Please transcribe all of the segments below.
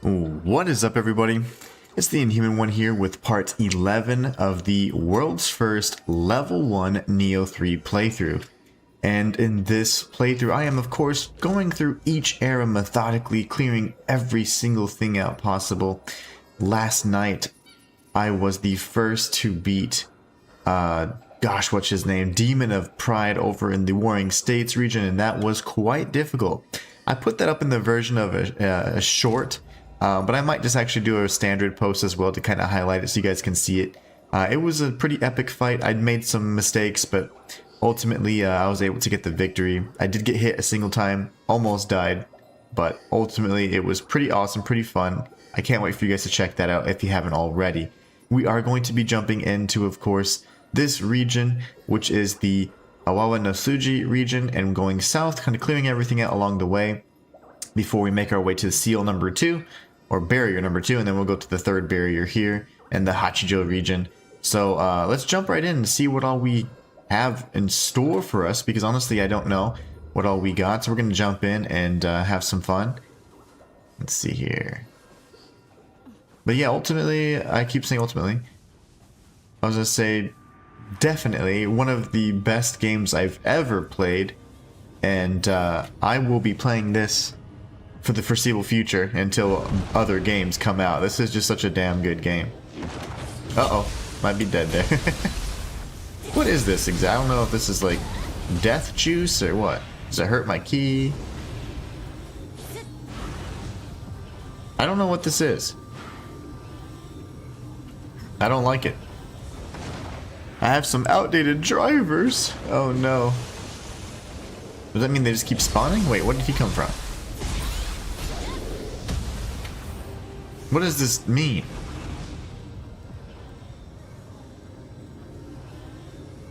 What is up, everybody? It's the Inhuman one here with part 11 of the world's first level 1 Nioh 3 playthrough. And in this playthrough, I am of course going through each era methodically, clearing every single thing out possible. Last night, I was the first to beat, what's his name? Demon of Pride over in the Warring States region, and that was quite difficult. I put that up in the version of a short, but I might just actually do a standard post as well to kind of highlight it so you guys can see it. It was a pretty epic fight. I'd made some mistakes, but ultimately I was able to get the victory. I did get hit a single time, almost died, but ultimately it was pretty awesome, pretty fun. I can't wait for you guys to check that out if you haven't already. We are going to be jumping into, of course, this region, which is the Awawa no Suji region, and going south, kind of clearing everything out along the way before we make our way to the seal number 2, or barrier number 2, and then we'll go to the third barrier here in the Hachijo region. So let's jump right in and see what all we have in store for us, because honestly I don't know what all we got. So we're going to jump in and have some fun. Let's see here. But yeah, ultimately, I keep saying ultimately, I was going to say definitely one of the best games I've ever played, and I will be playing this for the foreseeable future until other games come out. This is just such a damn good game. Uh-oh, might be dead there. What is this exactly? I don't know if this is like death juice or what. Does it hurt my key? I don't know what this is. I don't like it. I have some outdated drivers. Oh no. Does that mean they just keep spawning? Wait, where did he come from? What does this mean?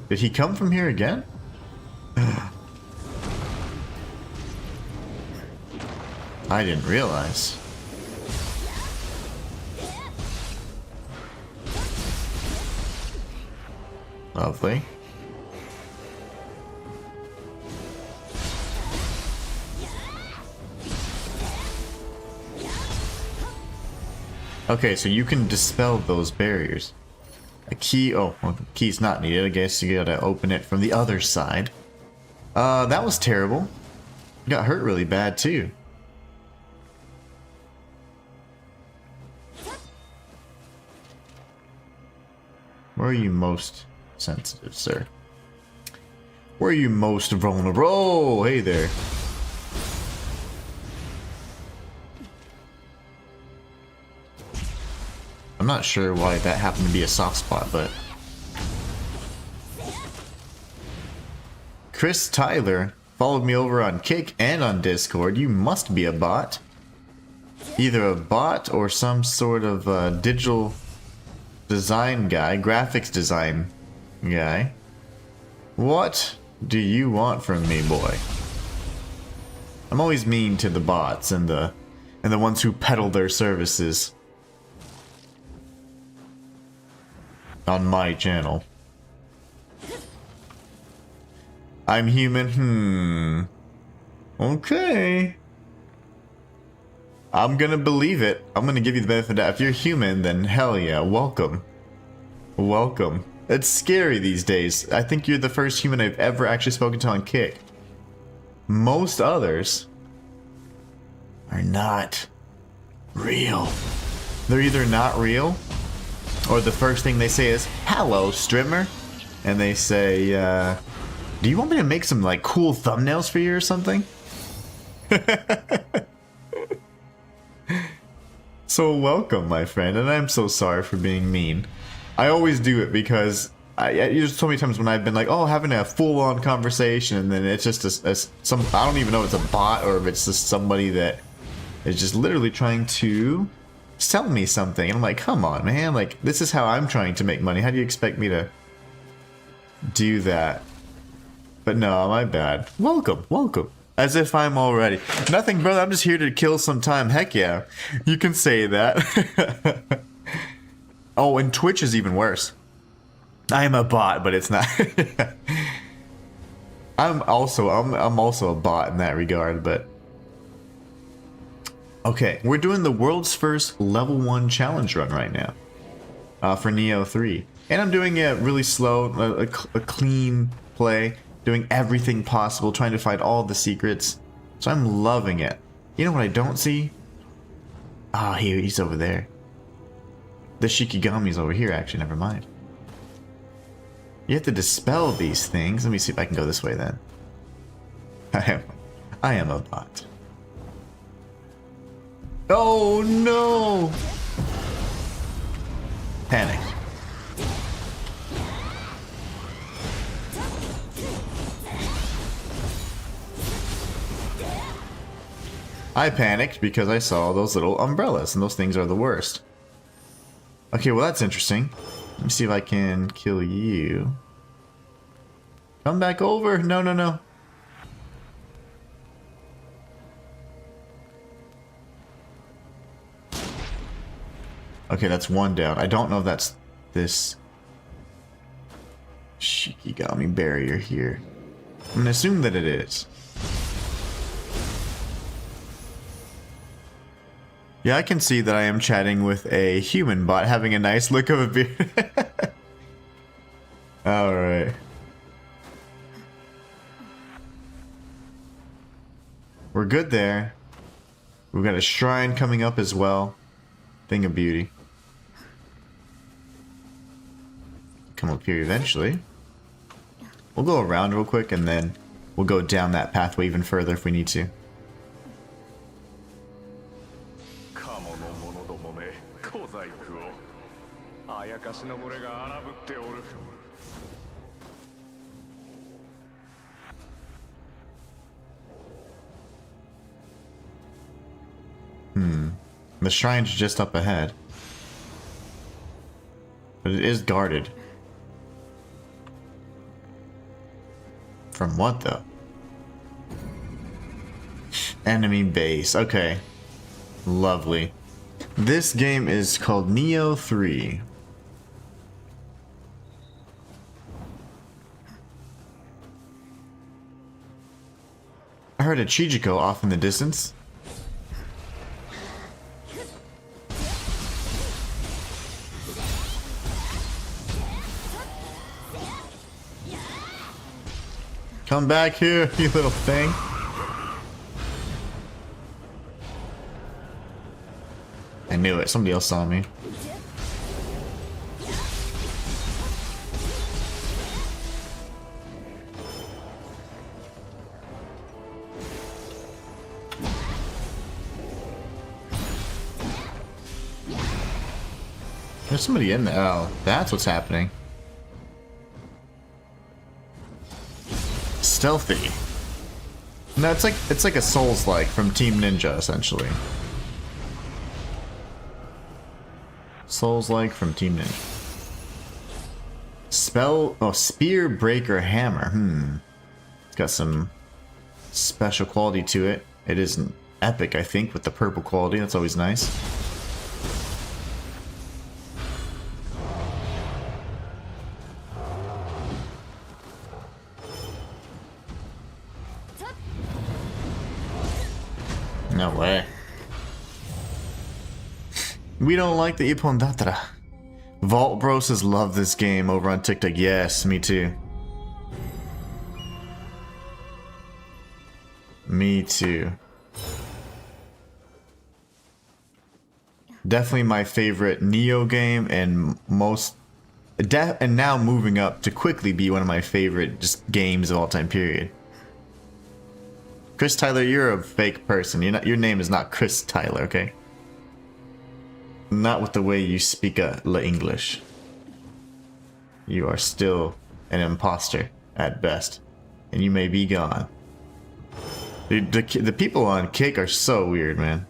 Did he come from here again? I didn't realize. Lovely. Okay, so you can dispel those barriers. A key, oh, well, the key's not needed. I guess you gotta open it from the other side. That was terrible. You got hurt really bad too. Where are you most sensitive, sir? Where are you most vulnerable? Oh, hey there. I'm not sure why that happened to be a soft spot, but... Chris Tyler followed me over on Kick and on Discord. You must be a bot. Either a bot or some sort of digital design guy, graphics design guy. What do you want from me, boy? I'm always mean to the bots and the ones who peddle their services on my channel. I'm human. Okay. I'm gonna believe it. I'm gonna give you the benefit of the doubt. If you're human, then hell yeah, welcome. Welcome. It's scary these days. I think you're the first human I've ever actually spoken to on Kick. Most others are not real. They're either not real, or the first thing they say is, "Hello, streamer," and they say, "Do you want me to make some like cool thumbnails for you or something?" So welcome, my friend, and I'm so sorry for being mean. I always do it because there's so many times when I've been like, oh, having a full-on conversation, and then it's just I don't even know if it's a bot or if it's just somebody that is just literally trying to sell me something. And I'm like, come on, man, like, this is how I'm trying to make money. How do you expect me to do that? But no, my bad. Welcome, welcome. As if I'm already. Nothing, brother, I'm just here to kill some time. Heck yeah. You can say that. Oh, and Twitch is even worse. I am a bot, but it's not. I'm also a bot in that regard, but Okay, we're doing the world's first level 1 challenge run right now for Nioh 3. And I'm doing it really slow, a clean play, doing everything possible, trying to find all the secrets. So I'm loving it. You know what I don't see? Ah, he's over there. The Shikigami's over here, actually, never mind. You have to dispel these things. Let me see if I can go this way then. I am a bot. Oh no! Panic. I panicked because I saw those little umbrellas, and those things are the worst. Okay, well that's interesting. Let me see if I can kill you. Come back over. No, no, no. Okay, that's one down. I don't know if that's this Shikigami barrier here. I'm gonna assume that it is. Yeah, I can see that I am chatting with a human bot having a nice look of a beard. Alright. We're good there. We've got a shrine coming up as well. Thing of beauty. Come up here eventually. We'll go around real quick and then we'll go down that pathway even further if we need to. The shrine's just up ahead. But it is guarded. From what though? Enemy base. Okay. Lovely. This game is called Nioh 3. I heard a Chijiko off in the distance. Come back here, you little thing. I knew it. Somebody else saw me. There's somebody in there. Oh, that's what's happening. Stealthy. No, it's like a Souls-like from Team Ninja, essentially. Souls-like from Team Ninja. Spear, breaker, hammer. It's got some special quality to it. It is an epic, I think, with the purple quality. That's always nice. No way. We don't like the Ippon Datara. Vault Bro says love this game over on TikTok. Yes, me too. Me too. Definitely my favorite Nioh game and and now moving up to quickly be one of my favorite just games of all time, period. Chris Tyler, you're a fake person. Your name is not Chris Tyler, okay? Not with the way you speak English. You are still an imposter at best, and you may be gone. Dude, the people on Kick are so weird, man.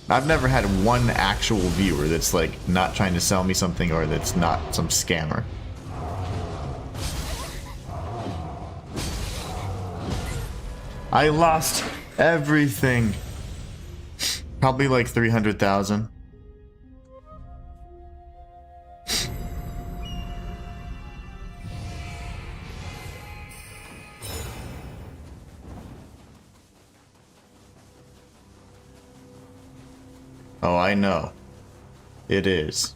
I've never had one actual viewer that's like not trying to sell me something or that's not some scammer. I lost everything. Probably like 300,000. Oh, I know. It is.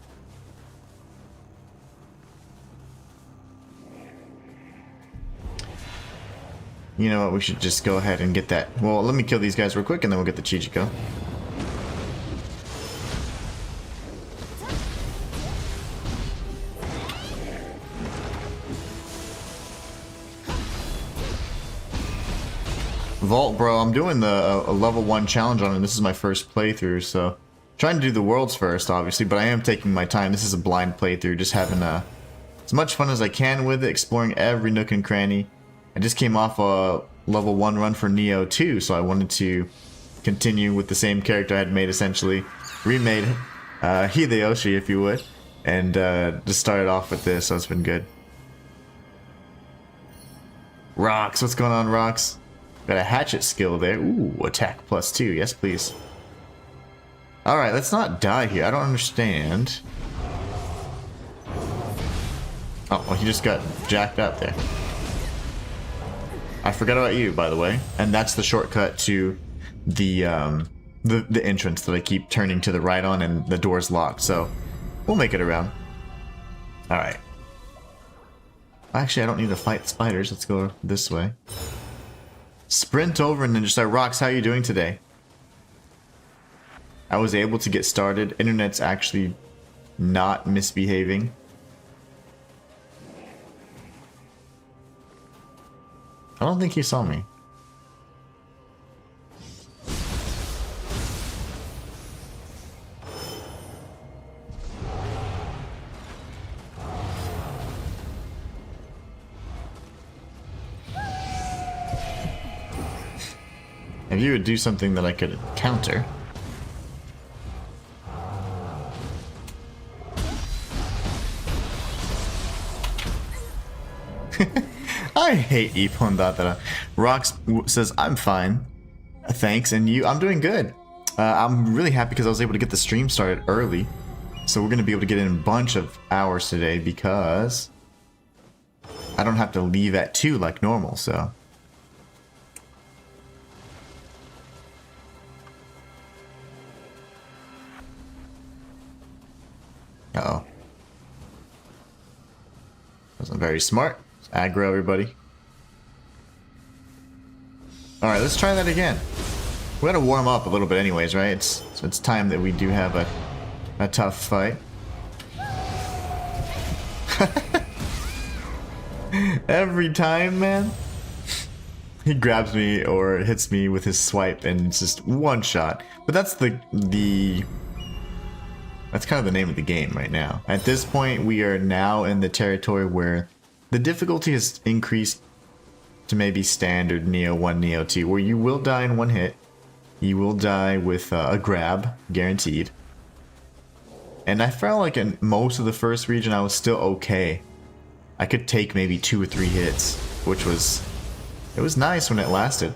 You know what, we should just go ahead and get that. Well, let me kill these guys real quick and then we'll get the Chichiko. Vault, bro, I'm doing the level 1 challenge on it. This is my first playthrough, so trying to do the worlds first, obviously, but I am taking my time. This is a blind playthrough, just having as much fun as I can with it, exploring every nook and cranny. I just came off a level 1 run for Nioh 2, so I wanted to continue with the same character I had made, essentially. Remade Hideyoshi, if you would, and just started off with this, so it's been good. Rocks, what's going on, Rocks? Got a hatchet skill there. Ooh, attack +2. Yes, please. Alright, let's not die here. I don't understand. Oh, well, he just got jacked up there. I forgot about you, by the way. And that's the shortcut to the entrance that I keep turning to the right on, and the door's locked. So we'll make it around. Alright. Actually, I don't need to fight spiders. Let's go this way. Sprint over and then just start. Rocks, how are you doing today? I was able to get started. Internet's actually not misbehaving. I don't think he saw me. If you would do something that I could counter. I hate Ippon.data. Rox says, I'm fine. Thanks, and you? I'm doing good. I'm really happy because I was able to get the stream started early. So we're going to be able to get in a bunch of hours today because I don't have to leave at 2 like normal, so. Uh-oh. Wasn't very smart. Let's aggro everybody. Alright, let's try that again. We gotta warm up a little bit anyways, right? It's time that we do have a tough fight. Every time, man. He grabs me or hits me with his swipe and it's just one shot. But that's that's kind of the name of the game right now. At this point, we are now in the territory where the difficulty has increased to maybe standard Nioh 1, Nioh 2, where you will die in one hit. You will die with a grab, guaranteed. And I felt like in most of the first region, I was still okay. I could take maybe 2 or 3 hits, which was... it was nice when it lasted.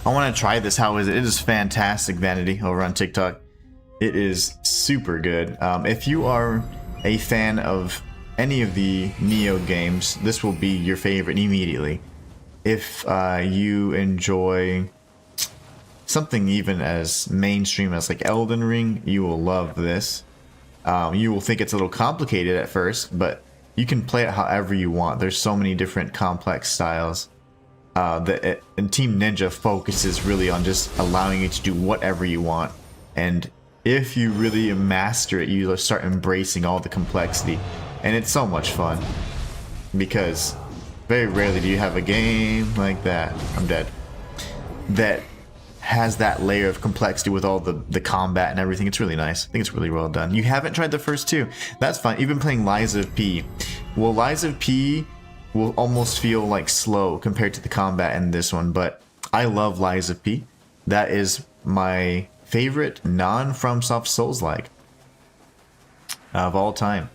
I want to try this. How is it? It is fantastic, Vanity, over on TikTok. It is super good. If you are a fan of any of the Nioh games, this will be your favorite immediately. If you enjoy something even as mainstream as like Elden Ring, you will love this. You will think it's a little complicated at first, but you can play it however you want. There's so many different complex styles. And Team Ninja focuses really on just allowing you to do whatever you want. And if you really master it, you start embracing all the complexity. And it's so much fun. Because very rarely do you have a game like that. I'm dead. That has that layer of complexity with all the combat and everything. It's really nice. I think it's really well done. You haven't tried the first 2. That's fine. You've been playing Lies of P. Well, Lies of P will almost feel like slow compared to the combat in this one, but I love Lies of P. That is my favorite non-FromSoft Souls-like of all time.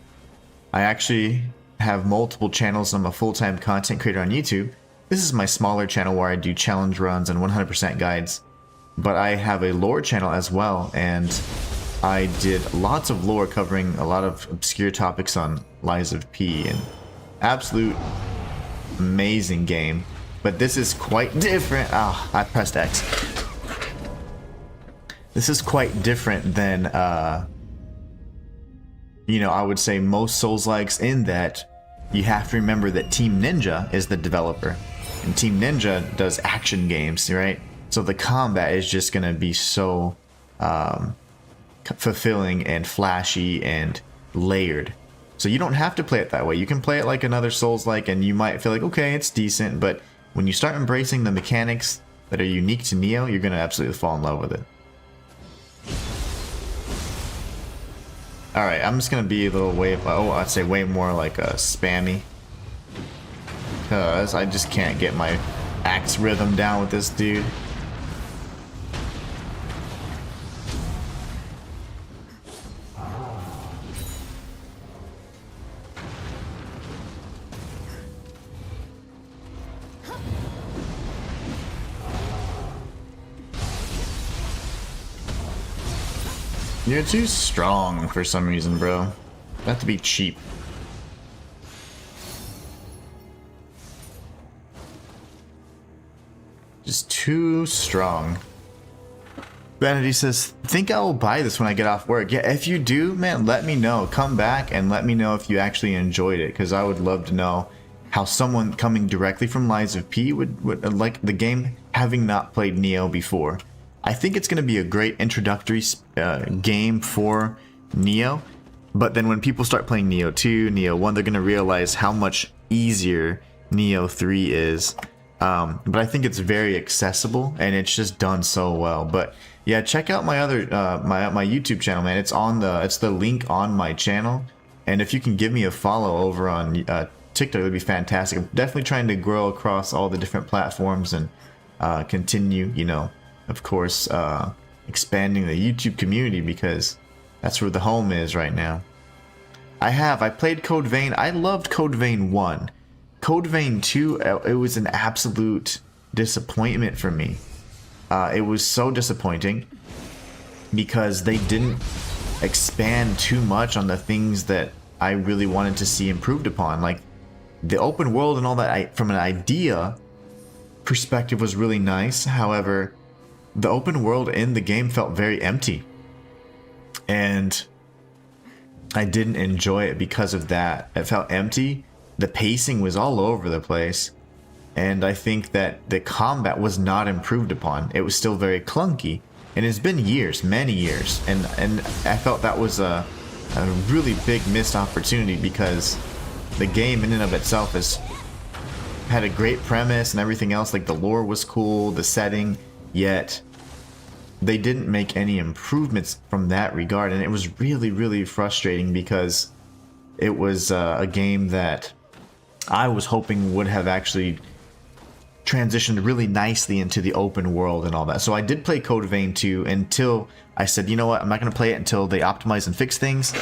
I actually have multiple channels. I'm a full-time content creator on YouTube, this is my smaller channel where I do challenge runs and 100% guides. But I have a lore channel as well, and I did lots of lore covering a lot of obscure topics on Lies of P, and absolute amazing game. But this is quite different. Ah, I pressed X. This is quite different than, you know, I would say most Souls-likes, in that you have to remember that Team Ninja is the developer. And Team Ninja does action games, right? So the combat is just going to be so fulfilling and flashy and layered. So you don't have to play it that way. You can play it like another Souls-like, and you might feel like, okay, it's decent. But when you start embracing the mechanics that are unique to Nioh, you're going to absolutely fall in love with it. Alright, I'm just going to be a little way, oh, I'd say way more like a spammy. Because I just can't get my axe rhythm down with this dude. You're too strong for some reason, bro. You have to be cheap. Just too strong. Vanity says, think I will buy this when I get off work. Yeah, if you do, man, let me know. Come back and let me know if you actually enjoyed it, because I would love to know how someone coming directly from Lies of P would like the game, having not played Nioh before. I think it's going to be a great introductory game for Nioh, but then when people start playing Nioh 2, Nioh 1, they're going to realize how much easier Nioh 3 is. But I think it's very accessible, and it's just done so well. But yeah, check out my other my YouTube channel, man. It's the link on my channel, and if you can give me a follow over on TikTok, it'd be fantastic. I'm definitely trying to grow across all the different platforms and continue, you know, of course, expanding the YouTube community, because that's where the home is right now. I played Code Vein. I loved Code Vein 1. Code Vein 2, it was an absolute disappointment for me. It was so disappointing because they didn't expand too much on the things that I really wanted to see improved upon. Like the open world and all that, from an idea perspective, was really nice. However, the open world in the game felt very empty, and I didn't enjoy it because of that. It felt empty. The pacing was all over the place, and I think that the combat was not improved upon. It was still very clunky, and it's been years, many years, and I felt that was a really big missed opportunity, because the game in and of itself had a great premise and everything else. Like the lore was cool, the setting, yet they didn't make any improvements from that regard, and it was really, really frustrating, because it was a game that I was hoping would have actually transitioned really nicely into the open world and all that. So I did play Code Vein 2 until I said, you know what, I'm not going to play it until they optimize and fix things,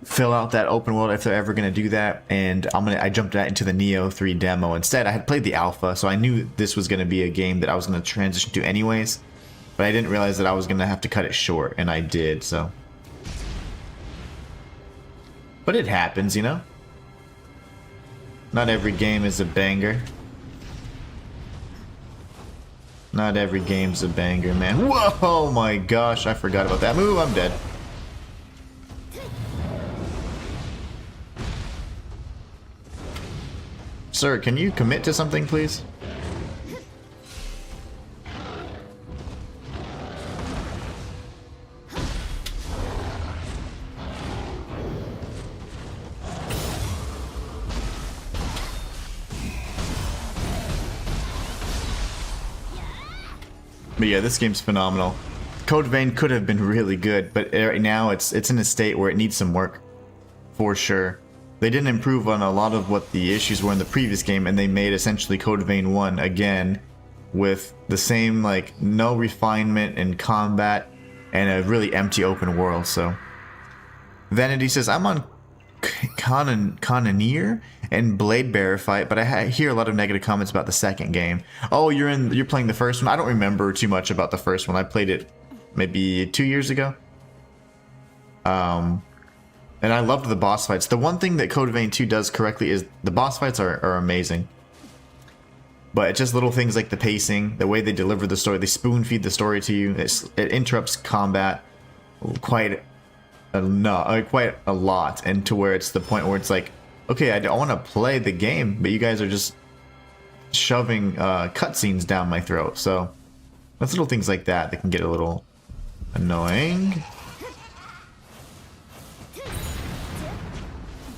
fill out that open world if they're ever going to do that, and I jumped right into the Nioh 3 demo instead. I had played the alpha, so I knew this was going to be a game that I was going to transition to anyways, but I didn't realize that I was going to have to cut it short, and I did, so. But it happens, you know? Not every game is a banger. Not every game's a banger, man. Whoa, oh my gosh, I forgot about that move. I'm dead. Sir, can you commit to something, please? But yeah, this game's phenomenal. Code Vein could have been really good, but right now it's in a state where it needs some work, for sure. They didn't improve on a lot of what the issues were in the previous game, and they made essentially Code Vein 1 again with the same, like, no refinement in combat and a really empty open world. So Vanity says, I'm on Cannoneer and Blade Bearer fight, but I hear a lot of negative comments about the second game. Oh, you're playing the first one? I don't remember too much about the first one. I played it maybe 2 years ago. And I loved the boss fights. The one thing that Code Vein 2 does correctly is the boss fights are amazing. But it's just little things like the pacing, the way they deliver the story, they spoon feed the story to you. It interrupts combat quite a lot, and to where it's the point where it's like, okay, I want to play the game, but you guys are just shoving cutscenes down my throat. So that's little things like that that can get a little annoying.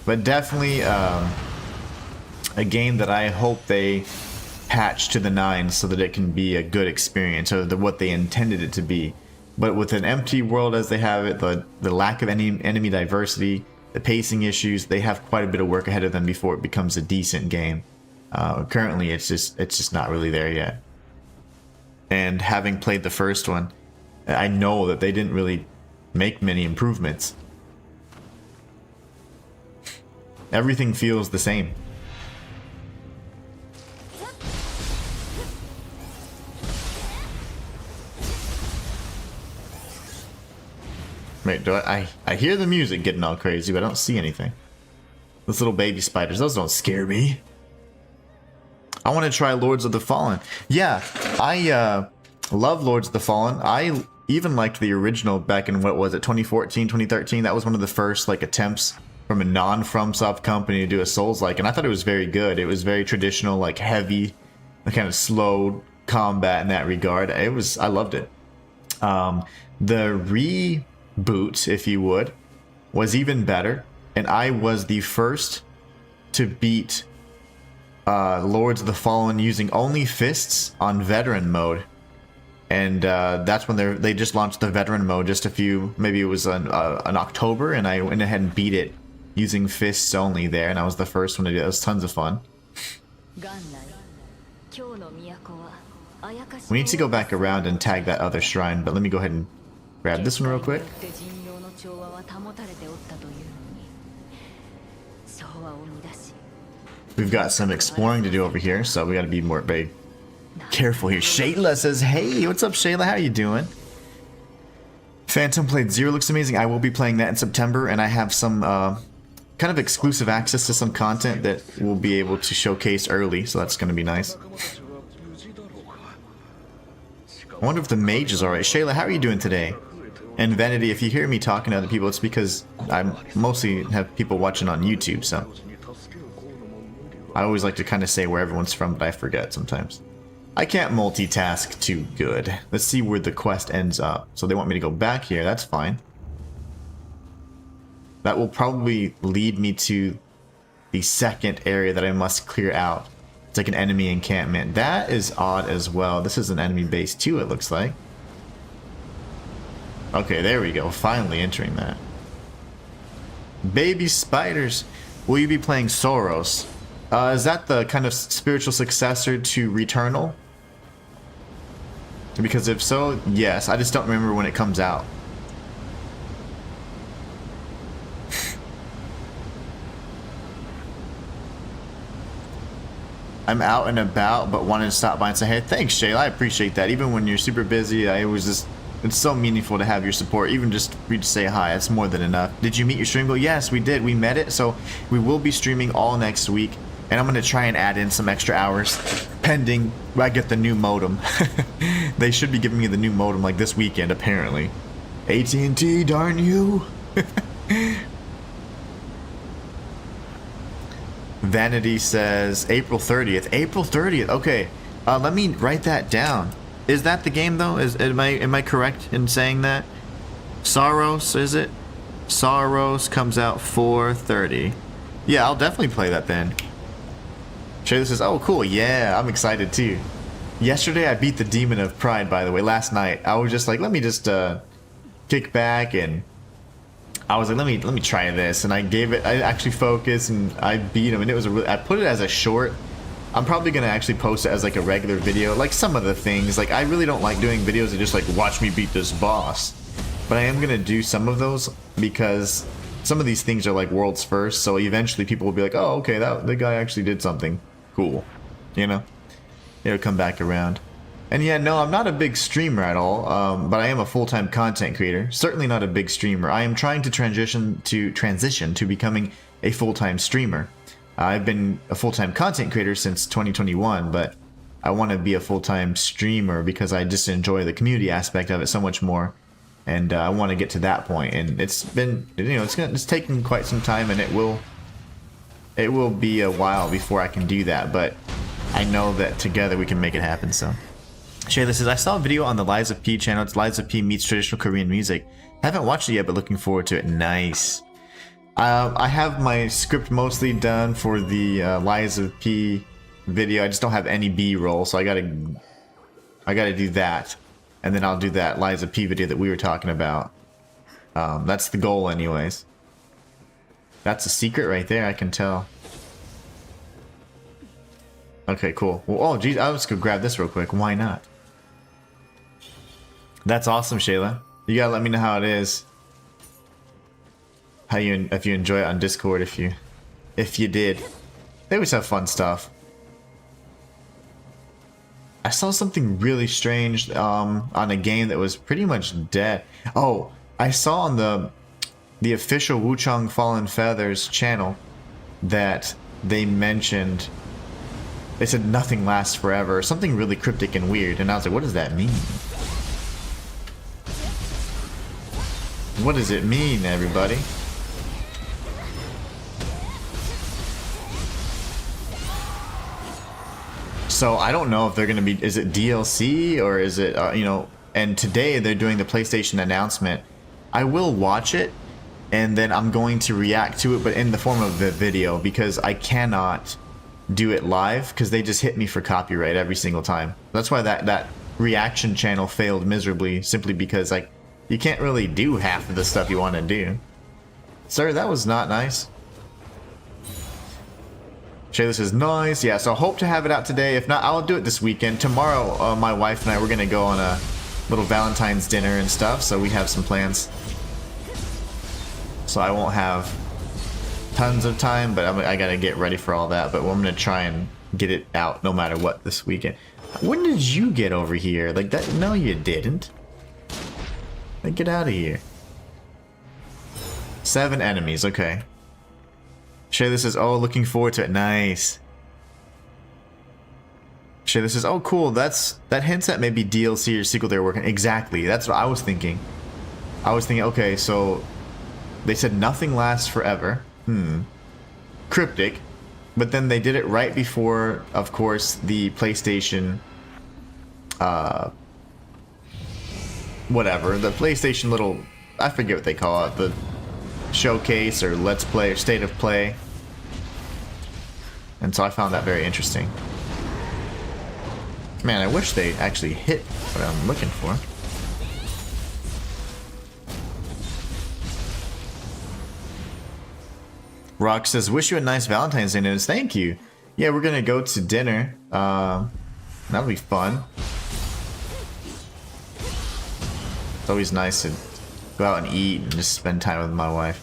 But definitely a game that I hope they patch to the 9 so that it can be a good experience, or what they intended it to be. But with an empty world as they have it, the lack of any enemy diversity, the pacing issues, they have quite a bit of work ahead of them before it becomes a decent game. Currently, it's just not really there yet. And having played the first one, I know that they didn't really make many improvements. Everything feels the same. Wait, I hear the music getting all crazy, but I don't see anything. Those little baby spiders, those don't scare me. I want to try Lords of the Fallen. Yeah, I love Lords of the Fallen. I even liked the original back in, what was it, 2014, 2013? That was one of the first like attempts from a non-FromSoft company to do a Souls-like, and I thought it was very good. It was very traditional, like heavy, kind of slow combat in that regard. I loved it. The reboot, if you would, was even better, and I was the first to beat Lords of the Fallen using only fists on veteran mode. And that's when they just launched the veteran mode just maybe it was in October, and I went ahead and beat it using fists only there, and I was the first one to do it. It was tons of fun. We need to go back around and tag that other shrine, but let me go ahead and grab this one real quick. We've got some exploring to do over here, so we got to be more very careful here. Shayla says, hey, what's up, Shayla? How you doing? Phantom Blade Zero looks amazing. I will be playing that in September, and I have some kind of exclusive access to some content that we'll be able to showcase early, so that's going to be nice. I wonder if the mage is alright. Shayla, how are you doing today? And Vanity, if you hear me talking to other people, it's because I mostly have people watching on YouTube, so I always like to kind of say where everyone's from, but I forget sometimes. I can't multitask too good. Let's see where the quest ends up. So they want me to go back here. That's fine. That will probably lead me to the second area that I must clear out. It's like an enemy encampment. That is odd as well. This is an enemy base too, it looks like. Okay, there we go. Finally entering that. Baby spiders. Will you be playing Soros? Is that the kind of spiritual successor to Returnal? Because if so, yes. I just don't remember when it comes out. I'm out and about, but wanted to stop by and say, hey, thanks, Shayla. I appreciate that. Even when you're super busy, it's so meaningful to have your support. Even just for you to say hi, it's more than enough. Did you meet your stream goal? Yes, we did. We met it. So we will be streaming all next week. And I'm going to try and add in some extra hours, pending I get the new modem. They should be giving me the new modem like this weekend, apparently. AT&T, darn you. Vanity says April 30th. April 30th. Okay, let me write that down. Is that the game though? Am I correct in saying that? Soros, is it? Soros comes out 4/30. Yeah, I'll definitely play that then. Shayla says, oh cool, yeah, I'm excited too. Yesterday I beat the Demon of Pride, by the way. Last night I was just like, let me just kick back, and I was like, let me try this, and I actually focused and I beat him, and it was I put it as a short. I'm probably gonna actually post it as like a regular video, like some of the things. Like I really don't like doing videos that just like watch me beat this boss, but I am gonna do some of those because some of these things are like world's first, so eventually people will be like, oh, okay, the guy actually did something cool, you know? It'll come back around. And yeah, no, I'm not a big streamer at all, but I am a full-time content creator. Certainly not a big streamer. I am trying to transition to becoming a full-time streamer. I've been a full-time content creator since 2021, but I want to be a full-time streamer because I just enjoy the community aspect of it so much more, and I want to get to that point. And it's been, you know, it's taking quite some time, and it will be a while before I can do that. But I know that together we can make it happen. So. Shayla says, I saw a video on the Liza P channel. It's Liza P meets traditional Korean music. Haven't watched it yet, but looking forward to it. Nice. I have my script mostly done for the Liza P video. I just don't have any B-roll, so I gotta do that, and then I'll do that Liza P video that we were talking about. That's the goal, anyways. That's a secret right there. I can tell. Okay, cool. Well, oh, geez, I'll just go grab this real quick. Why not? That's awesome, Shayla. You gotta let me know how it is. If you enjoy it on Discord, if you did. They always have fun stuff. I saw something really strange on a game that was pretty much dead. Oh, I saw on the official Wuchang Fallen Feathers channel that they mentioned. They said nothing lasts forever, something really cryptic and weird, and I was like, what does that mean? What does it mean, everybody? So I don't know if they're gonna be, is it DLC or is it, you know, and today they're doing the PlayStation announcement. I will watch it, and then I'm going to react to it, but in the form of the video, because I cannot do it live because they just hit me for copyright every single time. That's why that reaction channel failed miserably, simply because like you can't really do half of the stuff you want to do. Sir, that was not nice. Shayla says nice. Yeah, so hope to have it out today. If not, I'll do it this weekend. Tomorrow my wife and I, we're gonna go on a little Valentine's dinner and stuff, so we have some plans. So I won't have tons of time, but I gotta get ready for all that. But I'm gonna try and get it out no matter what this weekend. When did you get over here? Like that? No, you didn't. Like, get out of here. 7 enemies. Okay. Shayla says, "Oh, looking forward to it." Nice. Shayla says, "Oh, cool. That hints at maybe DLC or sequel they're working." Exactly. That's what I was thinking. I was thinking, okay, so they said nothing lasts forever. Cryptic. But then they did it right before, of course, the PlayStation, whatever, the PlayStation little, I forget what they call it, the showcase or let's play or state of play. And so I found that very interesting. Man, I wish they actually hit what I'm looking for. Rock says, "Wish you a nice Valentine's Day news." Thank you. Yeah, we're gonna go to dinner. That'll be fun. It's always nice to go out and eat and just spend time with my wife.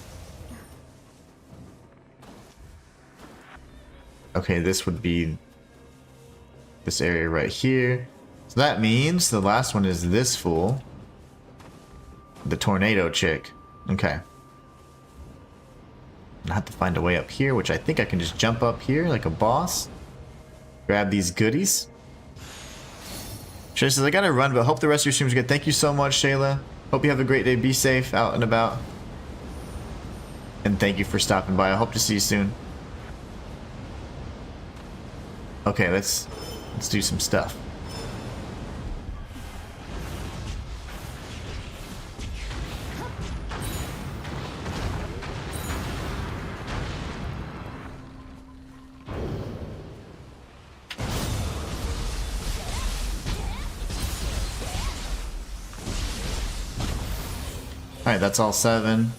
Okay, this would be this area right here. So that means the last one is this fool. The tornado chick. Okay. I have to find a way up here, which I think I can just jump up here like a boss. Grab these goodies. Shayla says, "I gotta run, but hope the rest of your streams are good." Thank you so much, Shayla. Hope you have a great day. Be safe out and about. And thank you for stopping by. I hope to see you soon. Okay, let's do some stuff. Alright, that's all 7.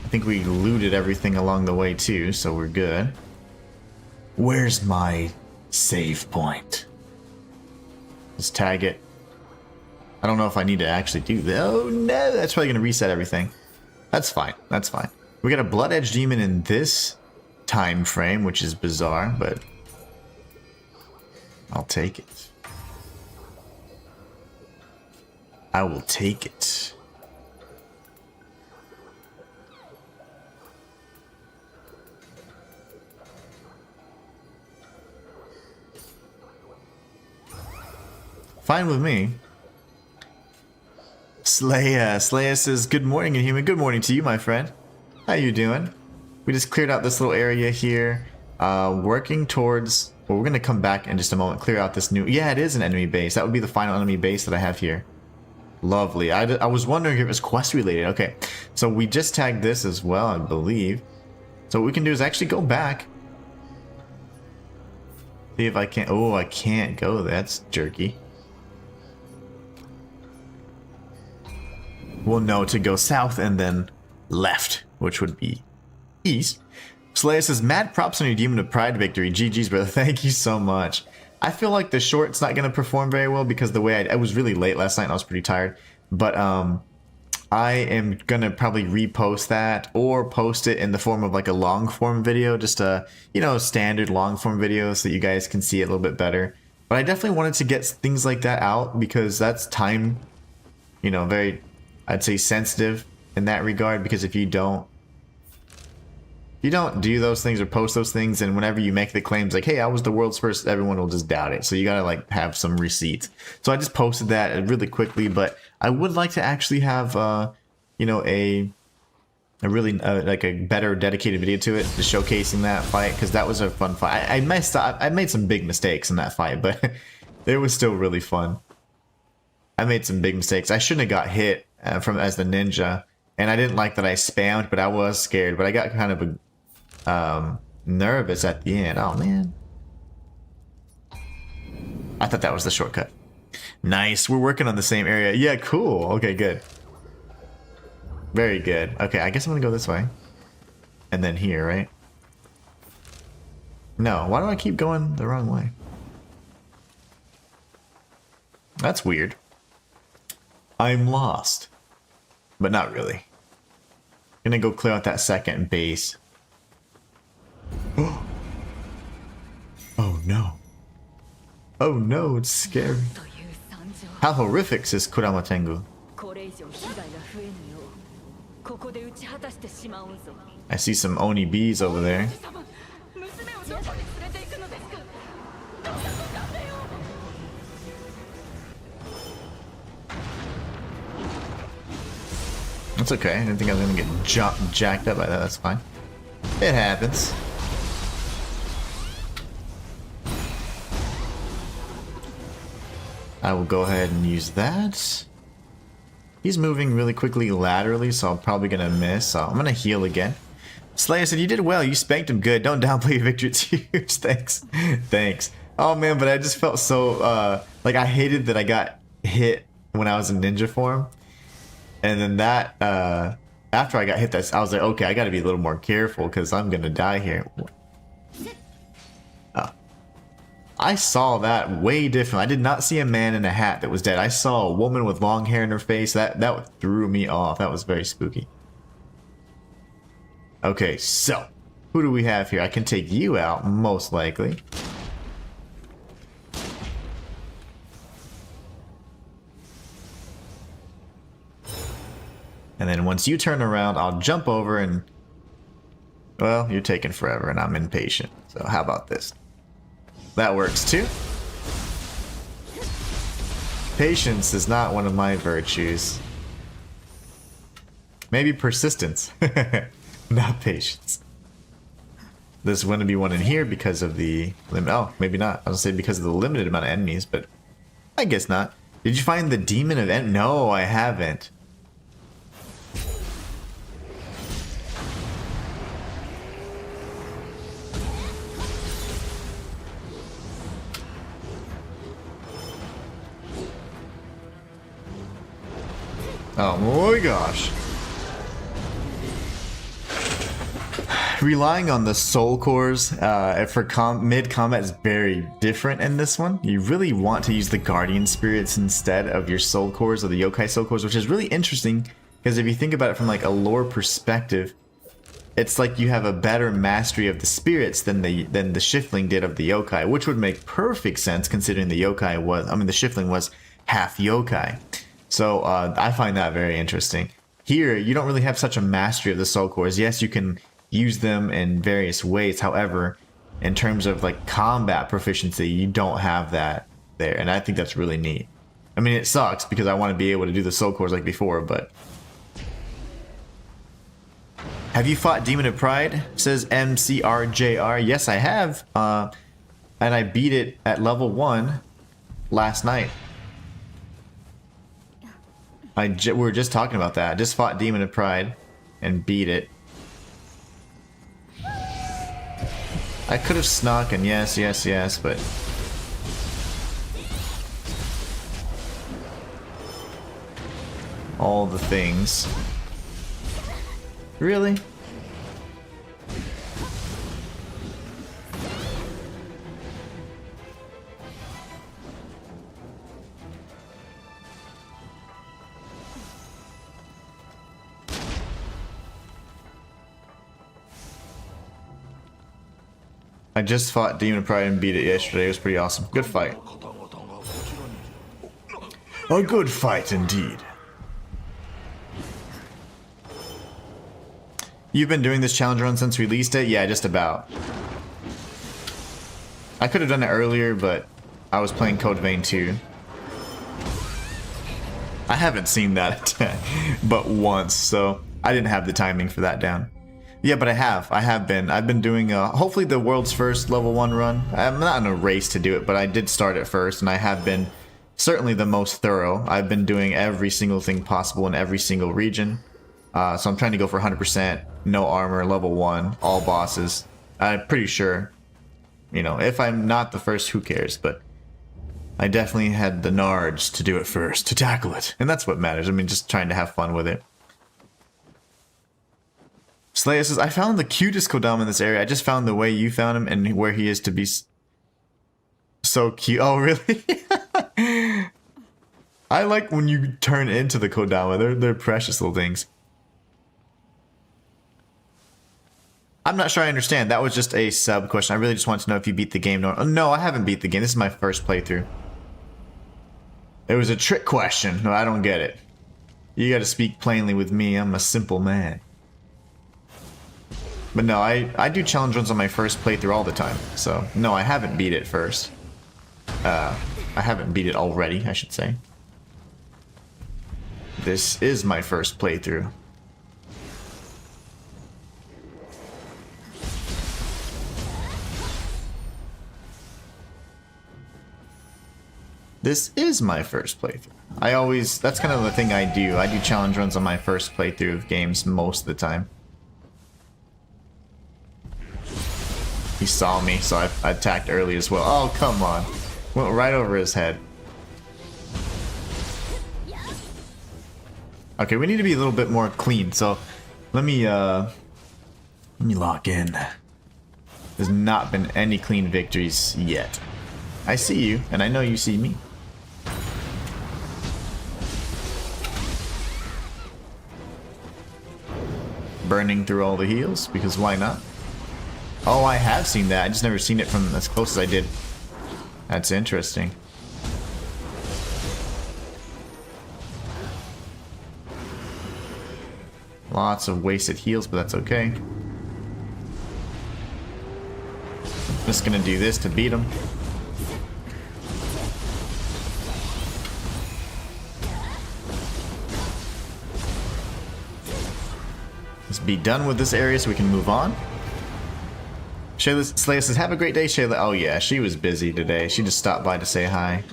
I think we looted everything along the way too, so we're good. Where's my save point? Just tag it. I don't know if I need to actually do that. Oh no, that's probably going to reset everything. That's fine. That's fine. We got a Blood Edge Demon in this time frame, which is bizarre, but I'll take it. I will take it. Fine with me. Slaya says, good morning, Inhuman. Good morning to you, my friend. How you doing? We just cleared out this little area here. Working towards... Well, we're going to come back in just a moment. Clear out this new... Yeah, it is an enemy base. That would be the final enemy base that I have here. Lovely. I was wondering if it was quest related. Okay, so we just tagged this as well, I believe. So what we can do is actually go back. See if I can... Oh, I can't go. That's jerky. We'll know to go south and then left, which would be east. Slaya says, mad props on your Demon of Pride victory. GG's, brother. Thank you so much. I feel like the short's not going to perform very well because the way I was really late last night and I was pretty tired. But I am going to probably repost that or post it in the form of like a long form video. Just a, you know, standard long form video so that you guys can see it a little bit better. But I definitely wanted to get things like that out because that's time, you know, very... I'd say sensitive in that regard, because if you don't do those things or post those things, and whenever you make the claims like, hey, I was the world's first, everyone will just doubt it. So you gotta like have some receipts. So I just posted that really quickly, but I would like to actually have you know, a really like a better dedicated video to it, just showcasing that fight, because that was a fun fight. I messed up. I made some big mistakes in that fight, but it was still really fun. I made some big mistakes. I shouldn't have got hit from as the ninja, and I didn't like that I spammed, but I was scared. But I got kind of nervous at the end. Oh man, I thought that was the shortcut. Nice, we're working on the same area. Yeah, cool. Okay, good. Very good. Okay, I guess I'm gonna go this way, and then here, right? No, why do I keep going the wrong way? That's weird. I'm lost. But not really. Gonna go clear out that second base. Oh no. Oh no, it's scary. How horrific, says Kurama Tengu. I see some Oni bees over there. That's okay. I didn't think I was gonna get jacked up by that. That's fine. It happens. I will go ahead and use that. He's moving really quickly laterally, so I'm probably gonna miss. So I'm gonna heal again. Slayer said, you did well. You spanked him good. Don't downplay your victory. It's huge. Thanks. Thanks. Oh man, but I just felt so like I hated that I got hit when I was in ninja form. And then that, after I got hit, I was like, okay, I gotta be a little more careful because I'm gonna die here. Oh. I saw that way different. I did not see a man in a hat that was dead. I saw a woman with long hair in her face. That threw me off. That was very spooky. Okay, so, who do we have here? I can take you out, most likely. And then once you turn around, I'll jump over and... Well, you're taking forever and I'm impatient. So how about this? That works too. Patience is not one of my virtues. Maybe persistence. Not patience. There's going to be one in here because of the... Oh, maybe not. I was going to say because of the limited amount of enemies, but I guess not. Did you find the demon of... No, I haven't. Oh my gosh. Relying on the soul cores for mid-combat is very different in this one. You really want to use the guardian spirits instead of your soul cores or the yokai soul cores, which is really interesting Because if you think about it from like a lore perspective, it's like you have a better mastery of the spirits than the Shiftling did of the yokai, which would make perfect sense considering the yokai was, I mean, the Shiftling was half yokai. So I find that very interesting. Here, you don't really have such a mastery of the soul cores. Yes, you can use them in various ways. However, in terms of like combat proficiency, you don't have that there, and I think that's really neat. I mean, it sucks because I want to be able to do the soul cores like before, but. Have you fought Demon of Pride? Says MCRJR. Yes, I have. And I beat it at level 1 last night. We were just talking about that. I just fought Demon of Pride and beat it. I could have snuck and yes, but... all the things. Really? I just fought Demon Pride and beat it yesterday. It was pretty awesome. Good fight. A good fight indeed. You've been doing this challenge run since we released it? Yeah, just about. I could have done it earlier, but I was playing Code Vein 2. I haven't seen that but once, so I didn't have the timing for that down. Yeah, but I have. I've been doing hopefully the world's first level 1 run. I'm not in a race to do it, but I did start it first, and I have been certainly the most thorough. I've been doing every single thing possible in every single region. So I'm trying to go for 100%, no armor, level 1, all bosses. I'm pretty sure, you know, if I'm not the first, who cares? But I definitely had the nards to do it first, to tackle it. And that's what matters. I mean, just trying to have fun with it. Slayer says, I found the cutest Kodama in this area. I just found the way you found him and where he is to be so cute. Oh, really? I like when you turn into the Kodama. They're precious little things. I'm not sure I understand. That was just a sub question. I really just want to know if you beat the game. No, I haven't beat the game. This is my first playthrough. It was a trick question. No, I don't get it. You gotta speak plainly with me. I'm a simple man. But no, I do challenge runs on my first playthrough all the time. So, no, I haven't beat it first. I haven't beat it already, I should say. This is my first playthrough. This is my first playthrough. That's kind of the thing I do. I do challenge runs on my first playthrough of games most of the time. He saw me, so I attacked early as well. Oh, come on. Went right over his head. Okay, we need to be a little bit more clean, so let me lock in. There's not been any clean victories yet. I see you, and I know you see me. Burning through all the heals, because why not? Oh, I have seen that. I just never seen it from as close as I did. That's interesting. Lots of wasted heals, but that's okay. Just gonna do this to beat him. Let's be done with this area so we can move on. Shayla Slayer says, have a great day, Shayla. Oh yeah, she was busy today. She just stopped by to say hi.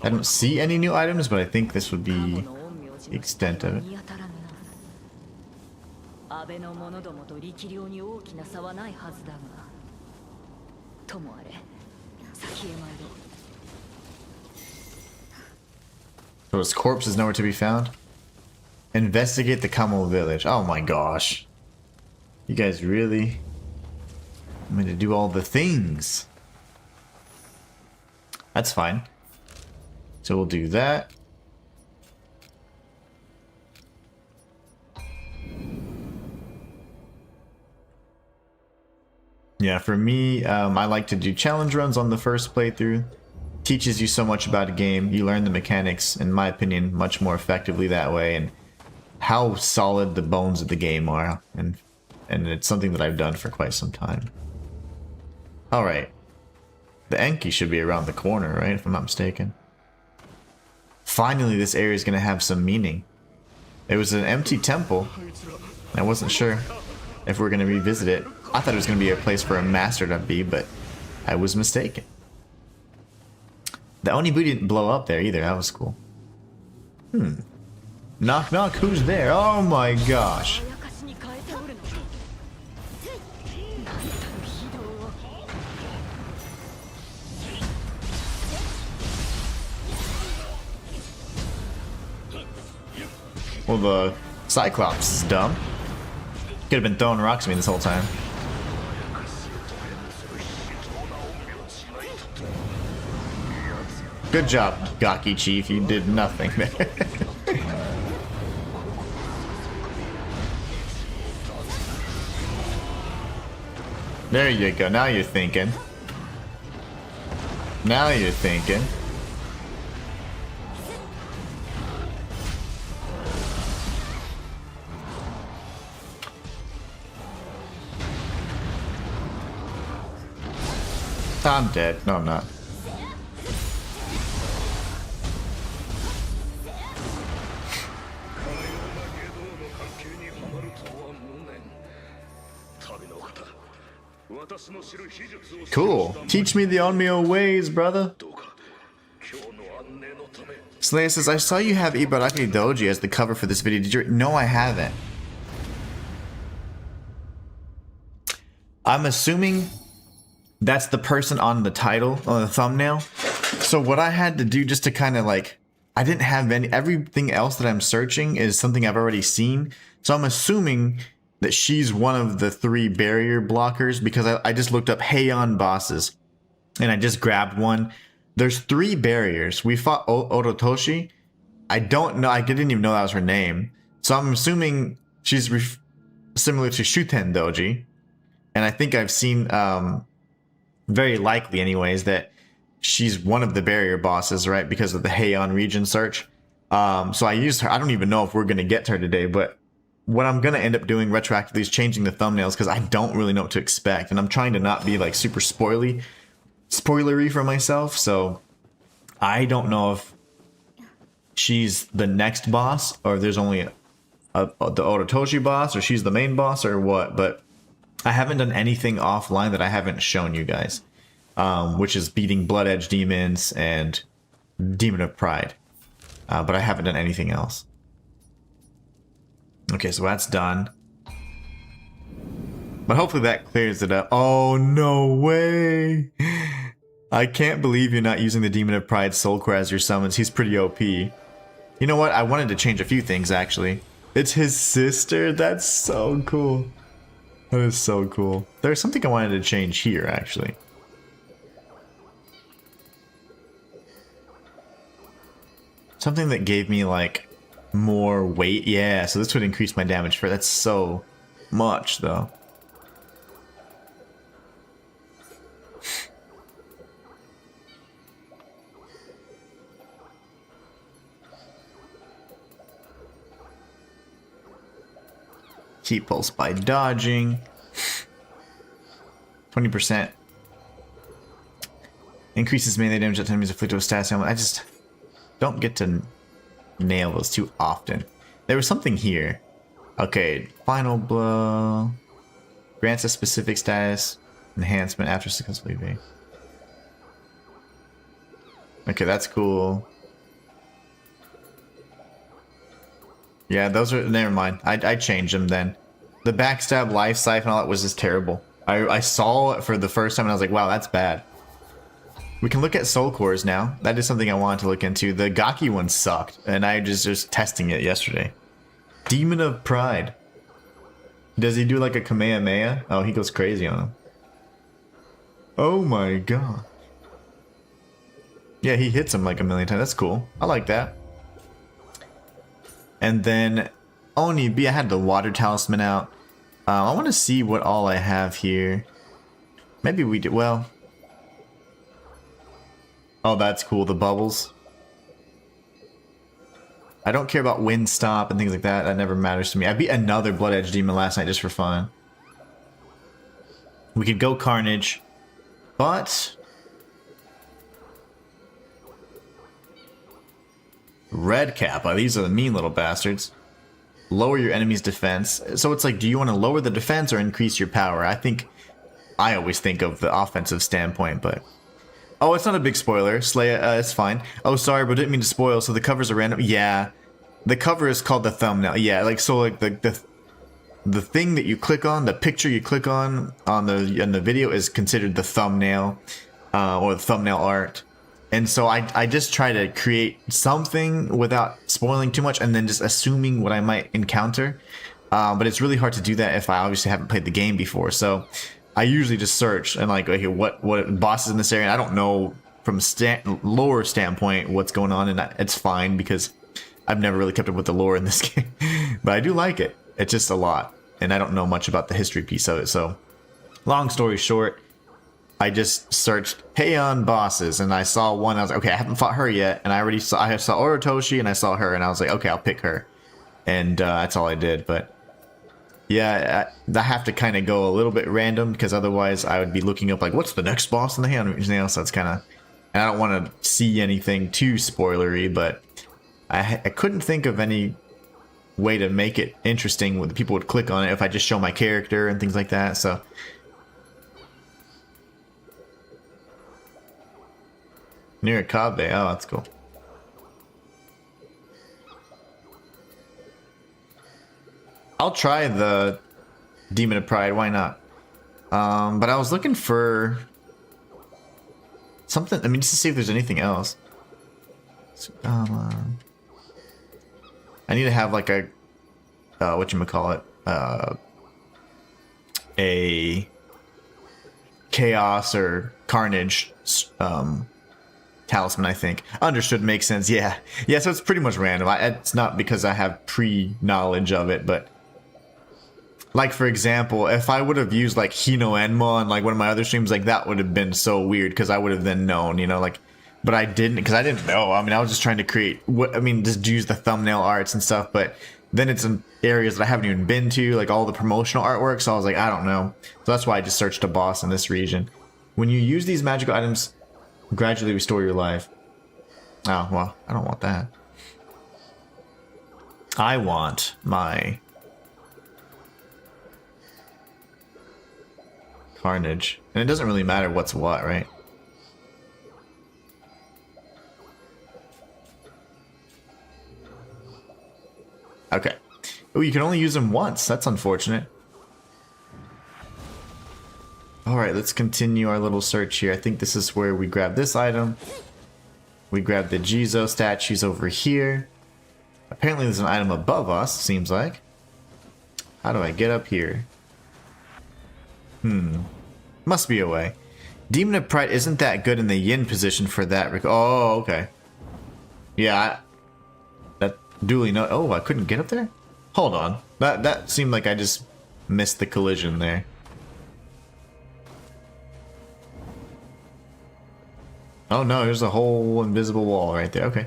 I don't see any new items, but I think this would be the extent of it. So his corpse is nowhere to be found? Investigate the Kamo village. Oh my gosh. You guys really? I'm going to do all the things. That's fine. So we'll do that. Yeah, for me, I like to do challenge runs on the first playthrough. Teaches you so much about a game. You learn the mechanics, in my opinion, much more effectively that way, and how solid the bones of the game are. And it's something that I've done for quite some time. Alright. The Enki should be around the corner, right? If I'm not mistaken. Finally, this area is going to have some meaning. It was an empty temple. I wasn't sure if we're going to revisit it. I thought it was going to be a place for a master to be, but I was mistaken. The Onibu didn't blow up there either. That was cool. Knock knock, who's there? Oh my gosh. Well, the Cyclops is dumb. Could have been throwing rocks at me this whole time. Good job, Gaki Chief. You did nothing there. There you go. Now you're thinking. Now you're thinking. I'm dead. No, I'm not. Cool. Teach me the Onmyo ways, brother. Slayer says, I saw you have Ibaraki Doji as the cover for this video. Did you? No, I haven't. I'm assuming that's the person on the title, on the thumbnail. So what I had to do just to kind of like, I didn't have everything else that I'm searching is something I've already seen. So I'm assuming that she's one of the 3 barrier blockers because I just looked up Heian bosses and I just grabbed one. There's 3 barriers. We fought Orotoshi. I don't know. I didn't even know that was her name. So I'm assuming she's similar to Shuten Doji. And I think I've seen, very likely anyways, that she's one of the barrier bosses, right? Because of the Heian region search. So I used her. I don't even know if we're going to get to her today, but what I'm going to end up doing retroactively is changing the thumbnails because I don't really know what to expect. And I'm trying to not be like super spoilery for myself. So I don't know if she's the next boss or if there's only the Orotoshi boss or she's the main boss or what. But I haven't done anything offline that I haven't shown you guys, which is beating Blood Edge demons and Demon of Pride. But I haven't done anything else. Okay, so that's done. But hopefully that clears it up. Oh, no way. I can't believe you're not using the Demon of Pride Soul Core as your summons. He's pretty OP. You know what? I wanted to change a few things, actually. It's his sister? That's so cool. That is so cool. There's something I wanted to change here, actually. Something that gave me, like, more weight. Yeah, so this would increase my damage for that's so much though. Keep pulse by dodging. 20%. Increases melee damage that enemies inflicted with status ailment. I just don't get to nail those too often. There was something here. Okay, final blow. Grants a specific status enhancement after successfully evading. Okay, that's cool. Yeah, those are, never mind. I changed them then. The backstab, life siphon, all that was just terrible. I saw it for the first time and I was like, wow, that's bad. We can look at soul cores now. That is something I wanted to look into. The Gaki one sucked, and I just testing it yesterday. Demon of Pride. Does he do like a Kamehameha? Oh, he goes crazy on him. Oh my god. Yeah, he hits him like a million times. That's cool. I like that. And then Oni B, I had the water talisman out. I want to see what all I have here. Maybe we do. Well. Oh, that's cool. The bubbles. I don't care about wind stop and things like that. That never matters to me. I beat another Blood Edge demon last night just for fun. We could go Carnage, but Red Cap. These are the mean little bastards. Lower your enemy's defense. So it's like, do you want to lower the defense or increase your power? I always think of the offensive standpoint, but oh, it's not a big spoiler. Slay, it's fine. Oh, sorry, but didn't mean to spoil. So the covers are random. Yeah, the cover is called the thumbnail. Yeah, like so, like the thing that you click on, the picture you click on the video is considered the thumbnail, or the thumbnail art. And so I just try to create something without spoiling too much, and then just assuming what I might encounter. But it's really hard to do that if I obviously haven't played the game before. So I usually just search and like, okay, what bosses in this area. And I don't know from lore standpoint what's going on, and it's fine because I've never really kept up with the lore in this game. But I do like it. It's just a lot, and I don't know much about the history piece of it. So long story short, I just searched Heian bosses, and I saw one. I was like, okay, I haven't fought her yet, and I saw Orotoshi, and I saw her, and I was like, okay, I'll pick her, and that's all I did. But yeah, I have to kind of go a little bit random because otherwise I would be looking up like, what's the next boss in the Heian? You know, so it's kind of, and I don't want to see anything too spoilery, but I couldn't think of any way to make it interesting where people would click on it if I just show my character and things like that. So near Kabe, oh, that's cool. I'll try the Demon of Pride, why not? But I was looking for something, I mean, just to see if there's anything else. I need to have like a, whatchamacallit, a Chaos or Carnage, talisman, I think. Understood, makes sense, yeah. Yeah, so it's pretty much random. It's not because I have pre-knowledge of it, but like, for example, if I would have used like Hino Enma on like one of my other streams, like that would have been so weird because I would have then known, you know, like, but I didn't because I didn't know. I mean, I was just trying to create just use the thumbnail arts and stuff, but then it's in areas that I haven't even been to, like all the promotional artwork. So I was like, I don't know. So that's why I just searched a boss in this region. When you use these magical items, gradually restore your life. Oh, well, I don't want that. I want my Carnage. And it doesn't really matter what's what, right? Okay. Oh, you can only use them once. That's unfortunate. Alright, let's continue our little search here. I think this is where we grab this item. We grab the Jizo statues over here. Apparently there's an item above us, seems like. How do I get up here? Must be a way. Demon of Pride isn't that good in the yin position for that. Oh, okay. Yeah, that duly no. Oh, I couldn't get up there? Hold on. That seemed like I just missed the collision there. Oh no, there's a whole invisible wall right there. Okay.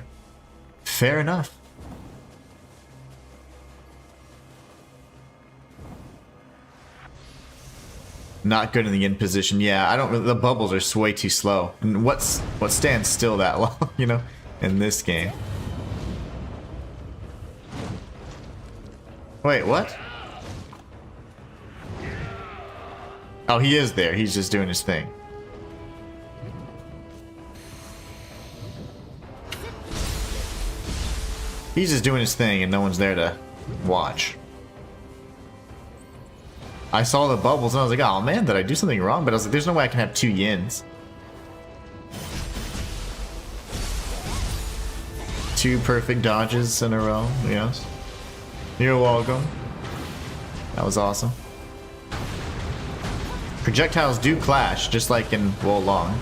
Fair enough. Not good in the yin position. Yeah, I don't really, the bubbles are way too slow. And what stands still that long, you know, in this game? Wait, what? Oh, he is there. He's just doing his thing. He's just doing his thing and no one's there to watch. I saw the bubbles and I was like, oh man, did I do something wrong? But I was like, there's no way I can have 2 yins. 2 perfect dodges in a row, yes. You're welcome. That was awesome. Projectiles do clash, just like in Wo Long.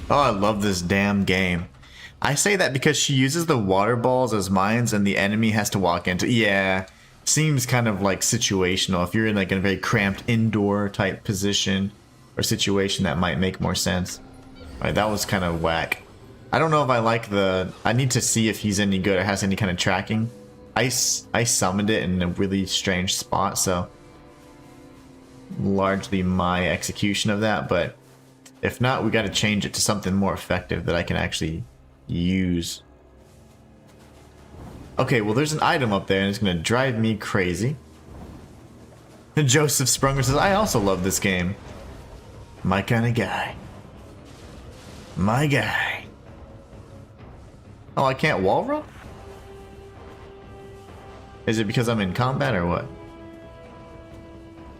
Oh, I love this damn game. I say that because she uses the water balls as mines and the enemy has to walk into... Yeah, seems kind of like situational. If you're in like a very cramped indoor type position or situation, that might make more sense. Alright, that was kind of whack. I don't know if I like the... I need to see if he's any good or has any kind of tracking. I summoned it in a really strange spot, so... largely my execution of that, but... if not, we gotta change it to something more effective that I can actually use. Okay, well there's an item up there and it's gonna drive me crazy. And Joseph Sprunger says, I also love this game. My kind of guy. My guy. Oh, I can't wall run? Is it because I'm in combat or what?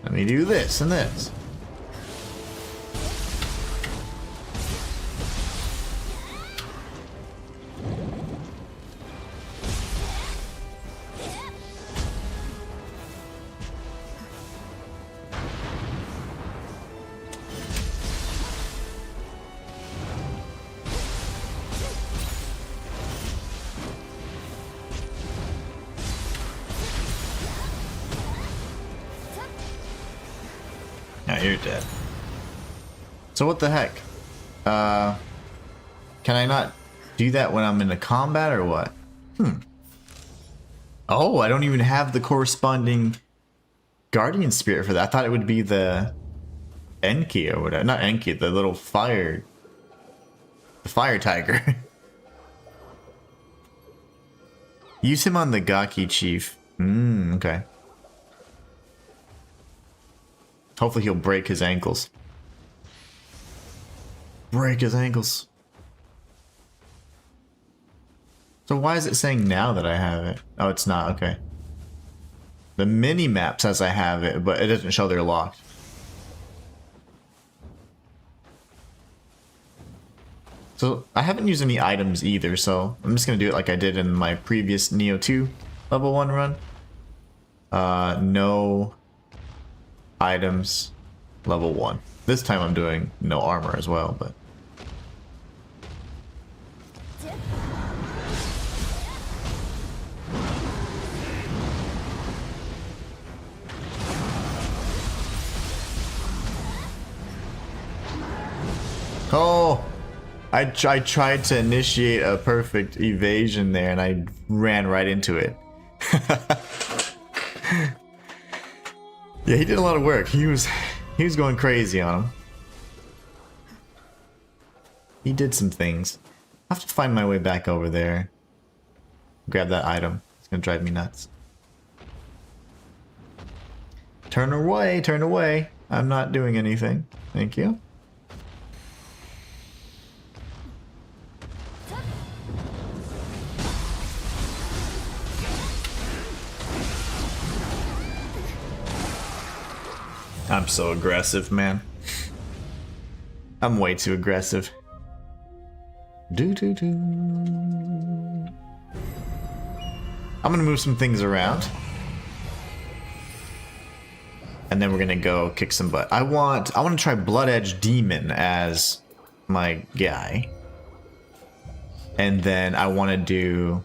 Let me do this and this. Now you're dead. So what the heck? Can I not do that when I'm in a combat or what? Oh, I don't even have the corresponding guardian spirit for that. I thought it would be the Enki or whatever. Not Enki, the little fire. The fire tiger. Use him on the Gaki chief. Okay. Hopefully he'll break his ankles. Break his ankles. So why is it saying now that I have it? Oh, it's not. Okay. The mini-map says I have it, but it doesn't show they're locked. So I haven't used any items either, so I'm just going to do it like I did in my previous Nioh 2 level 1 run. No items, level 1. This time I'm doing no armor as well, but... Oh! I tried to initiate a perfect evasion there and I ran right into it. Yeah, he did a lot of work. He was going crazy on him. He did some things. I have to find my way back over there. Grab that item. It's gonna drive me nuts. Turn away, turn away. I'm not doing anything. Thank you. I'm so aggressive, man. I'm way too aggressive. I'm gonna move some things around. And then we're gonna go kick some butt. I want to try Blood Edge Demon as my guy. And then I want to do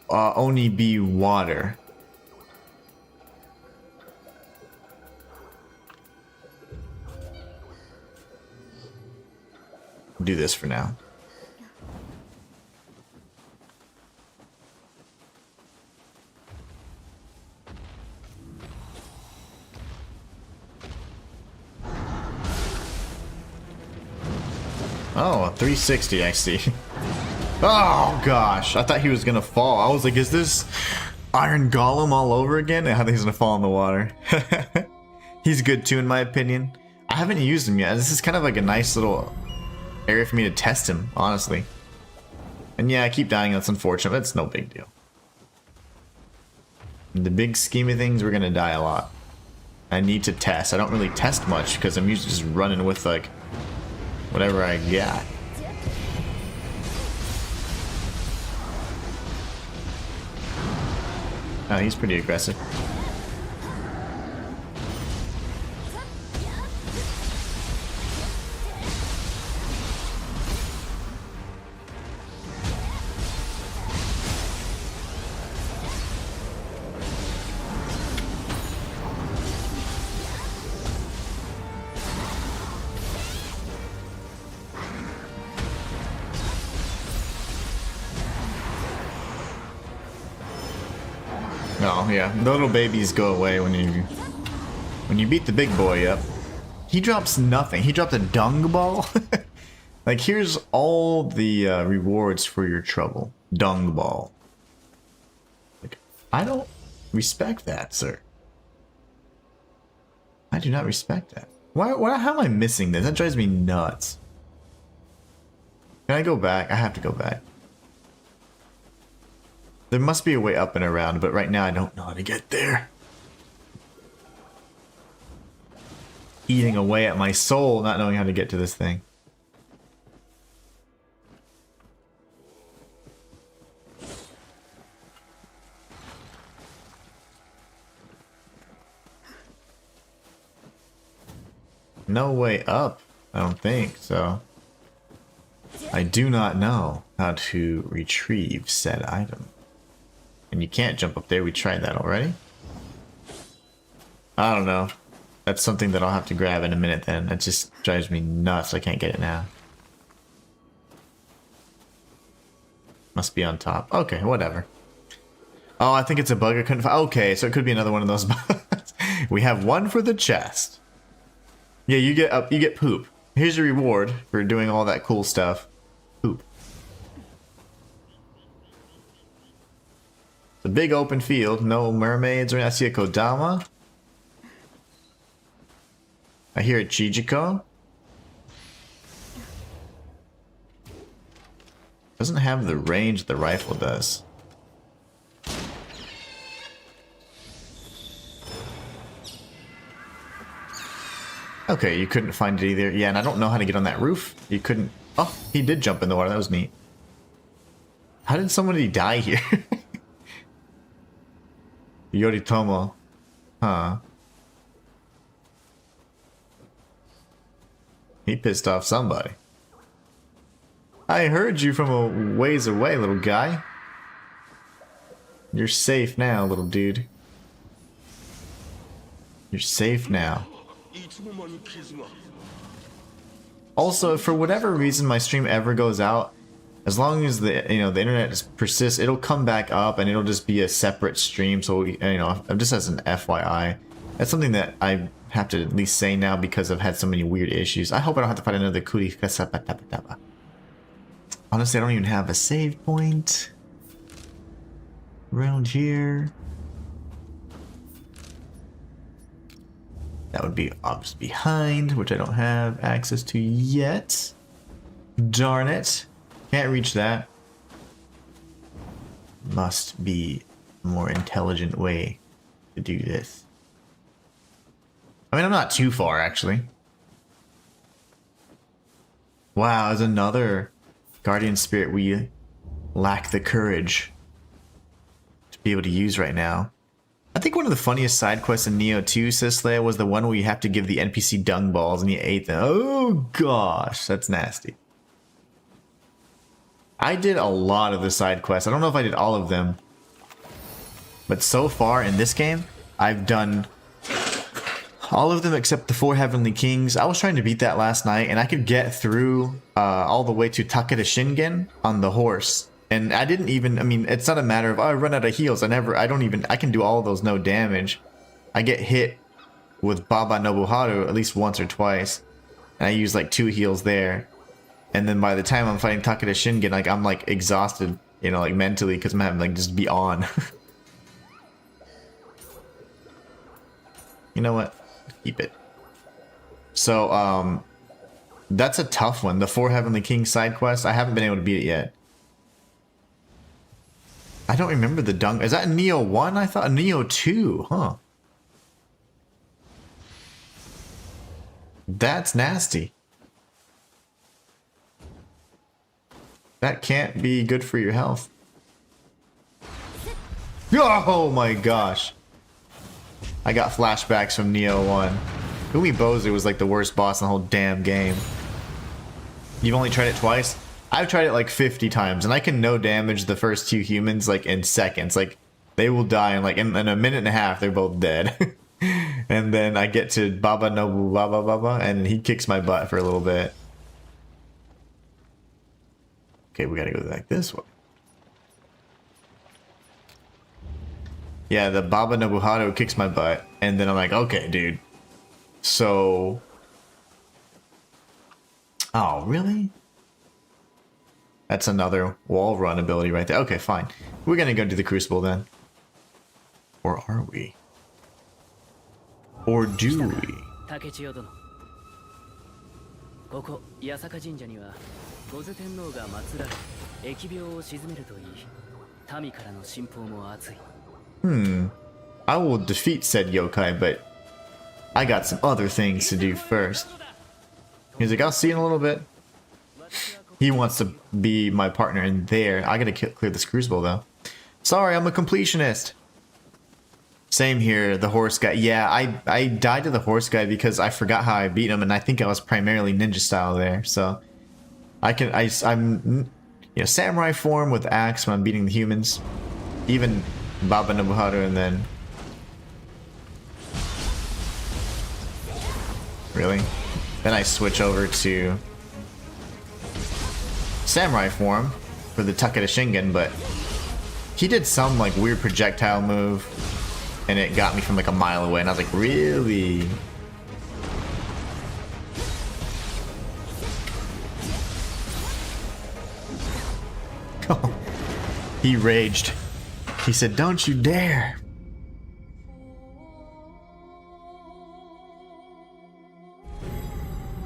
Oni be Water. Do this for now. Oh, a 360 I see. Oh gosh, I thought he was gonna fall. I was like, is this Iron Golem all over again? I think he's gonna fall in the water. He's good too in my opinion. I haven't used him yet. This is kind of like a nice little area for me to test him, honestly. And yeah, I keep dying, that's unfortunate, but it's no big deal. In the big scheme of things, we're gonna die a lot. I need to test. I don't really test much because I'm usually just running with like whatever I got. Oh, he's pretty aggressive. Oh yeah, the little babies go away when you beat the big boy up. He drops nothing. He dropped a dung ball. Like, here's all the rewards for your trouble. Dung ball. Like, I don't respect that, sir. I do not respect that. Why? How am I missing this? That drives me nuts. Can I go back? I have to go back. There must be a way up and around, but right now I don't know how to get there. Eating away at my soul, not knowing how to get to this thing. No way up, I don't think, so I do not know how to retrieve said item. And you can't jump up there, we tried that already. I don't know. That's something that I'll have to grab in a minute then. That just drives me nuts, I can't get it now. Must be on top. Okay, whatever. Oh, I think it's a bug I couldn't find. Okay, so it could be another one of those bugs. We have one for the chest. Yeah, you get poop. Here's your reward for doing all that cool stuff. Poop. It's a big open field, no mermaids or I see a Kodama. I hear a Chijiko. Doesn't have the range the rifle does. Okay, you couldn't find it either. Yeah, and I don't know how to get on that roof. You couldn't... Oh, he did jump in the water. That was neat. How did somebody die here? Yoritomo. Huh. He pissed off somebody. I heard you from a ways away, little guy. You're safe now, little dude. You're safe now. Also, if for whatever reason my stream ever goes out, as long as the the internet just persists, it'll come back up and it'll just be a separate stream. So just as an FYI, that's something that I have to at least say now because I've had so many weird issues. I hope I don't have to fight another Kuri Kasapatapatapa. Honestly, I don't even have a save point around here. That would be ops behind, which I don't have access to yet. Darn it. Can't reach that. Must be a more intelligent way to do this. I mean, I'm not too far, actually. Wow, there's another guardian spirit we lack the courage to be able to use right now. I think one of the funniest side quests in Nioh 2, Sisley, was the one where you have to give the NPC dung balls and you ate them. Oh gosh, that's nasty. I did a lot of the side quests. I don't know if I did all of them. But so far in this game, I've done all of them except the 4 Heavenly Kings. I was trying to beat that last night and I could get through all the way to Takeda Shingen on the horse. And I didn't even, I mean, it's not a matter of, oh, I run out of heals. I can do all of those no damage. I get hit with Baba Nobuharu at least once or twice. And I use like 2 heals there. And then by the time I'm fighting Takeda Shingen, like I'm like exhausted, like mentally, because I'm having like just be on. You know what? Keep it. So, that's a tough one. The 4 Heavenly Kings side quest, I haven't been able to beat it yet. I don't remember the dung. Is that Nioh 1? I thought Nioh 2, huh? That's nasty. That can't be good for your health. Oh my gosh. I got flashbacks from Nioh 1. Umi Bozu was like the worst boss in the whole damn game. You've only tried it twice? I've tried it like 50 times, and I can no damage the first two humans like in seconds. Like, they will die in like in a minute and a half, they're both dead. And then I get to Baba Nobu Baba Baba, and he kicks my butt for a little bit. Okay, we gotta go like this way. Yeah, the Baba Nobuhado kicks my butt, and then I'm like, okay, dude. So... Oh, really? That's another wall run ability right there. Okay, fine. We're gonna go do the Crucible then. Or are we? Or do we? ここ八坂神社には御頭天皇が祀られ疫病を鎮めるといい民からの信奉も厚い I will defeat said yokai, but I got some other things to do first. He's like, I'll see you in a little bit. He wants to be my partner in there. I gotta clear this Crucible though. Sorry, I'm a completionist. Same here, the horse guy. Yeah, I died to the horse guy because I forgot how I beat him, and I think I was primarily ninja style there. So I'm you know, samurai form with axe when I'm beating the humans, even Baba Nobuharu, and then really, then I switch over to samurai form for the Takeda Shingen, but he did some like weird projectile move. And it got me from like a mile away, and I was like, really? Oh, he raged. He said, don't you dare.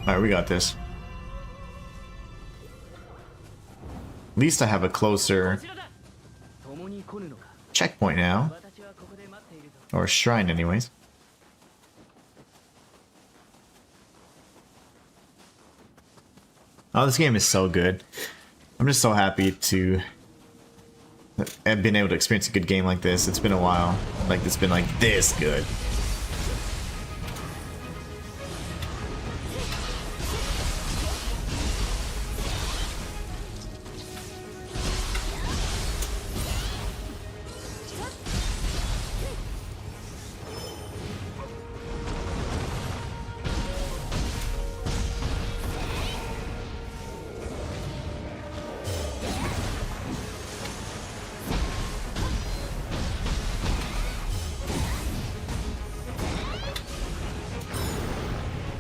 Alright, we got this. At least I have a closer checkpoint now. Or shrine, anyways. Oh, this game is so good. I'm just so happy to have been able to experience a good game like this. It's been a while. Like, it's been like this good.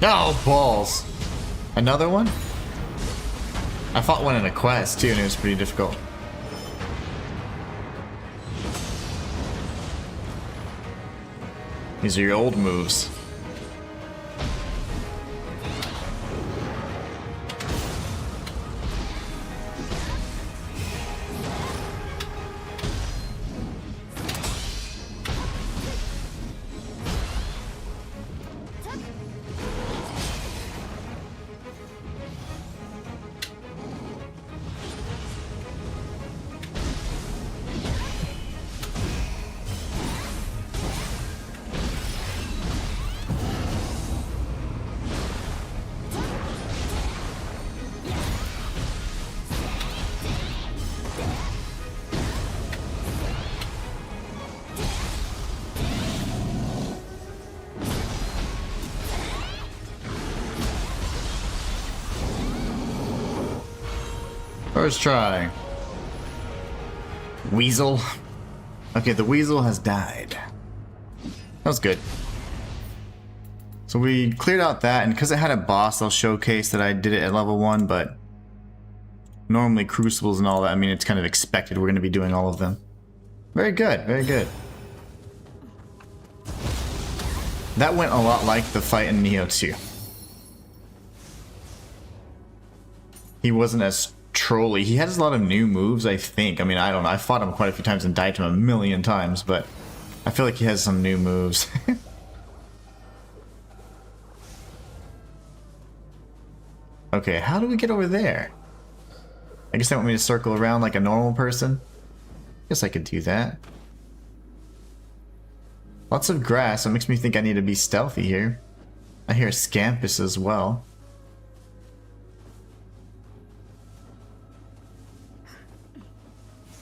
Oh, balls. Another one? I fought one in a quest too, and it was pretty difficult. These are your old moves. First try. Weasel. Okay, the weasel has died. That was good. So we cleared out that, and because it had a boss, I'll showcase that I did it at level 1, but normally crucibles and all that, I mean, it's kind of expected we're going to be doing all of them. Very good, very good. That went a lot like the fight in Nioh 2. He wasn't as trolly. He has a lot of new moves, I think. I mean, I don't know. I fought him quite a few times and died to him a million times, but I feel like he has some new moves. Okay, how do we get over there? I guess they want me to circle around like a normal person. Guess I could do that. Lots of grass. That makes me think I need to be stealthy here. I hear scampus as well.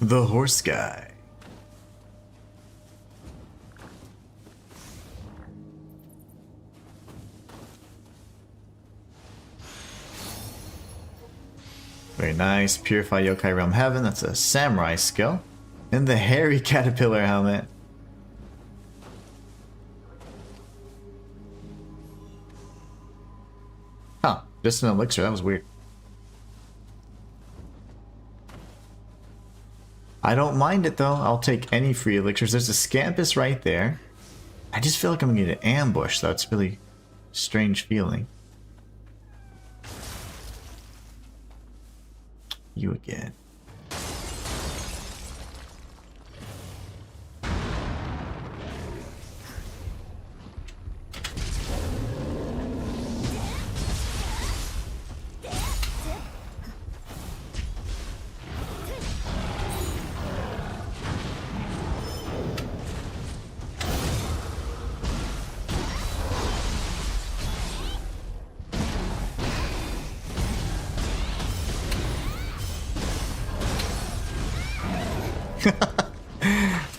The horse guy. Very nice. Purify Yokai Realm Heaven. That's a samurai skill. And the hairy caterpillar helmet. Huh. Just an elixir. That was weird. I don't mind it though. I'll take any free elixirs. There's a scampus right there. I just feel like I'm gonna get an ambush though. It's really strange feeling. You again.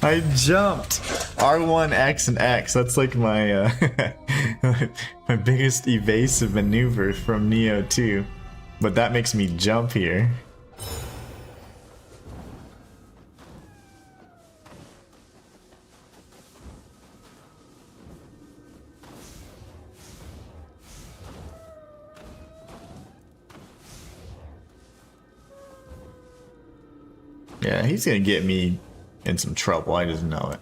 I jumped R1, X, and X. That's like my my biggest evasive maneuver from Nioh 2. But that makes me jump here. Yeah, he's gonna get me in some trouble. I just know it.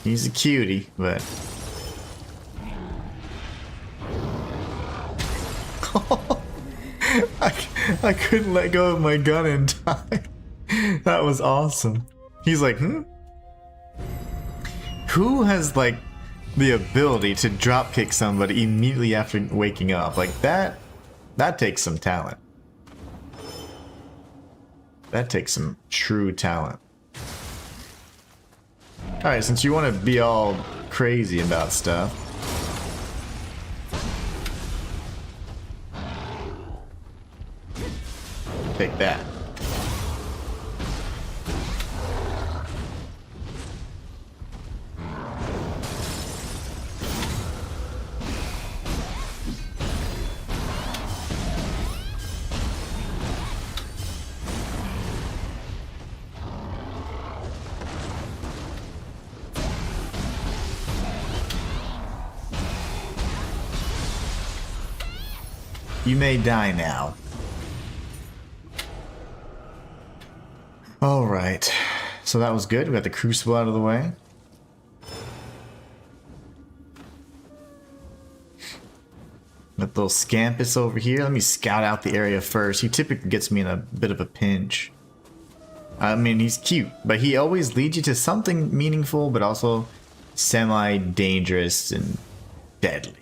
He's a cutie, but I couldn't let go of my gun in time. That was awesome. He's like, who has like the ability to drop kick somebody immediately after waking up? Like that takes some talent. That takes some true talent. Alright, since you want to be all crazy about stuff. Take that. You may die now. Alright. So that was good. We got the crucible out of the way. That little scampus over here. Let me scout out the area first. He typically gets me in a bit of a pinch. I mean, he's cute, but he always leads you to something meaningful, but also semi-dangerous and deadly.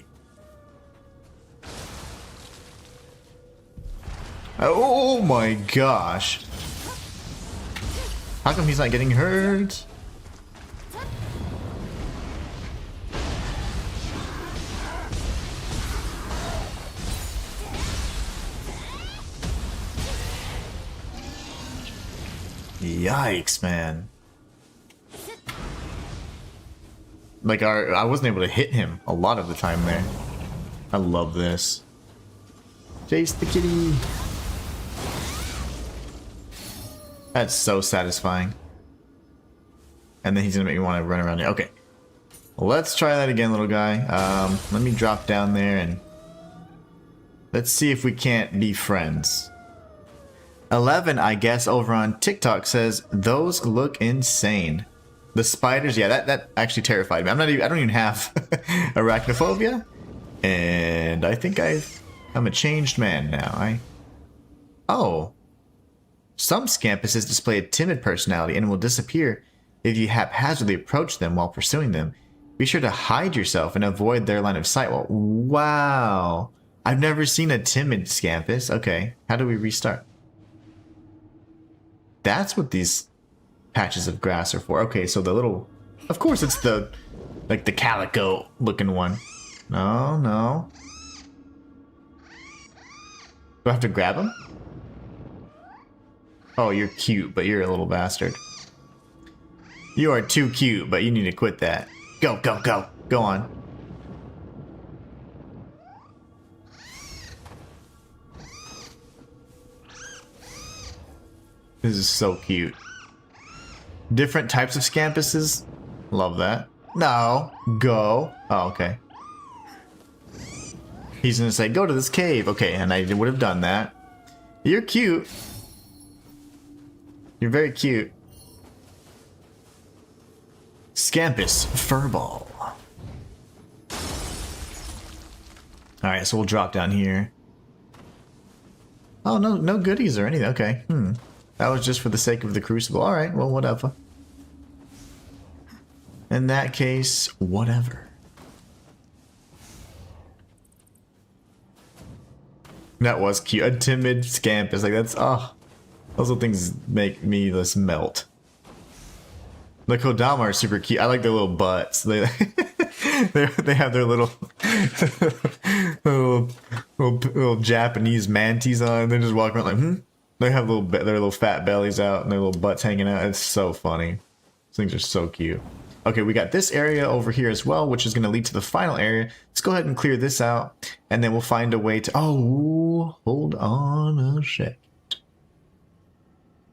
Oh my gosh. How come he's not getting hurt? Yikes, man. Like I wasn't able to hit him a lot of the time there. I love this. Chase the kitty. That's so satisfying. And then he's gonna make me want to run around here. Okay. Let's try that again, little guy. Let me drop down there and let's see if we can't be friends. 11, I guess, over on TikTok says, those look insane. The spiders, yeah, that actually terrified me. I don't even have arachnophobia. And I think I'm a changed man now. Oh. Some scampuses display a timid personality and will disappear if you haphazardly approach them while pursuing them. Be sure to hide yourself and avoid their line of sight. Well, wow. I've never seen a timid scampus. Okay, how do we restart? That's what these patches of grass are for. Okay, so the little Of course it's the, like, the calico looking one. No, no. Do I have to grab him? Oh, you're cute, but you're a little bastard. You are too cute, but you need to quit that. Go, go, go. Go on. This is so cute. Different types of scampuses. Love that. No. Go. Oh, okay. He's gonna say, go to this cave. Okay, and I would have done that. You're cute. You're very cute. Scampus Furball. Alright, so we'll drop down here. Oh, no goodies or anything. Okay. That was just for the sake of the crucible. Alright, well, whatever. In that case, whatever. That was cute. A timid scamp is like, that's, oh. Those little things make me just melt. The Kodama are super cute. I like their little butts. They have their little little Japanese mantis on. They just walk around like, They have their little fat bellies out and their little butts hanging out. It's so funny. These things are so cute. Okay, we got this area over here as well, which is going to lead to the final area. Let's go ahead and clear this out, and then we'll find a way to... Oh, hold on a sec.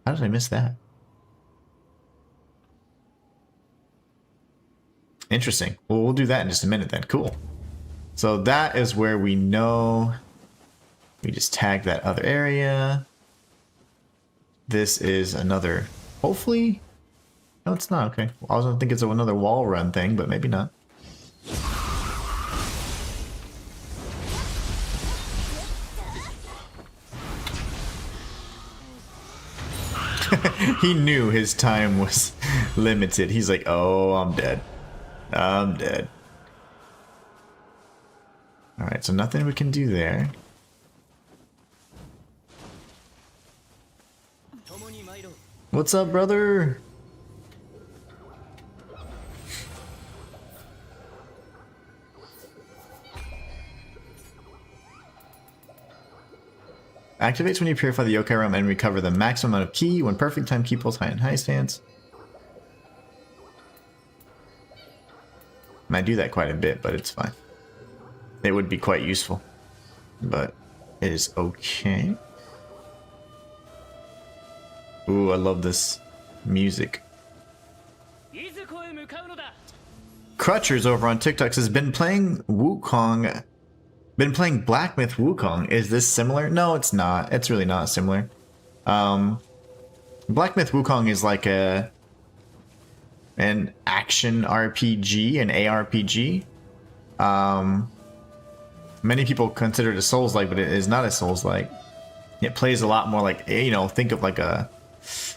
How did I miss that? Interesting. Well, we'll do that in just a minute then. Cool. So that is where we know... We just tag that other area. This is another... Hopefully... No, it's not. Okay. Well, I was going to think it's another wall run thing, but maybe not. He knew his time was limited. He's like, oh, I'm dead. I'm dead. Alright, so nothing we can do there. What's up, brother? Activates when you purify the yokai realm and recover the maximum amount of ki when perfect time ki pulls high and high stance. I do that quite a bit, but it's fine. It would be quite useful, but it is okay. Ooh, I love this music. Crutchers over on TikTok says, been playing Wukong. Been playing Black Myth Wukong. Is this similar? No, it's not. It's really not similar. Black Myth Wukong is like an action RPG, an ARPG. Many people consider it a Souls-like, but it is not a Souls-like. It plays a lot more like, you know, think of like a,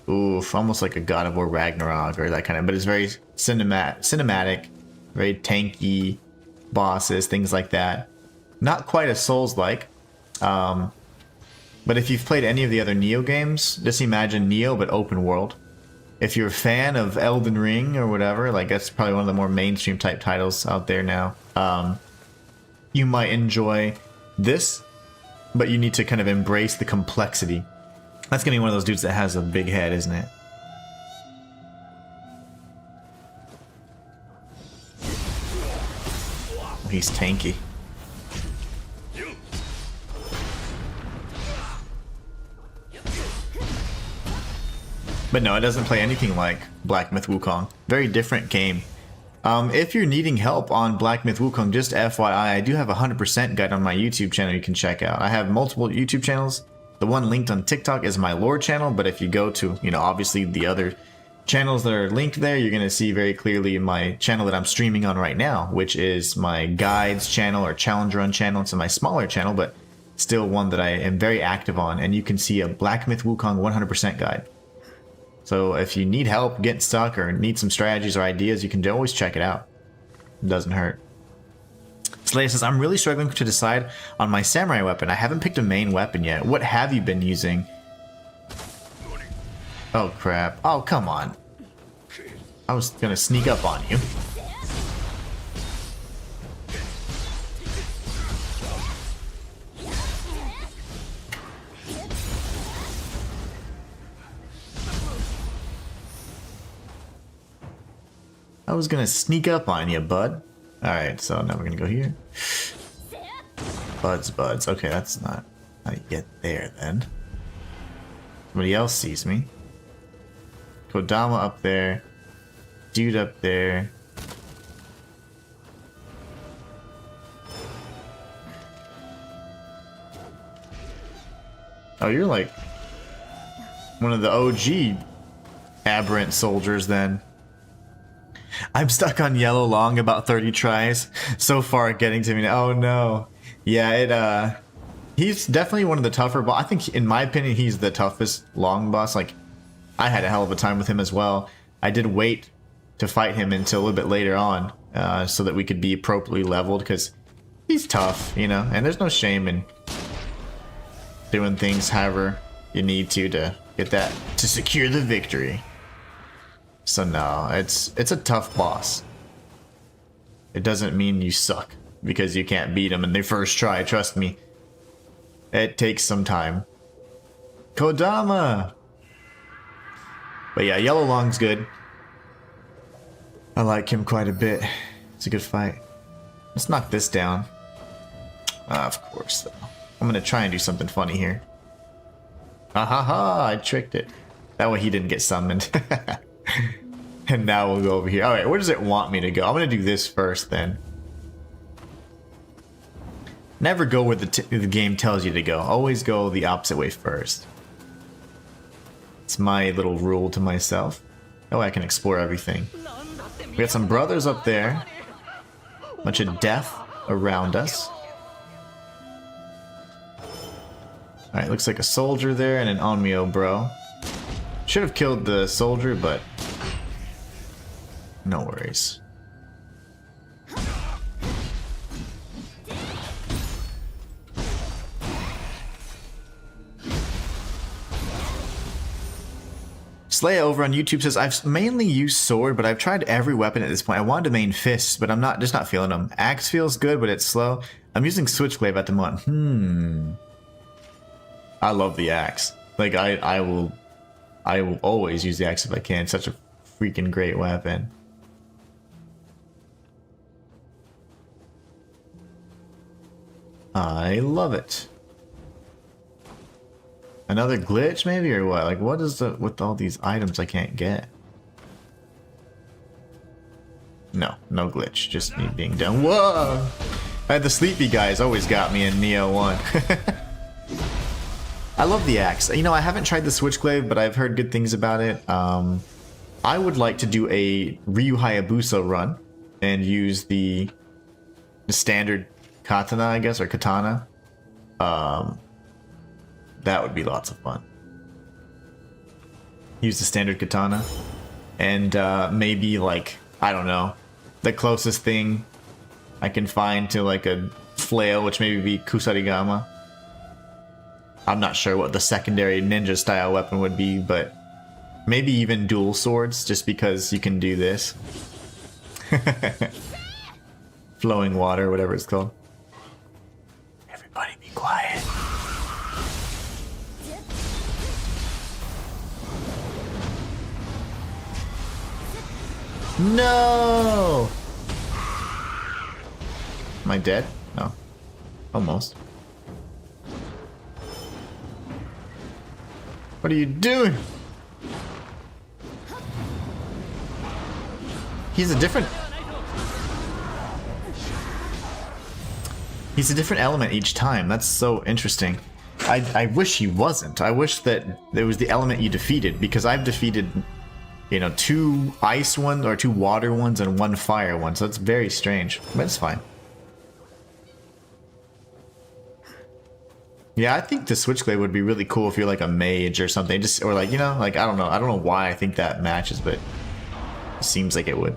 almost like a God of War Ragnarok or that kind of, but it's very cinematic, very tanky bosses, things like that. Not quite a Souls-like, but if you've played any of the other Nioh games, just imagine Nioh but open world. If you're a fan of Elden Ring or whatever, like that's probably one of the more mainstream type titles out there now, you might enjoy this, but you need to kind of embrace the complexity. That's gonna be one of those dudes that has a big head, isn't it? He's tanky. But no, it doesn't play anything like Black Myth Wukong. Very different game. If you're needing help on Black Myth Wukong, just FYI, I do have a 100% guide on my YouTube channel you can check out. I have multiple YouTube channels. The one linked on TikTok is my lore channel, but if you go to, you know, obviously the other channels that are linked there, you're going to see very clearly my channel that I'm streaming on right now, which is my guides channel or challenge run channel. It's my smaller channel, but still one that I am very active on, and you can see a Black Myth Wukong 100% guide. So if you need help getting stuck or need some strategies or ideas, you can always check it out. It doesn't hurt. Slay says, I'm really struggling to decide on my samurai weapon. I haven't picked a main weapon yet. What have you been using? Oh crap. Oh, come on. I was gonna sneak up on you. I was gonna sneak up on you, bud. Alright, so now we're gonna go here. Buds. Okay, that's not how you get there then. Somebody else sees me. Kodama up there. Dude up there. Oh, you're like one of the OG aberrant soldiers then. I'm stuck on yellow long about 30 tries. So far getting to me now. Oh no. Yeah, he's definitely one of the tougher I think in my opinion he's the toughest long boss. Like I had a hell of a time with him as well. I did wait to fight him until a little bit later on, so that we could be appropriately leveled, because he's tough, you know, and there's no shame in doing things however you need to get that, to secure the victory. So no, it's a tough boss. It doesn't mean you suck because you can't beat him in the first try, trust me. It takes some time. Kodama! But yeah, Yellow Long's good. I like him quite a bit. It's a good fight. Let's knock this down. Of course, though. I'm gonna try and do something funny here. Ah ha ha! I tricked it. That way he didn't get summoned. And now we'll go over here. Alright, where does it want me to go? I'm gonna do this first then. Never go where the game tells you to go. Always go the opposite way first. It's my little rule to myself. Oh, I can explore everything. We got some brothers up there. Bunch of death around us. Alright, looks like a soldier there and an Onmyo bro. Should have killed the soldier, but no worries. Slaya over on YouTube says, I've mainly used sword, but I've tried every weapon at this point. I wanted to main fists, but I'm just not feeling them. Axe feels good, but it's slow. I'm using switchblade at the moment. I love the axe. Like I will always use the axe if I can. It's such a freaking great weapon. I love it. Another glitch maybe, or what? Like what is with all these items I can't get? No glitch, just me being done. Whoa! The sleepy guys always got me in Nioh 1. I love the axe. You know, I haven't tried the switchblade, but I've heard good things about it. I would like to do a Ryu Hayabusa run and use the standard katana, I guess, or katana. That would be lots of fun. Use the standard katana. And maybe, like, I don't know, the closest thing I can find to, like, a flail, which maybe be Kusarigama. I'm not sure what the secondary ninja style weapon would be, but maybe even dual swords, just because you can do this. Flowing water, whatever it's called. Everybody be quiet. No! Am I dead? No. Almost. What are you doing? He's a different element each time. That's so interesting. I wish he wasn't. I wish that it was the element you defeated, because I've defeated, you know, 2 ice ones or 2 water ones and 1 fire one, so it's very strange, but it's fine. Yeah, I think the switchblade would be really cool if you're like a mage or something, just, or like, you know, like, I don't know why I think that matches, but it seems like it would.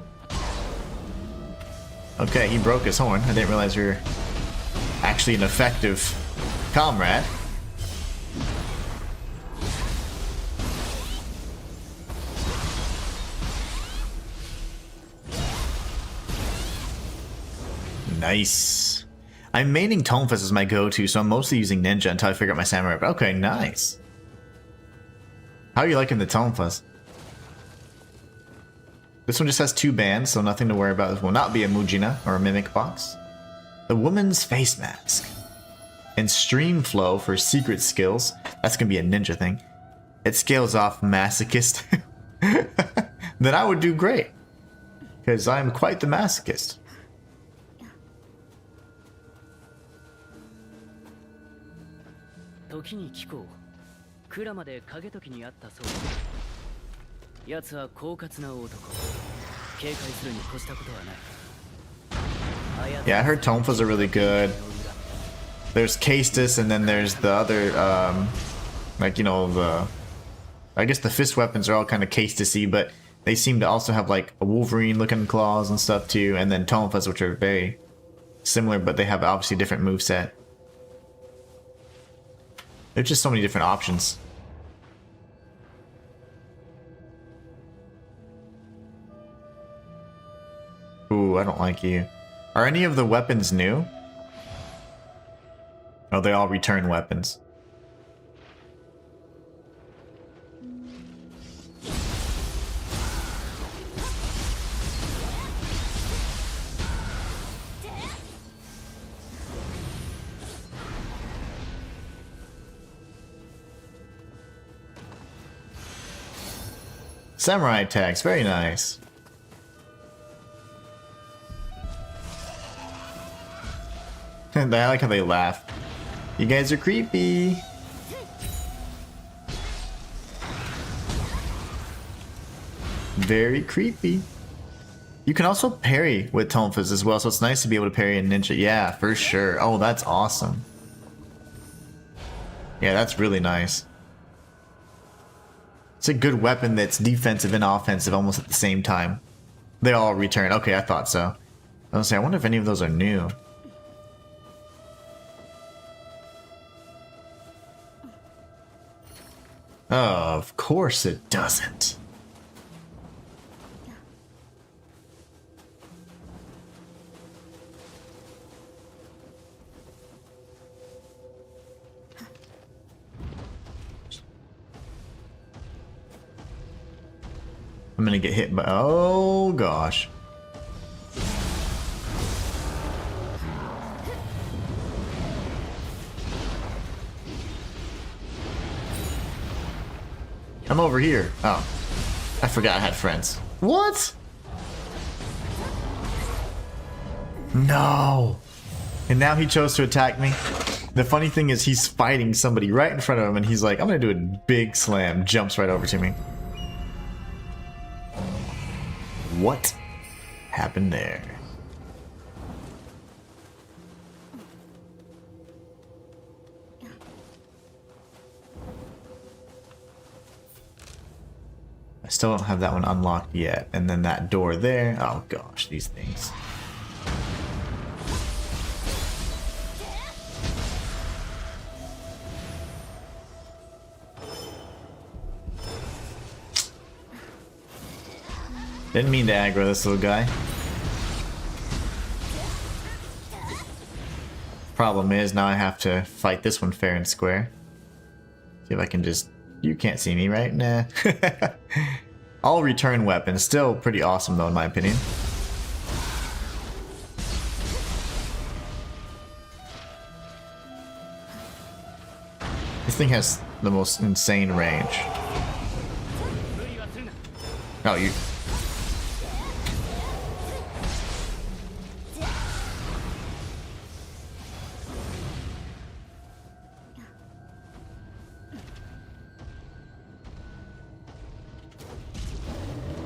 Okay, he broke his horn. I didn't realize you're actually an effective comrade. Nice. I'm maining Tonefus as my go-to, so I'm mostly using Ninja until I figure out my Samurai. But okay, nice. How are you liking the Tonefus? This one just has 2 bands, so nothing to worry about. This will not be a Mujina or a Mimic box. The Woman's Face Mask. And Stream Flow for secret skills. That's going to be a ninja thing. It scales off Masochist. Then I would do great. Because I'm quite the masochist. Yeah, I heard Tonefas are really good. There's Castus, and then there's the other, like, you know, I guess the fist weapons are all kind of Castus-y, but they seem to also have, like, a Wolverine-looking claws and stuff, too, and then Tonefas, which are very similar, but they have obviously different moveset. There's just so many different options. Ooh, I don't like you. Are any of the weapons new? Oh, they all return weapons. Samurai attacks, very nice. And I like how they laugh. You guys are creepy. Very creepy. You can also parry with Tonefas as well, so it's nice to be able to parry a ninja. Yeah, for sure. Oh, that's awesome. Yeah, that's really nice. It's a good weapon that's defensive and offensive almost at the same time. They all return. Okay, I thought so. I was saying, I wonder if any of those are new. Oh, of course it doesn't. I'm gonna get hit by... Oh, gosh. I'm over here. Oh. I forgot I had friends. What? No. And now he chose to attack me. The funny thing is he's fighting somebody right in front of him and he's like, I'm gonna do a big slam. Jumps right over to me. What happened there? I still don't have that one unlocked yet. And then that door there. Oh gosh, these things. Didn't mean to aggro this little guy. Problem is, now I have to fight this one fair and square. See if I can just... You can't see me, right? Nah. All return weapons. Still pretty awesome, though, in my opinion. This thing has the most insane range. Oh, you...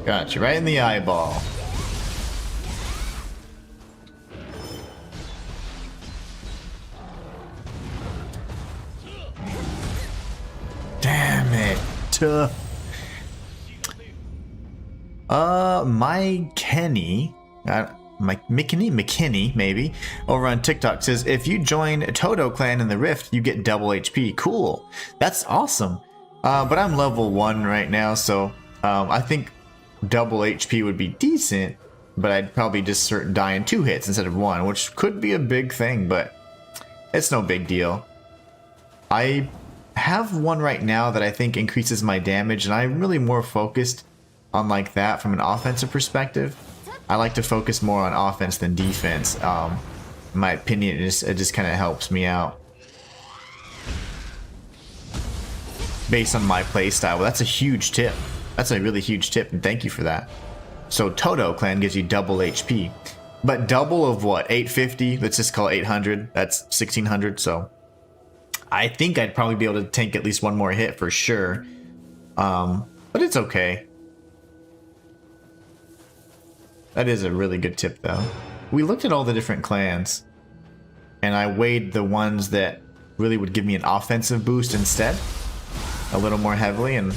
Got you right in the eyeball. Damn it. McKinney, maybe, over on TikTok says, if you join Toto Clan in the Rift, you get double HP. Cool. That's awesome. But I'm level 1 right now, so I think double HP would be decent, but I'd probably just die in 2 hits instead of 1, which could be a big thing, but it's no big deal. I have one right now that I think increases my damage, and I'm really more focused on like that from an offensive perspective. I like to focus more on offense than defense. In my opinion, it just kind of helps me out based on my playstyle. Well, that's a huge tip. That's a really huge tip, and thank you for that. So Toto clan gives you double HP, but double of what? 850. Let's just call it 800. That's 1600. So I think I'd probably be able to tank at least one more hit for sure. But it's okay. That is a really good tip though. We looked at all the different clans, and I weighed the ones that really would give me an offensive boost instead a little more heavily, and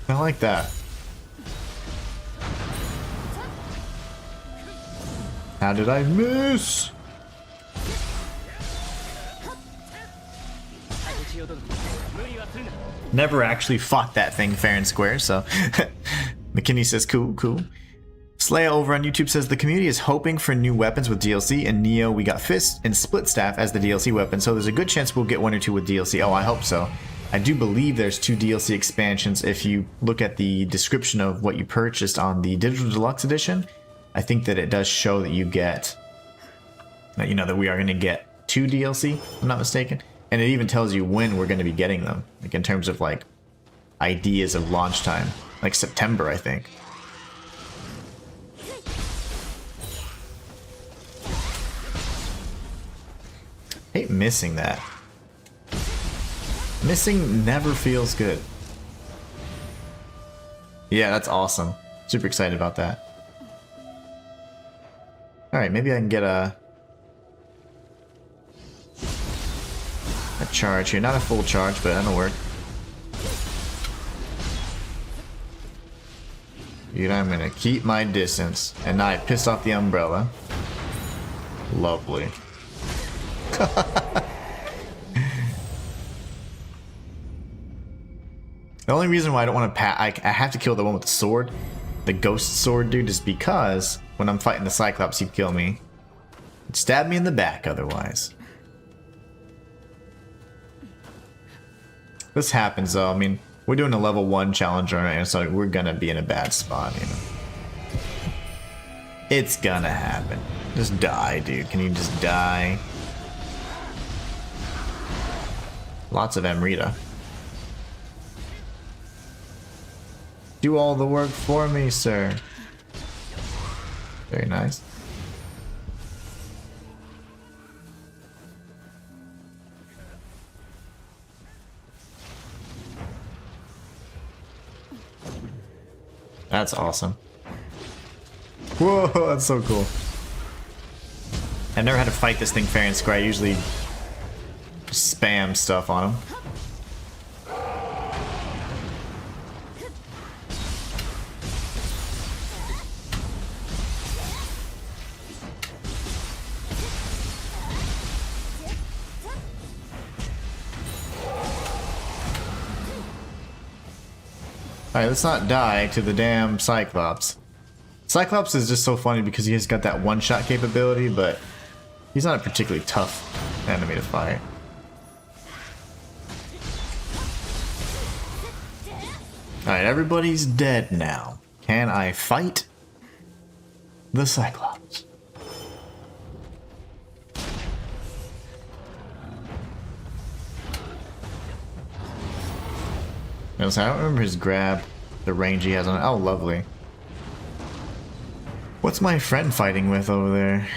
I like that. How did I miss? Never actually fought that thing fair and square, so McKinney says cool, cool. Slaya over on YouTube says the community is hoping for new weapons with DLC. In Nioh, we got Fist and Split Staff as the DLC weapon, so there's a good chance we'll get 1 or 2 with DLC. Oh, I hope so. I do believe there's 2 DLC expansions. If you look at the description of what you purchased on the Digital Deluxe Edition, I think that it does show that you get, you know, that we are going to get 2 DLC, if I'm not mistaken. And it even tells you when we're going to be getting them, like in terms of like ideas of launch time, like September, I think. Hate missing that. Missing never feels good. Yeah, that's awesome. Super excited about that. Alright, maybe I can get a charge here. Not a full charge, but that'll work. Dude, I'm gonna keep my distance. And now I pissed off the umbrella. Lovely. The only reason why I don't want to I have to kill the one with the sword, the ghost sword dude, is because when I'm fighting the Cyclops, he'd kill me. He'd stab me in the back otherwise. This happens though. I mean, we're doing a level 1 challenge right now, so we're gonna be in a bad spot, you know. It's gonna happen. Just die, dude. Can you just die? Lots of Amrita. Do all the work for me, sir. Very nice. That's awesome. Whoa, that's so cool. I've never had to fight this thing fair and square. I usually spam stuff on him. Alright, let's not die to the damn Cyclops. Cyclops is just so funny because he has got that one-shot capability, but he's not a particularly tough enemy to fight. Alright, everybody's dead now. Can I fight the Cyclops? I don't remember his grab, the range he has on it. Oh, lovely. What's my friend fighting with over there?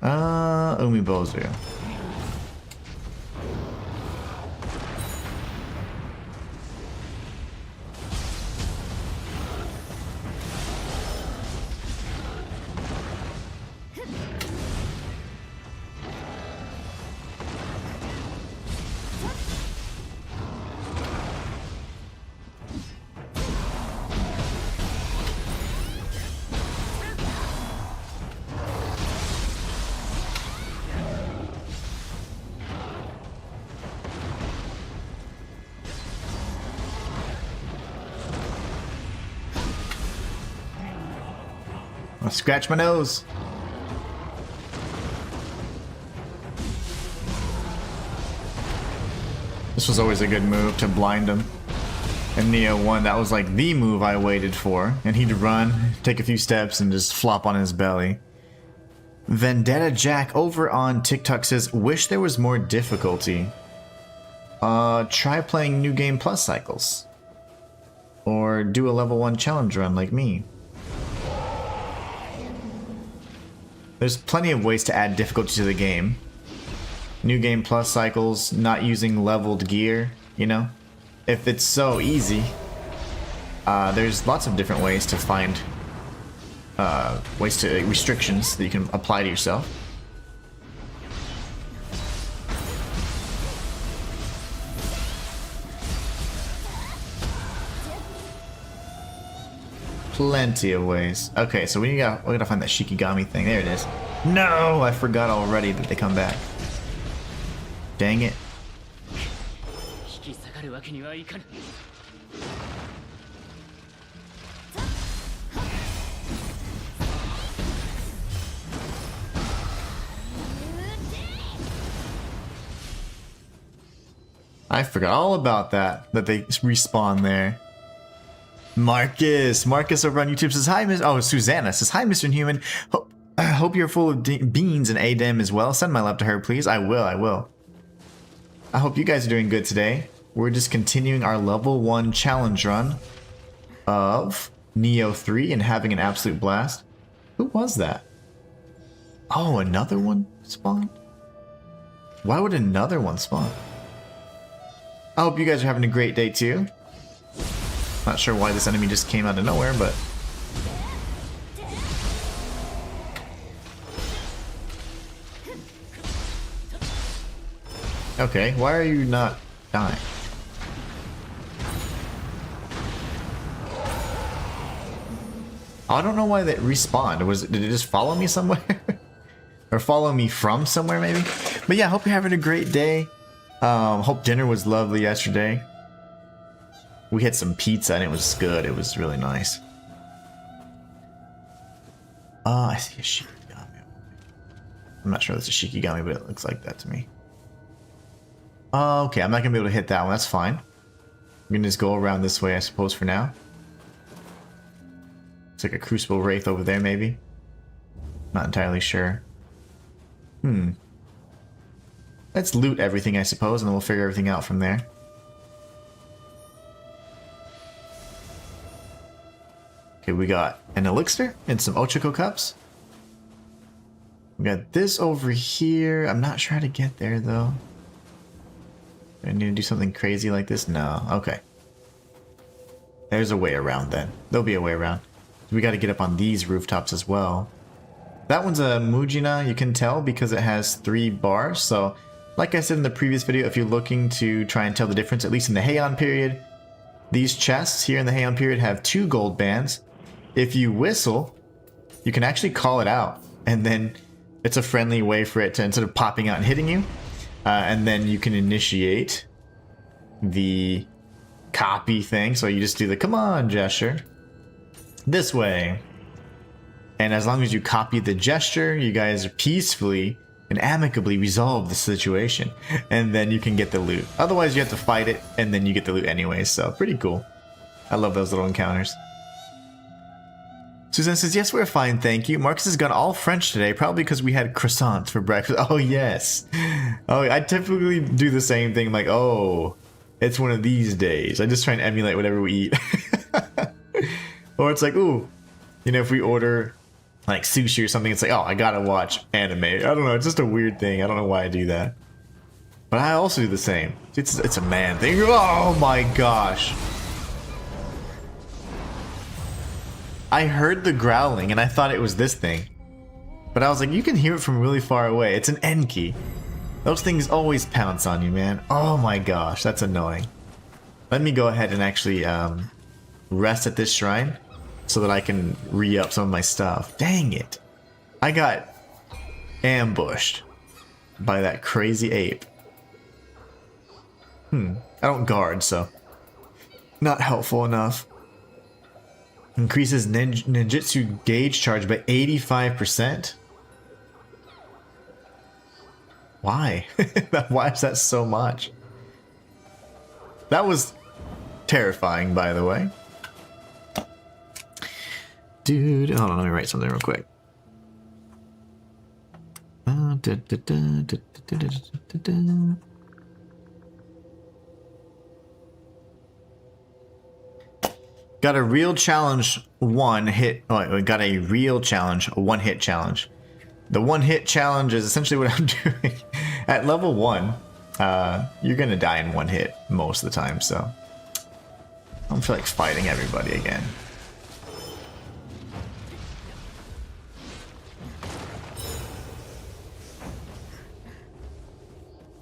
Umibozu. Scratch my nose. This was always a good move to blind him. In Nioh 1, that was like the move I waited for. And he'd run, take a few steps, and just flop on his belly. Vendetta Jack over on TikTok says, wish there was more difficulty. Try playing New Game Plus cycles. Or do a level 1 challenge run like me. There's plenty of ways to add difficulty to the game. New Game Plus cycles, not using leveled gear, you know? If it's so easy, there's lots of different ways to find restrictions that you can apply to yourself. Plenty of ways. Okay, so we gotta find that Shikigami thing. There it is. No, I forgot already that they come back. Dang it. I forgot all about that they respawn there. Marcus over on YouTube says hi, Miss. Oh, Susanna says hi, Mr. Inhuman. Hope you're full of beans and ADEM as well. Send my love to her, please. I will. I hope you guys are doing good today. We're just continuing our level 1 challenge run of Nioh 3 and having an absolute blast. Who was that? Oh, another one spawned? Why would another one spawn? I hope you guys are having a great day too. Not sure why this enemy just came out of nowhere, but... Okay, why are you not dying? I don't know why that respawned. Did it just follow me somewhere? Or follow me from somewhere maybe? But yeah, hope you're having a great day. Hope dinner was lovely yesterday. We had some pizza and it was good. It was really nice. I see a Shikigami. I'm not sure that's a Shikigami, but it looks like that to me. Okay, I'm not gonna be able to hit that one. That's fine. I'm gonna just go around this way, I suppose, for now. It's like a Crucible Wraith over there, maybe. Not entirely sure. Let's loot everything, I suppose, and then we'll figure everything out from there. Okay, we got an elixir and some Ochako cups. We got this over here. I'm not sure how to get there, though. Do I need to do something crazy like this? No. Okay. There's a way around, then. There'll be a way around. We got to get up on these rooftops as well. That one's a Mujina, you can tell, because it has 3 bars. So, like I said in the previous video, if you're looking to try and tell the difference, at least in the Heian period, these chests here in the Heian period have 2 gold bands. If you whistle, you can actually call it out, and then it's a friendly way for it to, instead of popping out and hitting you, and then you can initiate the copy thing. So you just do the come on gesture this way, and as long as you copy the gesture, you guys peacefully and amicably resolve the situation, and then you can get the loot. Otherwise you have to fight it, and then you get the loot anyway. So pretty cool. I love those little encounters. Susan says, yes, we're fine, thank you. Marcus has gone all French today, probably because we had croissants for breakfast. Oh, yes. Oh, I typically do the same thing. I'm like, oh, it's one of these days. I just try and emulate whatever we eat. Or it's like, ooh, you know, if we order like sushi or something, it's like, oh, I gotta watch anime. I don't know, it's just a weird thing. I don't know why I do that. But I also do the same. It's a man thing. Oh my gosh. I heard the growling and I thought it was this thing. But I was like, you can hear it from really far away. It's an Enki. Those things always pounce on you, man. Oh my gosh, that's annoying. Let me go ahead and actually rest at this shrine so that I can re-up some of my stuff. Dang it. I got ambushed by that crazy ape. I don't guard, so not helpful enough. Increases ninjutsu gauge charge by 85%. Why? Why is that so much? That was terrifying, by the way. Dude, hold on, let me write something real quick. Got a real challenge, one hit. Oh, we got a real challenge, a one hit challenge. The one hit challenge is essentially what I'm doing. At level 1, you're gonna die in one hit most of the time, so I don't feel like fighting everybody again.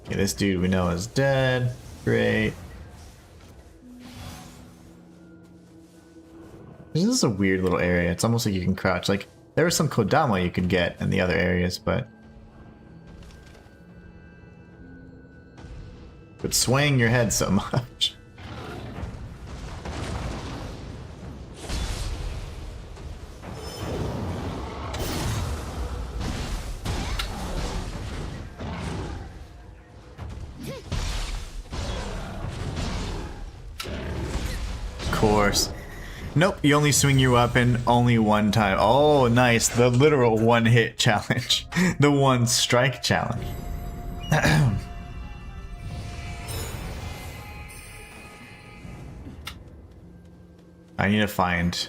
Okay, this dude we know is dead. Great. This is a weird little area. It's almost like you can crouch. Like, there was some Kodama you could get in the other areas, but swaying your head so much. Of course. Nope, you only swing your weapon only one time. Oh, nice. The literal one-hit challenge. The one-strike challenge. I need to find...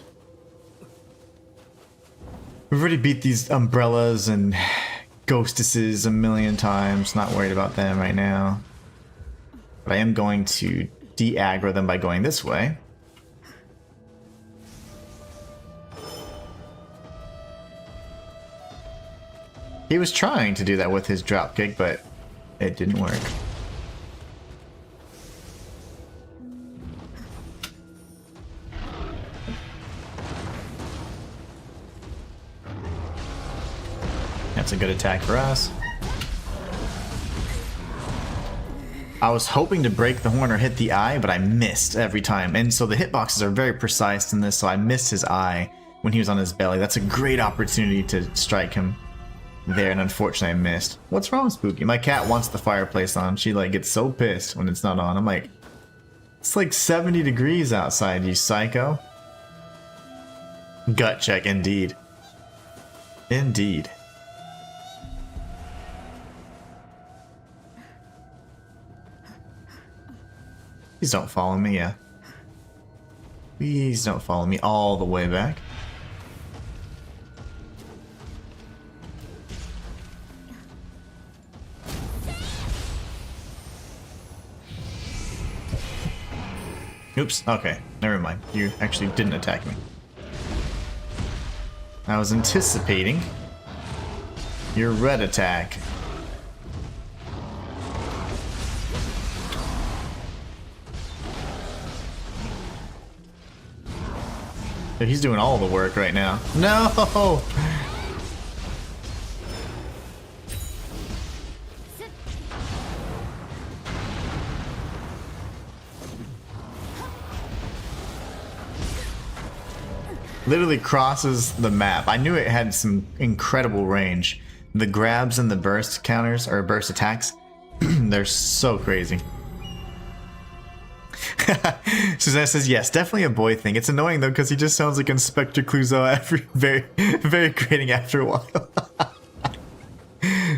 We've already beat these umbrellas and ghostesses a million times. Not worried about them right now. But I am going to de-aggro them by going this way. He was trying to do that with his dropkick, but it didn't work. That's a good attack for us. I was hoping to break the horn or hit the eye, but I missed every time. And so the hitboxes are very precise in this, so I missed his eye when he was on his belly. That's a great opportunity to strike him there, and unfortunately I missed. What's wrong, Spooky? My cat wants the fireplace on. She like gets so pissed when it's not on. I'm like, it's like 70 degrees outside, you psycho. Gut check, indeed. Indeed. Please don't follow me, yeah. Please don't follow me all the way back. Oops, okay, never mind. You actually didn't attack me. I was anticipating your red attack. He's doing all the work right now. No! Literally crosses the map. I knew it had some incredible range. The grabs and the burst counters, or burst attacks, they're so crazy. Suzanne says, yes, definitely a boy thing. It's annoying though, because he just sounds like Inspector Clouseau very grating after a while.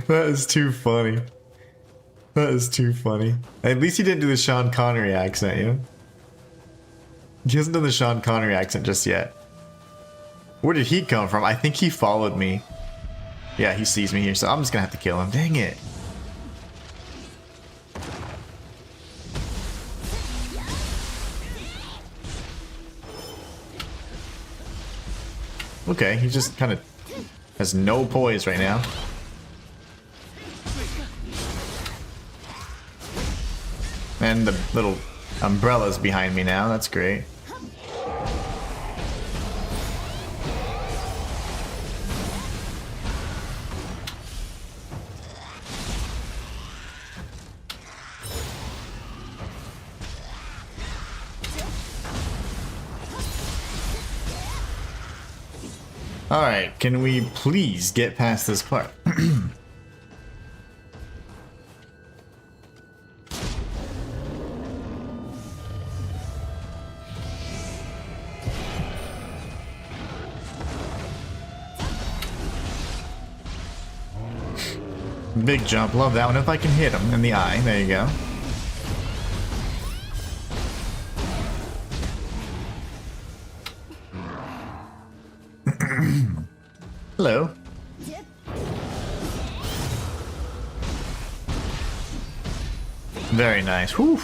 That is too funny. That is too funny. At least he didn't do the Sean Connery accent, you know? He hasn't done the Sean Connery accent just yet. Where did he come from? I think he followed me. Yeah, he sees me here, so I'm just gonna have to kill him. Dang it. Okay, he just kind of has no poise right now. And the little umbrella's behind me now, that's great. Alright, can we please get past this part? Big jump, love that one. If I can hit him in the eye, there you go. Hello. Very nice. Whew.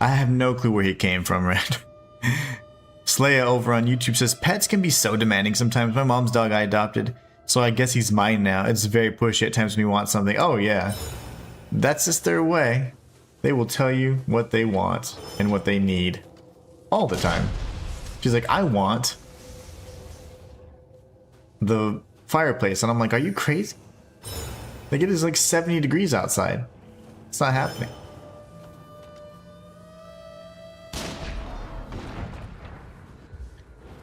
I have no clue where he came from, right? Slaya over on YouTube says, pets can be so demanding sometimes. My mom's dog I adopted, so I guess he's mine now. It's very pushy at times when you want something. Oh yeah. That's just their way. They will tell you what they want and what they need. All the time. She's like, I want the fireplace. And I'm like, are you crazy? Like, it is like 70 degrees outside. It's not happening.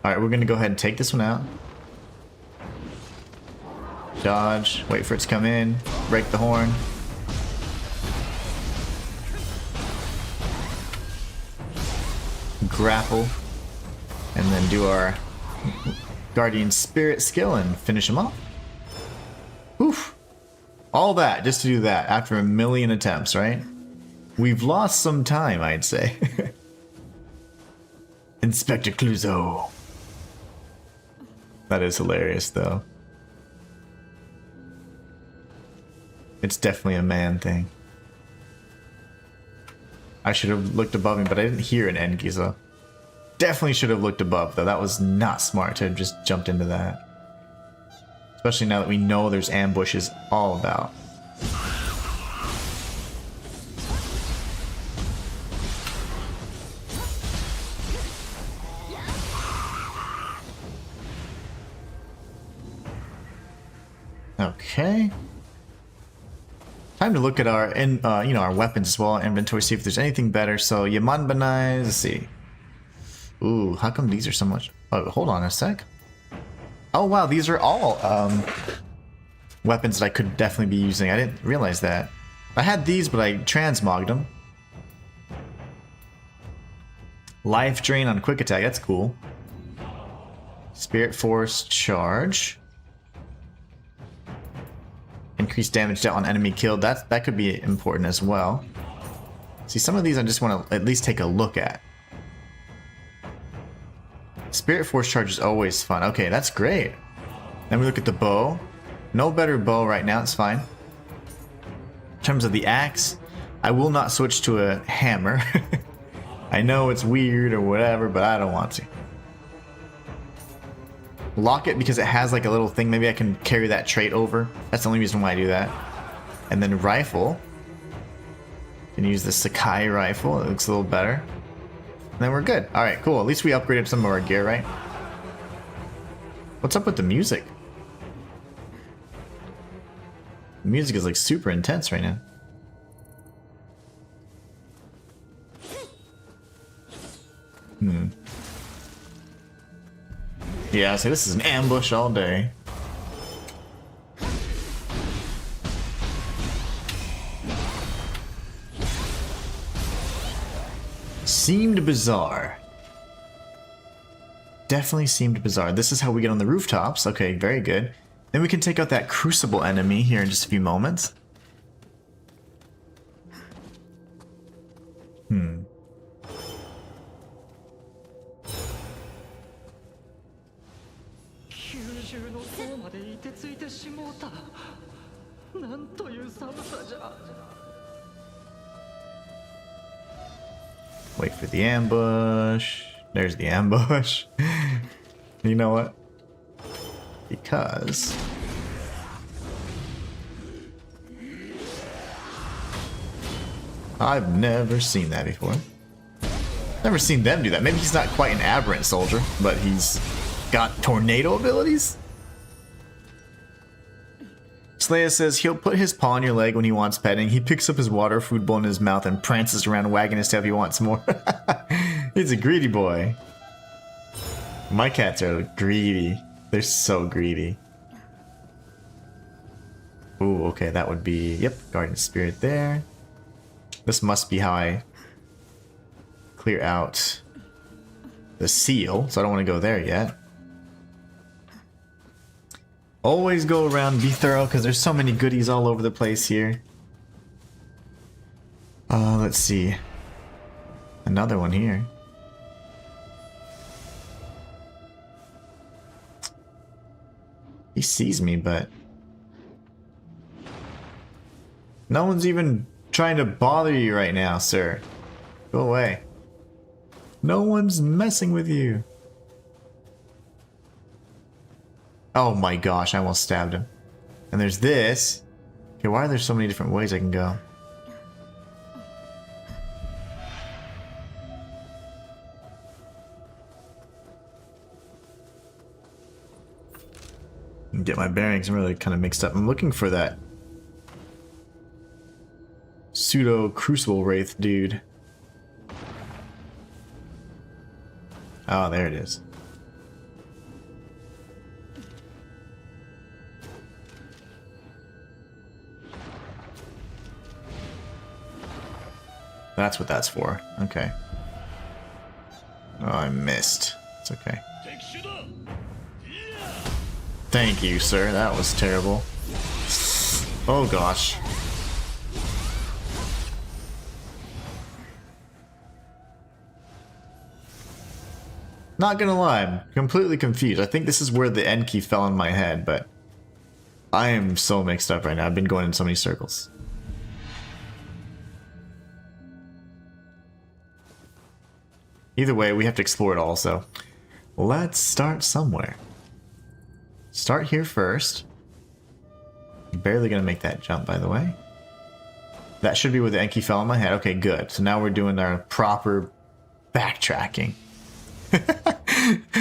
Alright, we're gonna go ahead and take this one out. Dodge, wait for it to come in, break the horn. Grapple. And then do our Guardian Spirit skill and finish him off. Oof. All that just to do that after a million attempts, right? We've lost some time, I'd say. Inspector Clouseau. That is hilarious, though. It's definitely a man thing. I should have looked above me, but I didn't hear an Engiza. Definitely should have looked above, though. That was not smart to have just jumped into that. Especially now that we know there's ambushes all about. Okay. Time to look at our our weapons as well, inventory, see if there's anything better. So Yamanbanai, let's see. Ooh, how come these are so much? Oh, hold on a sec. Oh wow, these are all weapons that I could definitely be using. I didn't realize that. I had these, but I transmogged them. Life drain on quick attack, that's cool. Spirit force charge. Increased damage dealt on enemy killed. That could be important as well. See, some of these I just want to at least take a look at. Spirit force charge is always fun. Okay, that's great. Then we look at the bow. No better bow right now, it's fine. In terms of the axe, I will not switch to a hammer. I know it's weird or whatever, but I don't want to. Lock it because it has like a little thing. Maybe I can carry that trait over. That's the only reason why I do that. And then rifle. Can use the Sakai rifle. It looks a little better. And then we're good. Alright, cool. At least we upgraded some of our gear, right? What's up with the music? The music is like super intense right now. Yeah, so this is an ambush all day. Seemed bizarre. Definitely seemed bizarre. This is how we get on the rooftops. Okay, very good. Then we can take out that crucible enemy here in just a few moments. Wait for the ambush. There's the ambush. You know what? Because I've never seen that before. Never seen them do that. Maybe he's not quite an aberrant soldier, but he's got tornado abilities? Slaya says he'll put his paw on your leg when he wants petting. He picks up his water food bowl in his mouth and prances around wagging his tail if he wants more. He's a greedy boy. My cats are greedy. They're so greedy. Ooh, okay, that would be, yep, Guardian Spirit there. This must be how I clear out the seal, so I don't want to go there yet. Always go around, be thorough, because there's so many goodies all over the place here. Let's see. Another one here. He sees me, but no one's even trying to bother you right now, sir. Go away. No one's messing with you. Oh my gosh, I almost stabbed him. And there's this. Okay, why are there so many different ways I can go? Get my bearings. I'm really kind of mixed up. I'm looking for that pseudo crucible wraith dude. Oh, there it is. That's what that's for. Okay. Oh, I missed. It's okay. Thank you, sir. That was terrible. Oh gosh. Not gonna lie, I'm completely confused. I think this is where the end key fell in my head, but I am so mixed up right now. I've been going in so many circles. Either way, we have to explore it all, so let's start somewhere. Start here first. Barely gonna make that jump, by the way. That should be where the Enki fell on my head. Okay, good. So now we're doing our proper backtracking.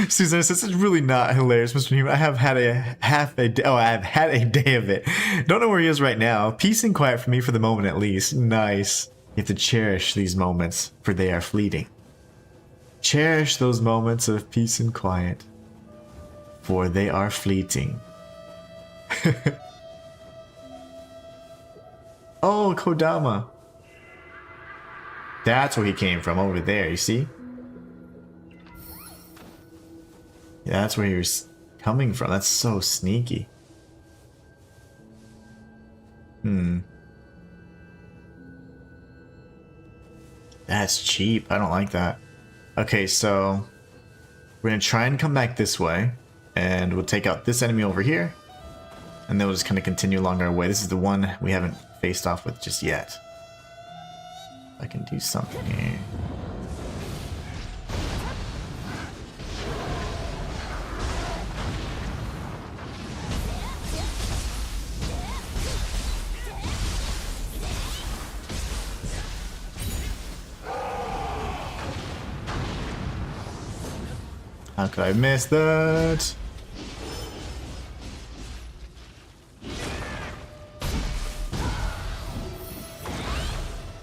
Susan says it's really not hilarious, Mr. Newman. I have had I have had a day of it. Don't know where he is right now. Peace and quiet for me for the moment at least. Nice. You have to cherish these moments, for they are fleeting. Cherish those moments of peace and quiet, for they are fleeting. Oh, Kodama. That's where he came from, over there, you see? Yeah, that's where he was coming from. That's so sneaky. That's cheap. I don't like that. Okay, so we're gonna try and come back this way, and we'll take out this enemy over here, and then we'll just kind of continue along our way. This is the one we haven't faced off with just yet. I can do something here. How could I miss that?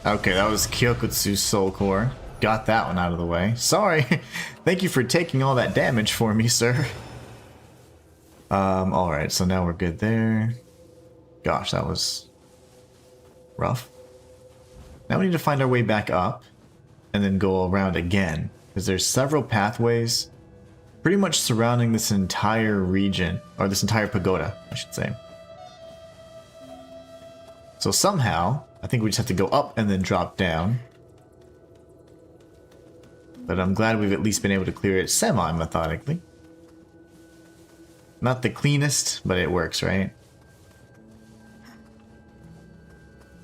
Okay, that was Kyokutsu's soul core. Got that one out of the way. Sorry. Thank you for taking all that damage for me, sir. Alright, so now we're good there. Gosh, that was rough. Now we need to find our way back up and then go around again, because there's several pathways pretty much surrounding this entire region, or this entire pagoda, I should say. So somehow, I think we just have to go up and then drop down. But I'm glad we've at least been able to clear it semi-methodically. Not the cleanest, but it works, right?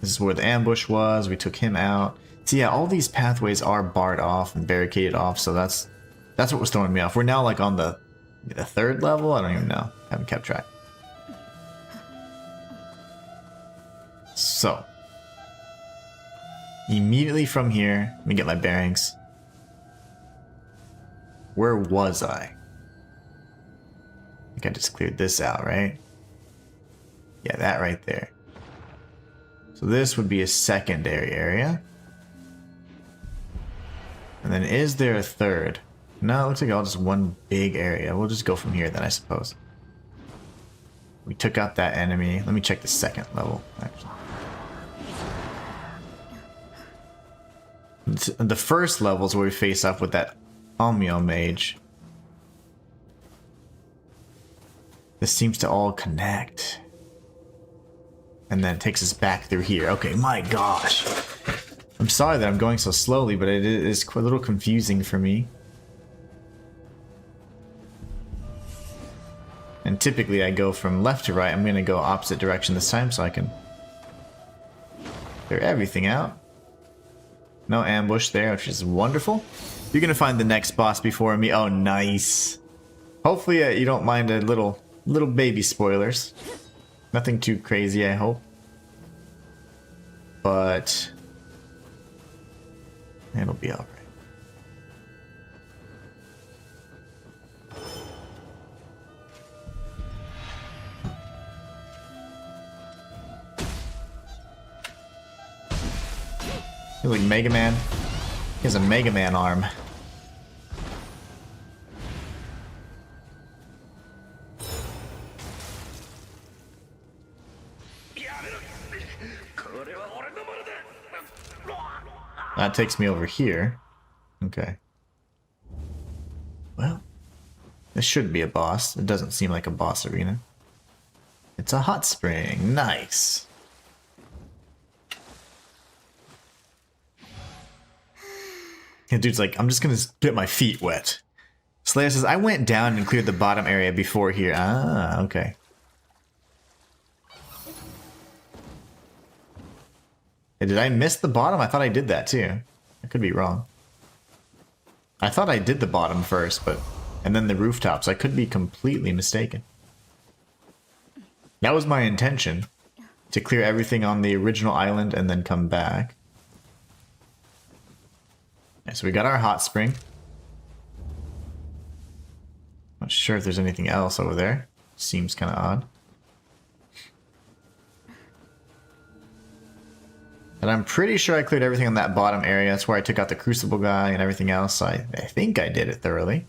This is where the ambush was, we took him out. So yeah, all these pathways are barred off and barricaded off, so that's what was throwing me off. We're now like on the third level? I don't even know. Haven't kept track. So, immediately from here, let me get my bearings. Where was I? I think I just cleared this out, right? Yeah, that right there. So this would be a secondary area. And then is there a third? No, it looks like all just one big area. We'll just go from here then, I suppose. We took out that enemy. Let me check the second level, actually. The first level is where we face off with that Nioh mage. This seems to all connect. And then it takes us back through here. Okay, my gosh. I'm sorry that I'm going so slowly, but it is a little confusing for me. And typically I go from left to right. I'm going to go opposite direction this time so I can clear everything out. No ambush there, which is wonderful. You're going to find the next boss before me. Oh, nice. Hopefully you don't mind a little baby spoilers. Nothing too crazy, I hope. But it'll be alright. He's like Mega Man. He has a Mega Man arm. That takes me over here. Okay. Well, this should be a boss. It doesn't seem like a boss arena. It's a hot spring. Nice. And dude's like, I'm just gonna get my feet wet. Slayer says, I went down and cleared the bottom area before here. Ah, okay. Hey, did I miss the bottom? I thought I did that too. I could be wrong. I thought I did the bottom first, but... And then the rooftops. I could be completely mistaken. That was my intention. To clear everything on the original island and then come back. Okay, so we got our hot spring. Not sure if there's anything else over there. Seems kind of odd. And I'm pretty sure I cleared everything on that bottom area. That's where I took out the crucible guy and everything else. So I think I did it thoroughly.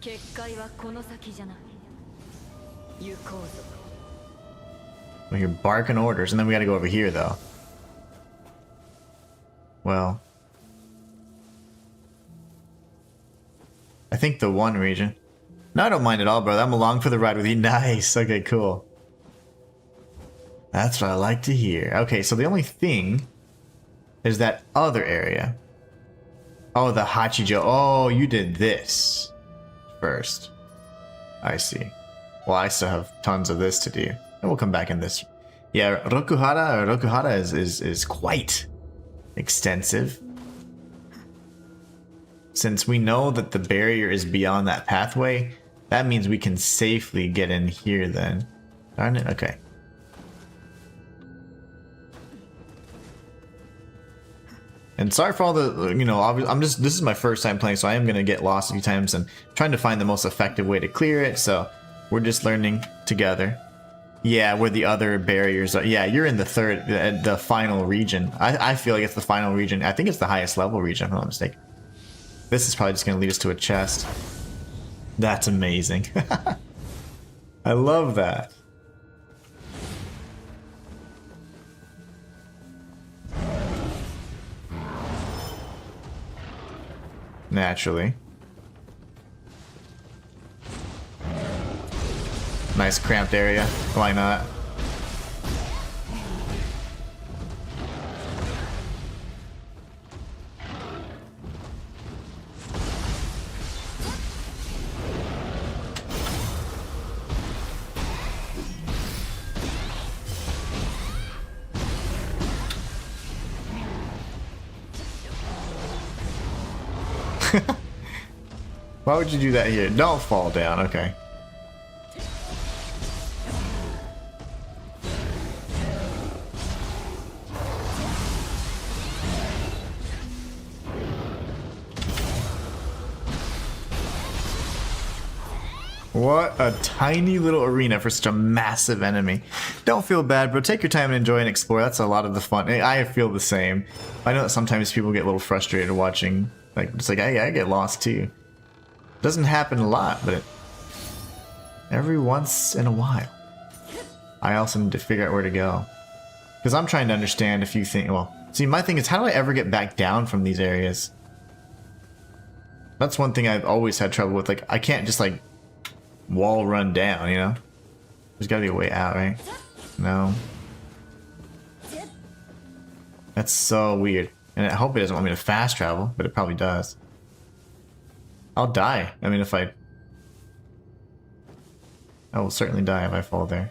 We hear barking orders, and then we gotta go over here though. Well, I think the one region. No, I don't mind at all, brother. I'm along for the ride with you. Nice. Okay, cool. That's what I like to hear. Okay, so the only thing is that other area. Oh, the Hachijo. Oh, you did this first. I see. Well, I still have tons of this to do. And we'll come back in this. Yeah, Rokuhara is quite extensive. Since we know that the barrier is beyond that pathway, that means we can safely get in here then. Darn it, okay. And sorry for all the, you know, this is my first time playing, so I am going to get lost a few times and trying to find the most effective way to clear it, so we're just learning together. Yeah, where the other barriers are. Yeah, you're in the the final region. I feel like it's the final region. I think it's the highest level region, if I'm not mistaken. This is probably just going to lead us to a chest. That's amazing. I love that. Naturally. Nice cramped area. Why not? Why would you do that here? Don't fall down, okay. What a tiny little arena for such a massive enemy. Don't feel bad, bro. Take your time and enjoy and explore. That's a lot of the fun. I feel the same. I know that sometimes people get a little frustrated watching Like, it's like I get lost too. Doesn't happen a lot, but every once in a while. I also need to figure out where to go. Because I'm trying to understand a few things. Well, see, my thing is, how do I ever get back down from these areas? That's one thing I've always had trouble with. Like, I can't just, like, wall run down, you know? There's gotta be a way out, right? No. That's so weird. And I hope it doesn't want me to fast travel, but it probably does. I'll die. I mean, if I will certainly die if I fall there.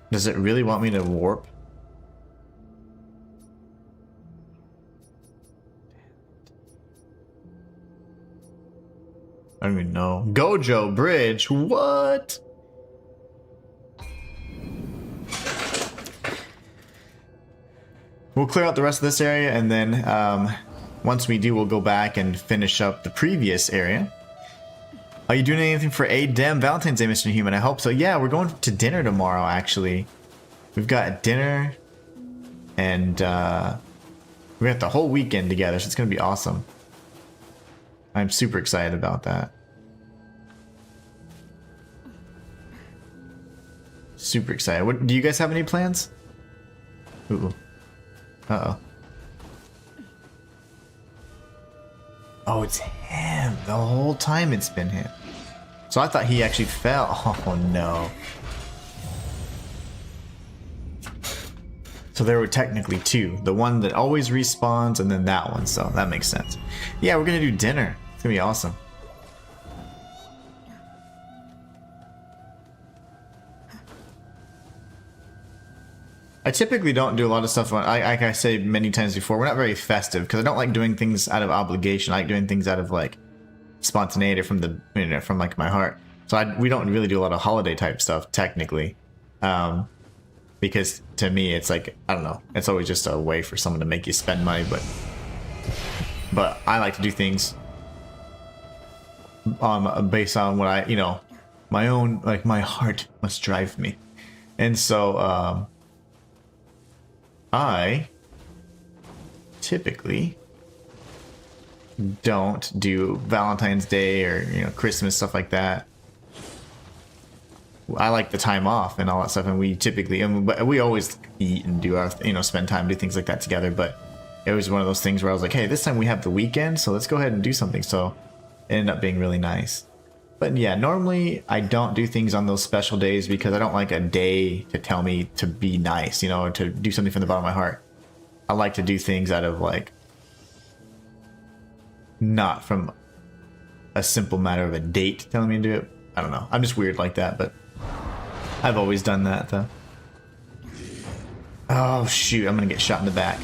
Does it really want me to warp? I don't even know. Gojo Bridge? What? We'll clear out the rest of this area, and then once we do, we'll go back and finish up the previous area. Are you doing anything for Dem Valentine's Day, Mr. Inhuman? I hope so. Yeah, we're going to dinner tomorrow, actually. We've got dinner, and we got the whole weekend together, so it's going to be awesome. I'm super excited about that. Super excited. What, do you guys have any plans? Ooh. Uh-oh. Oh, it's him. The whole time it's been him. So I thought he actually fell. Oh, no. So there were technically two. The one that always respawns and then that one. So that makes sense. Yeah, we're going to do dinner. It's going to be awesome. I typically don't do a lot of stuff. Like I say many times before, we're not very festive because I don't like doing things out of obligation. I like doing things out of like spontaneity from the, you know, from like my heart. So we don't really do a lot of holiday type stuff technically, because to me it's like, I don't know, it's always just a way for someone to make you spend money. But I like to do things based on what I, you know, my own, like my heart must drive me, and so I typically don't do Valentine's Day or, you know, Christmas, stuff like that. I like the time off and all that stuff, and we typically, but we always eat and do our, you know, spend time, do things like that together. But it was one of those things where I was like, hey, this time we have the weekend, so let's go ahead and do something. So it ended up being really nice. But yeah, normally I don't do things on those special days because I don't like a day to tell me to be nice, you know, or to do something from the bottom of my heart. I like to do things out of like, not from a simple matter of a date telling me to do it. I don't know. I'm just weird like that, but I've always done that though. Oh shoot, I'm gonna get shot in the back.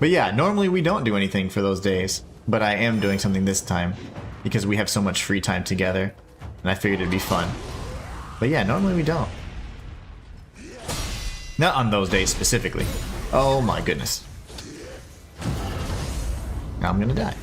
But yeah, normally we don't do anything for those days, but I am doing something this time because we have so much free time together, and I figured it'd be fun. But yeah, normally we don't. Not on those days specifically. Oh my goodness. Now I'm gonna die.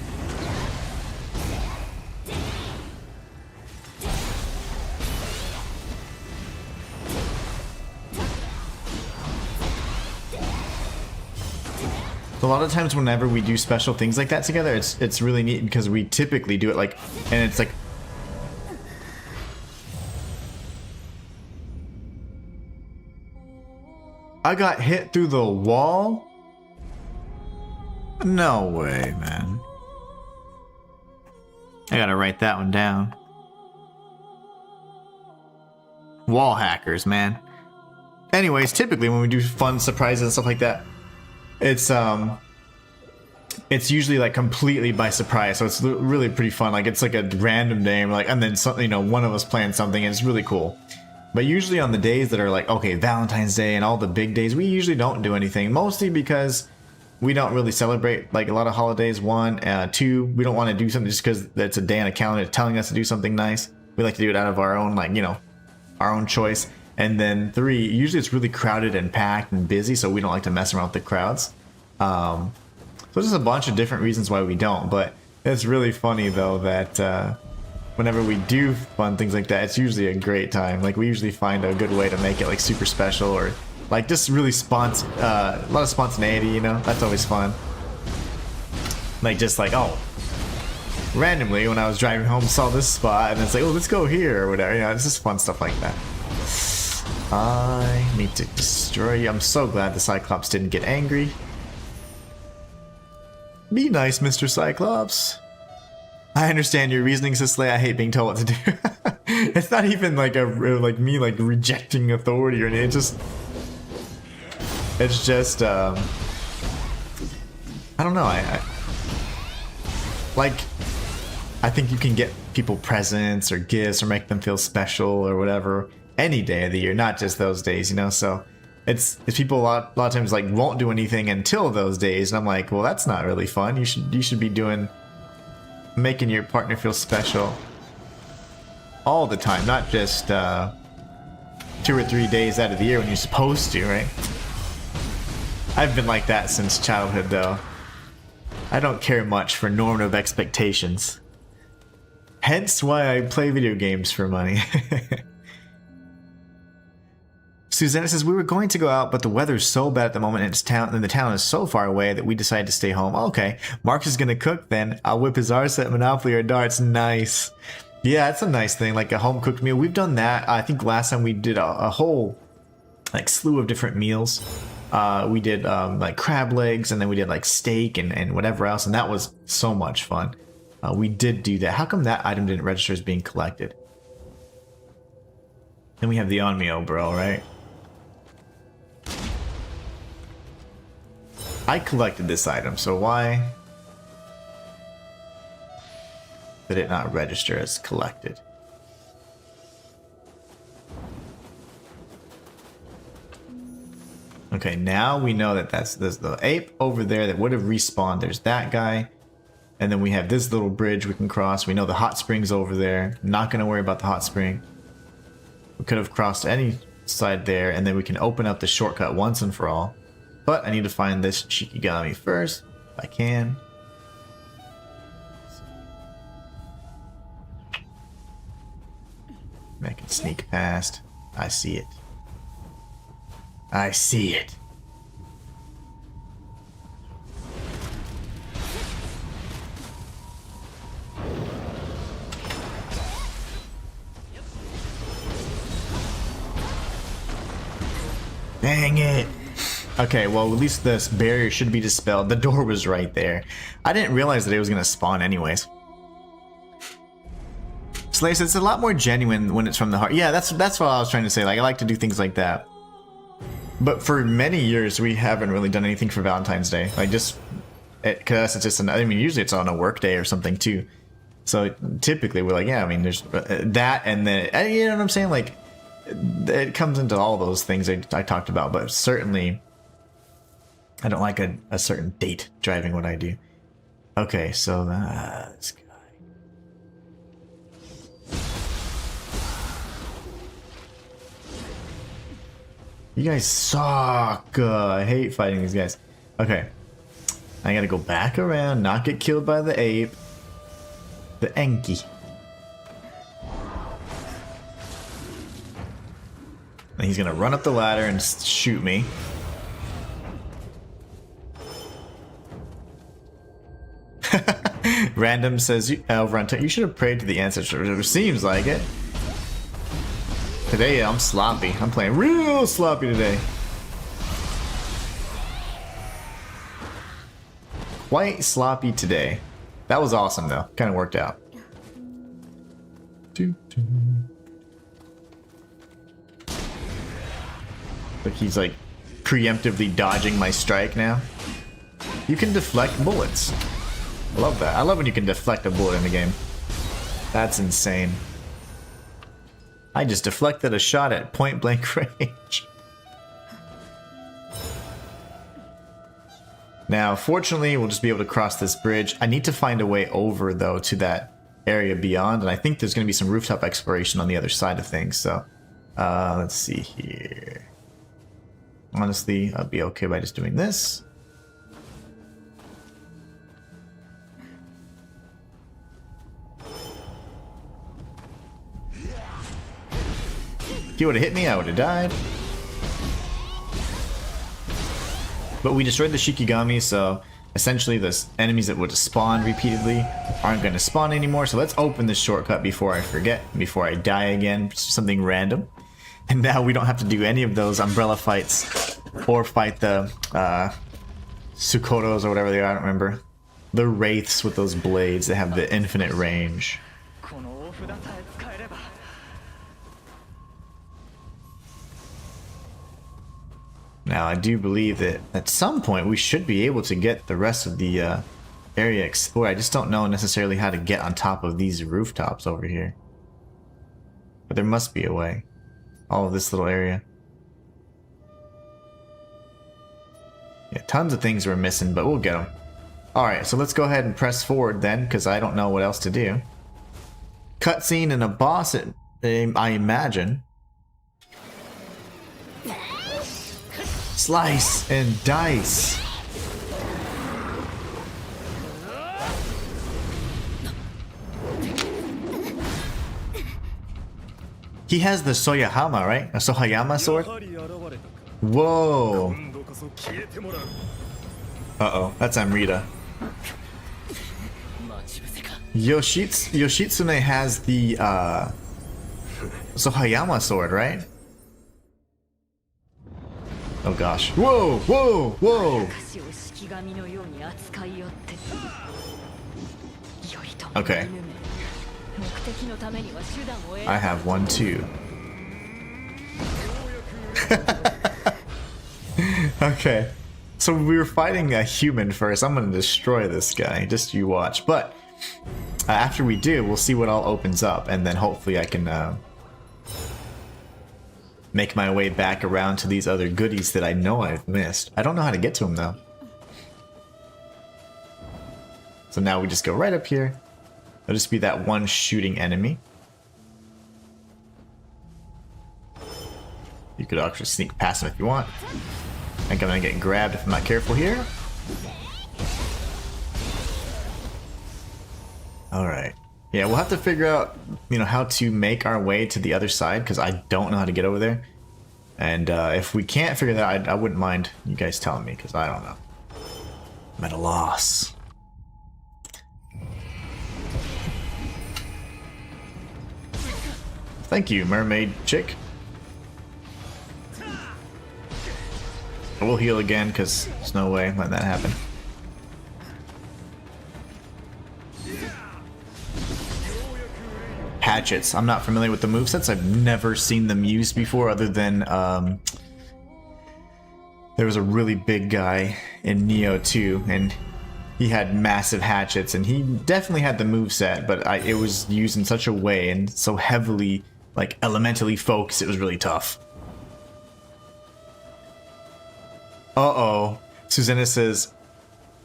A lot of times whenever we do special things like that together, it's really neat because we typically do it like, and it's like, I got hit through the wall? No way, man. I gotta write that one down. Wall hackers, man. Anyways, typically when we do fun surprises and stuff like that, it's usually like completely by surprise, so it's really pretty fun. Like it's like a random day, and then something, you know, one of us plans something, and it's really cool. But usually on the days that are like, okay, Valentine's Day and all the big days, we usually don't do anything, mostly because we don't really celebrate like a lot of holidays. One, two, we don't want to do something just because it's a day on a calendar telling us to do something nice. We like to do it out of our own, like, you know, our own choice. And then three, usually it's really crowded and packed and busy, so we don't like to mess around with the crowds. So there's a bunch of different reasons why we don't, but it's really funny though that whenever we do fun things like that, it's usually a great time. Like we usually find a good way to make it like super special, or Like, just really a lot of spontaneity, you know? That's always fun. Like, just like, oh, randomly when I was driving home, saw this spot, and it's like, oh, let's go here, or whatever. You know, it's just fun stuff like that. I need to destroy you. I'm so glad the Cyclops didn't get angry. Be nice, Mr. Cyclops. I understand your reasoning, Cicely. I hate being told what to do. It's not even like me like rejecting authority or anything. It's just I don't know. I think you can get people presents or gifts or make them feel special or whatever any day of the year, not just those days, you know. So it's people a lot of times like won't do anything until those days, and I'm like, well, that's not really fun. You should be making your partner feel special all the time, not just 2 or 3 days out of the year when you're supposed to, right? I've been like that since childhood, though. I don't care much for normative expectations. Hence why I play video games for money. Susanna says, we were going to go out, but the weather's so bad at the moment and the town is so far away that we decided to stay home. Okay, Marcus is going to cook then. I'll whip his arse at Monopoly or darts. Nice. Yeah, it's a nice thing, like a home-cooked meal. We've done that. I think last time we did a whole like slew of different meals. We did like crab legs, and then we did like steak and whatever else, and that was so much fun. We did do that. How come that item didn't register as being collected? Then we have the Onmyo, bro, right? I collected this item, so why did it not register as collected? Okay, now we know that there's the ape over there that would have respawned. There's that guy. And then we have this little bridge we can cross. We know the hot spring's over there. Not going to worry about the hot spring. We could have crossed any side there, and then we can open up the shortcut once and for all. But I need to find this Shikigami first, if I can. I can sneak past. I see it. I see it. Dang it. Okay, well, at least this barrier should be dispelled. The door was right there. I didn't realize that it was going to spawn anyways. Slay says it's a lot more genuine when it's from the heart. Yeah, that's what I was trying to say. Like, I like to do things like that. But for many years, we haven't really done anything for Valentine's Day. Like, just... Because it's just... I mean, usually it's on a work day or something, too. So, typically, we're like, yeah, I mean, there's that, and then... You know what I'm saying? Like, it comes into all those things I talked about, but certainly... I don't like a certain date driving what I do. Okay, so this guy. You guys suck. I hate fighting these guys. Okay. I gotta go back around, not get killed by the ape. The Enki. And he's gonna run up the ladder and shoot me. Random says, you should have prayed to the ancestors. It seems like it. Today I'm sloppy. I'm playing real sloppy today. Quite sloppy today. That was awesome though. Kind of worked out. Like he's like preemptively dodging my strike now. You can deflect bullets. I love that. I love when you can deflect a bullet in the game. That's insane. I just deflected a shot at point blank range. Now, fortunately, we'll just be able to cross this bridge. I need to find a way over, though, to that area beyond, and I think there's going to be some rooftop exploration on the other side of things, so... let's see here... Honestly, I'll be okay by just doing this. If he would have hit me, I would have died. But we destroyed the Shikigami, so essentially the enemies that would spawn repeatedly aren't going to spawn anymore. So let's open this shortcut before I forget, before I die again, something random. And now we don't have to do any of those umbrella fights or fight the Sukotos or whatever they are, I don't remember. The wraiths with those blades that have the infinite range. Now I do believe that at some point we should be able to get the rest of the area explored. I just don't know necessarily how to get on top of these rooftops over here. But there must be a way. All of this little area. Yeah, tons of things we're missing, but we'll get them. Alright, so let's go ahead and press forward then, because I don't know what else to do. Cutscene and a boss, I imagine. Slice and dice. He has the Soyahama, right? A Sohayama sword? Whoa. Uh-oh, that's Amrita. Yoshitsune has the Sohayama sword, right? Oh gosh. Whoa, whoa, whoa! Okay. I have one too. Okay. So we were fighting a human first. I'm gonna destroy this guy. Just you watch. But after we do, we'll see what all opens up, and then hopefully I can make my way back around to these other goodies that I know I've missed. I don't know how to get to them though. So now we just go right up here. It'll just be that one shooting enemy. You could actually sneak past him if you want. I think I'm gonna get grabbed if I'm not careful here. Alright. Yeah, we'll have to figure out, you know, how to make our way to the other side, because I don't know how to get over there. And if we can't figure that out, I wouldn't mind you guys telling me, because I don't know. I'm at a loss. Thank you, mermaid chick. We'll heal again, because there's no way letting that happen. Hatchets. I'm not familiar with the movesets. I've never seen them used before, other than there was a really big guy in Nioh 2, and he had massive hatchets, and he definitely had the moveset, but it was used in such a way and so heavily, like, elementally focused, it was really tough. Uh-oh. Susanna says,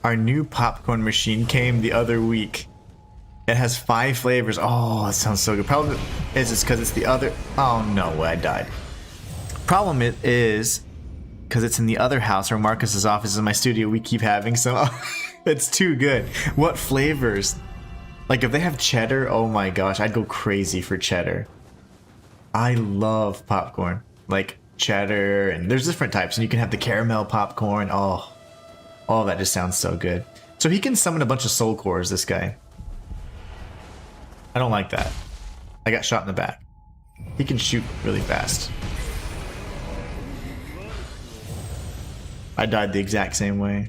our new popcorn machine came the other week. It has 5 flavors. Oh, that sounds so good. Problem is it's because it's the other... Oh, no way, I died. Problem is, because it's in the other house where Marcus's office is in my studio, we keep having some... It's too good. What flavors? Like, if they have cheddar, oh my gosh, I'd go crazy for cheddar. I love popcorn. Like, cheddar, and there's different types, and you can have the caramel popcorn. Oh, all that just sounds so good. So he can summon a bunch of soul cores, this guy. I don't like that. I got shot in the back. He can shoot really fast. I died the exact same way.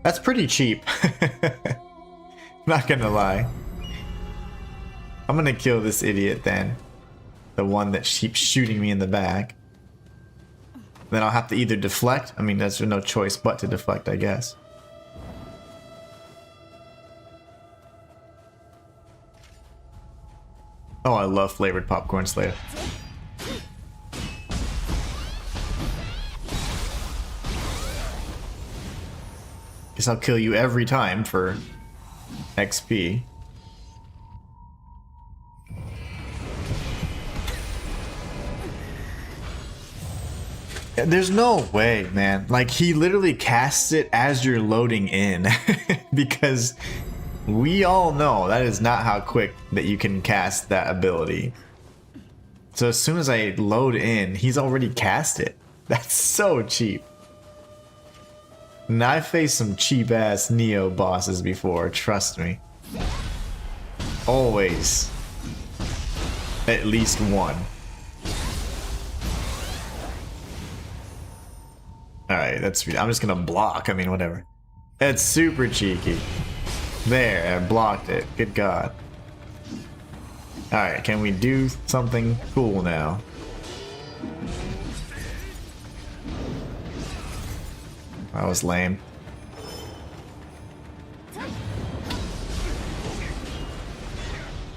That's pretty cheap. Not gonna lie. I'm gonna kill this idiot then. The one that keeps shooting me in the back. Then I'll have to either deflect. I mean, there's no choice but to deflect, I guess. Oh, I love flavored popcorn, Slayer. Guess I'll kill you every time for XP. There's no way, man. Like, he literally casts it as you're loading in. Because we all know that is not how quick that you can cast that ability. So as soon as I load in, he's already cast it. That's so cheap. Now I've faced some cheap ass Nioh bosses before, trust me. Always. At least one. Alright, that's I'm just gonna block, I mean whatever. That's super cheeky. There, I blocked it. Good god. Alright, can we do something cool now? That was lame.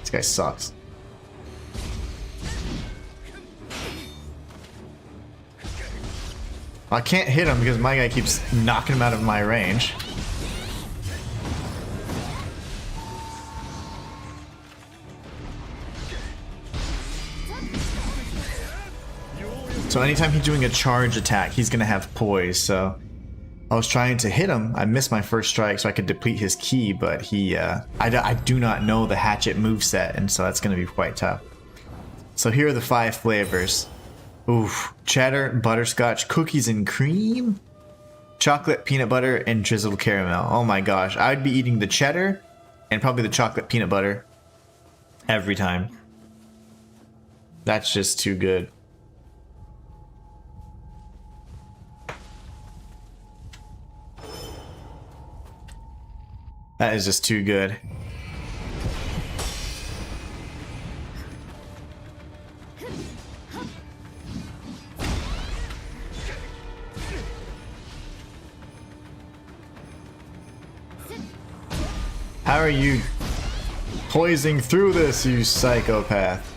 This guy sucks. I can't hit him because my guy keeps knocking him out of my range. So anytime he's doing a charge attack, he's gonna have poise, so I was trying to hit him. I missed my first strike so I could deplete his ki, but he, I do not know the hatchet moveset, and so that's gonna be quite tough. So here are the 5 flavors. Oof, cheddar, butterscotch, cookies and cream, chocolate, peanut butter, and drizzled caramel. Oh my gosh, I'd be eating the cheddar and probably the chocolate peanut butter every time. That's just too good. That is just too good. How are you poising through this, you psychopath?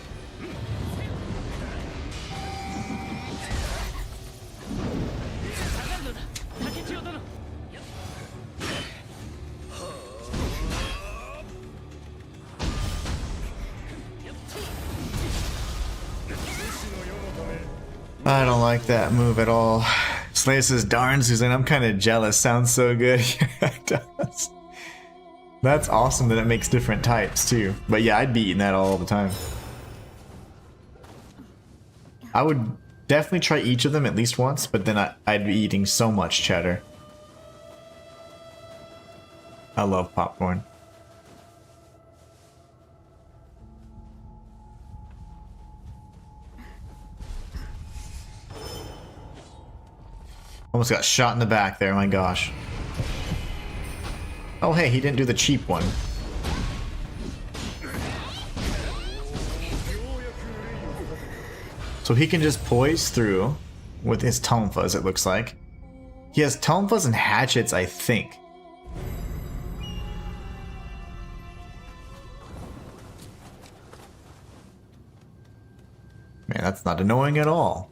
I don't like that move at all. Slay says, darn Susan, I'm kind of jealous. Sounds so good. Yeah, it does. That's awesome that it makes different types too. But yeah, I'd be eating that all the time. I would definitely try each of them at least once, but then I'd be eating so much cheddar. I love popcorn. Almost got shot in the back there, my gosh. Oh hey, he didn't do the cheap one. So he can just poise through with his tonfas, it looks like. He has tonfas and hatchets, I think. Man, that's not annoying at all.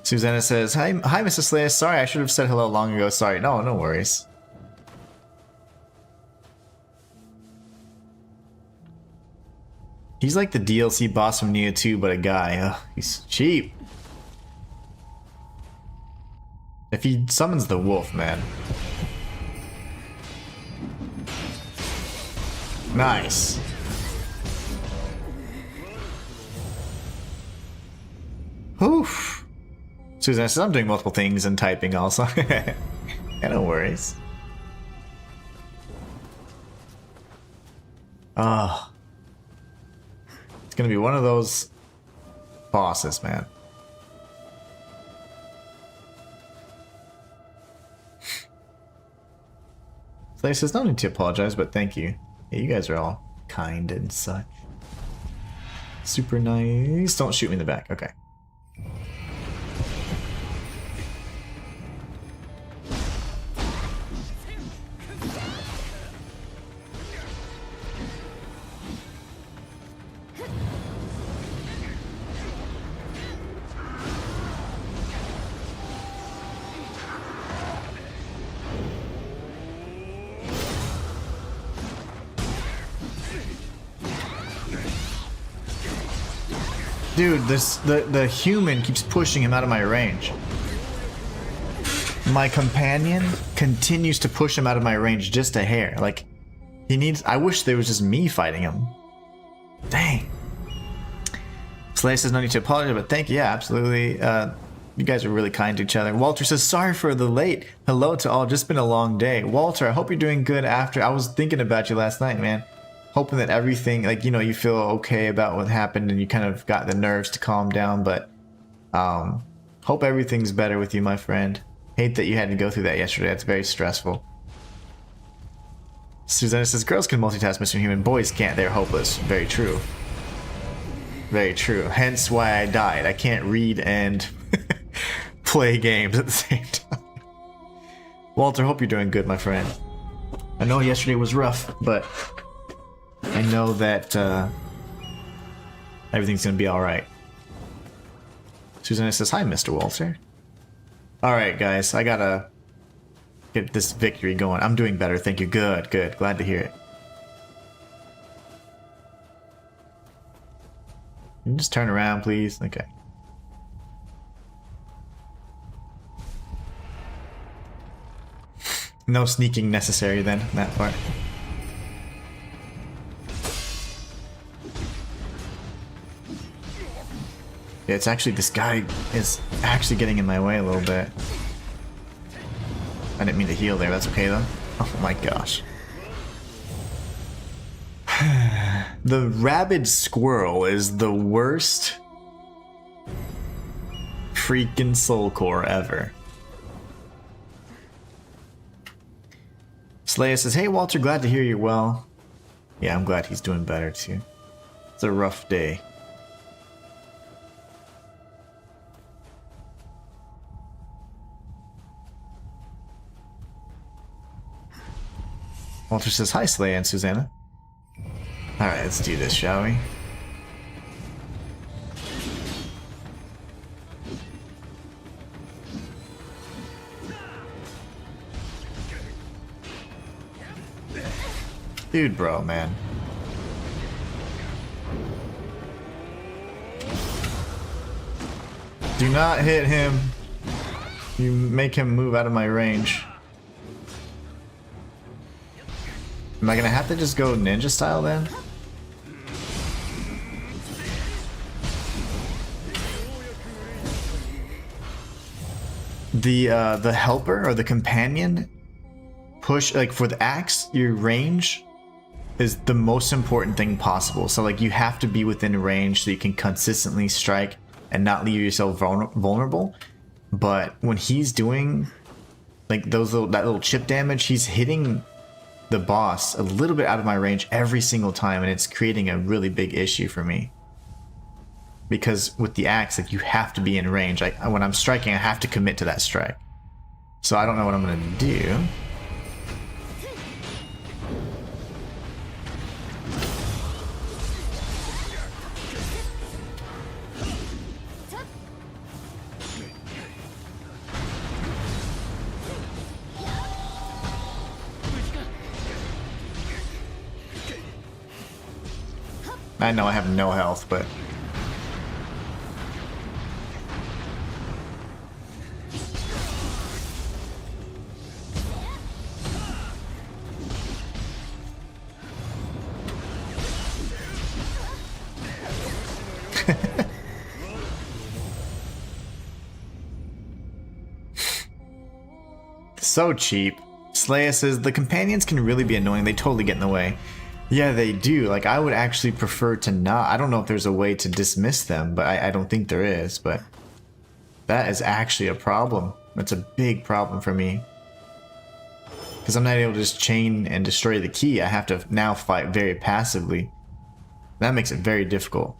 Susanna says, hi Mrs. Slayer, sorry, I should have said hello long ago, sorry. No worries. He's like the DLC boss from Nioh 2, but a guy. Ugh, he's cheap. If he summons the wolf, man. Nice. Oof. Susan says, I'm doing multiple things and typing also. Yeah, no worries. Ah. It's gonna be one of those bosses, man. So he says, no need to apologize, but thank you. Yeah, you guys are all kind and such. Super nice. Don't shoot me in the back. Okay. Dude, the human keeps pushing him out of my range. My companion continues to push him out of my range just a hair. Like, he needs... I wish there was just me fighting him. Dang. Slay says no need to apologize, but thank you. Yeah, absolutely. You guys are really kind to each other. Walter says, sorry for the late. Hello to all. Just been a long day. Walter, I hope you're doing good after. I was thinking about you last night, man. Hoping that everything, like, you know, you feel okay about what happened and you kind of got the nerves to calm down. But hope everything's better with you, my friend. Hate that you had to go through that yesterday. That's very stressful. Susanna says, girls can multitask, Mr. Human. Boys can't. They're hopeless. Very true. Very true. Hence why I died. I can't read and play games at the same time. Walter, hope you're doing good, my friend. I know yesterday was rough, but I know that everything's going to be alright. Susanna says, hi, Mr. Walter. Alright, guys. I gotta get this victory going. I'm doing better. Thank you. Good, good. Glad to hear it. Can you just turn around, please? Okay. No sneaking necessary then, that part. Yeah, it's actually, this guy is actually getting in my way a little bit. I didn't mean to heal there, that's okay though. Oh my gosh. The rabid squirrel is the worst freaking soul core ever. Slaya says, hey Walter, glad to hear you're well. Yeah, I'm glad he's doing better too. It's a rough day. Walter says, hi Slaya and Susanna. Alright, let's do this, shall we? Dude, bro, man. Do not hit him. You make him move out of my range. Am I gonna have to just go ninja style then? The helper or the companion push, like for the axe, your range is the most important thing possible. So like you have to be within range so you can consistently strike and not leave yourself vulnerable. But when he's doing like that little chip damage, he's hitting the boss a little bit out of my range every single time, and it's creating a really big issue for me. Because with the axe, like you have to be in range. Like when I'm striking, I have to commit to that strike. So I don't know what I'm gonna do. I know I have no health, but so cheap. Slaya says the companions can really be annoying. They totally get in the way. Yeah, they do. Like, I would actually prefer to not. I don't know if there's a way to dismiss them, but I don't think there is. But that is actually a problem. That's a big problem for me. Because I'm not able to just chain and destroy the key. I have to now fight very passively. That makes it very difficult.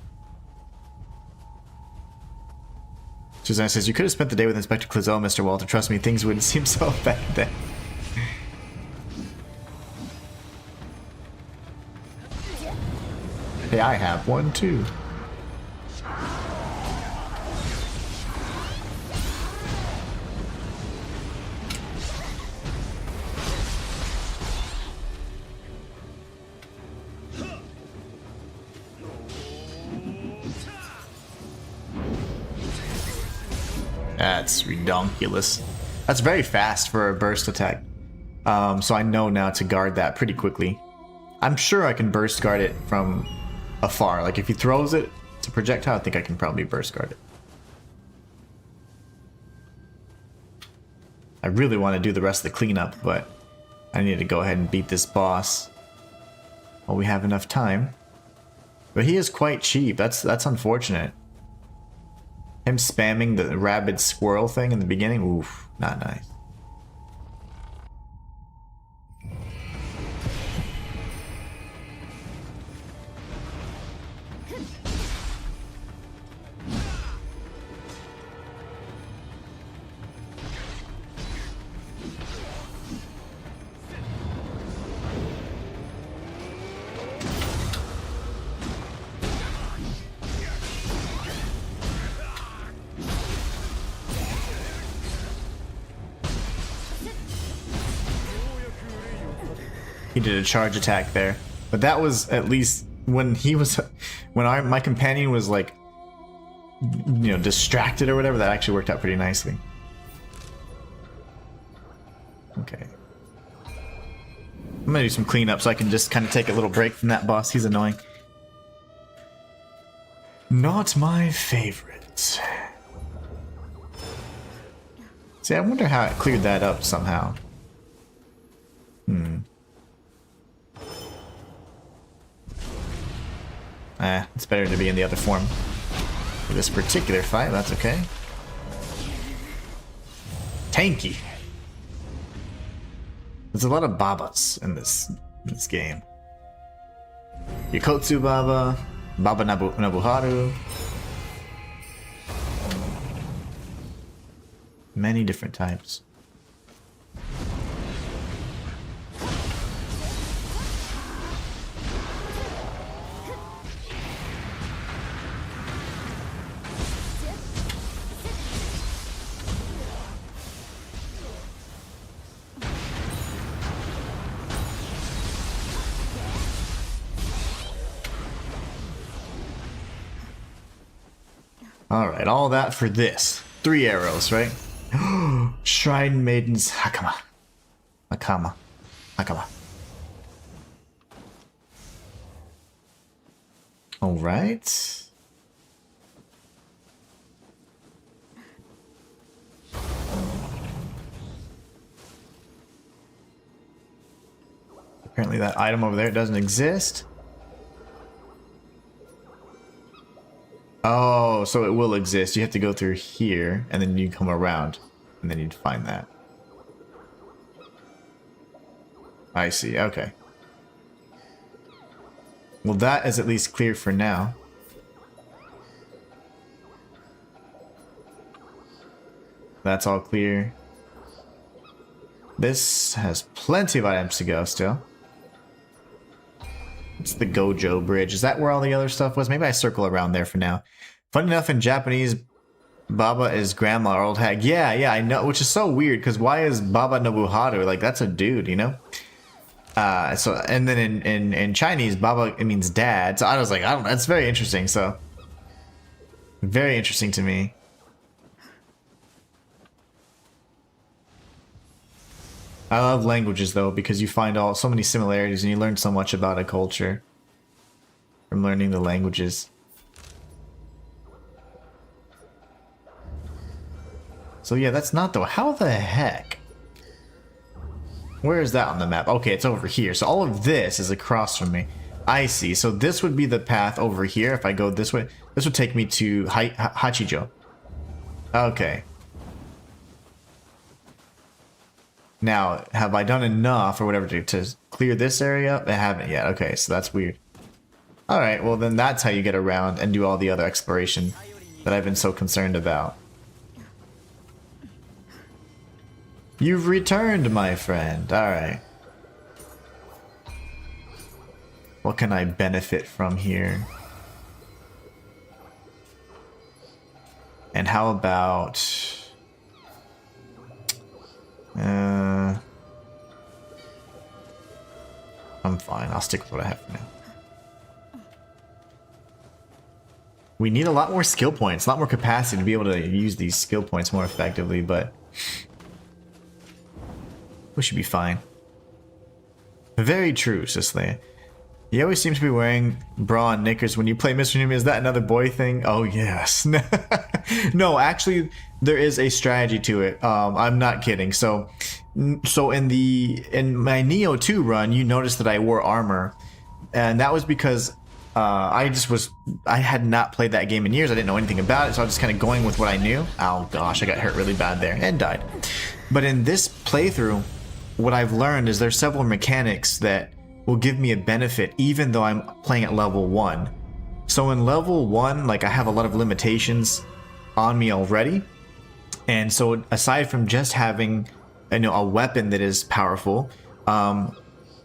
Susanna says, you could have spent the day with Inspector Clouseau, Mr. Walter. Trust me, things wouldn't seem so bad then. Hey, I have one too. That's redonkulous. That's very fast for a burst attack. So I know now to guard that pretty quickly. I'm sure I can burst guard it from afar. Like if he throws it to projectile, I think I can probably burst guard it. I really want to do the rest of the cleanup, but I need to go ahead and beat this boss while we have enough time. But he is quite cheap. That's unfortunate. Him spamming the rabid squirrel thing in the beginning, oof, not nice. He did a charge attack there, but that was at least when he was, when my companion was like, you know, distracted or whatever. That actually worked out pretty nicely. Okay, I'm gonna do some cleanup so I can just kind of take a little break from that boss. He's annoying. Not my favorite. See, I wonder how it cleared that up somehow. It's better to be in the other form for this particular fight. That's okay. Tanky. There's a lot of babas in this game. Yokotsu Baba, Baba Nobuharu. Many different types. Alright, all that for this. 3 arrows, right? Shrine Maiden's Hakama. Hakama. Alright. Apparently that item over there doesn't exist. Oh, so it will exist. You have to go through here, and then you come around, and then you'd find that. I see, okay. Well, that is at least clear for now. That's all clear. This has plenty of items to go still. It's the Gojo Bridge. Is that where all the other stuff was? Maybe I circle around there for now. Funny enough, in Japanese, Baba is grandma or old hag. Yeah, I know, which is so weird, because why is Baba Nobuharu? Like, that's a dude, you know? So, and then in Chinese, Baba, it means dad. So I was like, I don't know. It's very interesting, so. Very interesting to me. I love languages, though, because you find so many similarities and you learn so much about a culture from learning the languages. So yeah, that's not though. How the heck? Where is that on the map? Okay, it's over here. So all of this is across from me. I see. So this would be the path over here. If I go this way, this would take me to Hachijo. Okay. Now, have I done enough or whatever to clear this area? I haven't yet. Okay, so that's weird. Alright, well then that's how you get around and do all the other exploration that I've been so concerned about. You've returned, my friend. Alright. What can I benefit from here? And how about... I'm fine. I'll stick with what I have for now. We need a lot more skill points, a lot more capacity to be able to use these skill points more effectively, but we should be fine. Very true, Cicely. He always seems to be wearing bra and knickers when you play Mr. Inhuman. Is that another boy thing? Oh, yes. No, actually, there is a strategy to it. I'm not kidding. So in my Nioh 2 run, you noticed that I wore armor. And that was because I had not played that game in years. I didn't know anything about it. So I was just kind of going with what I knew. Oh, gosh, I got hurt really bad there and died. But in this playthrough, what I've learned is there's several mechanics that will give me a benefit even though I'm playing at level 1. So in level 1, like, I have a lot of limitations on me already. And so aside from just having a weapon that is powerful,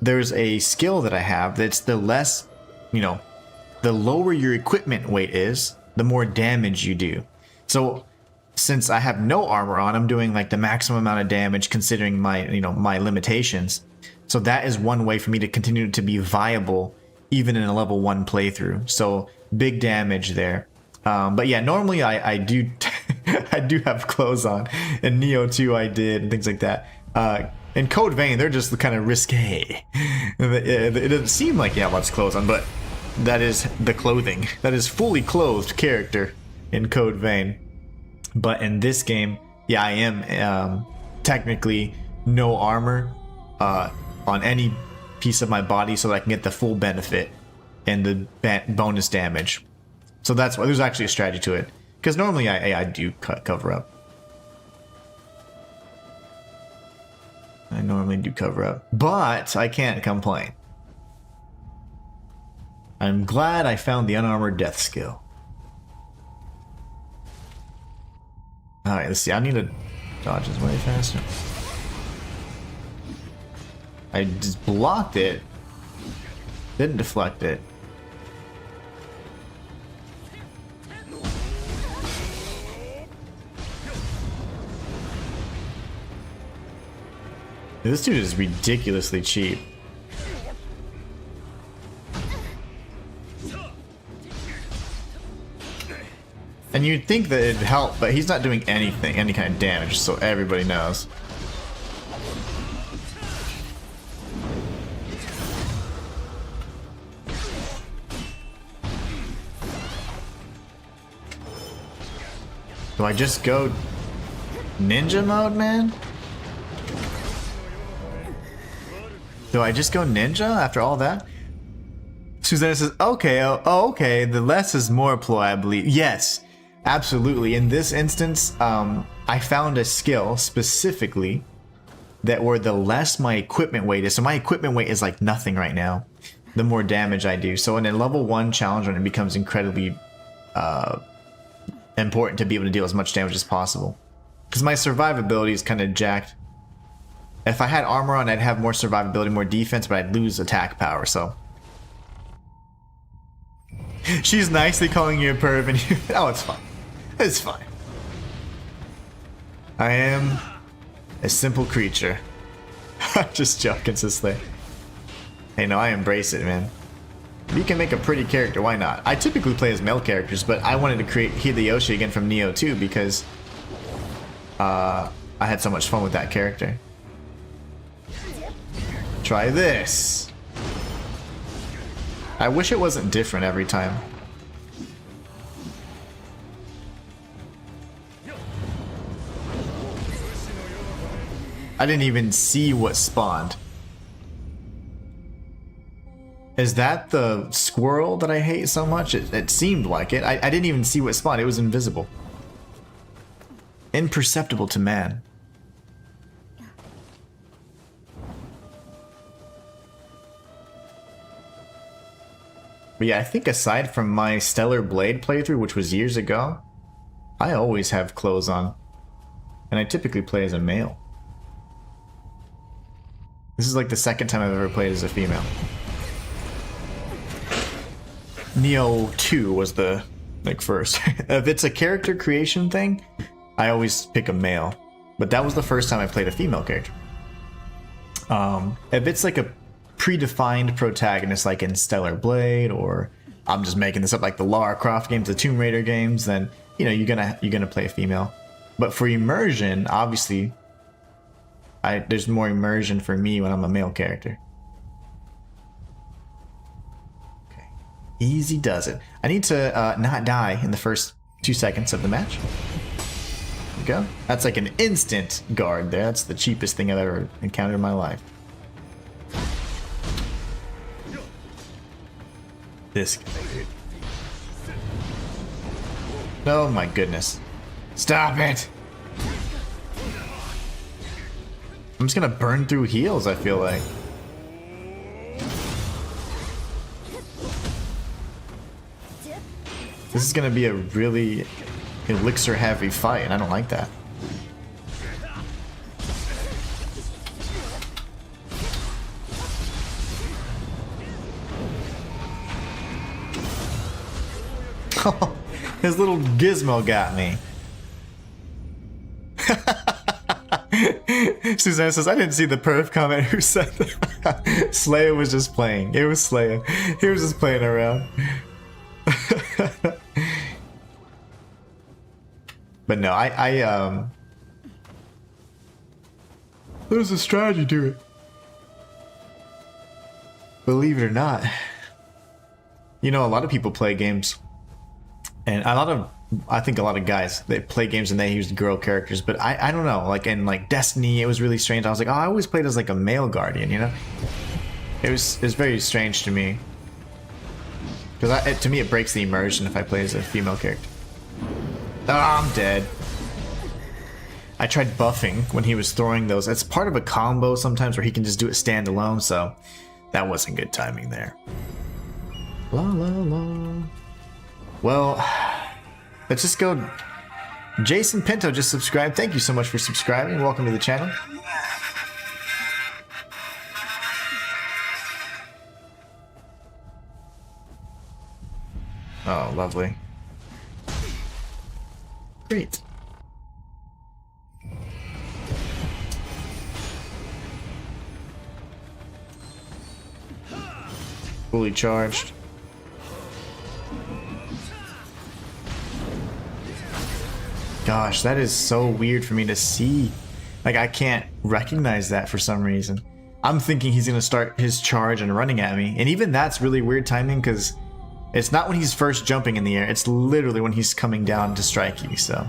there's a skill that I have that's the lower your equipment weight is, the more damage you do. So since I have no armor on, I'm doing like the maximum amount of damage considering my my limitations. So that is one way for me to continue to be viable even in a level 1 playthrough. So big damage there. But yeah, normally I do I do have clothes on. In Nioh 2 I did and things like that. In Code Vein they're just kind of risque. It doesn't seem like you have lots of clothes on, but that is the clothing. That is fully clothed character in Code Vein. But in this game, yeah, I am technically no armor on any piece of my body so that I can get the full benefit and the bonus damage. So that's why there's actually a strategy to it. Because normally I do cover up. I normally do cover up. But I can't complain. I'm glad I found the unarmored death skill. Alright, let's see. I need to dodge this way faster. I just blocked it. Didn't deflect it. This dude is ridiculously cheap. And you'd think that it'd help, but he's not doing anything, any kind of damage, so everybody knows. Do I just go ninja mode, man? Do I just go ninja after all that? Susanna says, okay, okay, the less is more ploy, I believe. Yes, absolutely. In this instance, I found a skill specifically that where the less my equipment weight is. So my equipment weight is like nothing right now. The more damage I do. So in a level 1 challenge run, it becomes incredibly important to be able to deal as much damage as possible. Because my survivability is kind of jacked. If I had armor on, I'd have more survivability, more defense, but I'd lose attack power, so. She's nicely calling you a perv and you... Oh, it's fine. It's fine. I am a simple creature. Just joking, Sisley. Hey, no, I embrace it, man. If you can make a pretty character, why not? I typically play as male characters, but I wanted to create Hideyoshi again from Nioh 2 because I had so much fun with that character. Try this. I wish it wasn't different every time. I didn't even see what spawned. Is that the squirrel that I hate so much? It seemed like it. I didn't even see what spawned. It was invisible. Imperceptible to man. But yeah, I think aside from my Stellar Blade playthrough, which was years ago, I always have clothes on. And I typically play as a male. This is like the second time I've ever played as a female. Nioh 2 was the first. If it's a character creation thing, I always pick a male. But that was the first time I played a female character. If it's like a predefined protagonist like in Stellar Blade, or I'm just making this up like the Lara Croft games, the Tomb Raider games, then you're gonna play a female. But for immersion, obviously, there's more immersion for me when I'm a male character. Easy does it. I need to not die in the first 2 seconds of the match. There we go. That's like an instant guard there. That's the cheapest thing I've ever encountered in my life. This guy. Oh my goodness. Stop it! I'm just gonna burn through heals, I feel like. This is gonna be a really elixir heavy fight, and I don't like that. His little gizmo got me. Suzanne says, I didn't see the perf comment. Who said that? Slayer was just playing. It was Slayer. He was just playing around. But no, there's a strategy to it. Believe it or not. You know, a lot of people play games. And I think a lot of guys, they play games and they use girl characters, but I don't know, like in like Destiny, it was really strange. I was like, oh, I always played as like a male guardian, you know? It was very strange to me. Because to me it breaks the immersion if I play as a female character. Oh, I'm dead. I tried buffing when he was throwing those. It's part of a combo sometimes where he can just do it standalone, so that wasn't good timing there. La la la. Well, let's just go. Jason Pinto just subscribed. Thank you so much for subscribing. Welcome to the channel. Oh, lovely. Great. Fully charged. Gosh, that is so weird for me to see. Like, I can't recognize that for some reason. I'm thinking he's gonna start his charge and running at me. And even that's really weird timing because it's not when he's first jumping in the air. It's literally when he's coming down to strike you, so.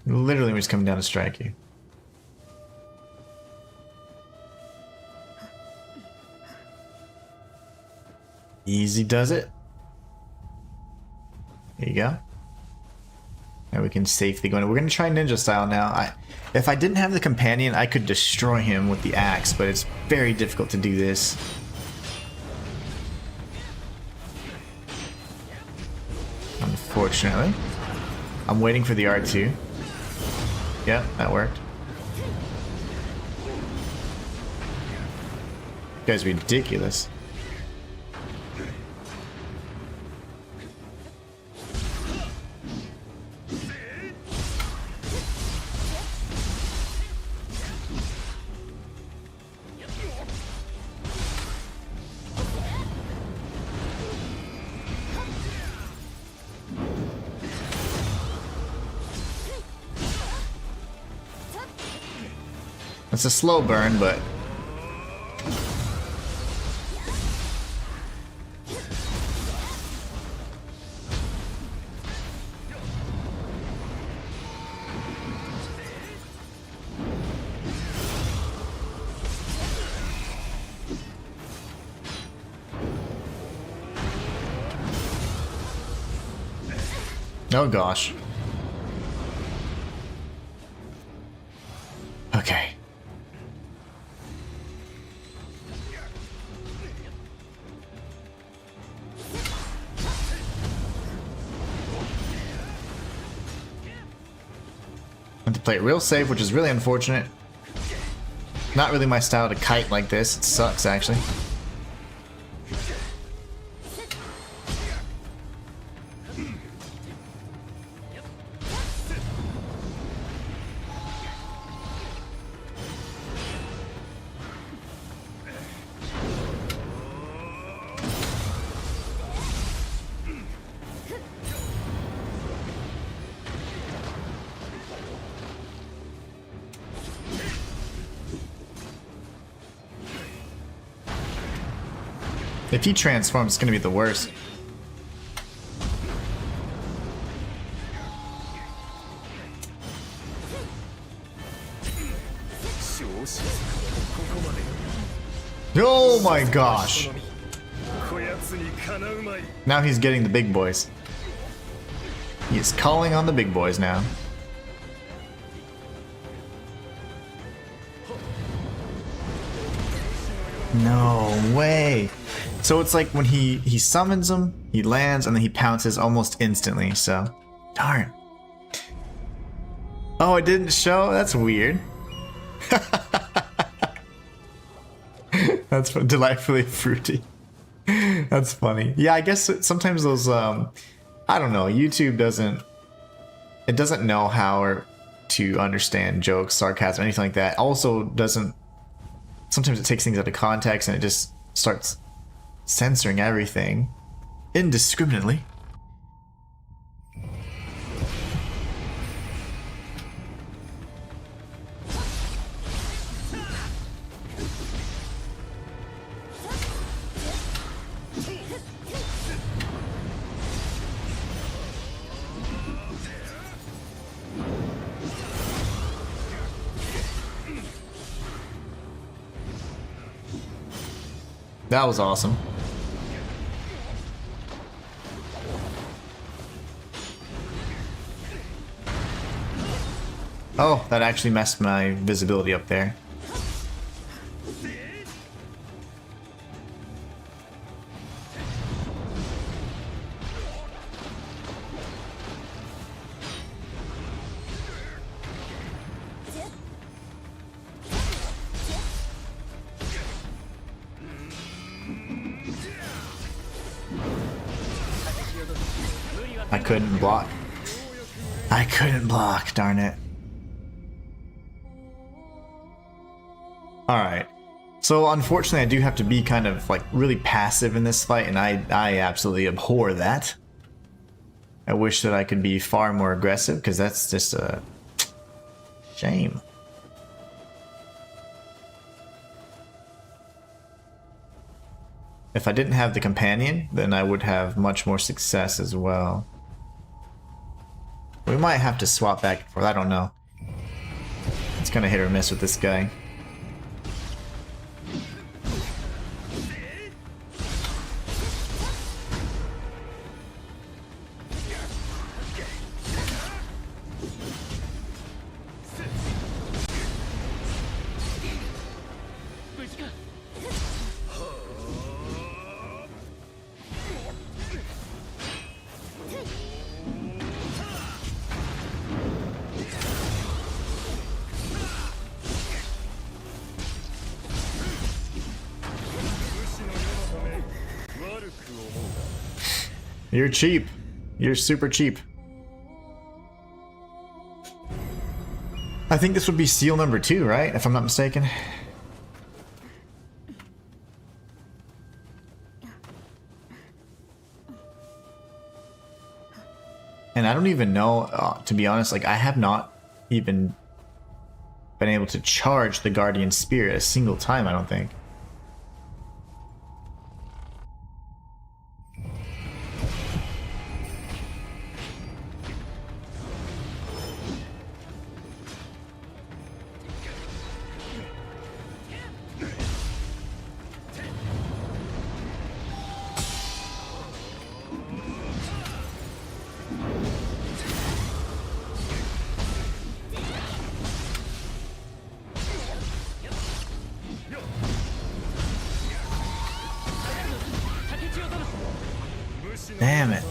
Literally when he's coming down to strike you. Easy does it. There you go. Now we can safely go in. We're going to try ninja style now. If I didn't have the companion, I could destroy him with the axe, but it's very difficult to do this. Unfortunately. I'm waiting for the R2. Yeah, that worked. This guy's ridiculous. It's a slow burn, but oh gosh. Okay. To play it real safe, which is really unfortunate. Not really my style to kite like this. It sucks, actually. If he transforms, it's gonna be the worst. Oh my gosh. Now he's getting the big boys. He is calling on the big boys now. No way. So it's like when he summons them, he lands, and then he pounces almost instantly, so darn. Oh, it didn't show? That's weird. That's delightfully fruity. That's funny. Yeah, I guess sometimes those I don't know, YouTube doesn't know how to understand jokes, sarcasm, anything like that. Also doesn't, sometimes it takes things out of context and it just starts censoring everything indiscriminately. That was awesome. Oh, that actually messed my visibility up there. I couldn't block. I couldn't block, darn it. Alright. So unfortunately I do have to be kind of like really passive in this fight, and I absolutely abhor that. I wish that I could be far more aggressive, because that's just a shame. If I didn't have the companion, then I would have much more success as well. We might have to swap back and forth, I don't know. It's kind of hit or miss with this guy. You're cheap. You're super cheap. I think this would be seal number 2, right? If I'm not mistaken. And I don't even know, to be honest, like I have not even been able to charge the Guardian Spirit a single time, I don't think. Damn it.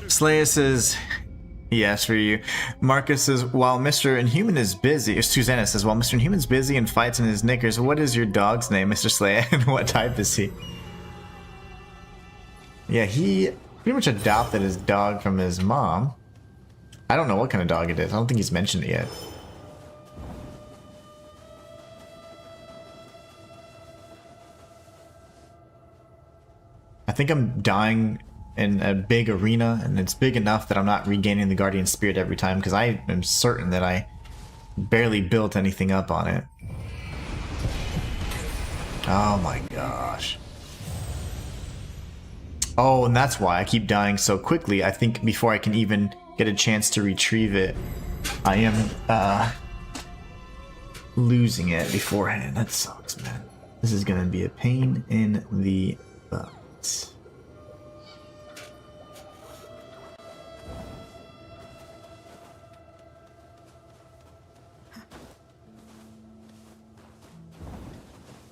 Slaya says, yes, for you. Marcus says, while Mr. Inhuman is busy, Susanna says, while Mr. Inhuman's busy and fights in his knickers, what is your dog's name, Mr. Slaya, and what type is he? Yeah, he pretty much adopted his dog from his mom. I don't know what kind of dog it is. I don't think he's mentioned it yet. I think I'm dying in a big arena, and it's big enough that I'm not regaining the Guardian Spirit every time, because I am certain that I barely built anything up on it. Oh my gosh. Oh, and that's why I keep dying so quickly. I think before I can even get a chance to retrieve it, I am losing it beforehand. That sucks, man. This is gonna be a pain in the butt.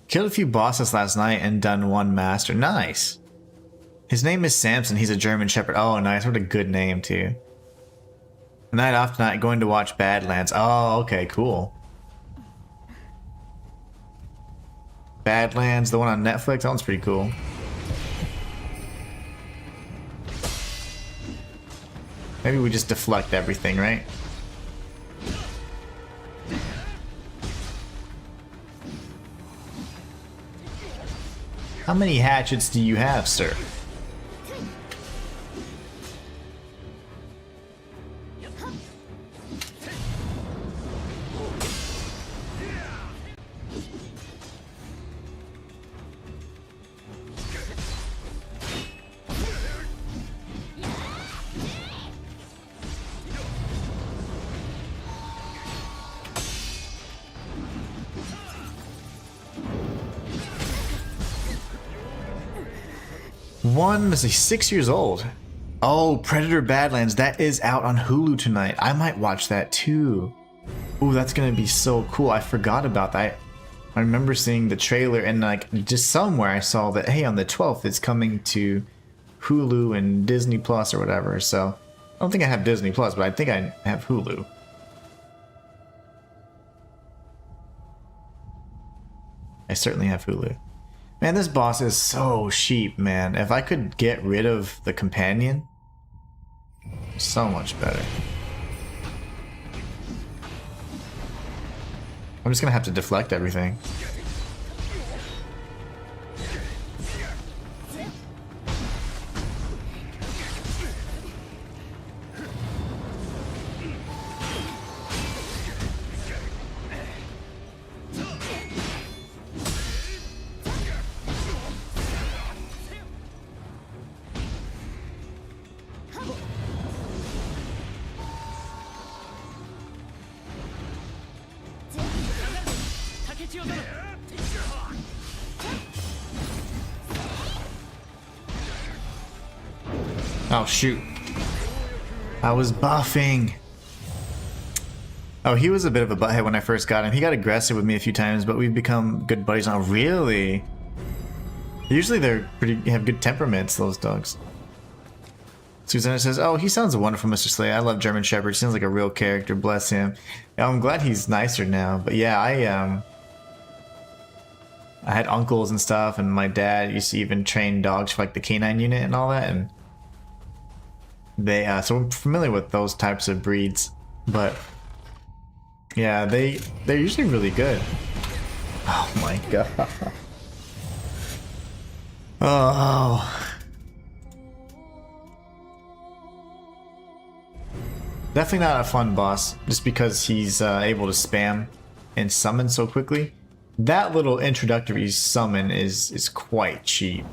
Killed a few bosses last night and done one master. Nice. His name is Samson. He's a German Shepherd. Oh, nice. What a good name, too. Night off tonight, going to watch Badlands. Oh, okay, cool. Badlands, the one on Netflix. That one's pretty cool. Maybe we just deflect everything, right? How many hatchets do you have, sir? One is 6 years old. Oh, Predator Badlands, that is out on Hulu tonight. I might watch that too. Ooh, that's gonna be so cool. I forgot about that. I remember seeing the trailer and like just somewhere I saw that, hey, on the 12th it's coming to Hulu and Disney Plus or whatever. So I don't think I have Disney Plus, but I think I have Hulu. I certainly have Hulu. Man, this boss is so cheap, man. If I could get rid of the companion, so much better. I'm just gonna have to deflect everything. Oh shoot. I was buffing. Oh, he was a bit of a butthead when I first got him. He got aggressive with me a few times, but we've become good buddies now. Really? Usually they're have good temperaments, those dogs. Susanna says, oh, he sounds wonderful, Mr. Slay. I love German Shepherd. He sounds like a real character. Bless him. Yeah, I'm glad he's nicer now. But yeah, I had uncles and stuff, and my dad used to even train dogs for like the canine unit and all that, and they so I'm familiar with those types of breeds. But yeah, they're usually really good. Oh my god. Oh. Definitely not a fun boss, just because he's able to spam and summon so quickly. That little introductory summon is quite cheap.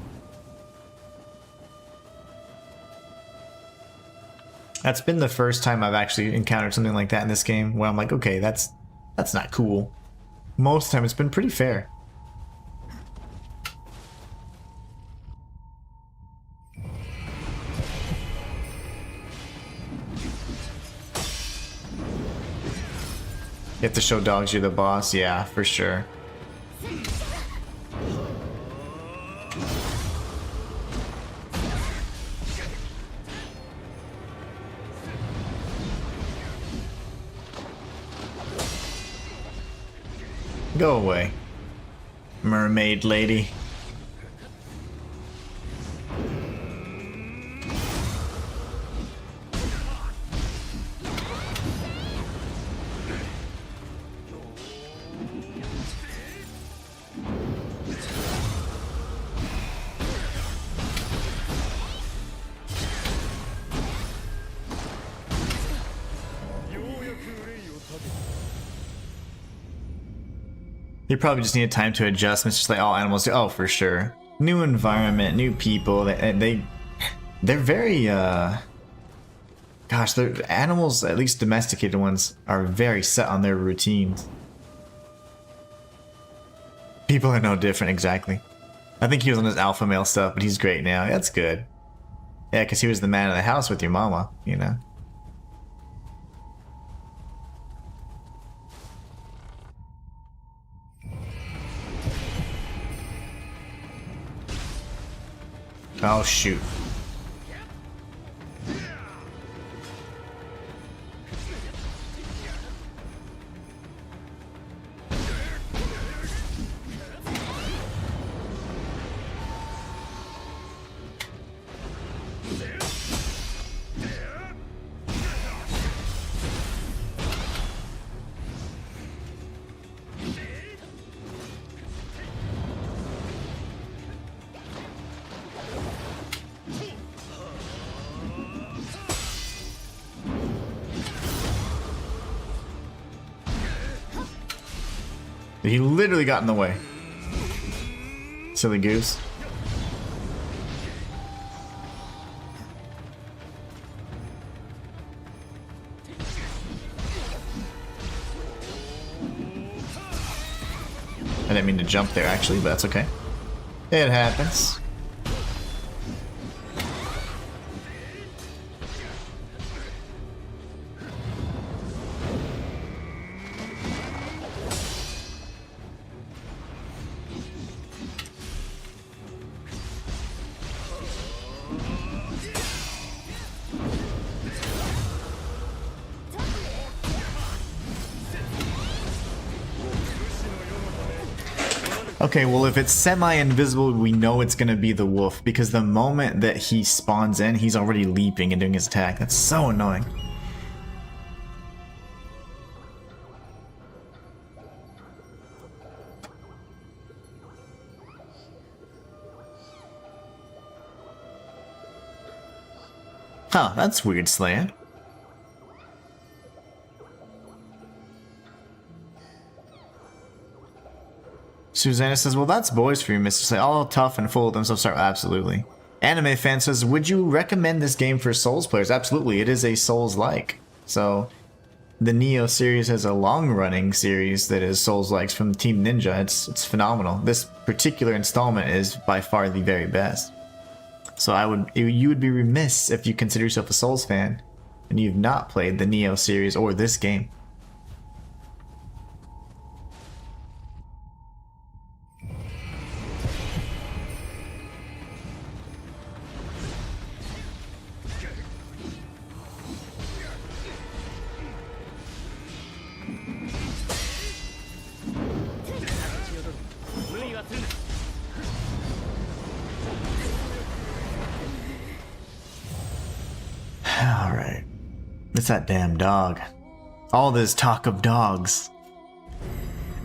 That's been the first time I've actually encountered something like that in this game, where I'm like, okay, that's not cool. Most of the time it's been pretty fair. You have to show dogs you're the boss, yeah, for sure. Go away, mermaid lady. You probably just need time to adjust. It's just like all animals do. Oh, for sure. New environment, new people. They They're very, gosh, the animals, at least domesticated ones, are very set on their routines. People are no different, exactly. I think he was on his alpha male stuff, but he's great now. That's good. Yeah, because he was the man of the house with your mama, you know? Oh, shoot. He literally got in the way. Silly goose. I didn't mean to jump there actually, but that's okay. It happens. Okay, well if it's semi-invisible, we know it's gonna be the wolf, because the moment that he spawns in, he's already leaping and doing his attack. That's so annoying. Huh, that's weird, Slayer. Susanna says, well, that's boys for you, Mr. Slayer. All tough and full of themselves. Absolutely. Anime fan says, would you recommend this game for Souls players? Absolutely. It is a Souls-like. So, the Nioh series has a long-running series that is Souls-likes from Team Ninja. It's phenomenal. This particular installment is by far the very best. So you would be remiss if you consider yourself a Souls fan and you've not played the Nioh series or this game. Alright. It's that damn dog. All this talk of dogs.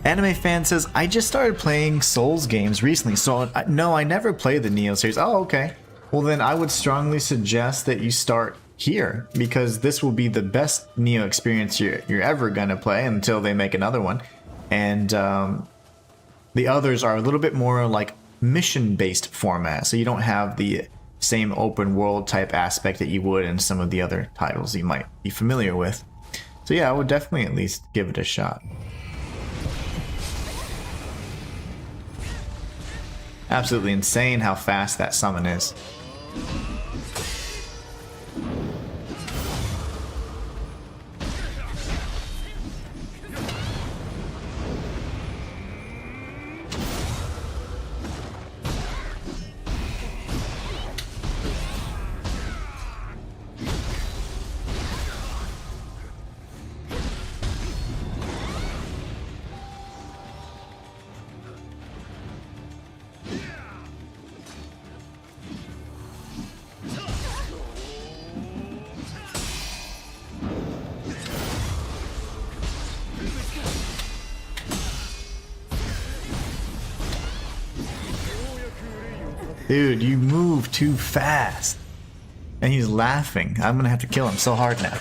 Anime fan says, I just started playing Souls games recently, so no, I never played the Nioh series. Oh, okay. Well then I would strongly suggest that you start here, because this will be the best Nioh experience you're ever gonna play until they make another one. And the others are a little bit more like mission-based format, so you don't have the same open world type aspect that you would in some of the other titles you might be familiar with. So yeah, I would definitely at least give it a shot. Absolutely insane how fast that summon is. Dude, you move too fast. And he's laughing. I'm gonna have to kill him so hard now.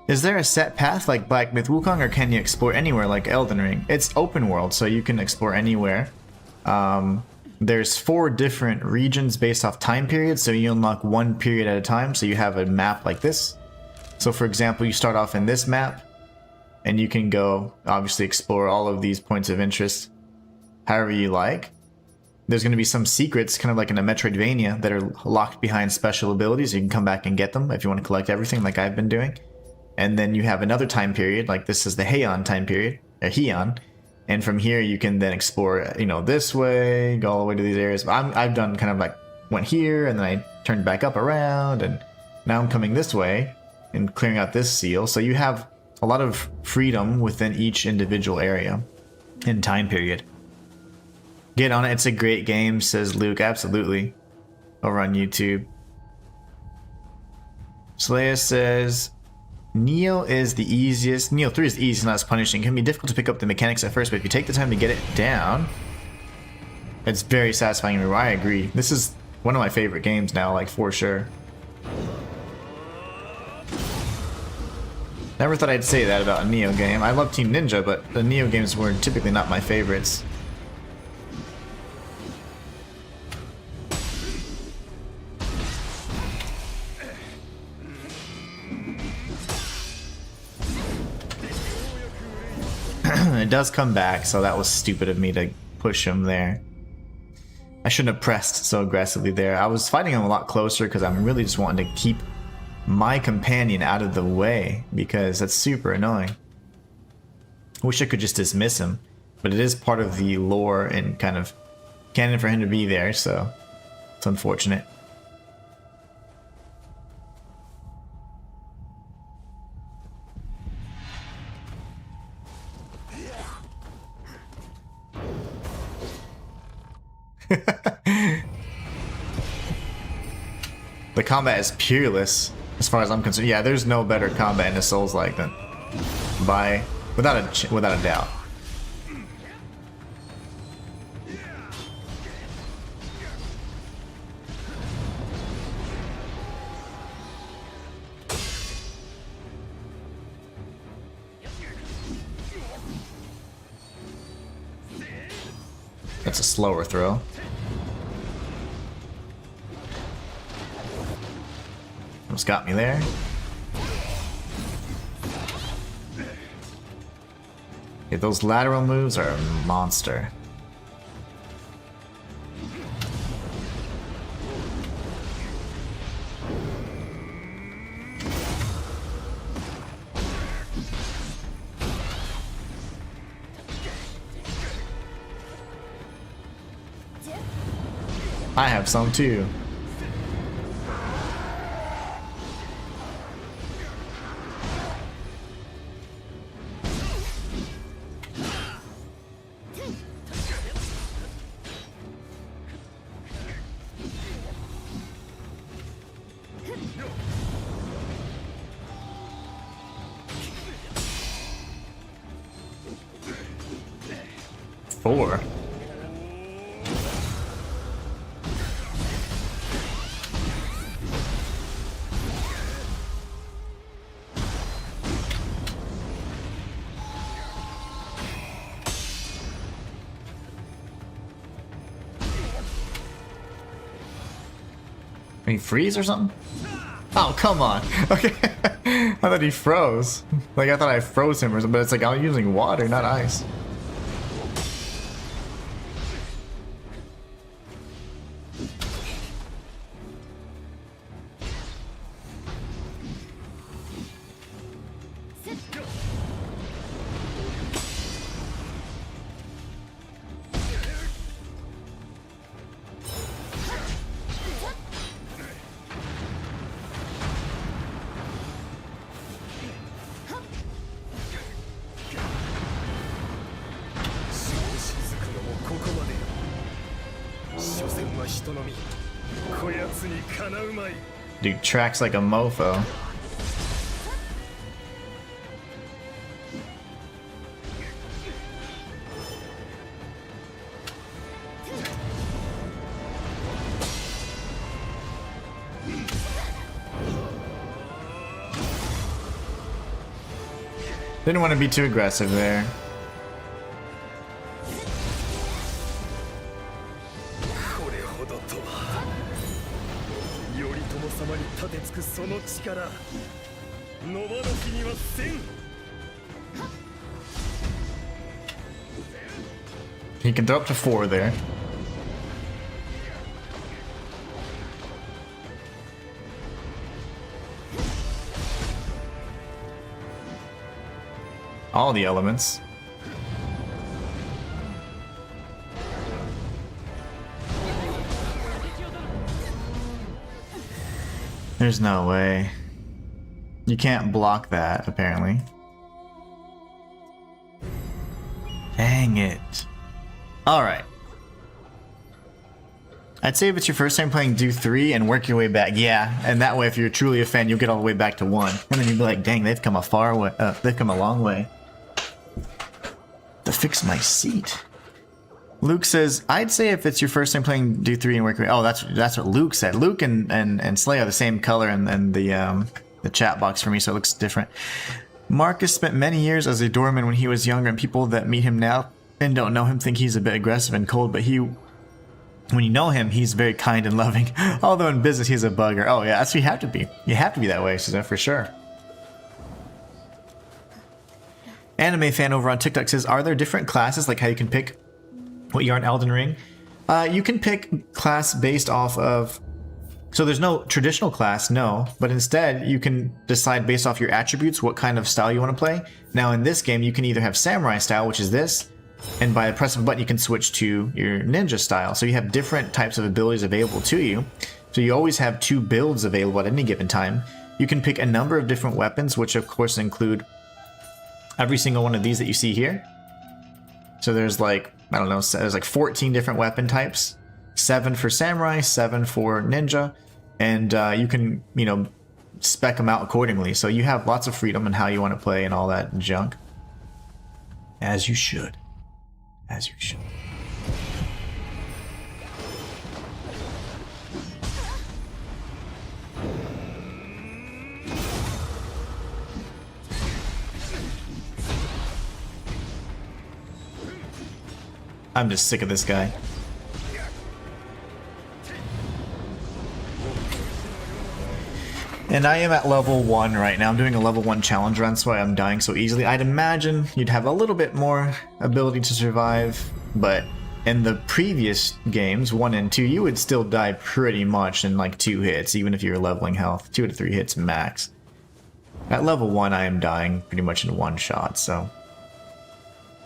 Is there a set path like Black Myth Wukong, or can you explore anywhere like Elden Ring? It's open world, so you can explore anywhere. there's 4 different regions based off time periods, so you unlock one period at a time. So you have a map like this. So for example, you start off in this map, and you can go, obviously, explore all of these points of interest however you like. There's going to be some secrets, kind of like in a Metroidvania, that are locked behind special abilities. You can come back and get them if you want to collect everything like I've been doing. And then you have another time period, like this is the Heian time period, or Heian. And from here you can then explore, you know, this way, go all the way to these areas. I've done kind of like, went here, and then I turned back up around, and now I'm coming this way and clearing out this seal. So you have a lot of freedom within each individual area and time period. Get on it, it's a great game, says Luke. Absolutely. Over on YouTube. Slayer says, Nioh is the easiest. Nioh 3 is the easiest, not as punishing. It can be difficult to pick up the mechanics at first, but if you take the time to get it down, it's very satisfying. I agree. This is one of my favorite games now, like, for sure. Never thought I'd say that about a Nioh game. I love Team Ninja, but the Nioh games were typically not my favorites. It does come back, so that was stupid of me to push him there. I shouldn't have pressed so aggressively there. I was fighting him a lot closer because I'm really just wanting to keep my companion out of the way, because that's super annoying. I wish I could just dismiss him, but it is part of the lore and kind of canon for him to be there, so it's unfortunate. The combat is peerless, as far as I'm concerned. Yeah, there's no better combat in a Souls-like than without a doubt. That's a slower throw. Almost got me there. Yeah, those lateral moves are a monster. I have some too. Four. Did he freeze or something? Oh, come on. Okay. I thought he froze. Like, I thought I froze him or something, but it's like I'm using water, not ice. Dude tracks like a mofo. Didn't want to be too aggressive there. 様に立てつくその力野放しにはせん。 He can throw up to 4 there. All the elements. There's no way. You can't block that, apparently. Dang it. Alright. I'd say if it's your first time playing, do 3 and work your way back. Yeah, and that way if you're truly a fan, you'll get all the way back to 1. And then you'll be like, dang, they've come a far way. They've come a long way. To fix my seat. Luke says, I'd say if it's your first time playing, do 3 and work your way. Oh, that's what Luke said. Luke and Slay are the same color in the chat box for me, so it looks different. Marcus spent many years as a doorman when he was younger, and people that meet him now and don't know him think he's a bit aggressive and cold, but when you know him, he's very kind and loving. Although in business, he's a bugger. Oh yeah, that's what you have to be. You have to be that way, Suzanne, for sure. Anime fan over on TikTok says, are there different classes, like how you can pick what you are in Elden Ring? You can pick class based off of... So there's no traditional class, no, but instead you can decide based off your attributes what kind of style you want to play. Now in this game, you can either have samurai style, which is this, and by a press of a button you can switch to your ninja style. So you have different types of abilities available to you. So you always have 2 builds available at any given time. You can pick a number of different weapons, which of course include every single one of these that you see here. So there's like, I don't know, there's like 14 different weapon types. 7 for samurai, 7 for ninja, and you can, you know, spec them out accordingly. So you have lots of freedom in how you want to play and all that junk. As you should. As you should. I'm just sick of this guy. And I am at level 1 right now. I'm doing a level 1 challenge run, so I'm dying so easily. I'd imagine you'd have a little bit more ability to survive, but in the previous games, 1 and 2, you would still die pretty much in like 2 hits, even if you're leveling health. 2 to 3 hits max. At level 1, I am dying pretty much in 1 shot, so...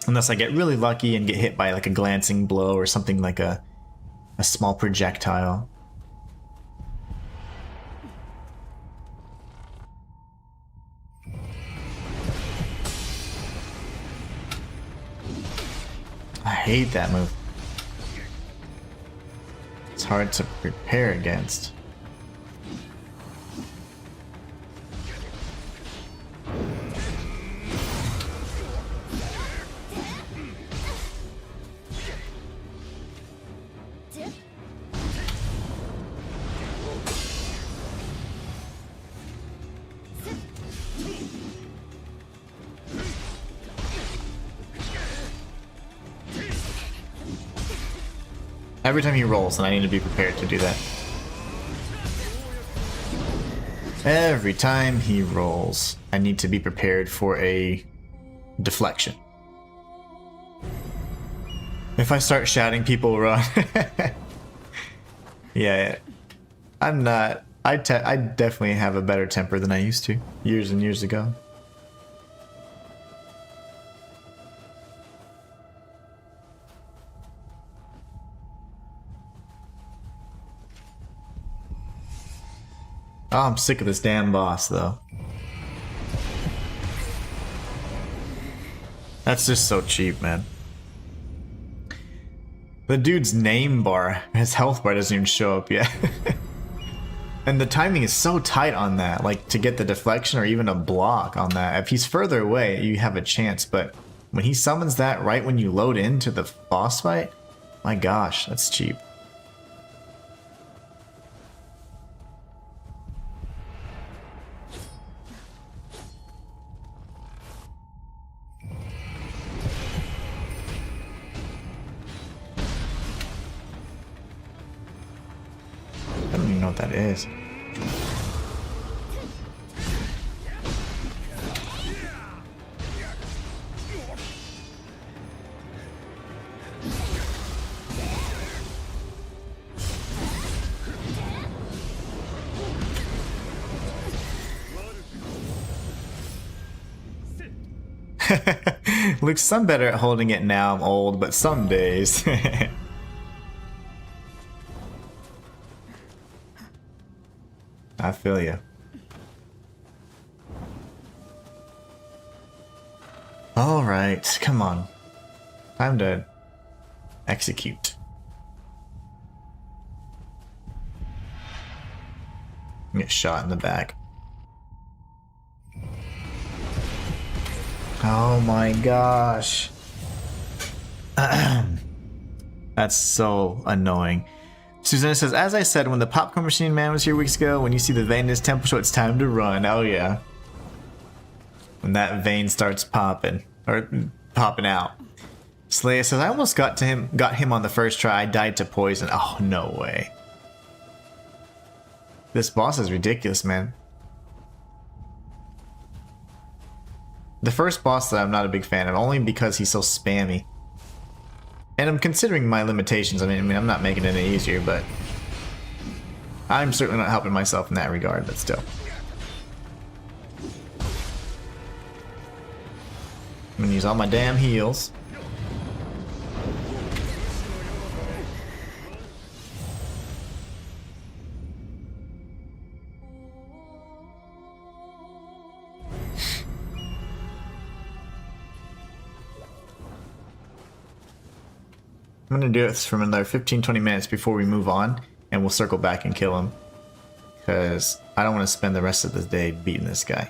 Unless I get really lucky and get hit by like a glancing blow or something like a small projectile. I hate that move. It's hard to prepare against. Every time he rolls, and I need to be prepared to do that. Every time he rolls, I need to be prepared for a deflection. If I start shouting, people run. Yeah, I'm not... I definitely have a better temper than I used to, years and years ago. Oh, I'm sick of this damn boss, though. That's just so cheap, man. The dude's name bar, his health bar doesn't even show up yet. And the timing is so tight on that, like to get the deflection or even a block on that. If he's further away, you have a chance, but when he summons that right when you load into the boss fight, my gosh, that's cheap. I don't even know what that is. Luke's I'm better at holding it now. I'm old, but some days. I feel you. All right, come on. Time to execute. Get shot in the back. Oh my gosh. That's so annoying. Susanna says, as I said, when the popcorn machine man was here weeks ago, when you see the vein in his temple show, it's time to run. Oh yeah. When that vein starts popping. Or popping out. Slaya says, I almost got him on the first try. I died to poison. Oh, no way. This boss is ridiculous, man. The first boss that I'm not a big fan of, only because he's so spammy. And I'm considering my limitations. I mean, I'm not making it any easier, but I'm certainly not helping myself in that regard, but still. I'm gonna use all my damn heals. I'm gonna do this for another 15-20 minutes before we move on, and we'll circle back and kill him. Because I don't want to spend the rest of the day beating this guy.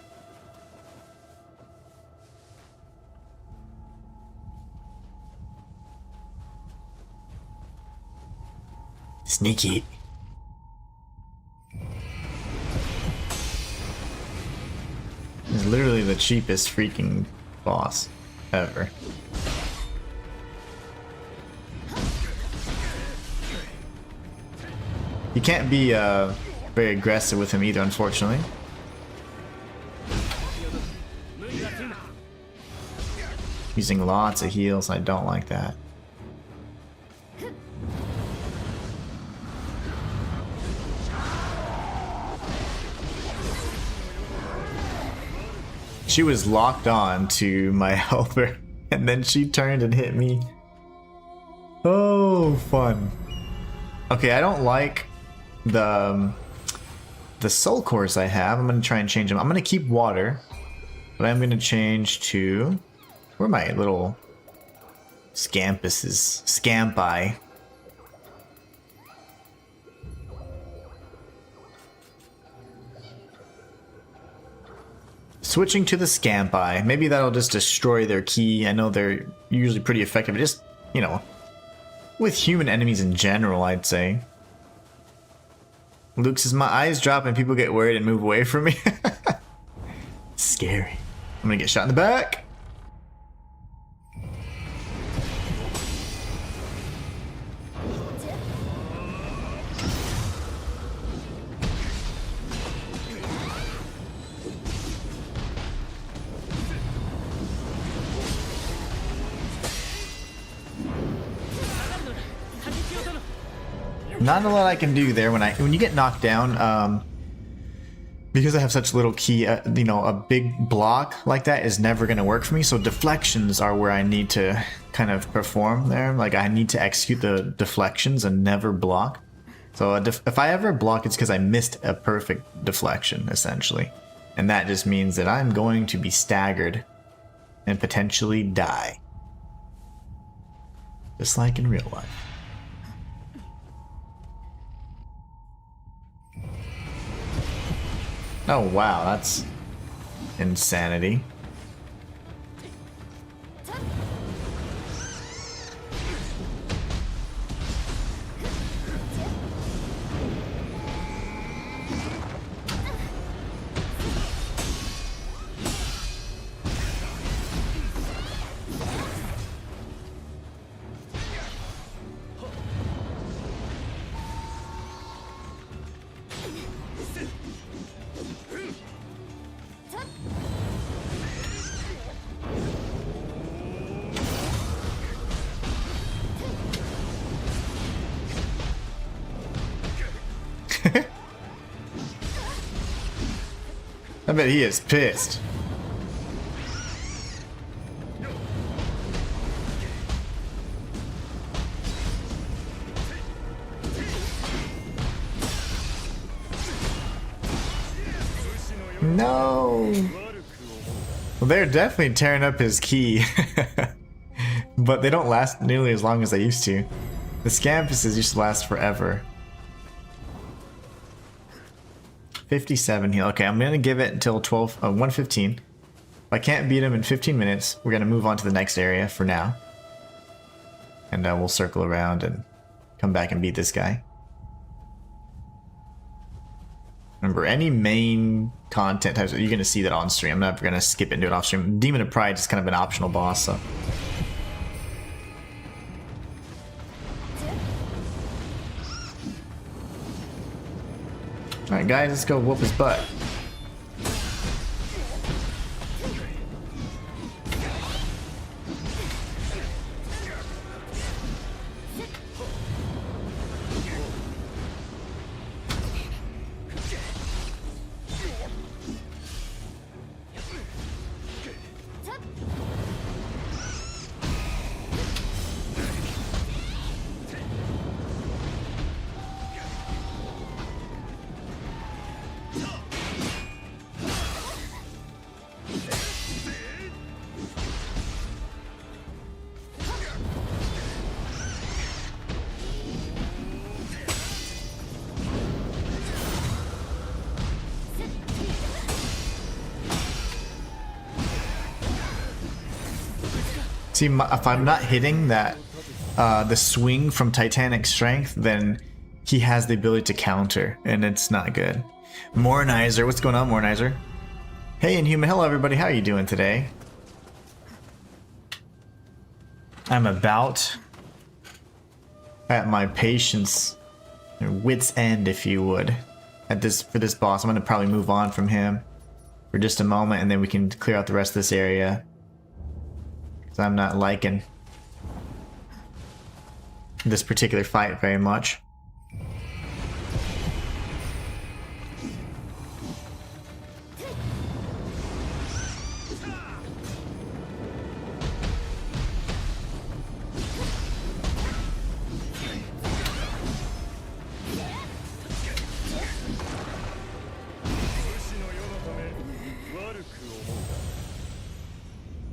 Sneaky. He's literally the cheapest freaking boss ever. You can't be very aggressive with him either, unfortunately. Using lots of heals, I don't like that. She was locked on to my helper, and then she turned and hit me. Oh, fun. Okay, I don't like the soul cores I have. I'm gonna try and change them. I'm gonna keep water, but I'm gonna change to where are my little scampuses? Scampi. Switching to the Scampi. Maybe that'll just destroy their key. I know they're usually pretty effective. Just, you know, with human enemies in general, I'd say. Luke says, my eyes drop and people get worried and move away from me. Scary. I'm gonna get shot in the back. Not a lot I can do there when you get knocked down, because I have such little ki, you know, a big block like that is never going to work for me. So deflections are where I need to kind of perform there. Like I need to execute the deflections and never block. So if I ever block, it's because I missed a perfect deflection, essentially. And that just means that I'm going to be staggered and potentially die. Just like in real life. Oh wow, that's insanity. I bet he is pissed. No! Well, they're definitely tearing up his key. But they don't last nearly as long as they used to. The scampuses used to last forever. 57 heal. Okay, I'm gonna give it until 115. If I can't beat him in 15 minutes, we're gonna move on to the next area for now. And we'll circle around and come back and beat this guy. Remember, any main content types, you're gonna see that on stream. I'm not gonna skip into it off stream. Demon of Pride is kind of an optional boss, so. Alright guys, let's go whoop his butt. See, if I'm not hitting that, the swing from Titanic Strength, then he has the ability to counter, and it's not good. Mornizer, what's going on, Mornizer? Hey, Inhuman, hello everybody, how are you doing today? I'm about at my patience, or wit's end, if you would, for this boss. I'm gonna probably move on from him for just a moment, and then we can clear out the rest of this area. I'm not liking this particular fight very much.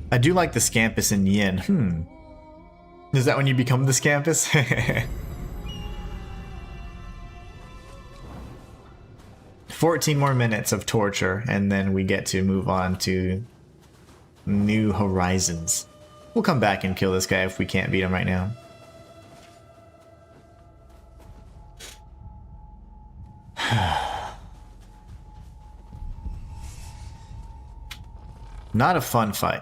I do like the Scampus in Yin. Is that when you become the Scampus? 14 more minutes of torture, and then we get to move on to New Horizons. We'll come back and kill this guy if we can't beat him right now. Not a fun fight.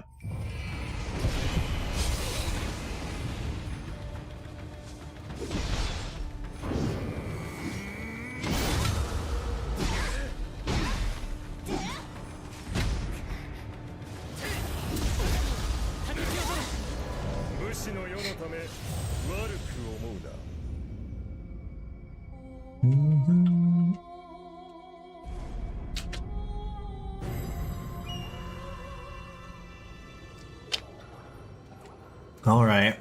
All right.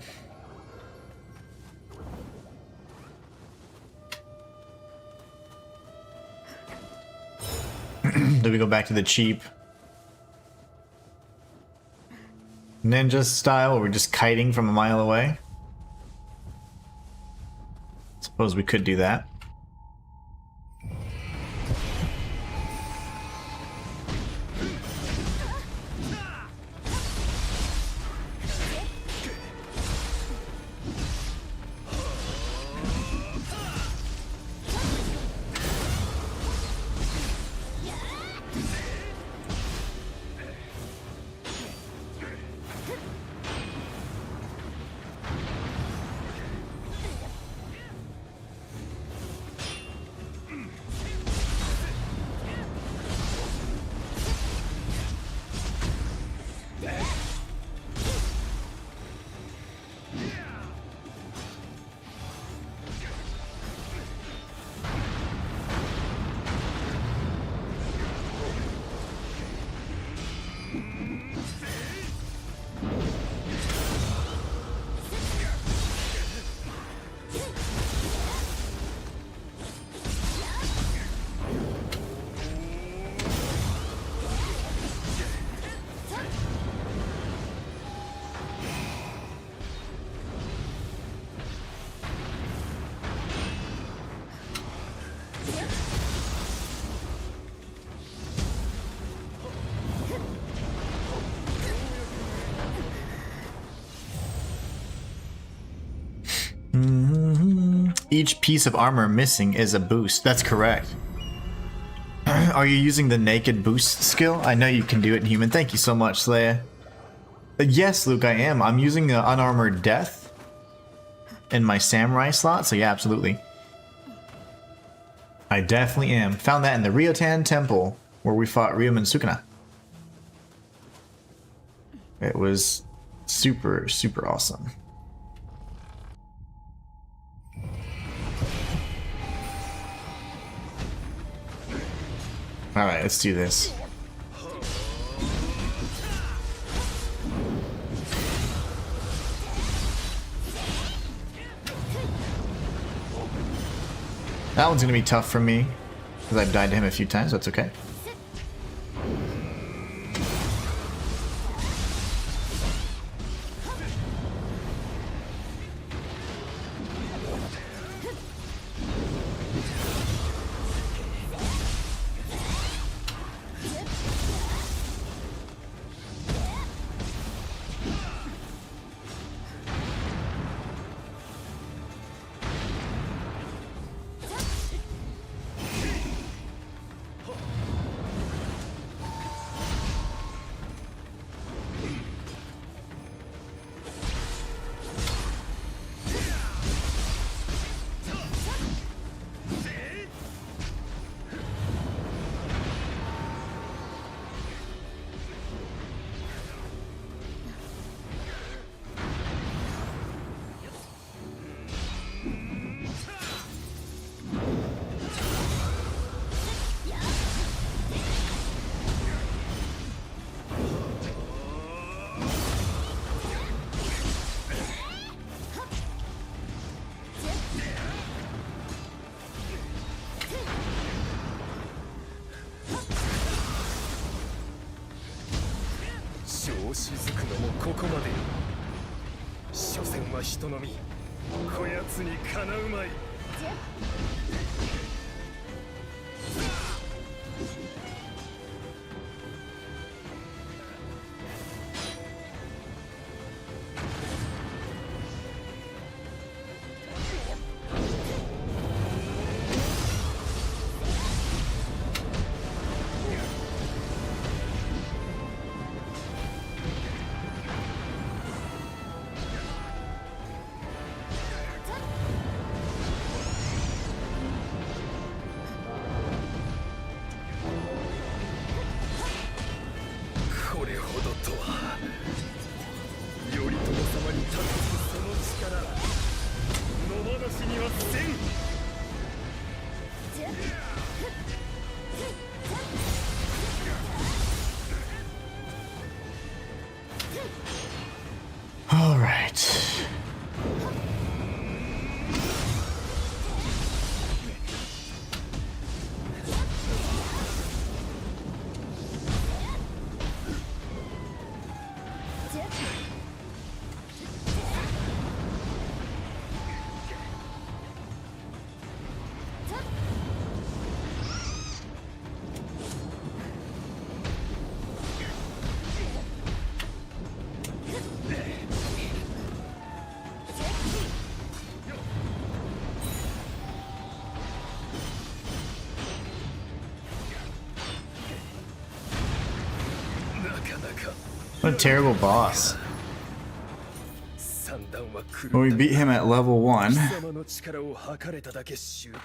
Do we go back to the cheap ninja style, or we're just kiting from a mile away? Suppose we could do that. each piece of armor missing is a boost. That's correct. Are you using the naked boost skill? I know you can do it in human. Thank you so much, Leia. Yes, Luke, I am. I'm using unarmored death in my samurai slot, so yeah, absolutely. I definitely am. Found that in the Ryotan Temple, where we fought Ryumen Sukuna. It was super, super awesome. Alright, let's do this. That one's gonna be tough for me, because I've died to him a few times, that's okay. All right. What a terrible boss. When we beat him at level 1.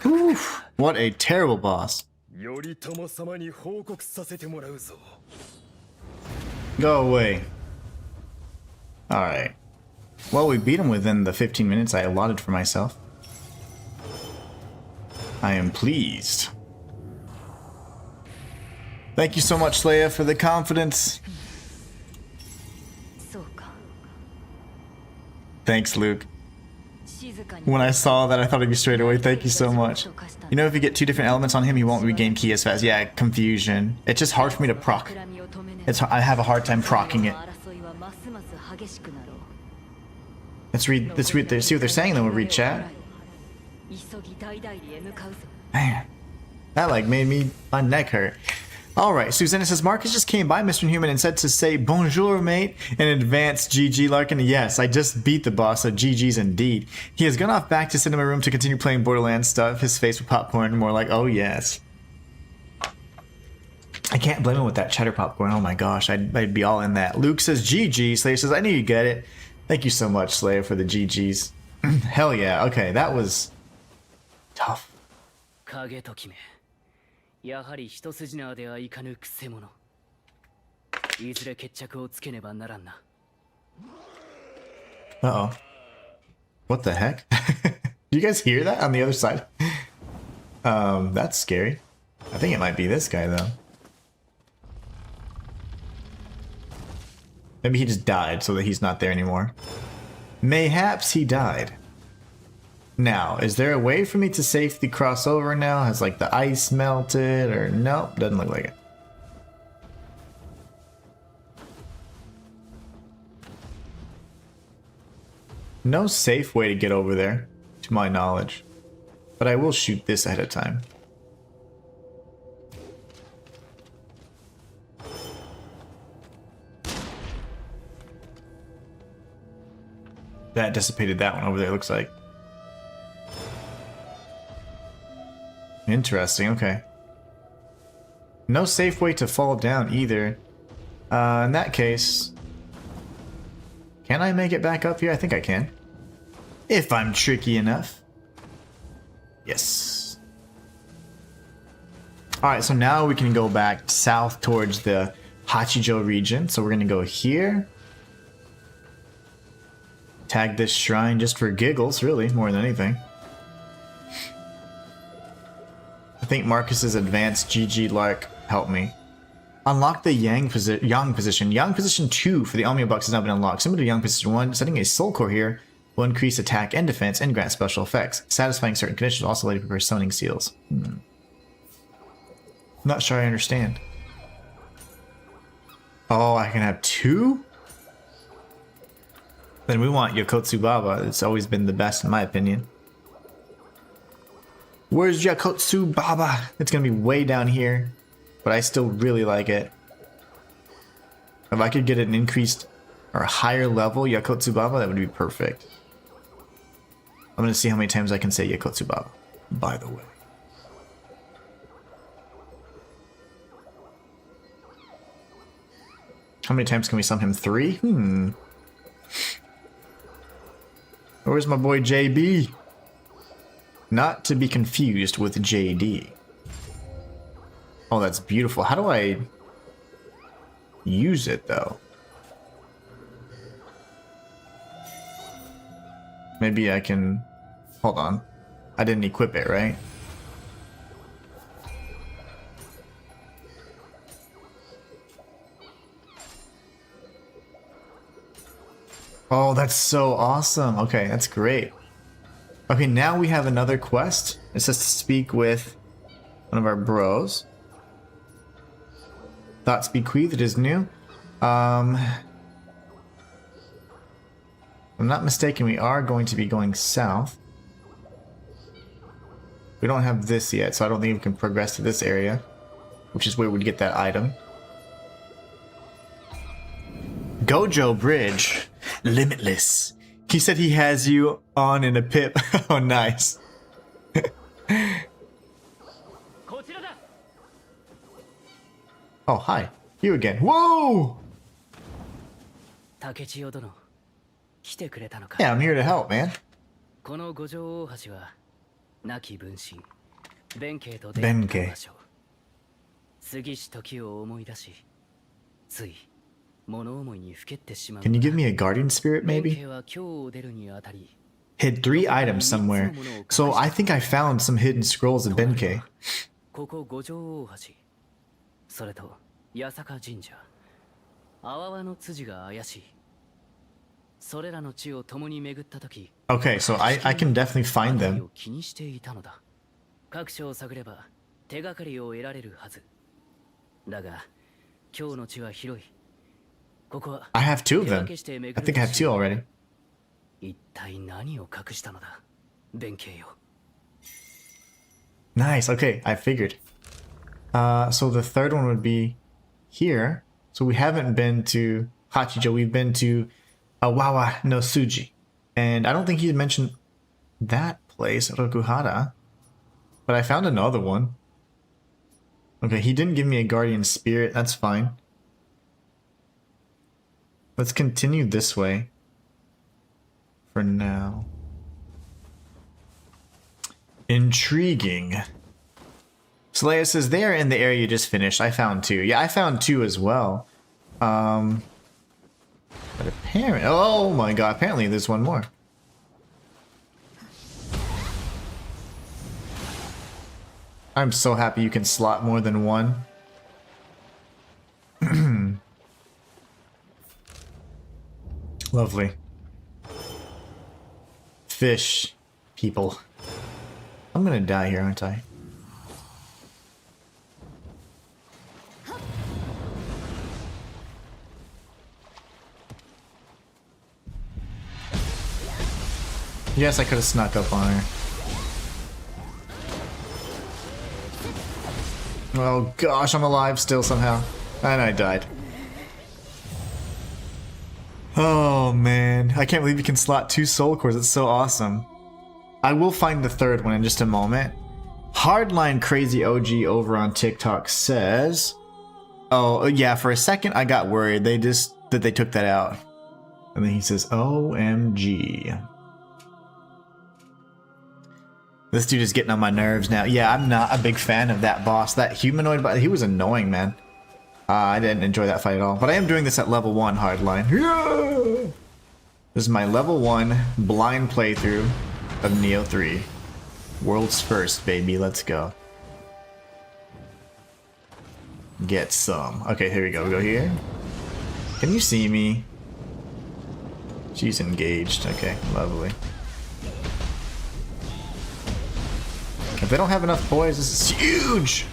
Oof, what a terrible boss. Go away. Alright. Well, we beat him within the 15 minutes I allotted for myself. I am pleased. Thank you so much, Leia, for the confidence. Thanks, Luke. When I saw that, I thought of you straight away. Thank you so much. You know, if you get 2 different elements on him, he won't regain ki as fast. Yeah, confusion. It's just hard for me to proc. I have a hard time procking it. Let's read, see what they're saying, then we'll read chat. Man, that like made my neck hurt. Alright, Susanna says, Marcus just came by Mr. Inhuman and said to say bonjour, mate, and advance GG Larkin. Yes, I just beat the boss, so GG's indeed. He has gone off back to cinema room to continue playing Borderlands stuff, his face with popcorn, more like, oh yes. I can't blame him with that cheddar popcorn, oh my gosh, I'd be all in that. Luke says, GG, Slayer says, I knew you get it. Thank you so much, Slayer, for the GG's. Hell yeah, okay, that was tough. 影と決めやはり一筋縄ではいかぬくせ者いずれ決着をつけねばならんな Uh-oh. What the heck? Do you guys hear that on the other side? That's scary. I think it might be this guy, though. Maybe he just died so that he's not there anymore. Mayhaps he died. Now, is there a way for me to safely cross over now? Has, like, the ice melted? Or nope, doesn't look like it. No safe way to get over there, to my knowledge. But I will shoot this ahead of time. That dissipated that one over there, looks like. Interesting, okay. No safe way to fall down either. In that case... Can I make it back up here? I think I can. If I'm tricky enough. Yes. Alright, so now we can go back south towards the Hachijo region. So we're going to go here. Tag this shrine just for giggles, really, more than anything. I think Marcus's advanced GG Lark helped me. Unlock the Yang position. Yang position 2 for the Omnia box has now been unlocked. Similar to Yang position 1, setting a soul core here will increase attack and defense and grant special effects. Satisfying certain conditions also let you prepare summoning seals. Not sure I understand. Oh, I can have 2? Then we want Yakotsu Baba. It's always been the best in my opinion. Where's Yakotsu Baba? It's gonna be way down here, but I still really like it. If I could get an increased or a higher level Yakotsu Baba, that would be perfect. I'm gonna see how many times I can say Yakotsu Baba, by the way. How many times can we summon him? 3? Where's my boy JB? Not to be confused with JD. Oh, that's beautiful. How do I use it, though? Maybe I can... Hold on. I didn't equip it, right? Oh, that's so awesome. Okay, that's great. Okay, now we have another quest. It says to speak with one of our bros. Thoughts bequeathed is new. If I'm not mistaken, we are going to be going south. We don't have this yet, so I don't think we can progress to this area, which is where we'd get that item. Gojo Bridge. Limitless. He said he has you on in a pip. Oh, nice. Oh, hi. You again. Whoa! Yeah, I'm here to help, man. Benkei. Can you give me a guardian spirit, maybe? Hid 3 items somewhere. So I think I found some hidden scrolls of Benkei. Okay, so I can definitely find them. I have 2 of them. I think I have 2 already. Nice, okay, I figured. So the third one would be here. So we haven't been to Hachijo. We've been to Awawa no Suji. And I don't think he had mentioned that place, Rokuhara. But I found another one. Okay, he didn't give me a guardian spirit. That's fine. Let's continue this way for now. Intriguing. Saleya says they're in the area you just finished. I found 2. Yeah, I found 2 as well. But apparently, oh my god, apparently there's one more. I'm so happy you can slot more than one. Lovely. Fish people. I'm gonna die here, aren't I? Yes, I could have snuck up on her. Oh gosh, I'm alive still somehow. And I died. Oh man, I can't believe you can slot 2 soul cores. It's so awesome. I will find the third one in just a moment. Hardline Crazy OG over on TikTok says, oh yeah, for a second I got worried. They took that out. And then he says, OMG. This dude is getting on my nerves now. Yeah, I'm not a big fan of that boss. That humanoid, but he was annoying, man. I didn't enjoy that fight at all. But I am doing this at level 1 hardline. Yeah! This is my level 1 blind playthrough of Nioh 3. World's first, baby. Let's go. Get some. Okay, here we go. We go here. Can you see me? She's engaged. Okay, lovely. If they don't have enough boys, this is huge!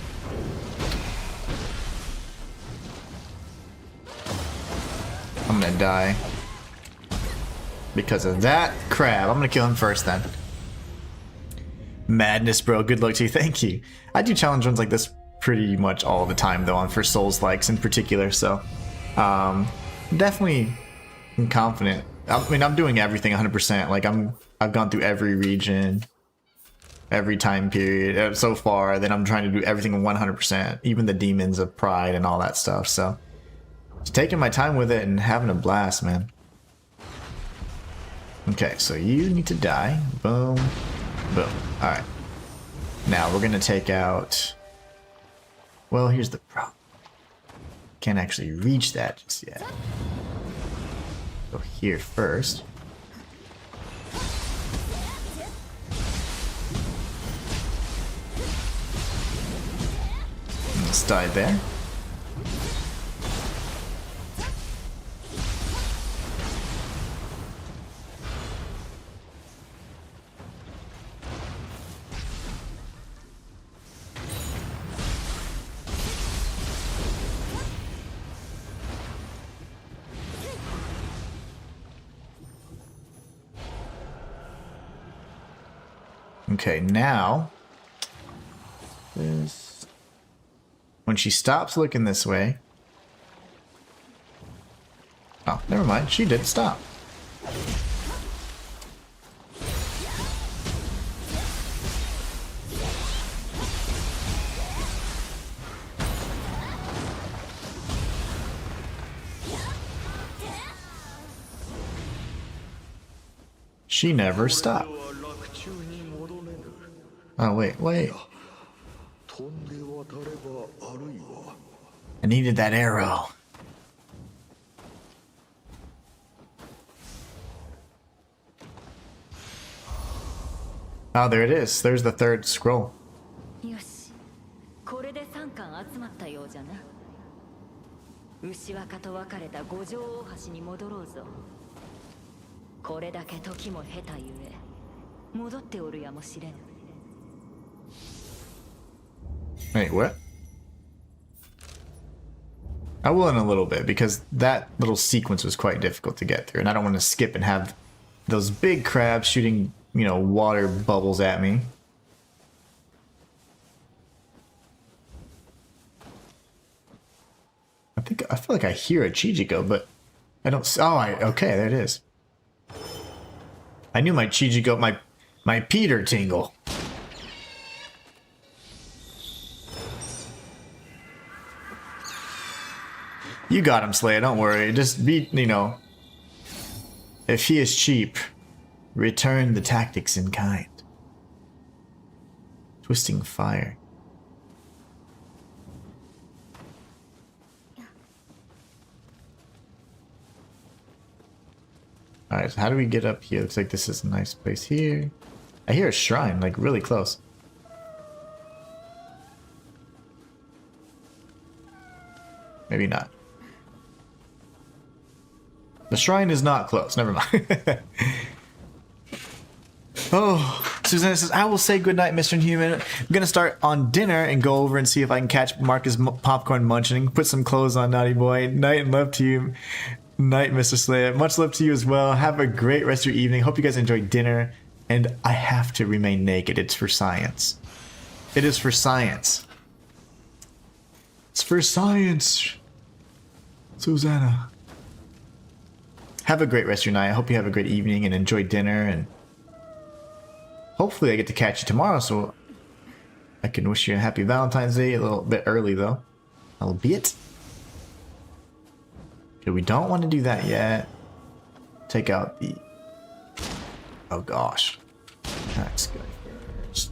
I'm gonna die. Because of that crab. I'm gonna kill him first then. Madness, bro. Good luck to you. Thank you. I do challenge runs like this pretty much all the time, though, on for Souls likes in particular, so definitely confident. I mean, I'm doing everything 100%. Like I've gone through every region, every time period so far. Then I'm trying to do everything 100%, even the demons of pride and all that stuff. So just taking my time with it and having a blast, man. Okay, so you need to die. Boom, boom. All right. Now we're gonna take out. Well, here's the problem. Can't actually reach that just yet. Go here first. Let's die there. Okay, now this, when she stops looking this way. Oh, never mind. She did stop. She never stopped. Oh, wait. I needed that arrow. Oh, there it is. There's the third scroll. よし、これで3巻集まったようじゃな。牛若と別れた五条大橋に戻ろうぞ。これだけ時も経たゆえ、戻っておるやもしれぬ。Wait, what? I will in a little bit, because that little sequence was quite difficult to get through, and I don't want to skip and have those big crabs shooting, you know, water bubbles at me. I feel like I hear a Chijigo, but I don't. Okay, there it is. I knew my Chijigo, my Peter tingle. You got him, Slayer. Don't worry. Just be, if he is cheap, return the tactics in kind. Twisting fire. Alright, so how do we get up here? Looks like this is a nice place here. I hear a shrine, like really close. Maybe not. The shrine is not close. Never mind. Oh, Susanna says, I will say goodnight, Mr. Inhuman. I'm going to start on dinner and go over and see if I can catch Marcus popcorn munching. Put some clothes on, naughty boy. Night and love to you. Night, Mr. Slayer. Much love to you as well. Have a great rest of your evening. Hope you guys enjoyed dinner. And I have to remain naked. It's for science. It is for science. It's for science. Susanna. Have a great rest of your night. I hope you have a great evening and enjoy dinner. And hopefully I get to catch you tomorrow so I can wish you a happy Valentine's Day. A little bit early though. Albeit. Okay, we don't want to do that yet. Take out the... Oh gosh. That's good first.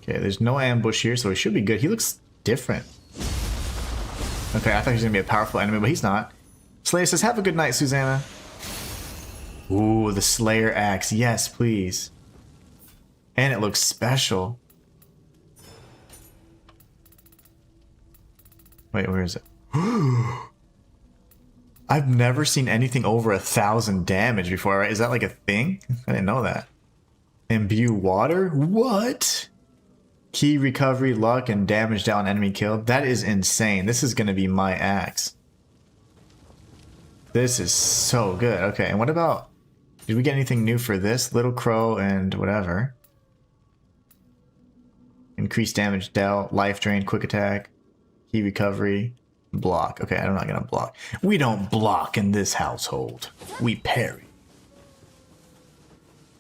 Okay, there's no ambush here, so he should be good. He looks different. Okay, I thought he was going to be a powerful enemy, but he's not. Slayer says, have a good night, Susanna. Ooh, the Slayer axe. Yes, please. And it looks special. Wait, where is it? I've never seen anything over 1,000 damage before, right? Is that like a thing? I didn't know that. Imbue water? What? Key recovery, luck, and damage down enemy killed. That is insane. This is going to be my axe. This is so good. Okay, and what about... Did we get anything new for this? Little Crow and whatever. Increased damage dealt, life drain, quick attack, key recovery, block. Okay, I'm not going to block. We don't block in this household. We parry.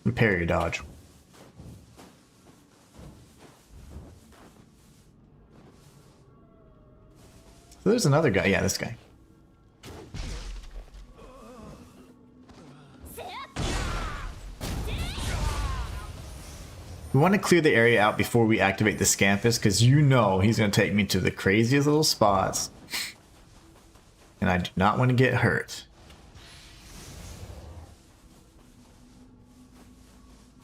We parry or dodge. So there's another guy. Yeah, this guy. We want to clear the area out before we activate the Scampus, because he's going to take me to the craziest little spots. And I do not want to get hurt.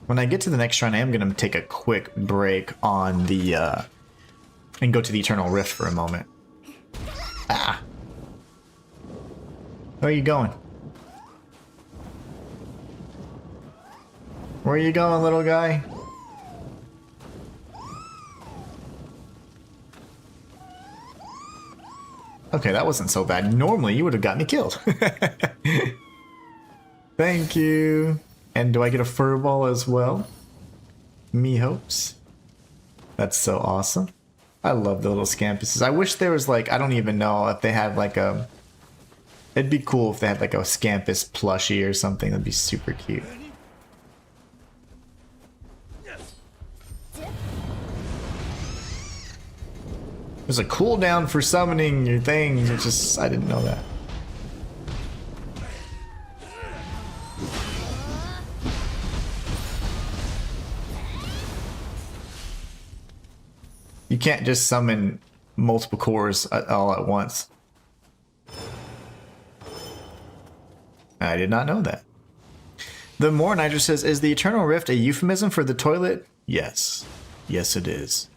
When I get to the next shrine, I am going to take a quick break on the... and go to the Eternal Rift for a moment. Ah! Where are you going? Where are you going, little guy? Okay, that wasn't so bad. Normally, you would have got me killed. Thank you. And do I get a furball as well? Me hopes. That's so awesome. I love the little Scampuses. I wish there was like, I don't even know if they had like a... It'd be cool if they had like a Scampus plushie or something. That'd be super cute. There's a cooldown for summoning your things. It's just, I didn't know that. You can't just summon multiple cores all at once. I did not know that. The More Niger says, is the Eternal Rift a euphemism for the toilet? Yes. Yes, it is.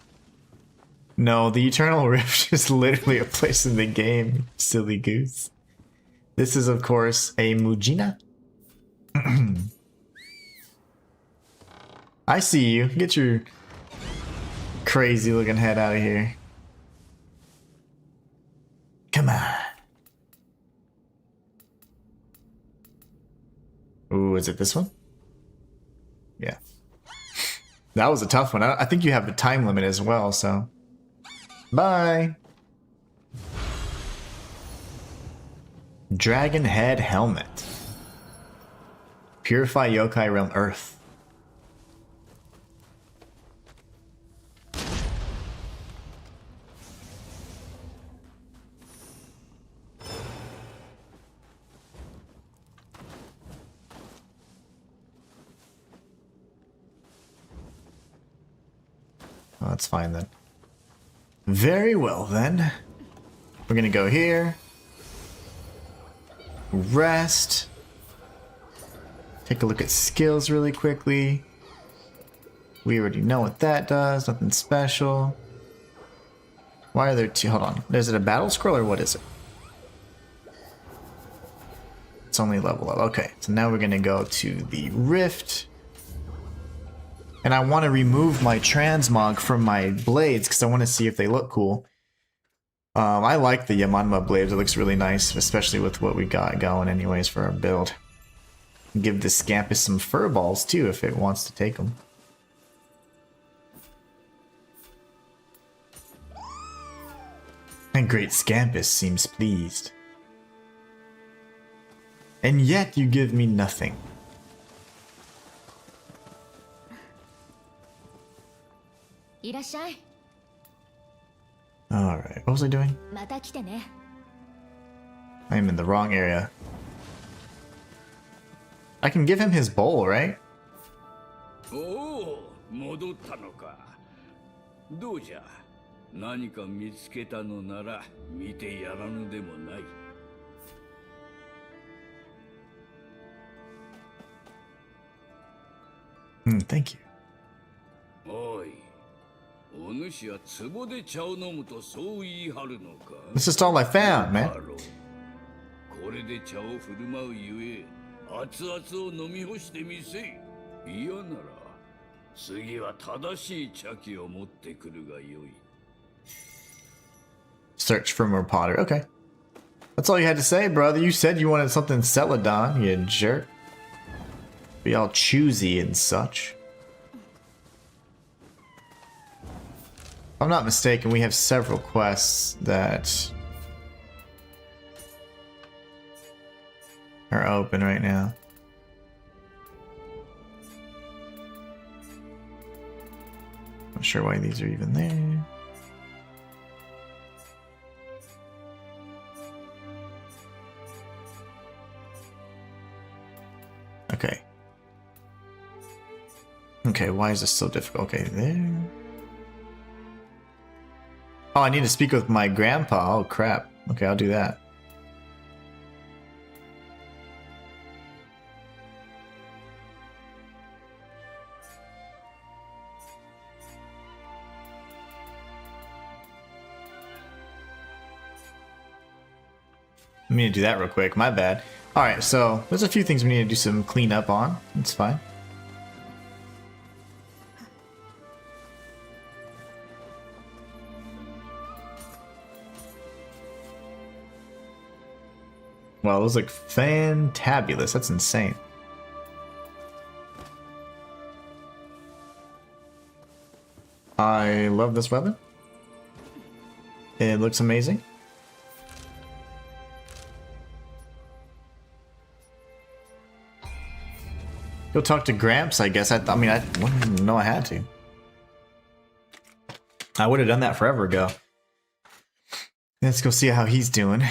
No, the Eternal Rift is literally a place in the game, silly goose. This is, of course, a Mujina. I see you. Get your crazy looking head out of here. Come on. Ooh, is it this one? Yeah. That was a tough one. I think you have a time limit as well, so. Bye! Dragon Head Helmet. Purify Yokai Realm Earth. Oh, that's fine then. Very well then. We're gonna go here. Rest. Take a look at skills really quickly. We already know what that does. Nothing special. Why are there two? Hold on. Is it a battle scroll or what is it? It's only level up. Okay, so now we're gonna go to the rift. And I want to remove my transmog from my blades because I want to see if they look cool. I like the Yamanma blades. It looks really nice, especially with what we got going anyways for our build. Give the Scampus some fur balls too if it wants to take them. And Great Scampus seems pleased. And yet you give me nothing. Alright, what was I doing? I am in the wrong area. I can give him his bowl, right? Oh, 戻ったのか。どうじゃ。何か見つけたのなら見てやらぬでもない。Thank you. おい。お主は壺で茶を飲むとそう言い張るのか。This is all I found, man. これで茶を振る舞うゆえ、熱々を飲み干してみせ。嫌なら、次は正しい茶器を持ってくるがよい。Search for more potter. Okay. That's all you had to say, brother. You said you wanted something Celadon, you jerk. Be all choosy and such. If I'm not mistaken, we have several quests that are open right now. Not sure why these are even there. Okay. Okay, why is this so difficult? Okay, there. Oh, I need to speak with my grandpa. Oh, crap. Okay, I'll do that. I need to do that real quick. My bad. Alright, so there's a few things we need to do some cleanup on. It's fine. Wow, those look fantabulous. That's insane. I love this weapon. It looks amazing. Go talk to Gramps, I guess. I mean, I wouldn't even know I had to. I would have done that forever ago. Let's go see how he's doing.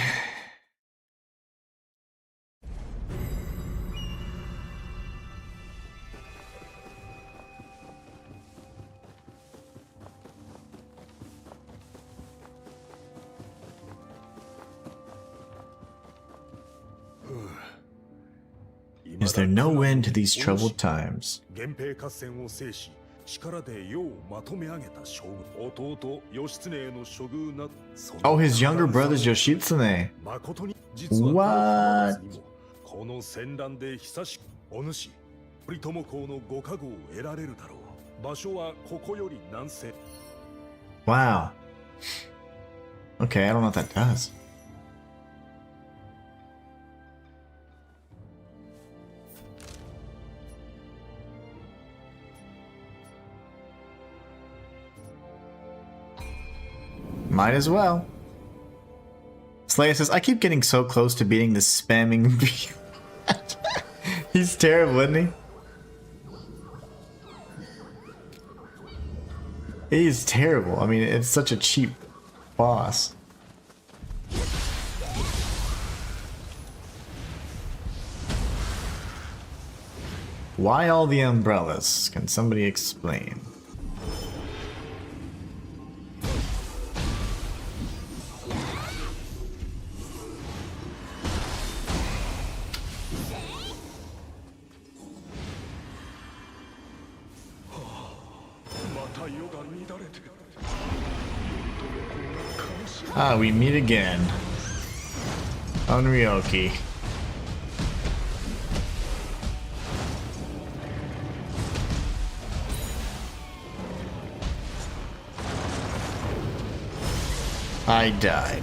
Is there no end to these troubled times? Oh, his younger brother's Yoshitsune. What? Wow. Okay, I don't know what that does. Might as well. Slayer says, I keep getting so close to beating this spamming. He's terrible, isn't he? He's terrible. I mean, it's such a cheap boss. Why all the umbrellas? Can somebody explain? Ah, we meet again. Onryoki. I died.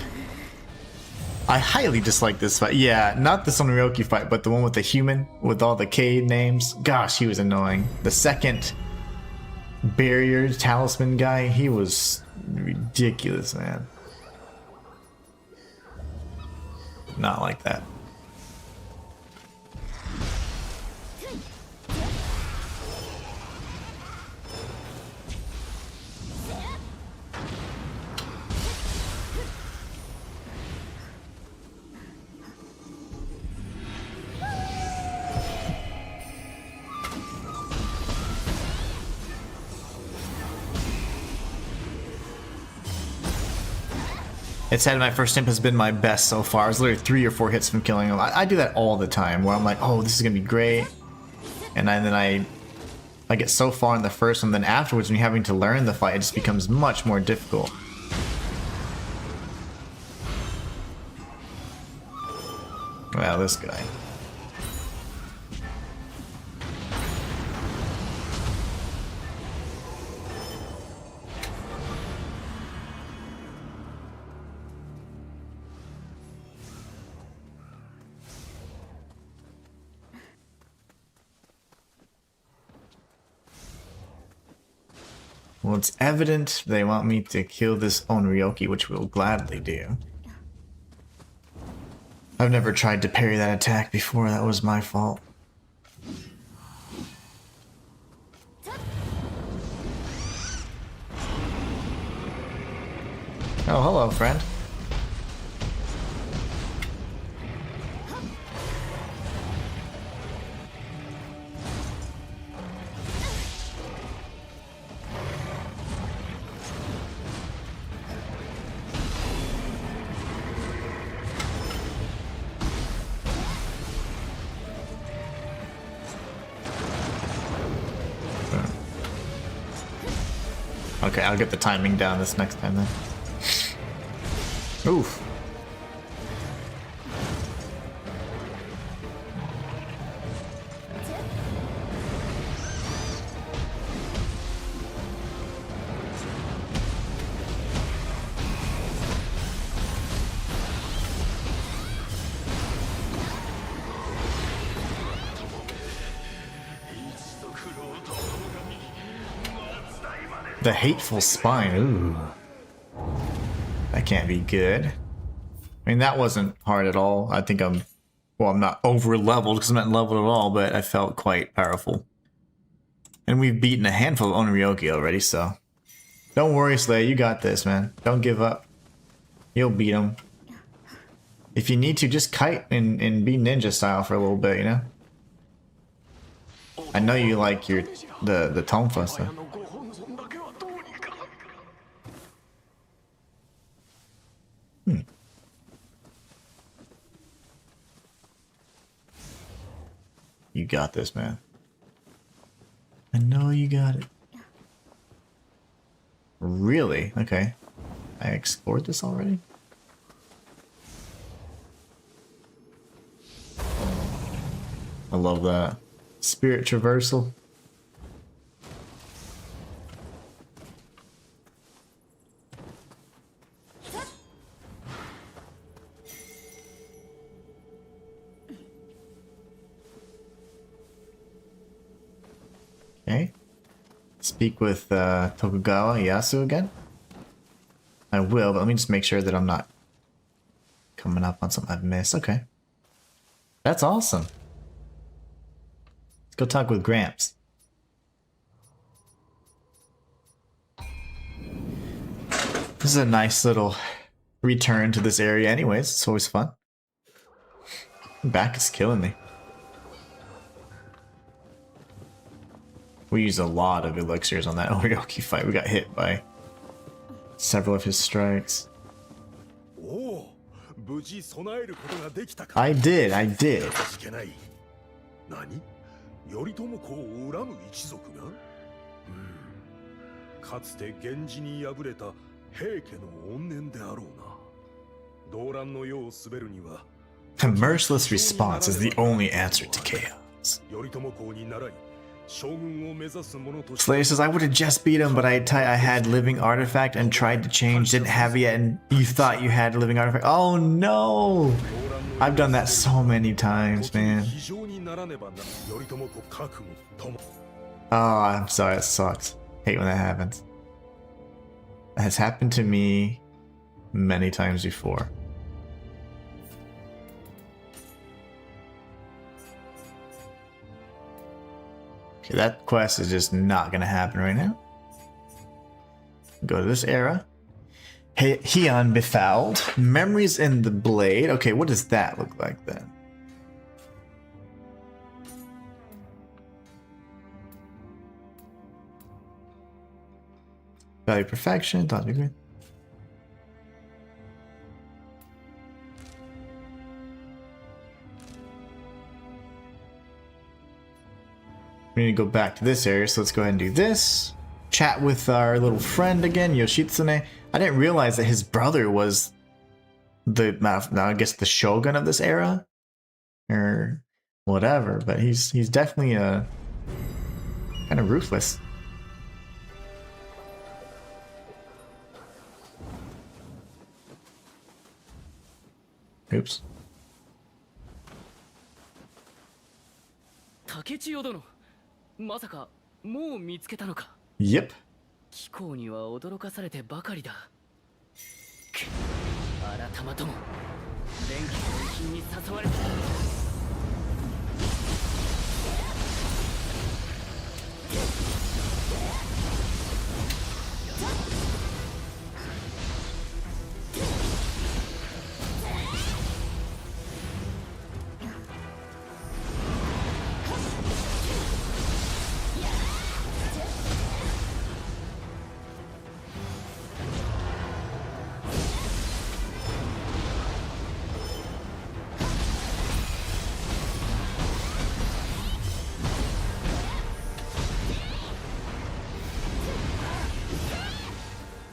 I highly dislike this fight. Yeah, not the Onryoki fight, but the one with the human, with all the K names. Gosh, he was annoying. The second barrier talisman guy, he was ridiculous, man. Not like that. It's had my first imp has been my best so far. I was literally 3 or 4 hits from killing him. I do that all the time where I'm like, oh, this is gonna be great. And then I get so far in the first one, then afterwards when you're having to learn the fight, it just becomes much more difficult. Well, this guy. Well, it's evident they want me to kill this Onryoki, which we'll gladly do. I've never tried to parry that attack before, that was my fault. Oh, hello, friend. Okay, I'll get the timing down this next time then. Oof. The hateful spine, ooh. That can't be good. I mean, that wasn't hard at all. I think I'm not over leveled because I'm not leveled at all, but I felt quite powerful. And we've beaten a handful of Onryoki already, so. Don't worry, Slay, you got this, man. Don't give up. You'll beat him. If you need to, just kite and be ninja style for a little bit, you know? I know you like the Tonfa stuff. You got this, man. I know you got it. Really? Okay. I explored this already? I love that. Spirit traversal. Okay. Speak with Tokugawa Ieyasu again. I I will, but let me just make sure that I'm not coming up on something I've missed. Okay. That's awesome. Let's go talk with Gramps. This is a nice little return to this area anyways. It's always fun. Back is killing me. We used a lot of elixirs on that Oryoki fight. We got hit by several of his strikes. I did. 頼朝公を恨む一族が、かつて源氏に敗れた平家の怨念であろうな。動乱の世を滑るには A merciless response is the only answer to chaos. 頼朝公に倣い将軍を目指す者として Slayer says, I would have just beat him, but I had living artifact and tried to change, didn't have it yet, and you thought you had living artifact. Oh no! I've done that so many times, man. Oh, I'm sorry, that sucks. Hate when that happens. That has happened to me many times before. Okay, that quest is just not gonna happen right now. Go to this era. Heian Befouled. Memories in the Blade. Okay, what does that look like then? Value Perfection. Thought we good. We need to go back to this area, so let's go ahead and do this. Chat with our little friend again, Yoshitsune. I didn't realize that his brother was the, I guess, the shogun of this era, or whatever. But he's definitely kind of ruthless. Oops. 竹千代殿、まさかもう見つけたのか。 Yep. 貴公には驚かされてばかりだ。改まとも電気の遺品に誘われた。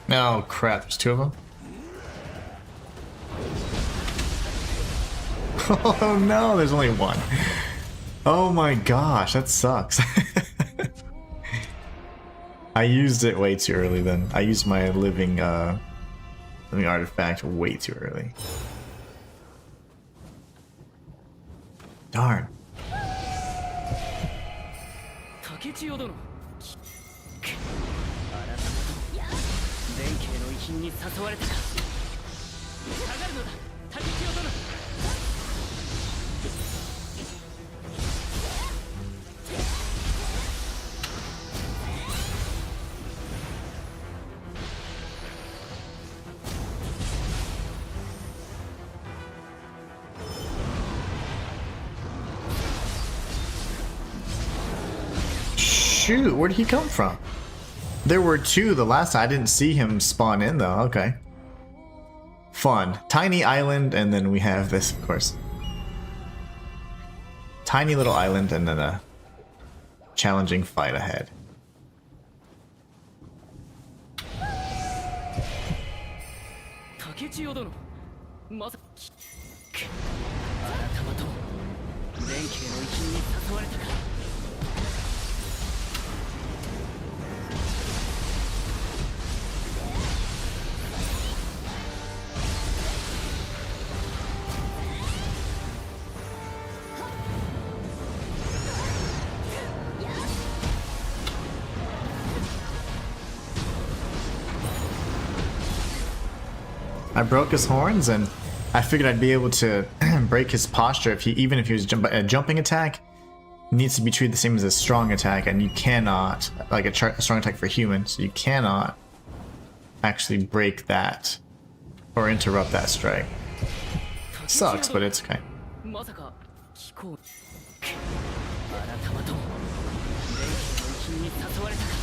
Oh crap, there's two of them? Oh no, there's only one. Oh my gosh, that sucks. I used it way too early then. I used my living artifact way too early. Darn. 竹千代殿。電気の遺品に誘われたか。下がるのだ、竹千代殿。 Shoot, where did he come from? There were two the last time. I didn't see him spawn in though. Okay. Fun. Tiny island, and then we have this, of course. Tiny little island, and then a challenging fight ahead. I broke his horns, and I figured I'd be able to break his posture if even if he was a jumping attack. Needs to be treated the same as a strong attack, and you cannot, like a strong attack for humans, so you cannot actually break that or interrupt that strike. Sucks, but it's okay. まさか聞こう改まとも電気の域に誘われたか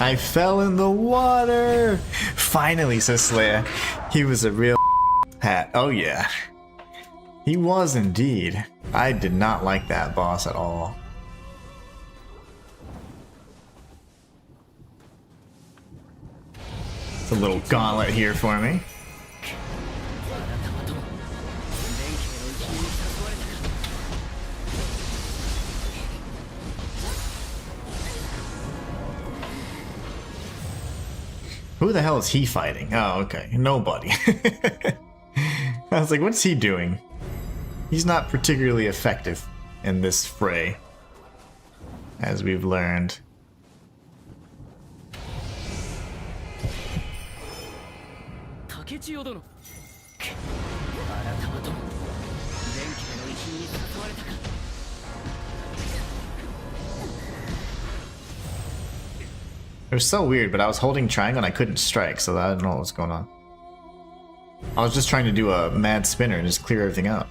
I fell in the water! Finally, says Slayer. He was a real hat. Oh yeah. He was indeed. I did not like that boss at all. It's a little gauntlet here for me. Who the hell is he fighting? Oh, okay. Nobody. I was like, what's he doing? He's not particularly effective in this fray, as we've learned. It was so weird, but I was holding triangle and I couldn't strike, so I don't know what was going on. I was just trying to do a mad spinner and just clear everything out.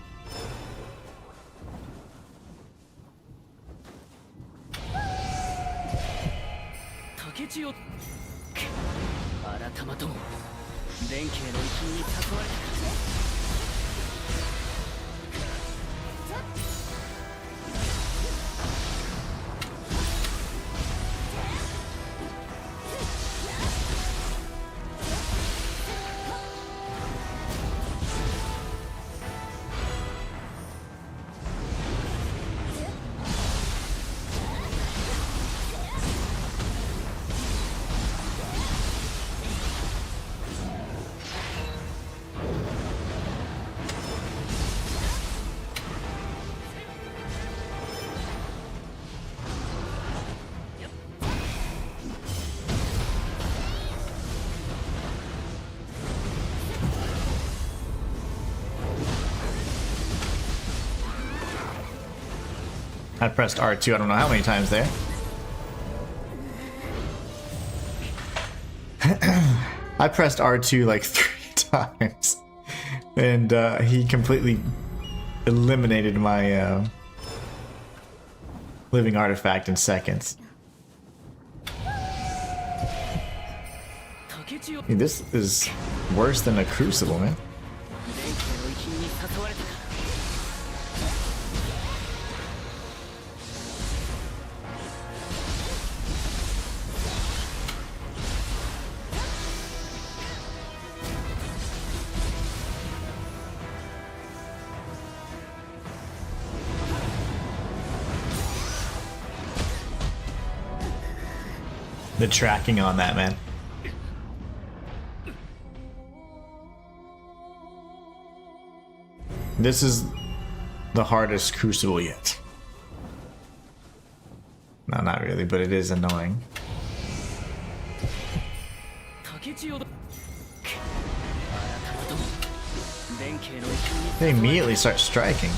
I pressed R2 I don't know how many times there. I pressed R2 like 3 times. And he completely eliminated my living artifact in seconds. Dude, this is worse than a crucible, man. The tracking on that, man. This is the hardest crucible yet. No, not really, but it is annoying. They immediately start striking.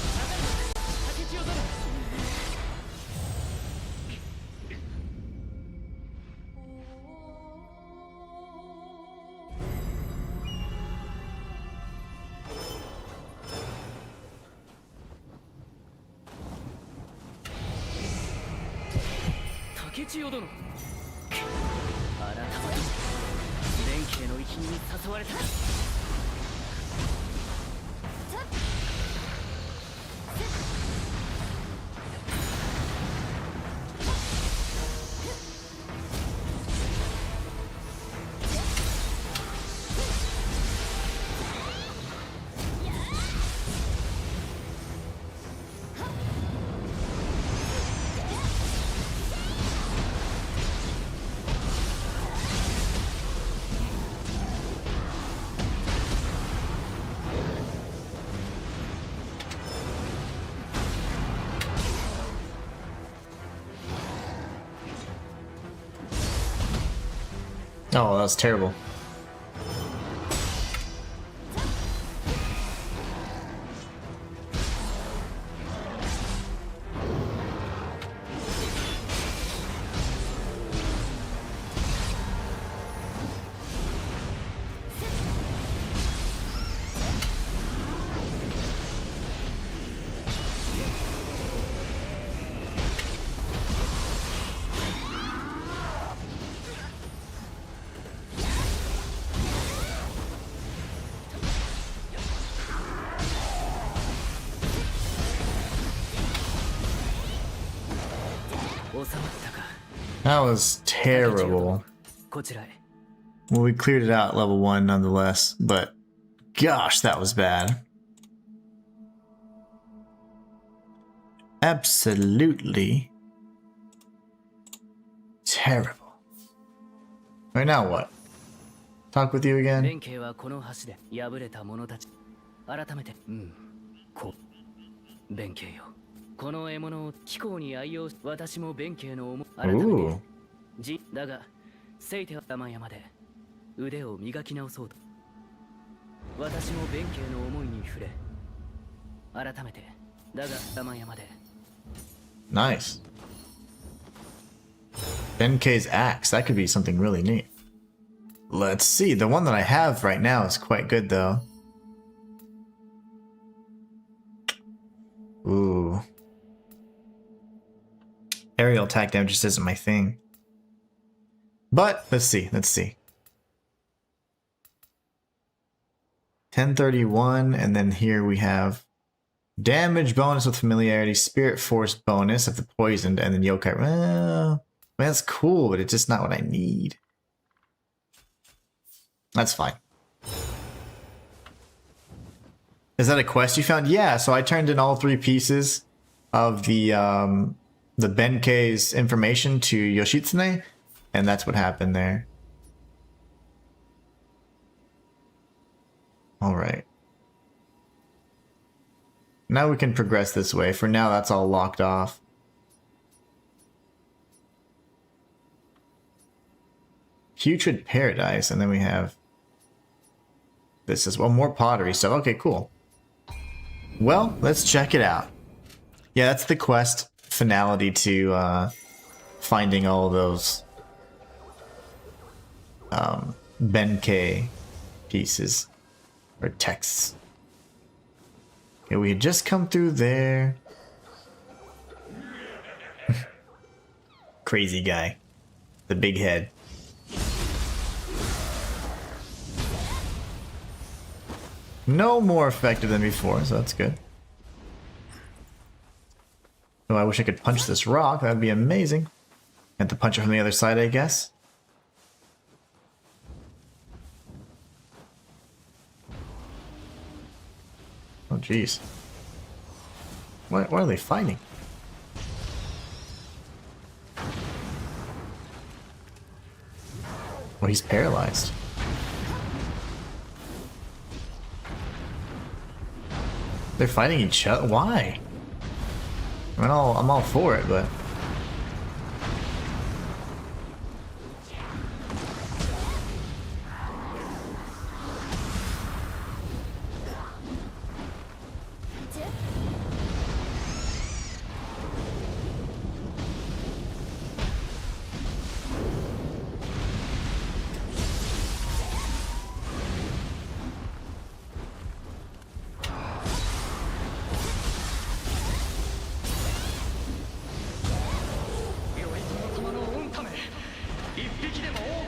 明智よ殿。改めて弁慶の域に誘われた。Oh, that was terrible. That was terrible. Well, we cleared it out at level 1 nonetheless, but gosh, that was bad. Absolutely terrible. Right now what? Talk with you again? 弁慶はこの橋で敗れた者たち。改めて、弁慶よ。この獲物を貴公に愛用し、私も弁慶の思い。改めて、だが、せいては山々で腕を磨き直そうと。私も弁慶の思いに触れ。改めて、だが山々で。Nice. Benkei's axe. That could be something really neat. Let's see. The one that I have right now is quite good, though. Ooh. Aerial attack damage just isn't my thing. But, let's see. 1031, and then here we have damage bonus with familiarity, spirit force bonus if the poisoned, and then yokai. Well, that's cool, but it's just not what I need. That's fine. Is that a quest you found? Yeah, so I turned in all 3 pieces of the Benkei's information to Yoshitsune, and that's what happened there. Alright. Now we can progress this way. For now, that's all locked off. Putrid Paradise, and then we have this as well. More pottery stuff. Okay, cool. Well, let's check it out. Yeah, that's the quest finality to finding all of those Benkei pieces or texts. Okay, we had just come through there. Crazy guy. The big head. No more effective than before, so that's good. Oh, I wish I could punch this rock. That'd be amazing. Have to punch it from the other side, I guess. Oh, jeez. What are they fighting? Oh, he's paralyzed. They're fighting each other? Why? I mean, I'm all for it, but...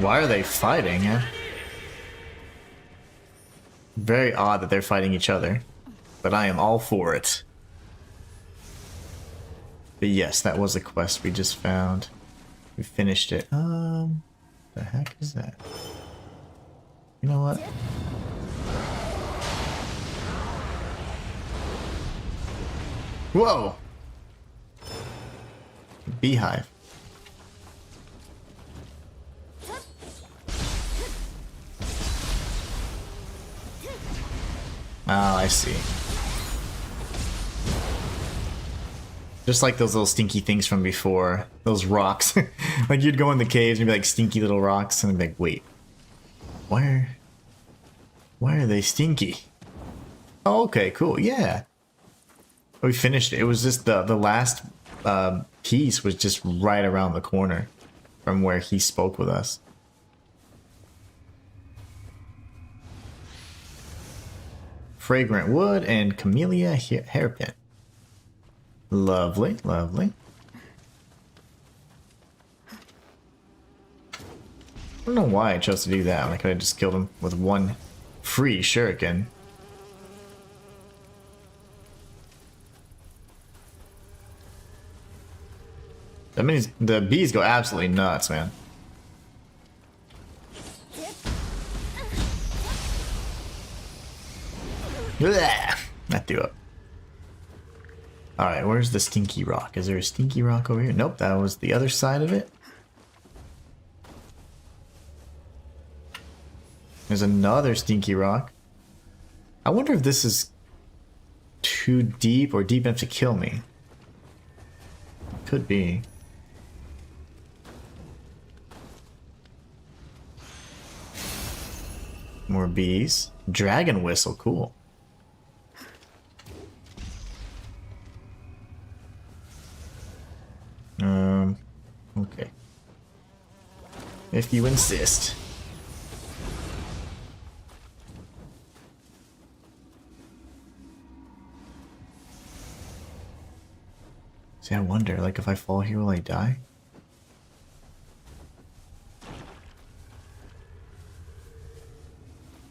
Why are they fighting? Eh? Very odd that they're fighting each other, but I am all for it. But yes, that was a quest we just found. We finished it. The heck is that? You know what? Whoa! Beehive. Oh, I see. Just like those little stinky things from before. Those rocks. Like you'd go in the caves and be like stinky little rocks and I'd be like, wait. Why are they stinky? Oh, okay, cool, yeah. We finished it. It was just the last piece was just right around the corner from where he spoke with us. Fragrant wood and camellia hairpin. Lovely, lovely. I don't know why I chose to do that. I could have just killed him with one free shuriken. That means the bees go absolutely nuts, man. Blah! That threw up. Alright, where's the stinky rock? Is there a stinky rock over here? Nope, that was the other side of it. There's another stinky rock. I wonder if this is too deep or deep enough to kill me. Could be. More bees. Dragon whistle, cool. Okay. If you insist. See, I wonder, like, if I fall here, will I die?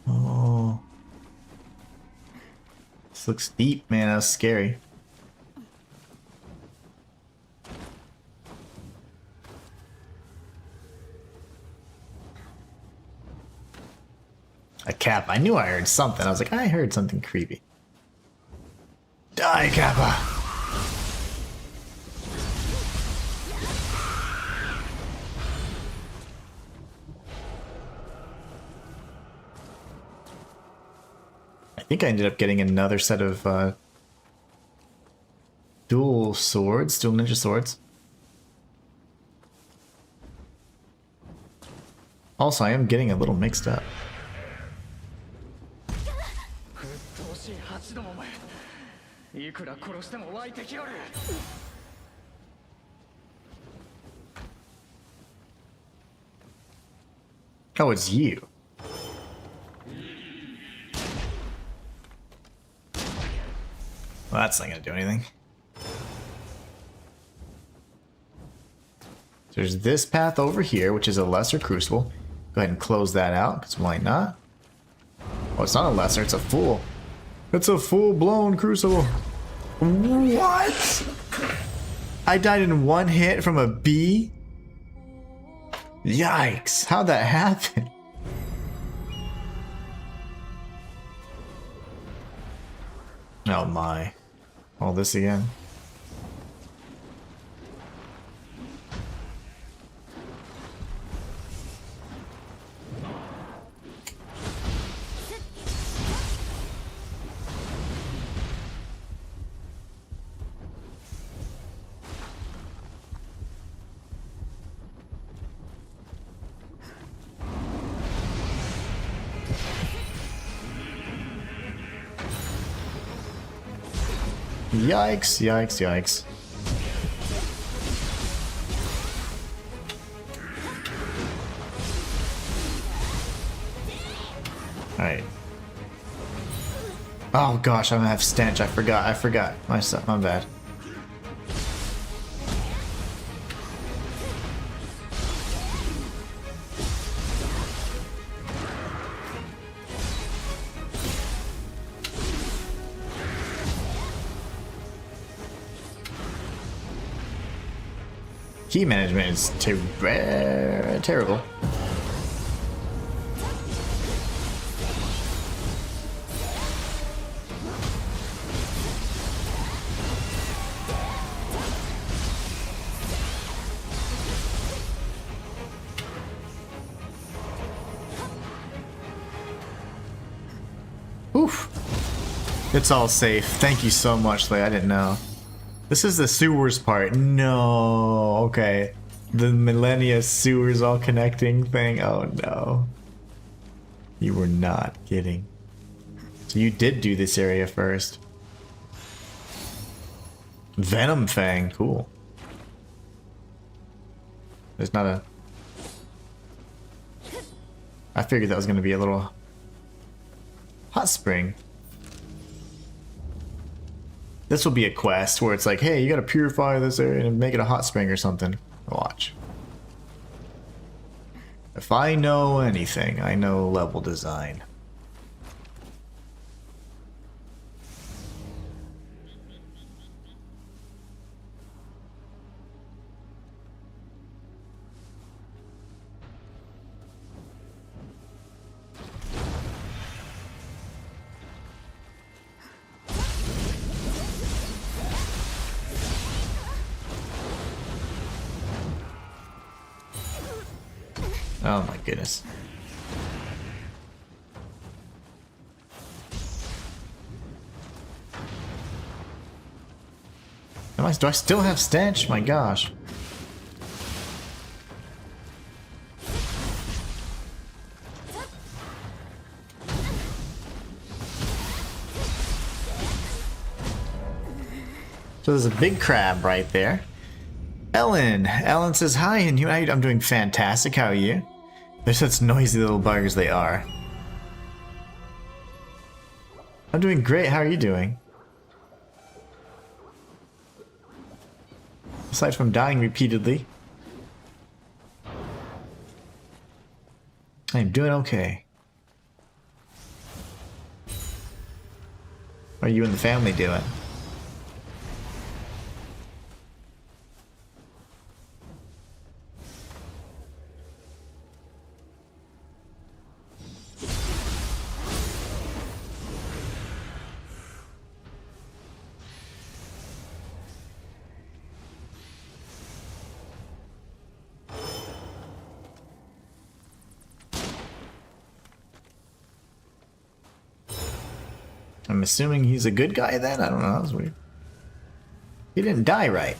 Oh. This looks deep, man. That was scary. A cap. I knew I heard something. I was like, I heard something creepy. Die, Kappa! I think I ended up getting another set of dual swords, dual ninja swords. Also, I am getting a little mixed up. Oh, it's you. Well, that's not gonna do anything. There's this path over here, which is a lesser crucible. Go ahead and close that out, because why not? Oh, it's not a lesser, it's a full. It's a full-blown crucible. What? I died in one hit from a bee? Yikes, how'd that happen? Oh my. All this again. Yikes, yikes, yikes. Alright. Oh gosh, I'm gonna have stench. I forgot. My bad. Key management is terrible. Oof. It's all safe. Thank you so much, Leigh. I didn't know. This is the sewers part. No. Okay. The millennia sewers all connecting thing. Oh no. You were not kidding. So you did do this area first. Venom Fang. Cool. There's not a... I figured that was going to be a little... hot spring. This will be a quest where it's like, hey, you gotta purify this area and make it a hot spring or something. Watch. If I know anything, I know level design. Oh my goodness. Do I still have stench? My gosh. So there's a big crab right there. Ellen says, hi, Inhuman. I'm doing fantastic. How are you? They're such noisy little buggers they are. I'm doing great. How are you doing? Aside from dying repeatedly, I am doing okay. What are you and the family doing? I'm assuming he's a good guy then? I don't know, that was weird. He didn't die right.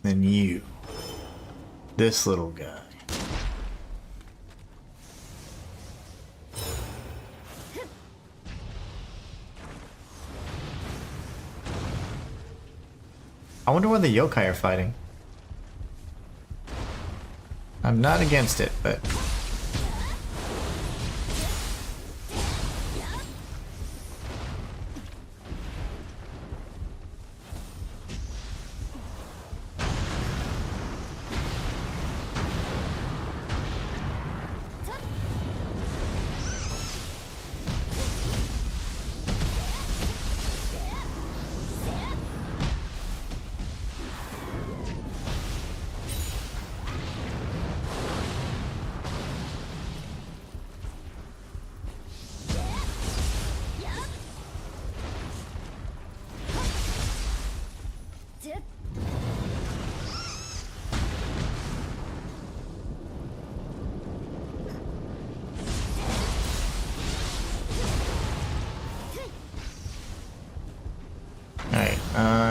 Then you. This little guy. I wonder when the yokai are fighting. I'm not against it, but...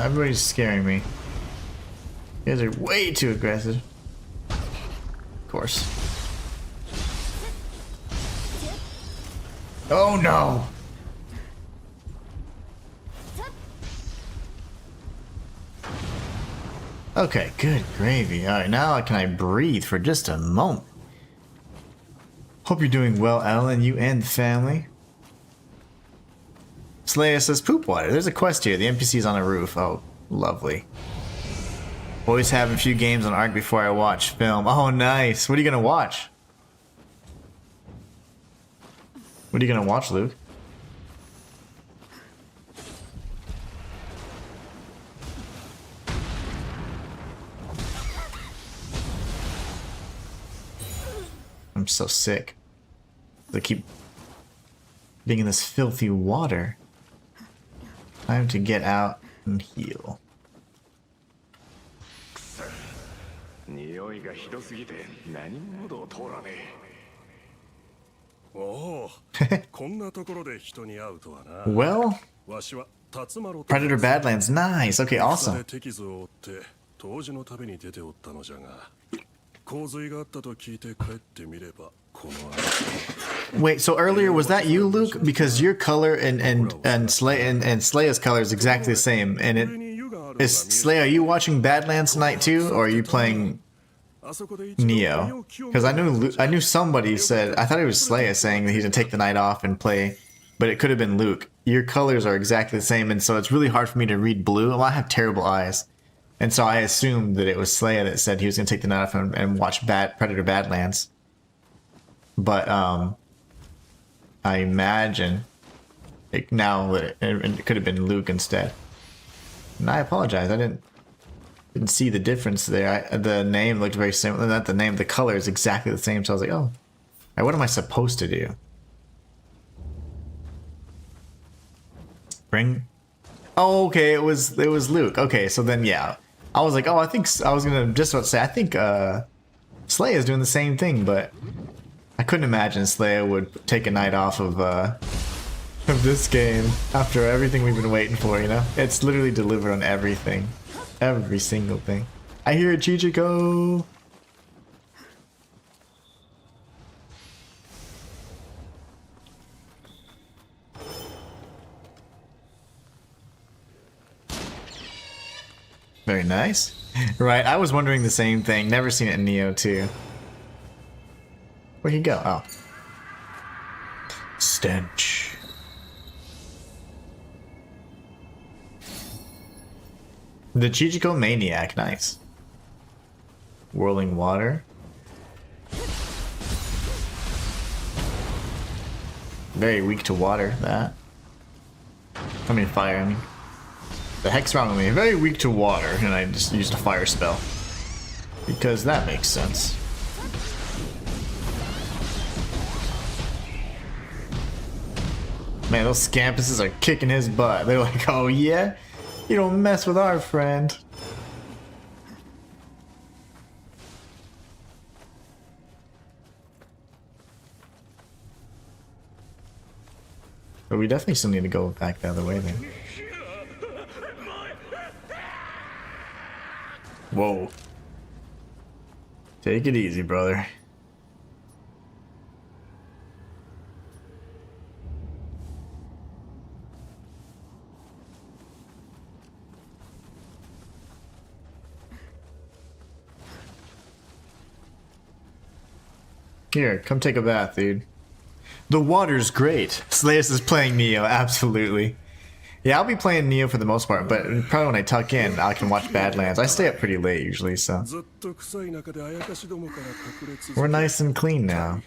everybody's scaring me. You guys are way too aggressive. Of course. Oh no! Okay, good gravy. Alright, now can I breathe for just a moment? Hope you're doing well, Ellen, you and the family. Slayer says poop water. There's a quest here. The NPC's on a roof. Oh, lovely. Always have a few games on Arc before I watch film. Oh, nice. What are you gonna watch? What are you gonna watch, Luke? so sick. They keep being in this filthy water. Time to get out and heal. 匂いがひどすぎて何も喉を通らねえ。おお、こんなところで人に会うとはな。Well, わしは辰丸と Predator Badlands, nice. Okay, 戦 awesome. で敵図を追って当時の旅に出ておったのじゃが、洪水があったと聞いて帰ってみればこの Wait, so earlier was that you, Luke? Because your color and Sleia's color is exactly the same, and it is Sleia. Are you watching Badlands tonight too, or are you playing Nioh? Because I knew somebody said, I thought it was Sleia saying that he's gonna take the night off and play, but it could have been Luke. Your colors are exactly the same, and so it's really hard for me to read blue. Well, I have terrible eyes, and so I assumed that it was Sleia that said he was gonna take the night off and watch Predator Badlands. But I imagine it could have been Luke instead. And I apologize. I didn't see the difference there. The name looked very similar. Not the name. The color is exactly the same. So I was like, oh, what am I supposed to do? Bring. Oh, okay. It was Luke. Okay, so then yeah, I was like, oh, I think I was gonna just about to say I think Sleia is doing the same thing, but I couldn't imagine Sleia would take a night off of this game after everything we've been waiting for, you know? It's literally delivered on everything. Every single thing. I hear it, Chichiko! Very nice. Right, I was wondering the same thing. Never seen it in Nioh too. Where'd he go? Oh. Stench. The Chichiko Maniac, nice. Whirling water. Very weak to water, that. I mean fire, I mean. The heck's wrong with me? Very weak to water, and I just used a fire spell. Because that makes sense. Man, those scampuses are kicking his butt. They're like, oh yeah? You don't mess with our friend. But we definitely still need to go back the other way then. Whoa. Take it easy, brother. Here, come take a bath, dude. The water's great. Slayus is playing Nioh, absolutely. Yeah, I'll be playing Nioh for the most part, but probably when I tuck in, I can watch Badlands. I stay up pretty late usually, so. We're nice and clean now.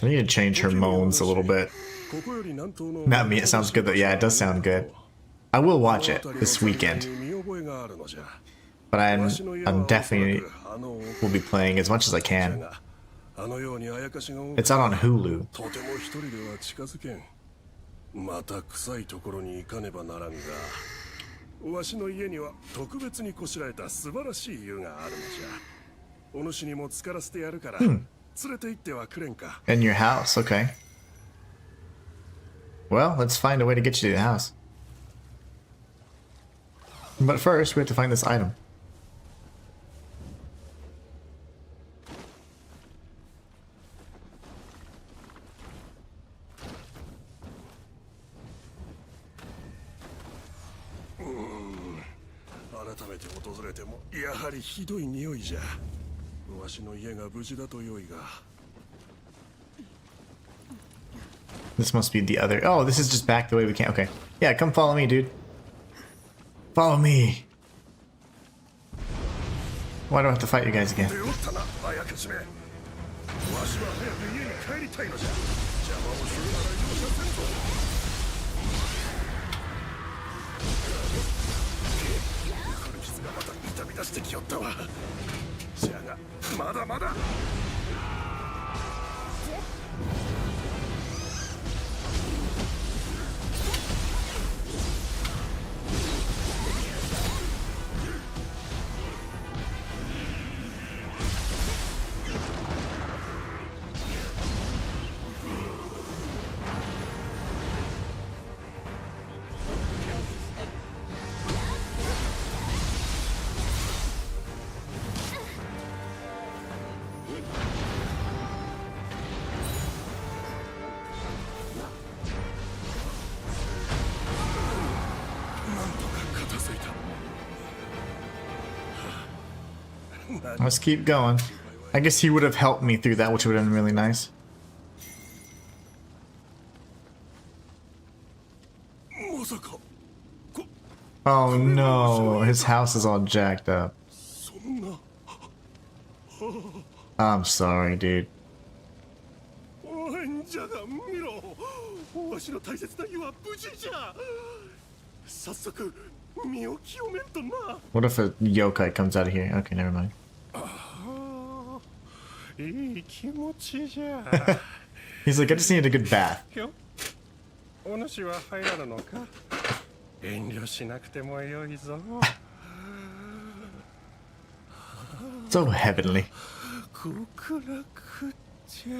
I need to change her moans a little bit. Not me, it sounds good though. Yeah, it does sound good. I will watch it this weekend. But I'm definitely will be playing as much as I can. It's out on Hulu. In your house, okay. Well, let's find a way to get you to the house. But first, we have to find this item. This must be the other. Oh, this is just back the way we can. Okay. Yeah, come follow me, dude. Follow me. Why do I have to fight you guys again? 出してきよったわ。じゃがまだまだ。Let's keep going. I guess he would have helped me through that, which would have been really nice. まさか。 Oh no, his house is all jacked up. そんな。 I'm sorry, dude. おいじゃが見ろ。わしの大切な湯は無事じゃ。早速身を清めんとな。 What if a yokai comes out of here? Okay, never mind. いい気持ちじゃ。 He's like, I just needed a good bath. よ。お主は入らぬのか。遠慮しなくてもよいぞ。 So heavenly. 極楽じゃ。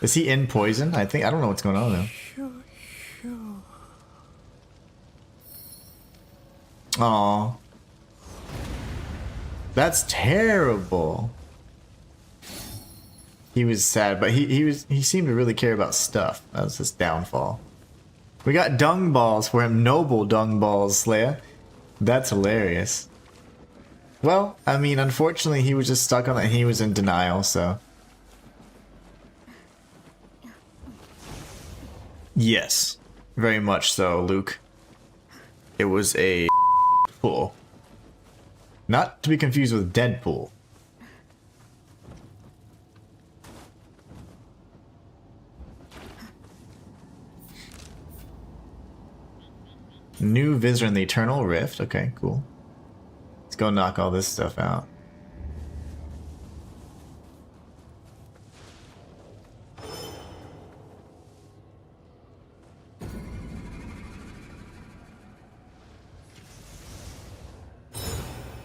Is he in poison? I don't know what's going on though. ひょひょ。 Aw. That's terrible. He was sad, but he seemed to really care about stuff. That was his downfall. We got dung balls for him, noble dung balls, Slayer. That's hilarious. Well, I mean, unfortunately, he was just stuck on that. He was in denial, so. Yes, very much so, Luke. It was a pool. Not to be confused with Deadpool. New visitor in the Eternal Rift. Okay, cool. Let's go knock all this stuff out.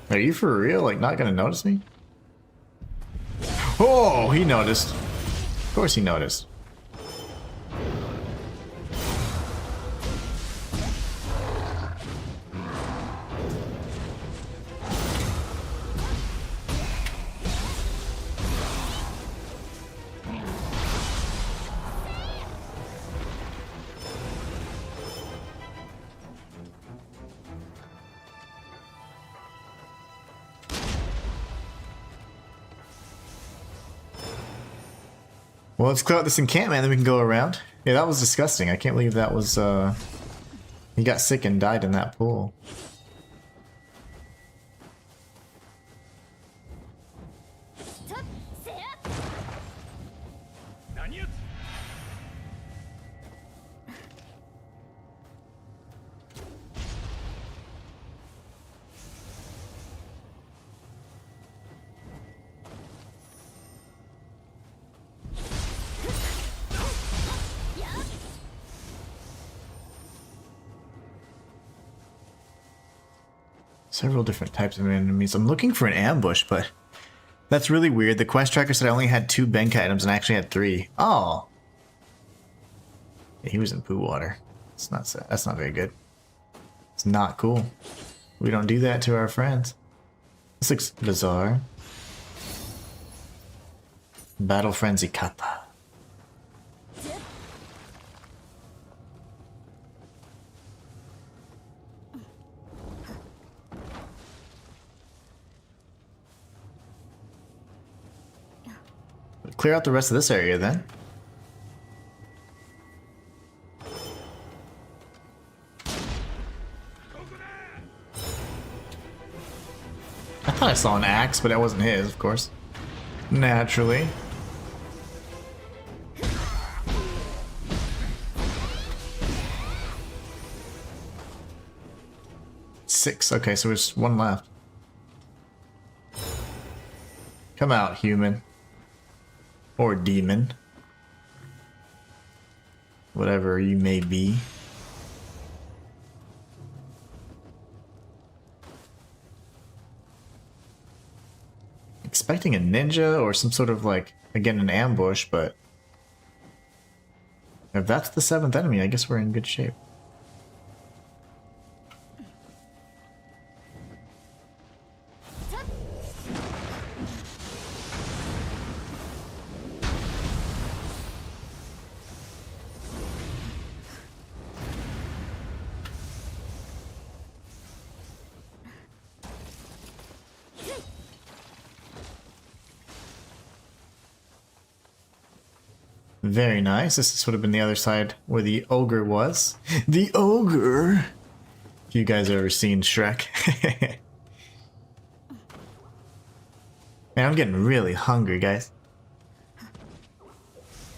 Are you for real? Like, not gonna notice me? Oh, he noticed. Of course he noticed. Well, let's clear out this encampment, then we can go around. Yeah, that was disgusting. I can't believe that was, he got sick and died in that pool. Several different types of enemies. I'm looking for an ambush, but that's really weird. The quest tracker said I only had 2 Benka items and I actually had 3. Oh. Yeah, he was in poo water. It's not, that's not very good. It's not cool. We don't do that to our friends. This looks bizarre. Battle Frenzy Kata. Clear out the rest of this area then. I thought I saw an axe, but that wasn't his, of course. Naturally. Six. Okay, so there's one left. Come out, human. Or demon. Whatever you may be. Expecting a ninja or some sort of like, again, an ambush, but if that's the 7th enemy, I guess we're in good shape. Very nice. This would have been the other side where the ogre was. The ogre! If you guys have ever seen Shrek. Man, I'm getting really hungry, guys.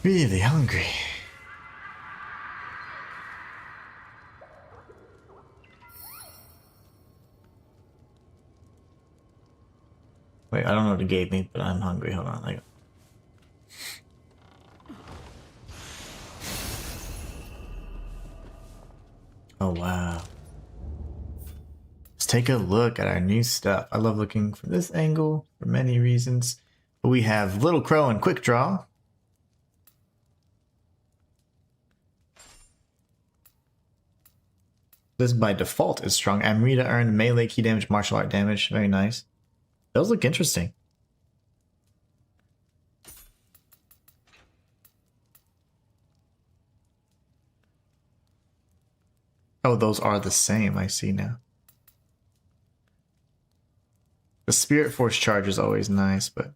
Really hungry. Wait, I don't know what it gave me, but I'm hungry. Hold on. Oh, wow. Let's take a look at our new stuff. I love looking from this angle for many reasons. But we have Little Crow and Quick Draw. This by default is strong. Amrita earned melee key damage, martial art damage. Very nice. Those look interesting. Oh, those are the same. I see now. The Spirit Force charge is always nice, but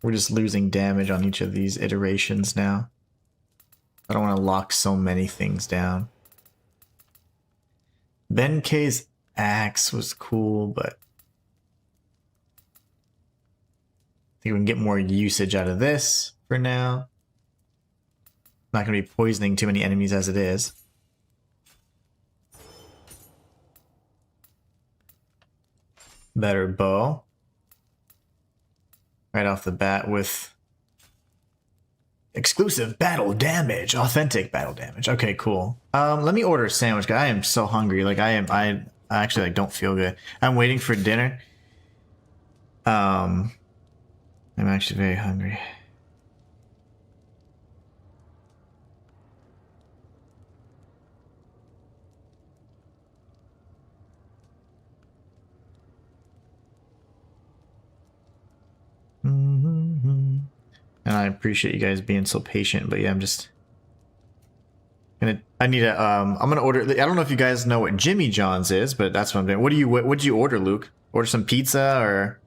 we're just losing damage on each of these iterations now. I don't want to lock so many things down. Benkei's axe was cool, but I think we can get more usage out of this for now. Not going to be poisoning too many enemies as it is. Better bow. Right off the bat with exclusive battle damage, authentic battle damage. Okay, cool. Let me order a sandwich, guys. I am so hungry. Like I actually like don't feel good. I'm waiting for dinner. I'm actually very hungry. And I appreciate you guys being so patient, but yeah, I'm just I need a I'm gonna order. I don't know if you guys know what Jimmy John's is, but that's what I'm doing. What did you order, Luke? Order some pizza or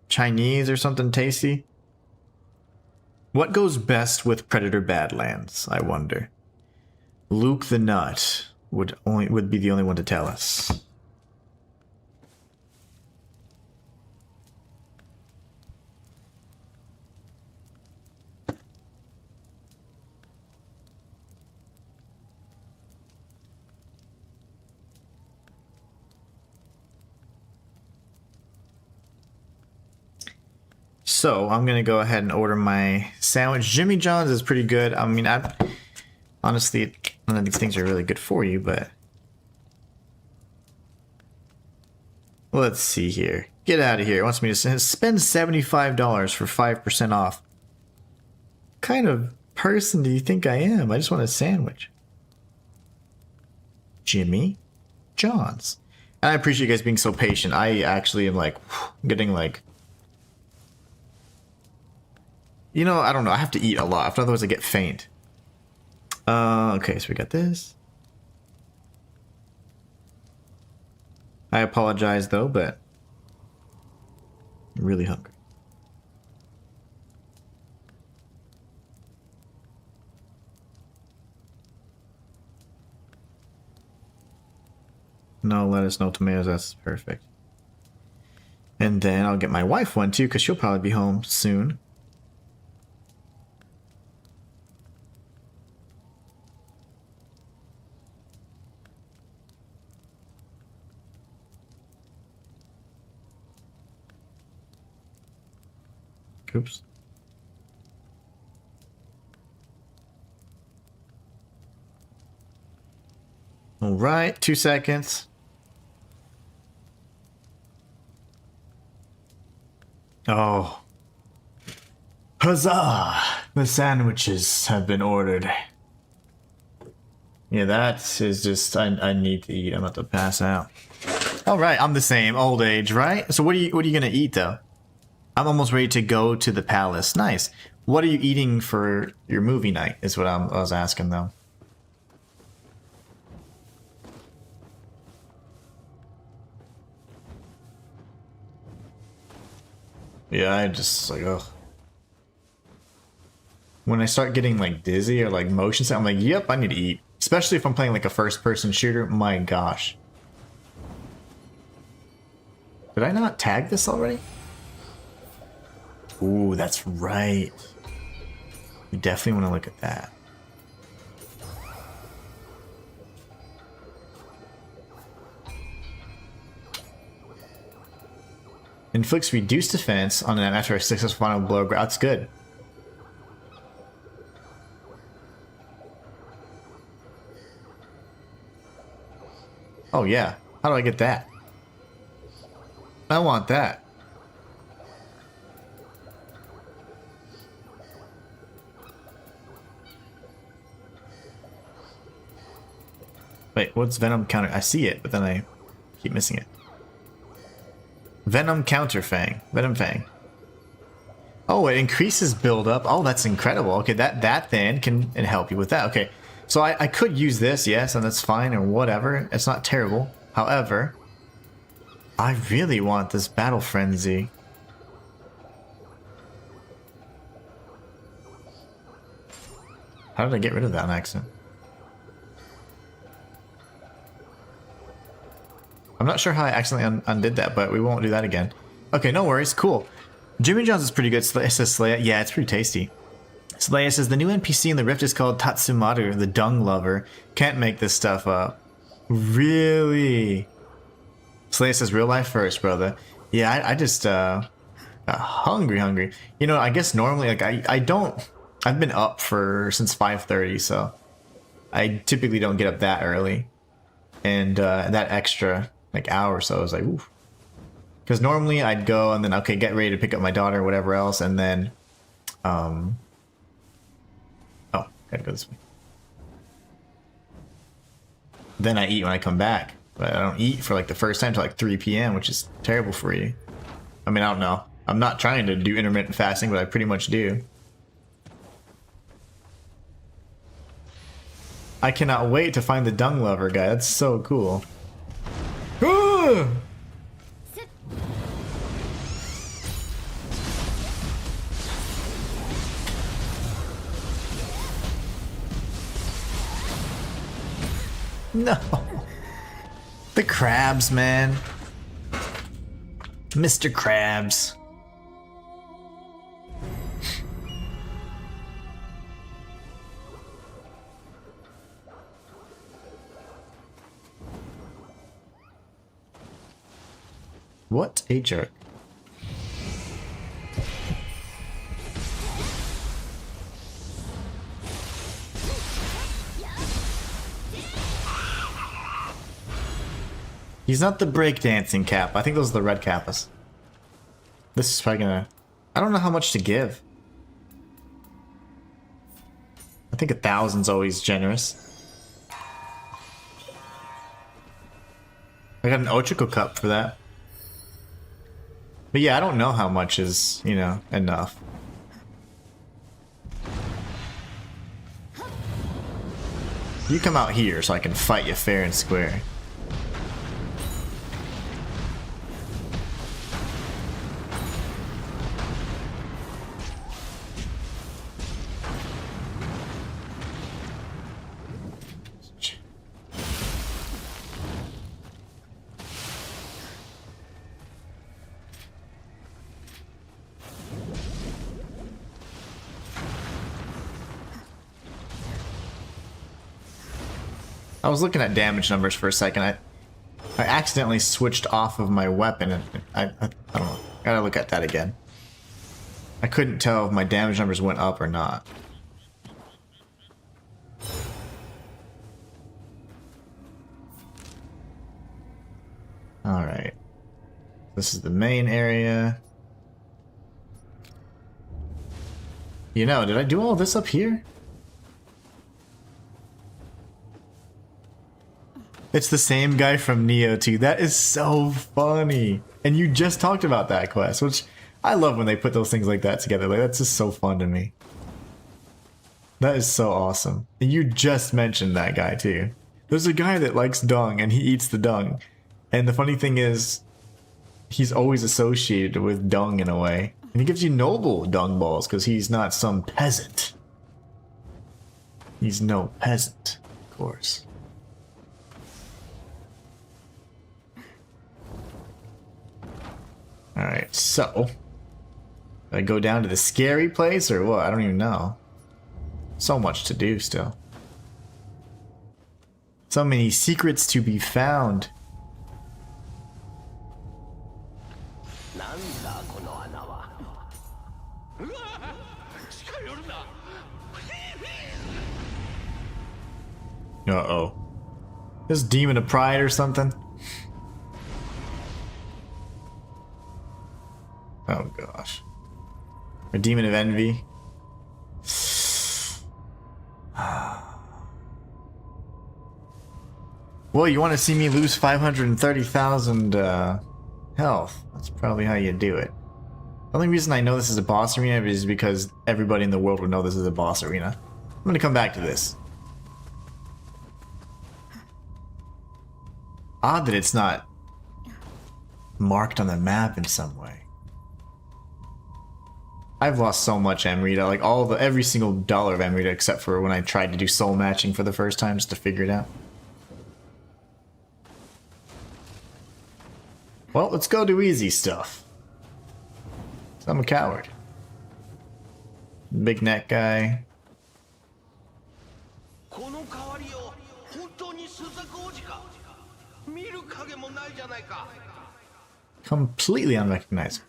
Chinese or something tasty? What goes best with Predator Badlands, I wonder? Luke the Nut would be the only one to tell us. So I'm gonna go ahead and order my sandwich. Jimmy John's is pretty good. I mean, honestly, none of these things are really good for you, but let's see here. Get out of here. It wants me to spend $75 for 5% off. What kind of person do you think I am? I just want a sandwich. Jimmy John's. And I appreciate you guys being so patient. I actually am like getting like, you know, I don't know. I have to eat a lot, otherwise I get faint. Okay, so we got this. I apologize though, but I'm really hungry. No lettuce, no tomatoes. That's perfect. And then I'll get my wife one too, because she'll probably be home soon. Oops. All right, 2 seconds. Oh. Huzzah! The sandwiches have been ordered. Yeah, that is just, I need to eat. I'm about to pass out. All right, I'm the same, old age, right? So what are you gonna eat though? I'm almost ready to go to the palace. Nice. What are you eating for your movie night? Is what I was asking though. Yeah, I just like, ugh. When I start getting like dizzy or like motion sick, I'm like, yep, I need to eat. Especially if I'm playing like a first-person shooter. My gosh. Did I not tag this already? Ooh, that's right. We definitely want to look at that. Inflicts reduced defense on them after a successful final blow. That's good. Oh yeah. How do I get that? I want that. Wait, what's Venom counter? I see it, but then I keep missing it. Venom counter Fang. Venom Fang. Oh, it increases build up. Oh, that's incredible. Okay, that then can help you with that. Okay, so I could use this, yes, and that's fine or whatever. It's not terrible. However, I really want this Battle Frenzy. How did I get rid of that on accident? I'm not sure how I accidentally undid that, but we won't do that again. Okay, no worries. Cool. Jimmy John's is pretty good. It says Slaya. Yeah, it's pretty tasty. Slaya says the new NPC in the Rift is called Tatsumaru, the dung lover. Can't make this stuff up. Really? Slaya says real life first, brother. Yeah, I just hungry. You know, I guess normally like I've been up since 5:30, so I typically don't get up that early. And that extra like hour or so is like, oof. Because normally I'd go and then, okay, get ready to pick up my daughter or whatever else, and then, oh, gotta go this way. Then I eat when I come back, but I don't eat for like the first time till like 3 p.m., which is terrible for you. I mean, I don't know. I'm not trying to do intermittent fasting, but I pretty much do. I cannot wait to find the dung lover guy. That's so cool. No. The crabs, man. Mr. Krabs. What a jerk. He's not the breakdancing cap. I think those are the red kappas. This is probably gonna... I don't know how much to give. I think 1,000's always generous. I got an Ochiko cup for that. But yeah, I don't know how much is, you know, enough. You come out here so I can fight you fair and square. I was looking at damage numbers for a second. I accidentally switched off of my weapon, and I don't know. Gotta look at that again. I couldn't tell if my damage numbers went up or not. Alright. This is the main area. You know, did I do all this up here? It's the same guy from Nioh too. That is so funny. And you just talked about that quest, which I love when they put those things like that together. Like, that's just so fun to me. That is so awesome. And you just mentioned that guy too. There's a guy that likes dung and he eats the dung. And the funny thing is, he's always associated with dung in a way. And he gives you noble dung balls because he's not some peasant. He's no peasant, of course. Alright, so do I go down to the scary place or what? I don't even know. So much to do still. So many secrets to be found. Uh-oh. This demon of pride or something? Oh gosh. A demon of envy. Well, you want to see me lose 530,000 health. That's probably how you do it. The only reason I know this is a boss arena is because everybody in the world would know this is a boss arena. I'm gonna come back to this. Odd that it's not marked on the map in some way. I've lost so much Amrita, like every single dollar of Amrita except for when I tried to do soul matching for the first time just to figure it out. Well, let's go do easy stuff. I'm a coward. Big neck guy. Completely unrecognizable.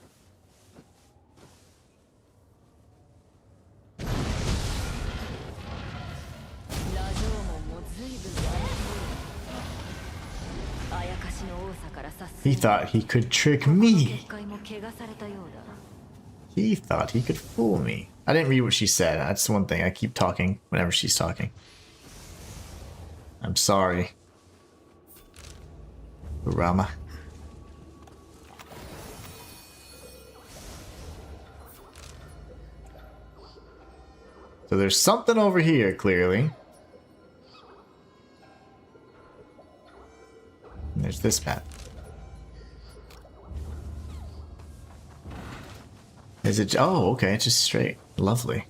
He thought he could trick me. He thought he could fool me. I didn't read what she said. That's one thing. I keep talking whenever she's talking. I'm sorry, Rama. So there's something over here, clearly. And there's this map. Is it? Oh, okay. It's just straight. Lovely.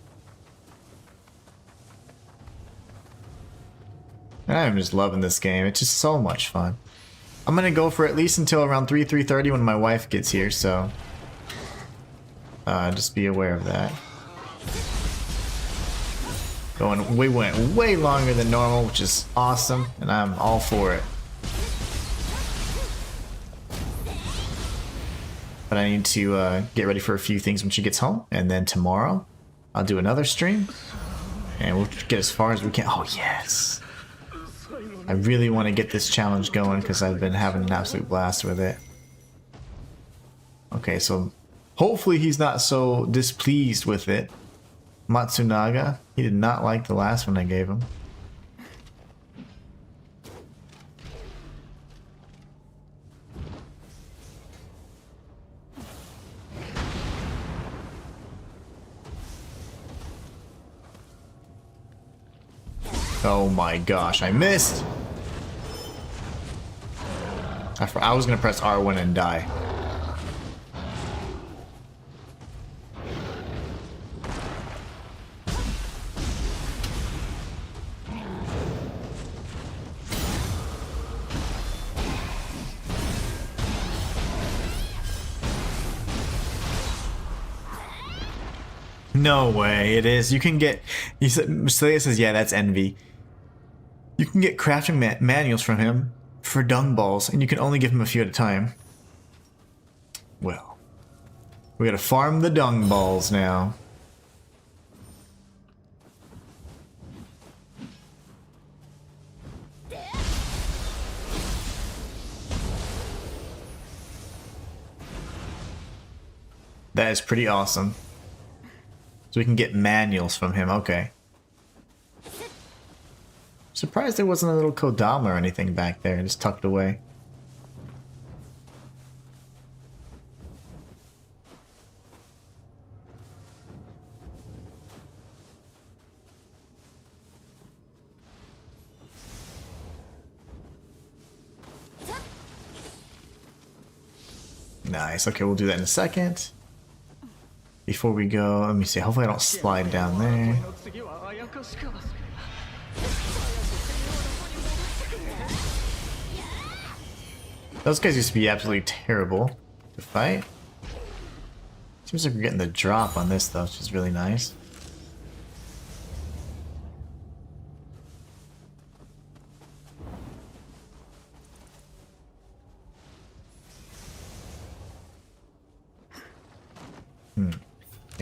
I'm just loving this game. It's just so much fun. I'm gonna go for at least until around 3:30 when my wife gets here, so just be aware of that. We went way longer than normal, which is awesome, and I'm all for it. But I need to get ready for a few things when she gets home, and then tomorrow I'll do another stream, and we'll get as far as we can. Oh yes! I really want to get this challenge going because I've been having an absolute blast with it. Okay, so hopefully he's not so displeased with it. Matsunaga, he did not like the last one I gave him. Oh my gosh, I missed! I was gonna press R1 and die. No way, it is. You can get... He said, Celia says, yeah, that's envy. You can get crafting manuals from him for dung balls, and you can only give him a few at a time. Well, We gotta farm the dung balls now. That is pretty awesome. So we can get manuals from him, okay. Surprised there wasn't a little Kodama or anything back there, just tucked away. Nice, okay, we'll do that in a second. Before we go, let me see, hopefully I don't slide down there. Those guys used to be absolutely terrible to fight. Seems like we're getting the drop on this though, which is really nice.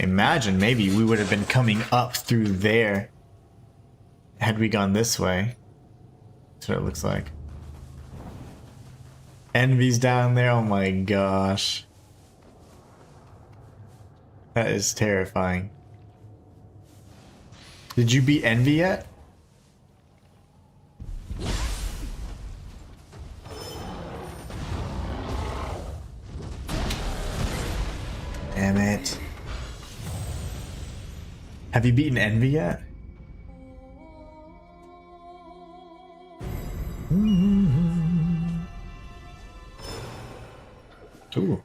Imagine maybe we would have been coming up through there had we gone this way. That's what it looks like. Envy's down there, oh my gosh. That is terrifying. Did you beat Envy yet? Damn it. Have you beaten Envy yet? Ooh.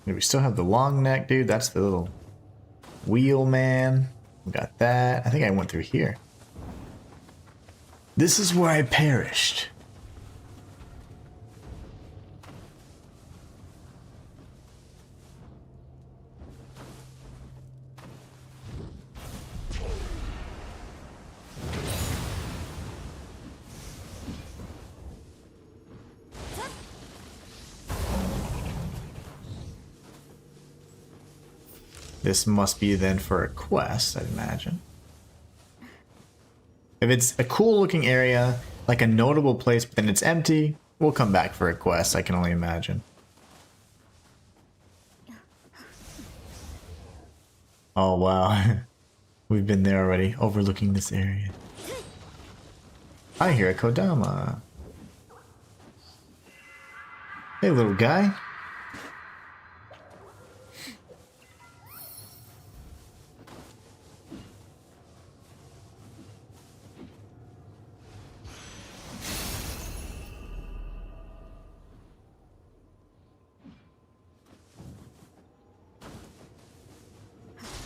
We still have the long neck, dude. That's the little wheel man. We got that. I think I went through here. This is where I perished. This must be then for a quest, I'd imagine. If it's a cool looking area, like a notable place, but then it's empty, we'll come back for a quest, I can only imagine. Oh wow, we've been there already, overlooking this area. I hear a Kodama. Hey little guy.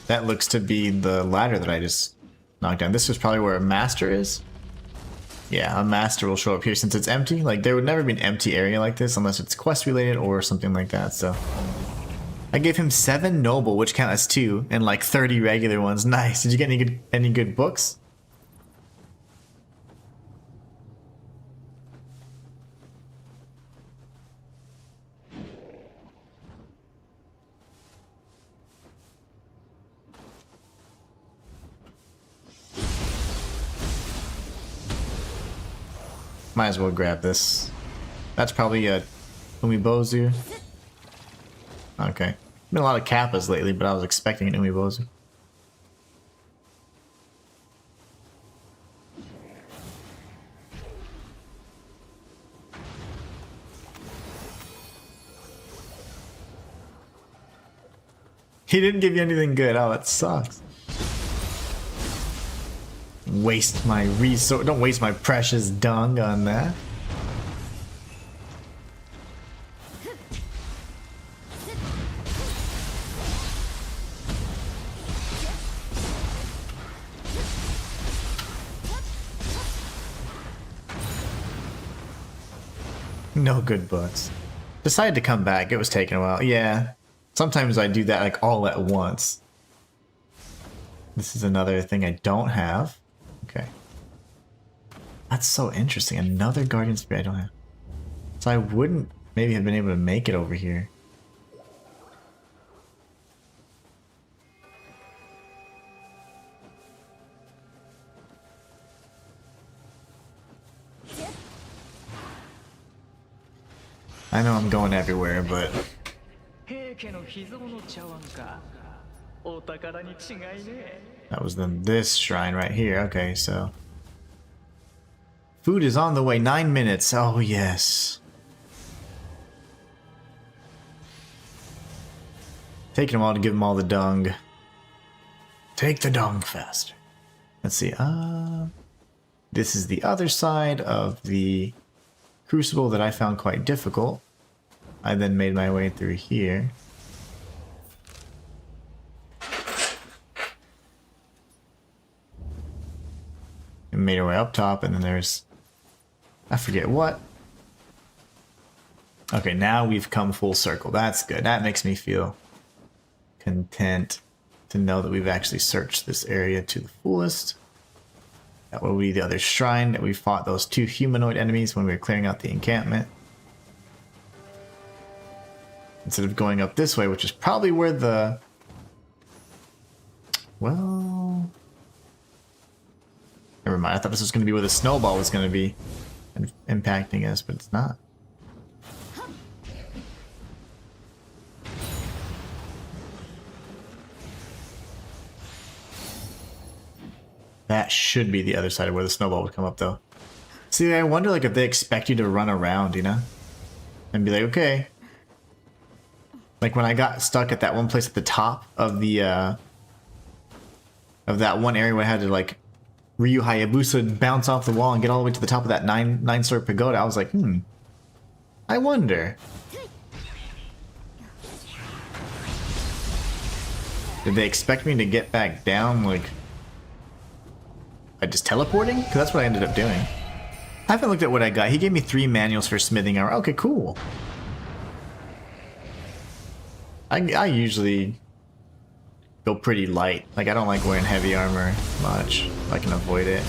That looks to be the ladder that I just knocked down. This is probably where a master is. Yeah, a master will show up here since it's empty. Like, there would never be an empty area like this unless it's quest related or something like that, so. I gave him 7 noble, which count as 2, and like 30 regular ones. Nice. Did you get any good books? Might as well grab this. That's probably a Umibozu. Okay. Been a lot of Kappas lately, but I was expecting an Umibozu. He didn't give you anything good. Oh, that sucks. Waste my resource. Don't waste my precious dung on that. No good books. Decided to come back. It was taking a while. Yeah. Sometimes I do that like all at once. This is another thing I don't have. Okay. That's so interesting. Another guardian spirit I don't have. So I wouldn't maybe have been able to make it over here. I know I'm going everywhere, but that was then this shrine right here. Okay, so food is on the way. 9 minutes. Oh yes. Taking them all to give them all the dung. Take the dung faster. Let's see. This is the other side of the crucible that I found quite difficult. I then made my way through here. And made our way up top, and then there's... I forget what. Okay, now we've come full circle. That's good. That makes me feel content to know that we've actually searched this area to the fullest. That will be the other shrine that we fought those 2 humanoid enemies when we were clearing out the encampment. Instead of going up this way, which is probably where the... Well... Never mind, I thought this was going to be where the snowball was going to be impacting us, but it's not. That should be the other side of where the snowball would come up, though. See, I wonder, like, if they expect you to run around, you know? And be like, okay. Like, when I got stuck at that one place at the top of the, of that one area where I had to, like, Ryu Hayabusa bounce off the wall and get all the way to the top of that nine-story pagoda, I was like, I wonder. Did they expect me to get back down, like... by just teleporting? Because that's what I ended up doing. I haven't looked at what I got. He gave me 3 manuals for smithing armor. Okay, cool. I usually go pretty light. Like, I don't like wearing heavy armor much. If I can avoid it.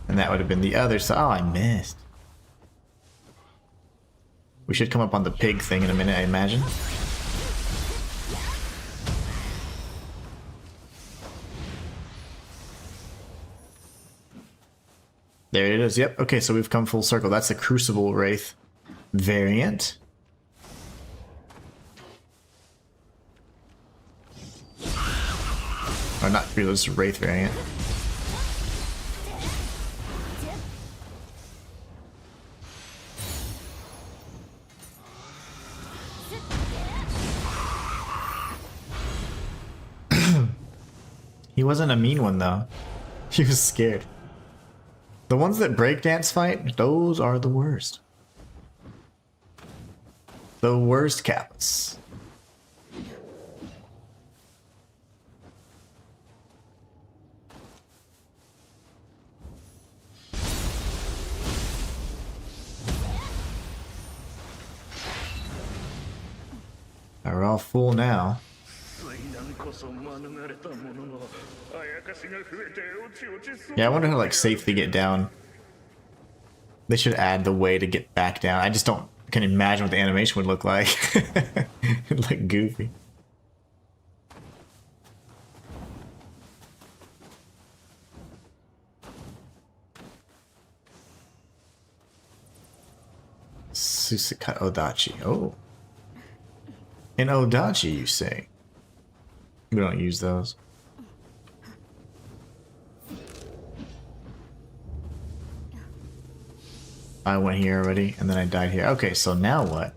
And that would have been the other side. Oh, I missed. We should come up on the pig thing in a minute, I imagine. There it is. Yep. Okay, so we've come full circle. That's the Crucible Wraith variant. Or not Crucible, Wraith variant. He wasn't a mean one, though. He was scared. The ones that breakdance fight, those are the worst. The worst Kappas. We're all full now. Yeah, I wonder how to like safely get down. They should add the way to get back down. I just can imagine what the animation would look like. It'd look goofy. Susakai Odachi. Oh. An Odachi, you say? We don't use those. I went here already, and then I died here. Okay, so now what?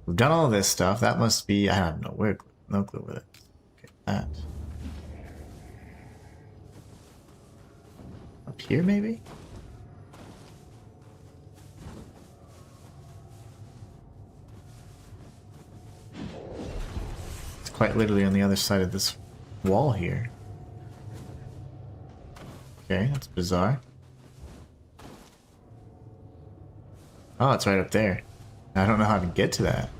We've done all this stuff. That must be... I have no clue with it. Okay, that. Up here, maybe? It's quite literally on the other side of this wall here. Okay, that's bizarre. Oh, it's right up there. I don't know how to get to that.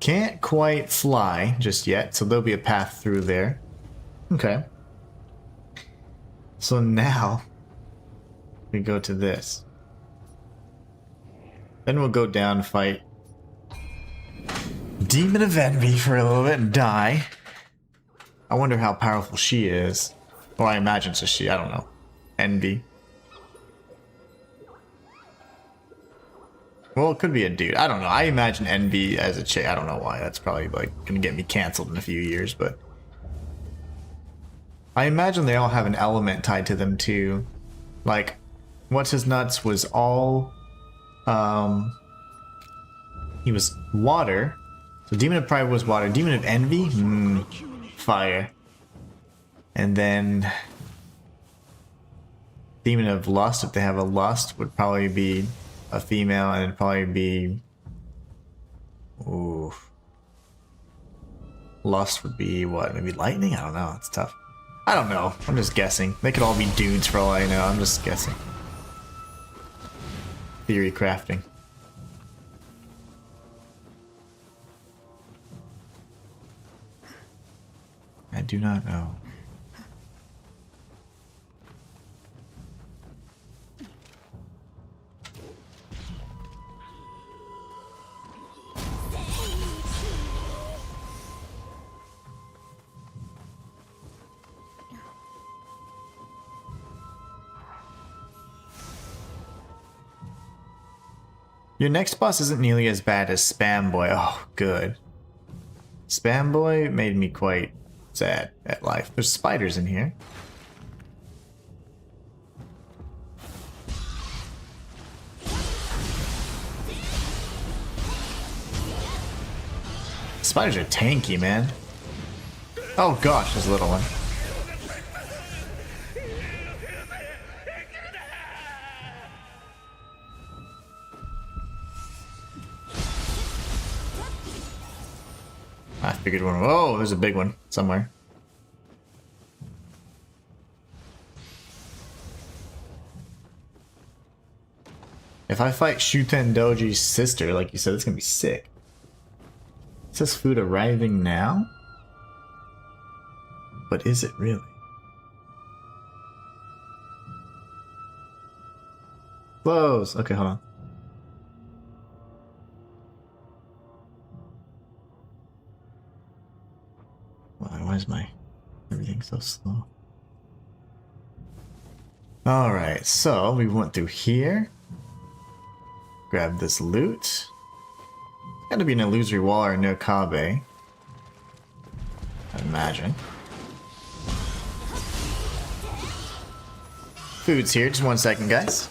Can't quite fly just yet, so there'll be a path through there. Okay. So now we go to this. Then we'll go down and fight Demon of Envy for a little bit and die. I wonder how powerful she is. Or I imagine it's a she, I don't know. Envy. Well, it could be a dude. I don't know. I imagine Envy as a chick. I don't know why. That's probably like gonna get me canceled in a few years, but I imagine they all have an element tied to them too. Like, What's His Nuts was all he was water. So Demon of Pride was water. Demon of Envy? Fire. And then Demon of Lust, if they have a lust, would probably be a female, and it'd probably be... Ooh. Lust would be what? Maybe lightning? I don't know. It's tough. I don't know. I'm just guessing. They could all be dudes for all I know. I'm just guessing. Theory crafting. I do not know. Your next boss isn't nearly as bad as Spam Boy. Oh, good. Spam Boy made me quite sad at life. There's spiders in here. Spiders are tanky, man. Oh gosh, there's a little one. I figured one. Oh, there's a big one somewhere. If I fight Shuten Doji's sister, like you said, it's gonna be sick. It says food arriving now? But is it really? Close. Okay, hold on. Why is my everything so slow? Alright, so we went through here. Grab this loot. Gotta be an illusory wall or no Kabe. I imagine. Food's here, just 1 second, guys.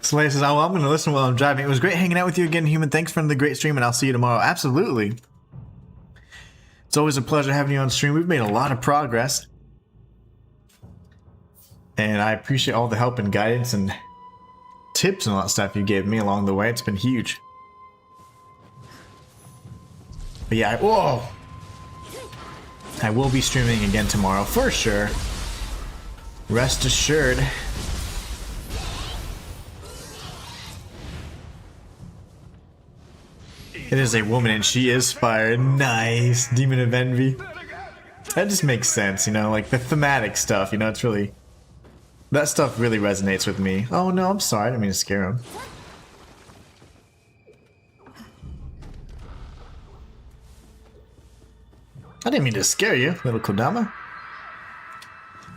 Slay says, oh, well, I'm going to listen while I'm driving. It was great hanging out with you again, Human. Thanks for the great stream, and I'll see you tomorrow. Absolutely. It's always a pleasure having you on stream. We've made a lot of progress. And I appreciate all the help and guidance and tips and all that stuff you gave me along the way. It's been huge. But yeah, whoa! I will be streaming again tomorrow, for sure. Rest assured. It is a woman and she is fire. Nice. Demon of Envy. That just makes sense, you know, like the thematic stuff, you know, it's really... That stuff really resonates with me. Oh no, I'm sorry, I didn't mean to scare him. I didn't mean to scare you, little Kodama.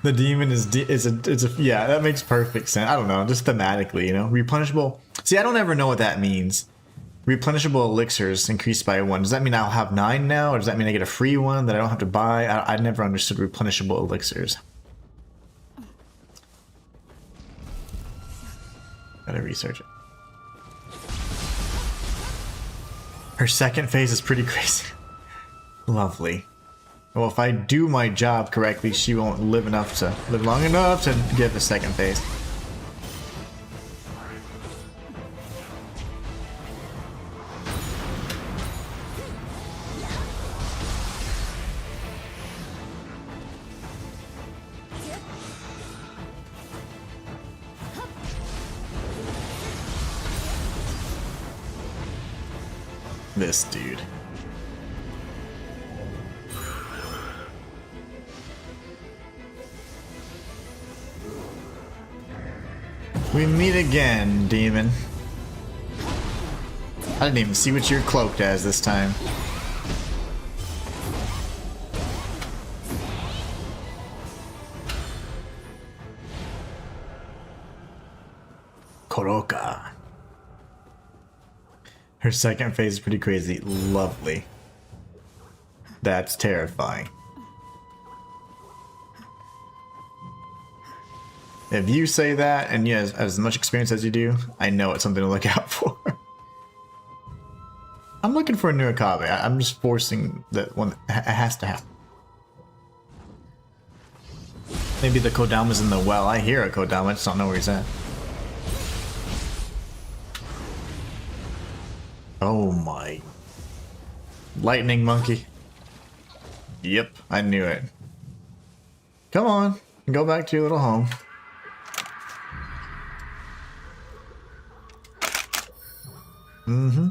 The demon is yeah, that makes perfect sense. I don't know, just thematically, you know, replenishable. See, I don't ever know what that means. Replenishable elixirs increased by 1. Does that mean I'll have 9 now, or does that mean I get a free one that I don't have to buy? I never understood replenishable elixirs. Gotta research it. Her second phase is pretty crazy. Lovely. Well, if I do my job correctly, she won't live long enough to get the second phase. This dude. We meet again, demon. I didn't even see what you're cloaked as this time. Koroka. Her second phase is pretty crazy. Lovely. That's terrifying. If you say that, and you have as much experience as you do, I know it's something to look out for. I'm looking for a new Akabe. I'm just forcing that one. It has to happen. Maybe the Kodama's in the well. I hear a Kodama, I just don't know where he's at. Oh my. Lightning monkey. Yep, I knew it. Come on, go back to your little home. Mm-hmm.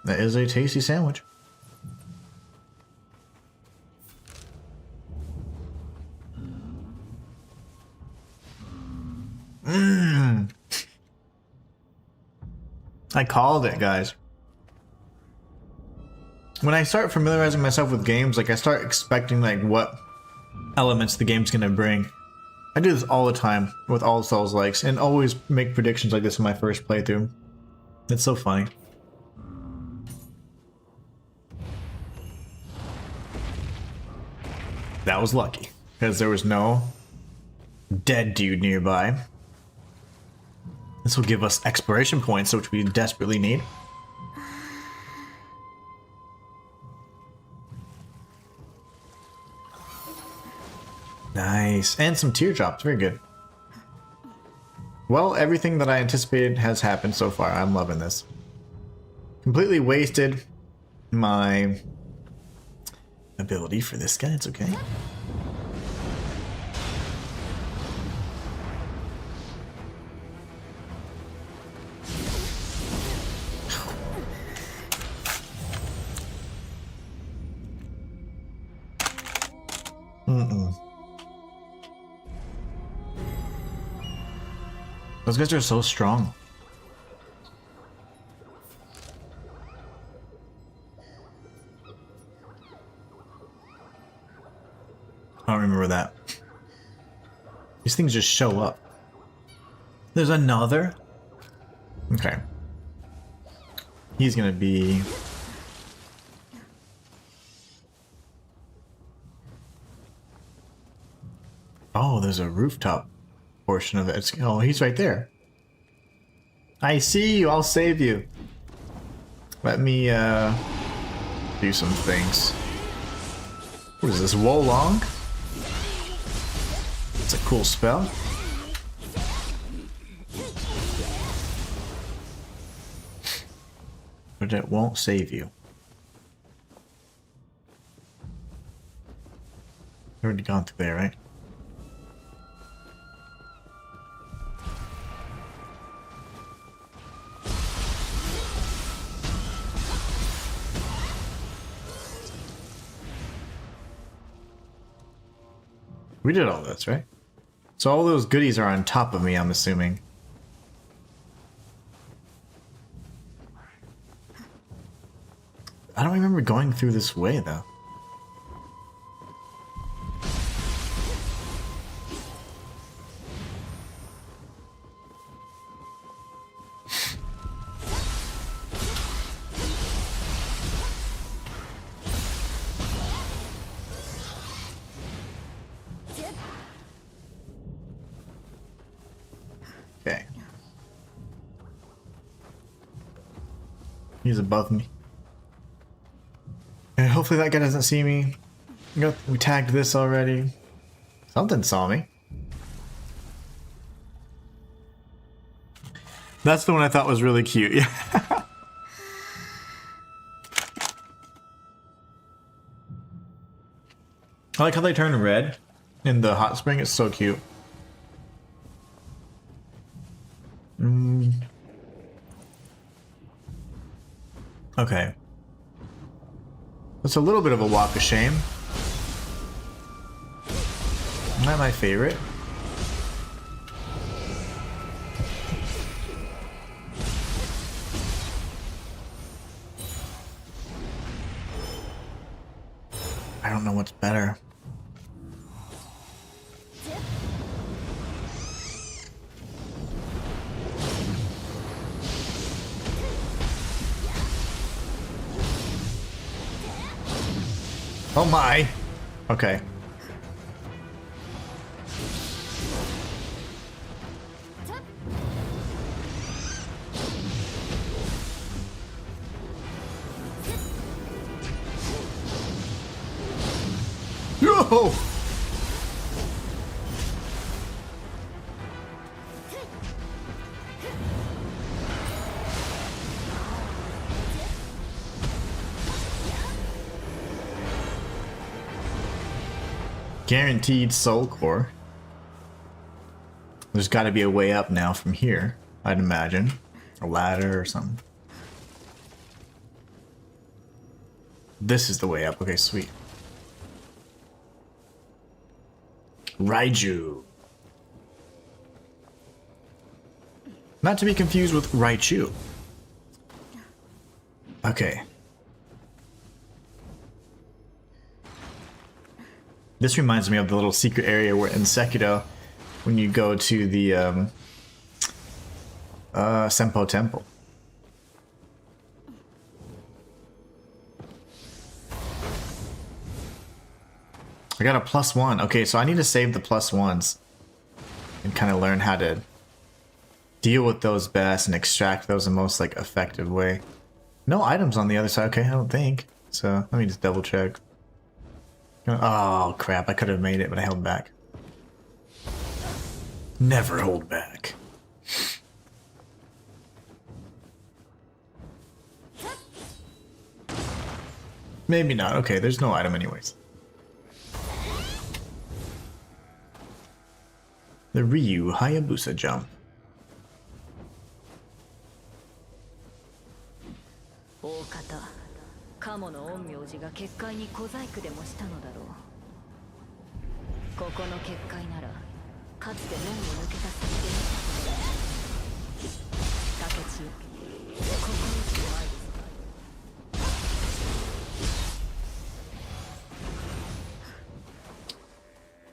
That is a tasty sandwich. Mmm. I called it, guys. When I start familiarizing myself with games, like I start expecting like what elements the game's gonna bring. I do this all the time with all Souls-likes and always make predictions like this in my first playthrough. It's so funny. That was lucky, because there was no dead dude nearby. This will give us exploration points, which we desperately need. Nice. And some teardrops. Very good. Well, everything that I anticipated has happened so far. I'm loving this. Completely wasted my ability for this guy. It's okay. Those guys are so strong. I don't remember that. These things just show up. There's another? Okay. He's gonna be... Oh, there's a rooftop portion of it. Oh, he's right there. I see you. I'll save you. Let me do some things. What is this? Wolong? It's a cool spell. But it won't save you. Already gone through there, right? We did all this, right? So all those goodies are on top of me, I'm assuming. I don't remember going through this way though. Okay. He's above me. And hopefully that guy doesn't see me. We tagged this already. Something saw me. That's the one I thought was really cute. Yeah. I like how they turn red in the hot spring. It's so cute. Okay. That's a little bit of a walk of shame. Not my favorite. I don't know what's better. Oh my! Okay. No! Guaranteed soul core. There's got to be a way up now from here, I'd imagine. A ladder or something. This is the way up. Okay, sweet. Raiju. Not to be confused with Raichu. Okay. This reminds me of the little secret area where in Sekiro, when you go to the Senpo Temple. I got a +1. Okay, so I need to save the +1s and kind of learn how to deal with those best and extract those in the most like effective way. No items on the other side. Okay, I don't think. So let me just double check. Oh crap, I could have made it, but I held back. Never hold back. Maybe not. Okay, there's no item anyways. The Ryu Hayabusa jump.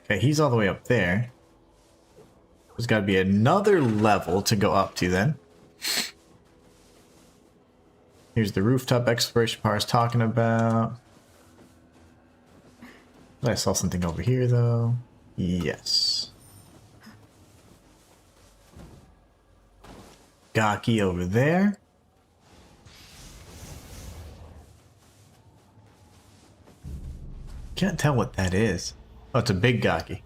Okay, he's all the way up there. There's got to be another level to go up to then. Here's the rooftop exploration part I was talking about. I saw something over here though. Yes. Gaki over there. Can't tell what that is. Oh, it's a big Gaki.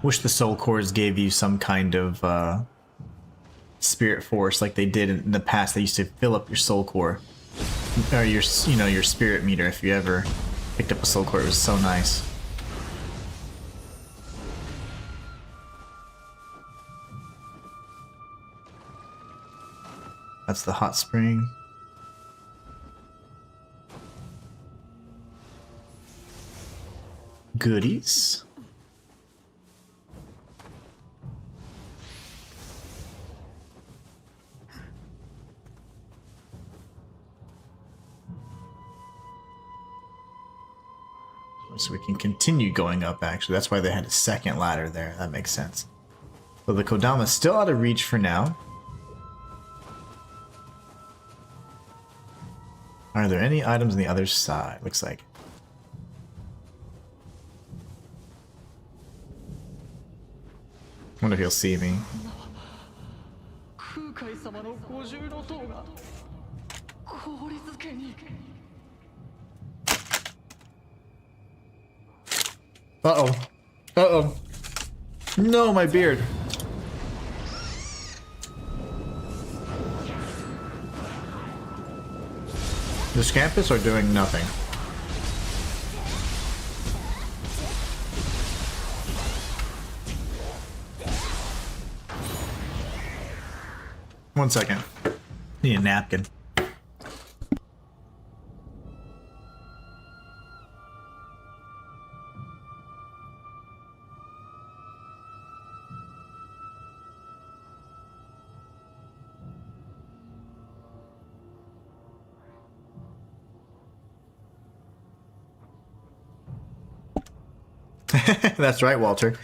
Wish the soul cores gave you some kind of spirit force like they did in the past. They used to fill up your soul core or your, you know, your spirit meter. If you ever picked up a soul core, it was so nice. That's the hot spring. Goodies. continued going up, actually. That's why they had a second ladder there. That makes sense. So the Kodama's still out of reach for now. Are there any items on the other side? Looks like. Wonder if he'll see me. Uh-oh. Uh-oh. No, my beard. The Scampus are doing nothing. One second. Need a napkin. That's right, Walter.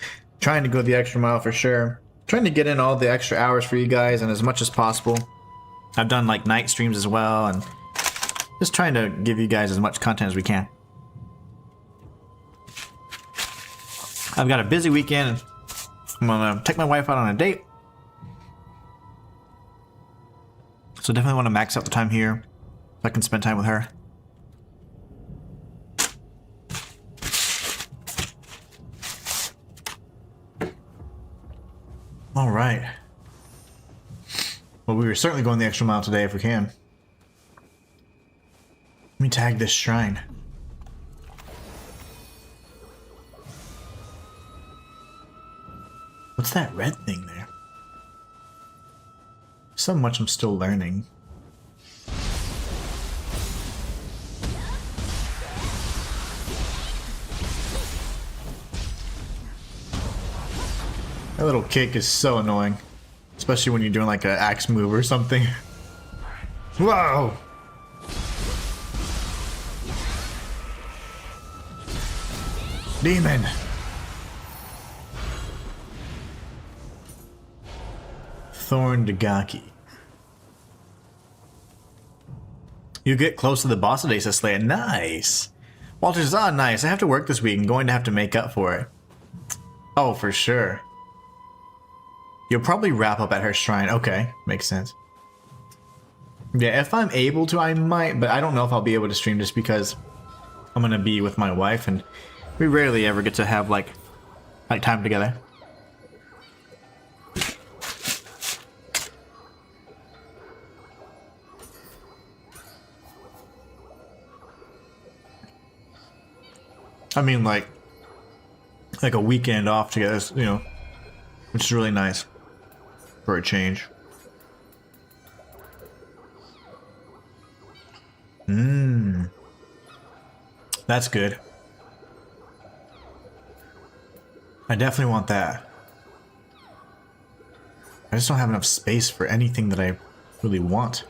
Trying to go the extra mile for sure. Trying to get in all the extra hours for you guys and as much as possible. I've done like night streams as well and just trying to give you guys as much content as we can. I've got a busy weekend. I'm gonna take my wife out on a date. So definitely want to max out the time here so I can spend time with her. All right. Well, we were certainly going the extra mile today if we can. Let me tag this shrine. What's that red thing there? So much I'm still learning. That little kick is so annoying. Especially when you're doing like an axe move or something. Whoa! Demon! Thorn Dagaki. You get close to the boss today, says Slaya. Nice! Walter's nice. I have to work this week and going to have to make up for it. Oh, for sure. You'll probably wrap up at her shrine. Okay, makes sense. Yeah, if I'm able to, I might, but I don't know if I'll be able to stream just because I'm gonna be with my wife, and we rarely ever get to have like time together. I mean, like a weekend off together, you know, which is really nice. For a change. That's good. I definitely want that. I just don't have enough space for anything that I really want.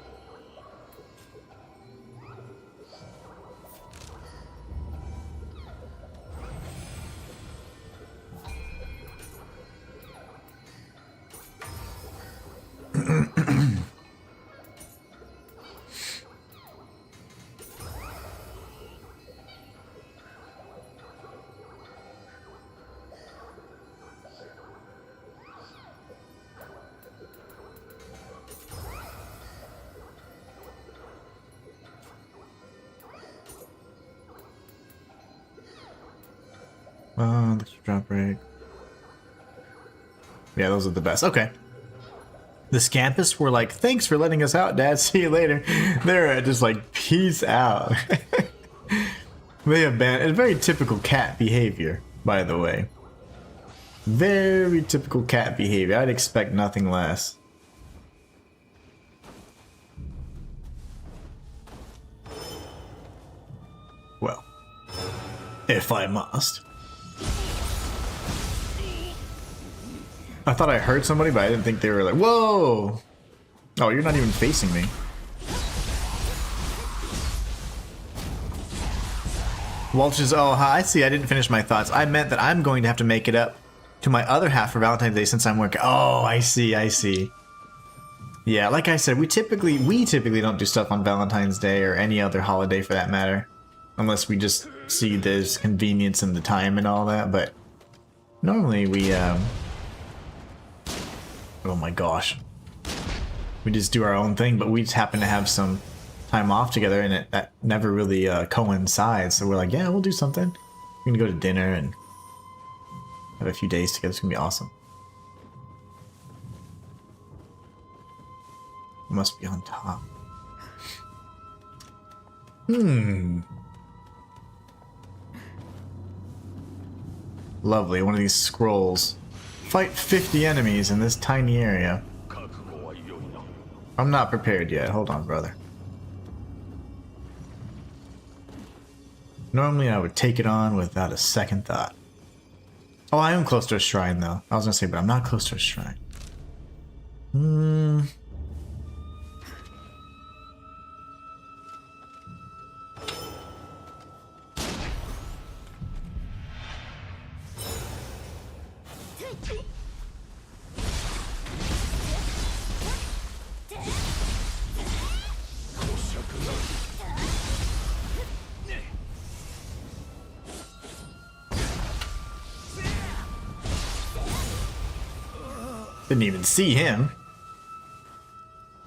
Let's drop break. Yeah, those are the best. Okay. The Scampus were like, thanks for letting us out, Dad. See you later. They're just like, peace out. They abandoned. It's very typical cat behavior, by the way. Very typical cat behavior. I'd expect nothing less. Well, if I must. I thought I heard somebody, but I didn't think they were like, whoa! Oh, you're not even facing me. Walters, oh, I see. I didn't finish my thoughts. I meant that I'm going to have to make it up to my other half for Valentine's Day since I'm working. Oh, I see, I see. Yeah, like I said, we typically don't do stuff on Valentine's Day or any other holiday for that matter. Unless we just see there's convenience in the time and all that, but normally we, oh my gosh. We just do our own thing, but we just happen to have some time off together and that never really coincides. So we're like, yeah, we'll do something. We're gonna go to dinner and have a few days together. It's gonna be awesome. Must be on top. Lovely, one of these scrolls. Fight 50 enemies in this tiny area. I'm not prepared yet. Hold on, brother. Normally I would take it on without a second thought. Oh, I am close to a shrine though. I was gonna say, but I'm not close to a shrine. Didn't even see him.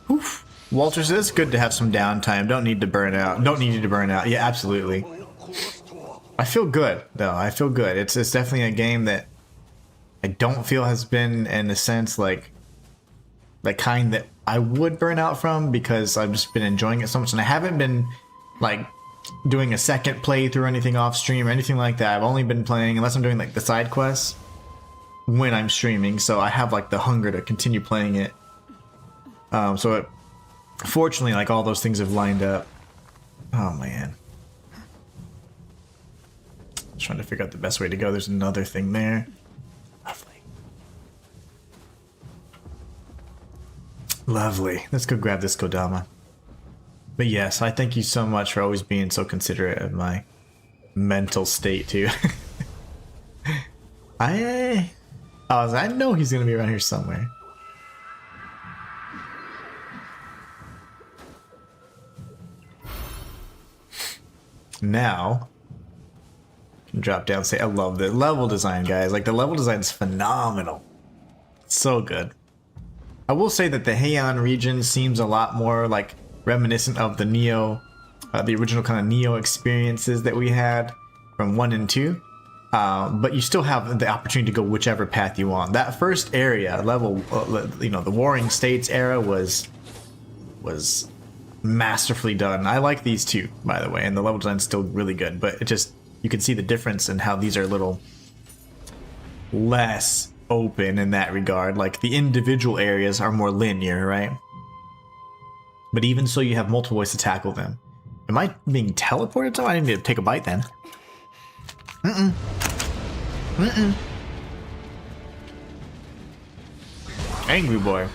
Oof. Walter says it's good to have some downtime. Don't need to burn out. Don't need you to burn out. Yeah, absolutely. I feel good though. I feel good. It's definitely a game that I don't feel has been, in a sense, like the kind that I would burn out from, because I've just been enjoying it so much, and I haven't been like doing a second playthrough or anything off stream or anything like that. I've only been playing, unless I'm doing like the side quests, when I'm streaming, so I have like the hunger to continue playing it. Fortunately, like all those things have lined up. Oh man. Just trying to figure out the best way to go. There's another thing there. Lovely. Lovely. Let's go grab this Kodama. But yes, I thank you so much for always being so considerate of my mental state too. I know he's gonna be around here somewhere. Now, can drop down and say I love the level design, guys. Like the level design is phenomenal. It's so good. I will say that the Heian region seems a lot more like reminiscent of the Nioh, the original kind of Nioh experiences that we had from 1 and 2. But you still have the opportunity to go whichever path you want. That first area, level, the Warring States era was masterfully done. I like these two, by the way, and the level design's still really good, but it just, you can see the difference in how these are a little less open in that regard. Like the individual areas are more linear, right? But even so, you have multiple ways to tackle them. Am I being teleported to? I need to take a bite then. Angry boy.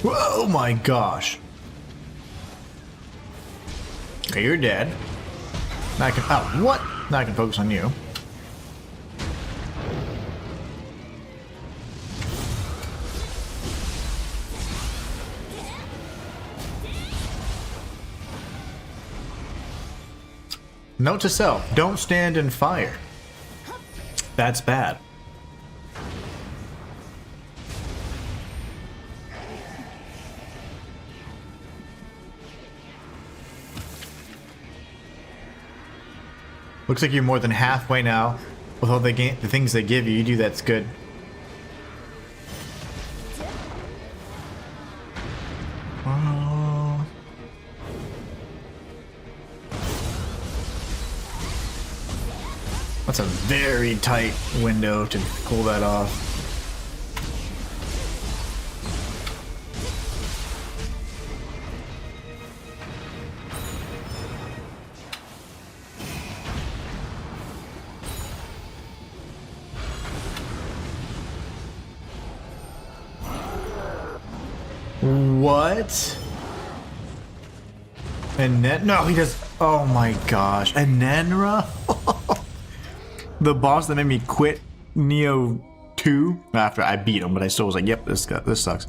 Oh my gosh. Okay, you're dead. Now I can, oh, what? Now I can focus on you. Note to self, don't stand in fire. That's bad. Looks like you're more than halfway now. With all the things they give you, you do that's good. That's a very tight window to pull that off. What? And then no, he does. Oh my gosh, and Nenra, the boss that made me quit Nioh 2 after I beat him, but I still was like, "Yep, this sucks."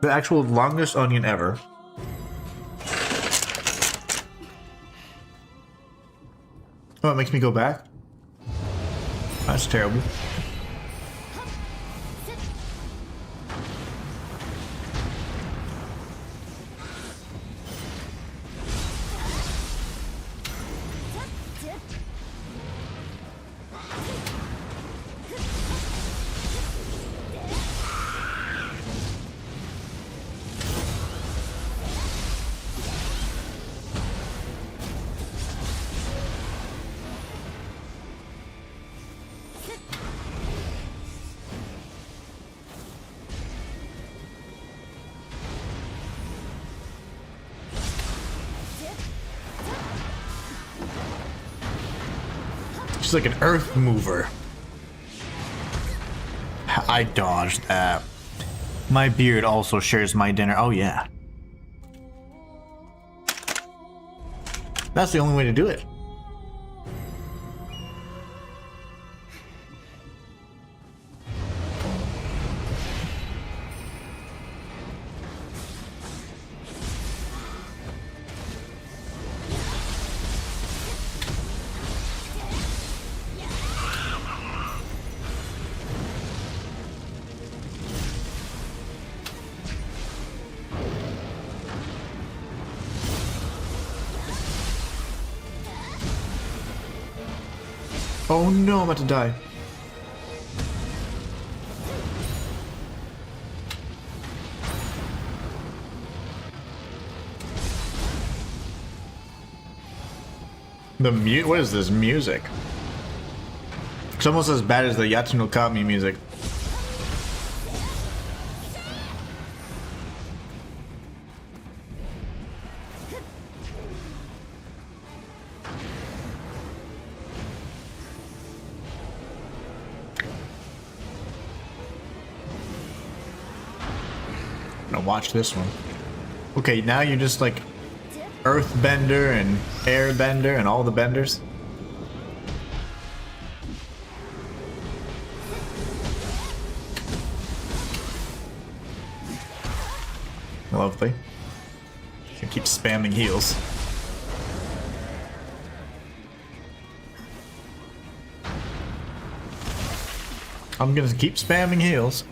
The actual longest onion ever. Oh, it makes me go back? That's terrible. She's like an earth mover. I dodged that. My beard also shares my dinner. Oh yeah. That's the only way to do it. Oh no, I'm about to die. What is this music? It's almost as bad as the Yatsu no Kami music. I'm gonna watch this one. Okay, now you're just like Earthbender and Airbender and all the benders. Lovely. I keep spamming heals. I'm gonna keep spamming heals.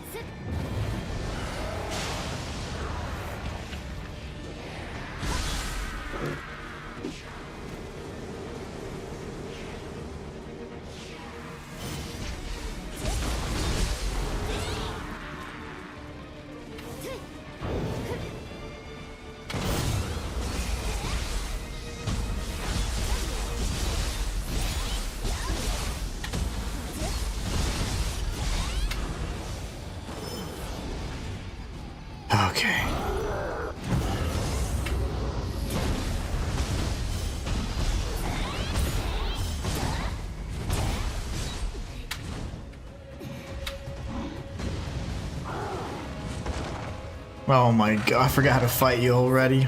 Okay. Oh my god, I forgot how to fight you already.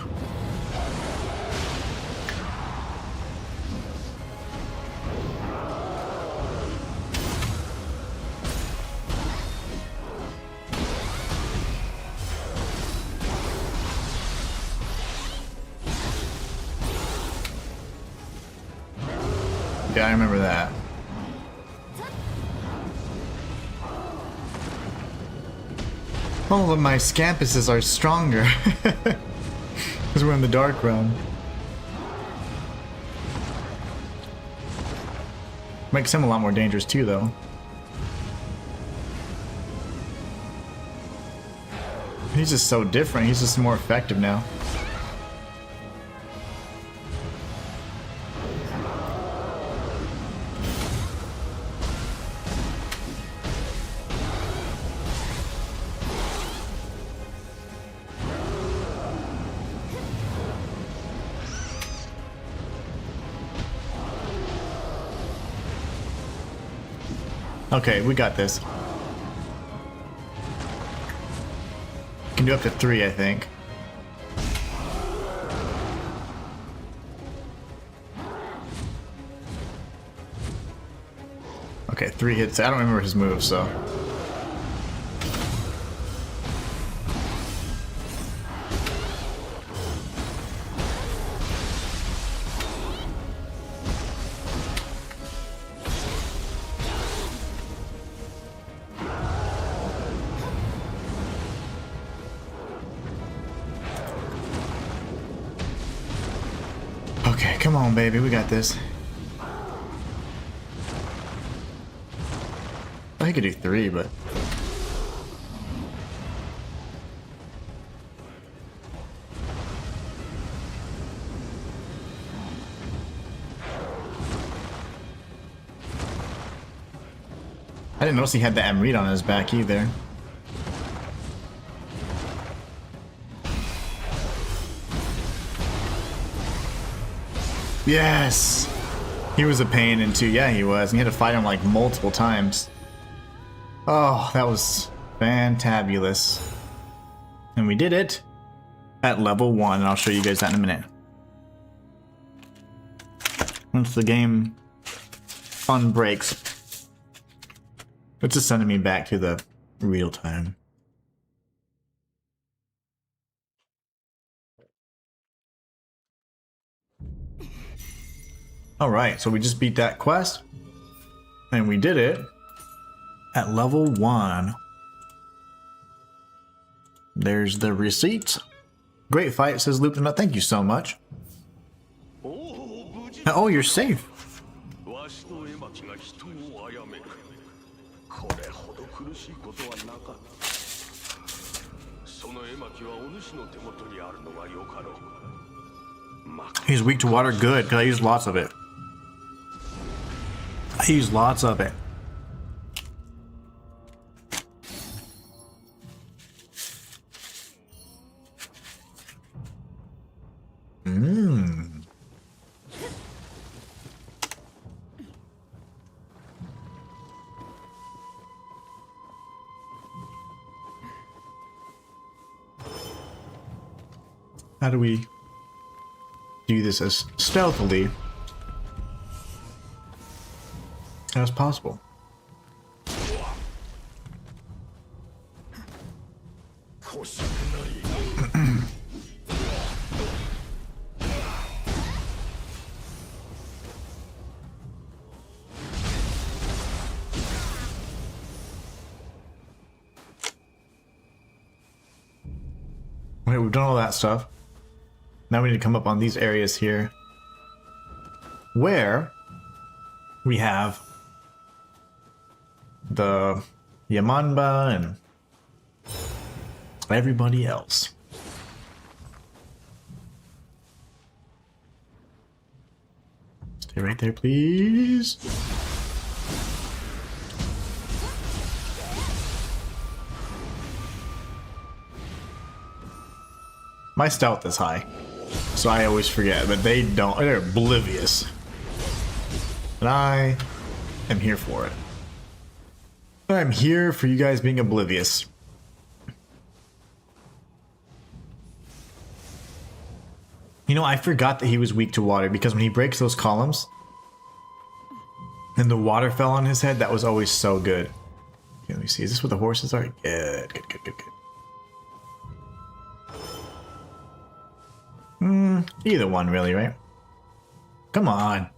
Yeah, I remember that. All of my scampuses are stronger. Because we're in the dark realm. Makes him a lot more dangerous too, though. He's just so different. He's just more effective now. Okay, we got this. Can do up to 3, I think. Okay, 3 hits. I don't remember his moves, so. Okay, come on, baby. We got this. I could do 3, but... I didn't notice he had the amidst on his back either. Yes! He was a pain in 2. Yeah, he was. And you had to fight him like multiple times. Oh, that was fantabulous. And we did it at level 1, and I'll show you guys that in a minute. Once the game fun breaks, it's just sending me back to the real time. Alright, so we just beat that quest, and we did it at level 1. There's the receipt. Great fight, says Loop. Thank you so much. Oh, you're safe. He's weak to water. Good, because I use lots of it. I use lots of it. How do we do this as stealthily as possible? Okay, we've done all that stuff. Now we need to come up on these areas here where we have the Yamanba and everybody else. Stay right there, please. My stealth is high, so I always forget, but they don't. They're oblivious. But I am here for it. I'm here for you guys being oblivious. You know, I forgot that he was weak to water, because when he breaks those columns and the water fell on his head, that was always so good. Okay, let me see. Is this where the horses are? Good, good, good, good, good. Either one, really, right? Come on.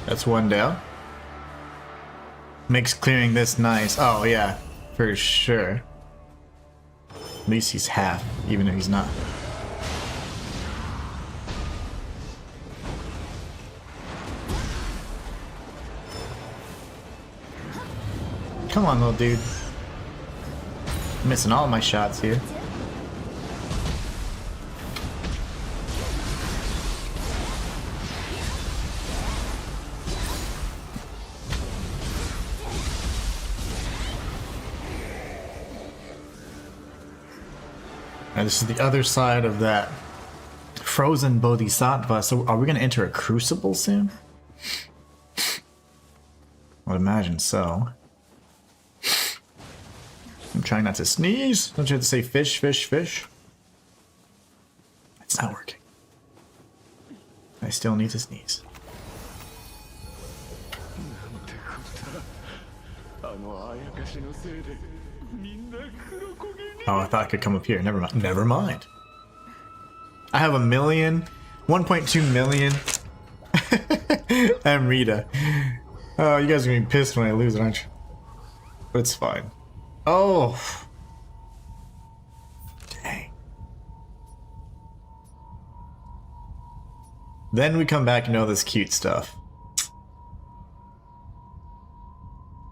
That's one down. Makes clearing this nice. Oh yeah, for sure. At least he's half, even if he's not. Come on, little dude. Missing all my shots here. And this is the other side of that frozen bodhisattva. So are we going to enter a crucible soon? I would imagine so. I'm trying not to sneeze. Don't you have to say fish, fish, fish? It's not working. I still need to sneeze. Oh, I thought I could come up here. Never mind. Never mind. I have 1.2 million. I'm Rita. Oh, you guys are gonna be pissed when I lose, aren't you? But it's fine. Oh. Dang. Then we come back and know this cute stuff.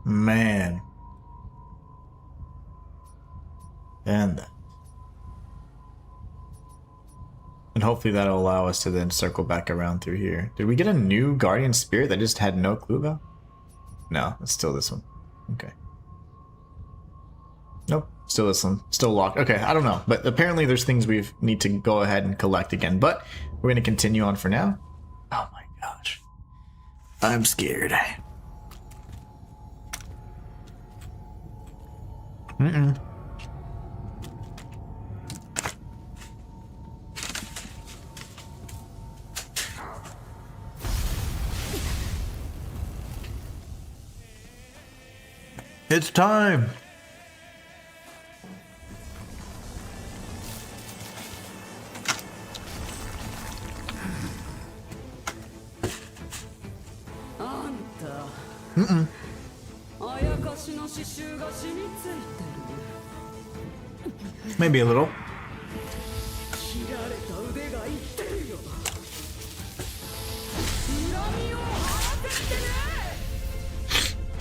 Man. And hopefully that'll allow us to then circle back around through here. Did we get a new guardian spirit that I just had no clue about? No, it's still this one. Okay. Nope, still this one. Still locked. Okay, I don't know. But apparently there's things we need to go ahead and collect again. But we're going to continue on for now. Oh my gosh. I'm scared. Mm-mm. It's time! Mm-mm. Maybe a little.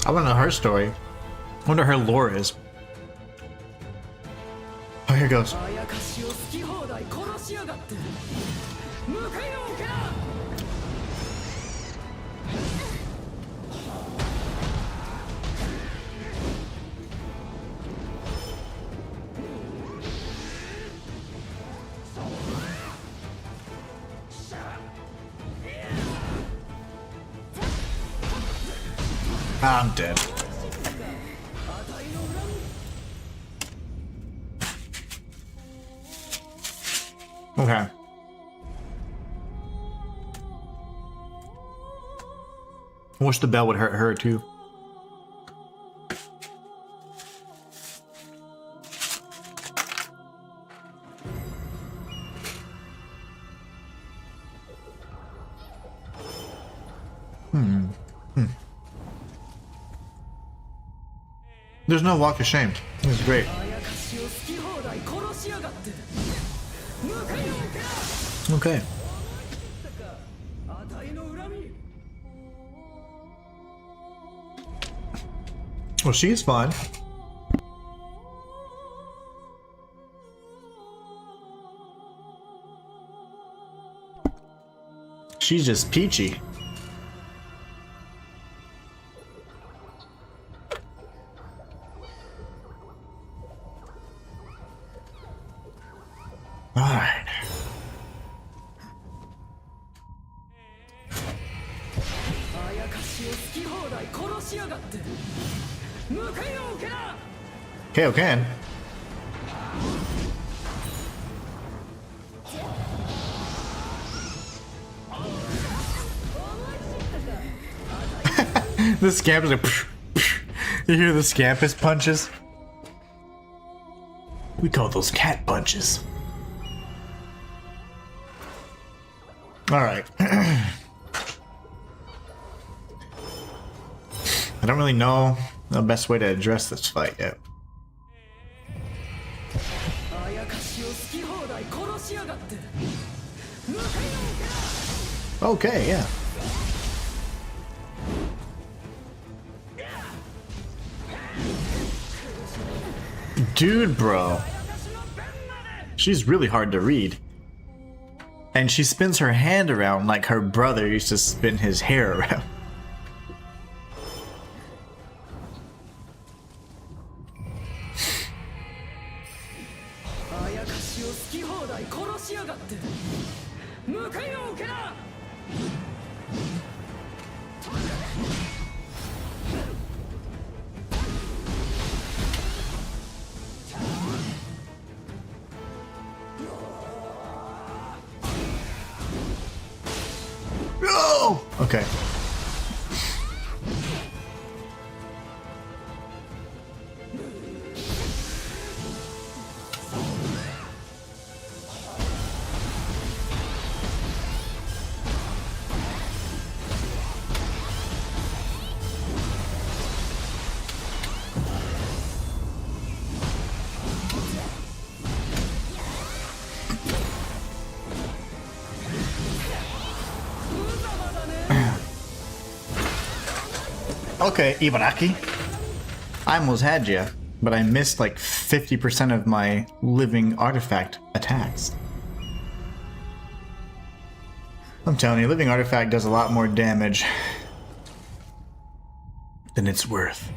I want to know her story. I wonder her lore is. Oh, here it goes. I'm dead. Okay. I wish the bell would hurt her too. There's no walk of shame. This is great. Okay. Well, she's fine. She's just peachy. Alright. KO can. The scamp is like, psh, psh. You hear the scampus punches? We call those cat punches. Alright. I don't really know the best way to address this fight yet. Okay, yeah. Dude, bro. She's really hard to read. And she spins her hand around like her brother used to spin his hair around. Oh! Okay. Okay, Ibaraki. I almost had you, but I missed like 50% of my living artifact attacks. I'm telling you, living artifact does a lot more damage than it's worth.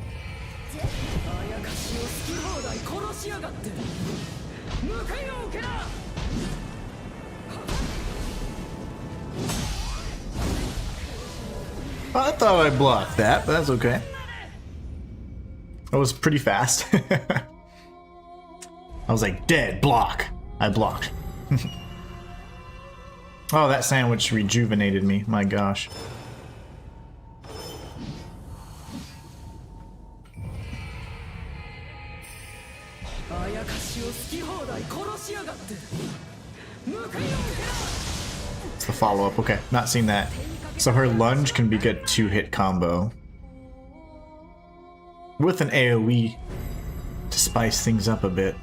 I thought I blocked that, but that's okay. That was pretty fast. I was like, dead, block. I blocked. Oh, that sandwich rejuvenated me. My gosh. It's the follow-up. Okay, not seen that. So her lunge can be a good 2-hit combo. With an AoE to spice things up a bit.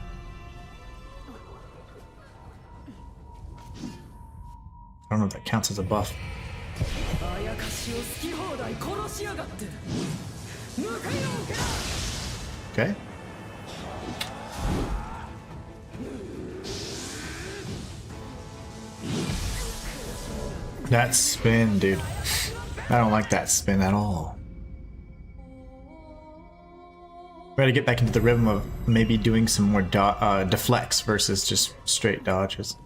I don't know if that counts as a buff. Okay. That spin, dude. I don't like that spin at all. We gotta get back into the rhythm of maybe doing some more deflects versus just straight dodges.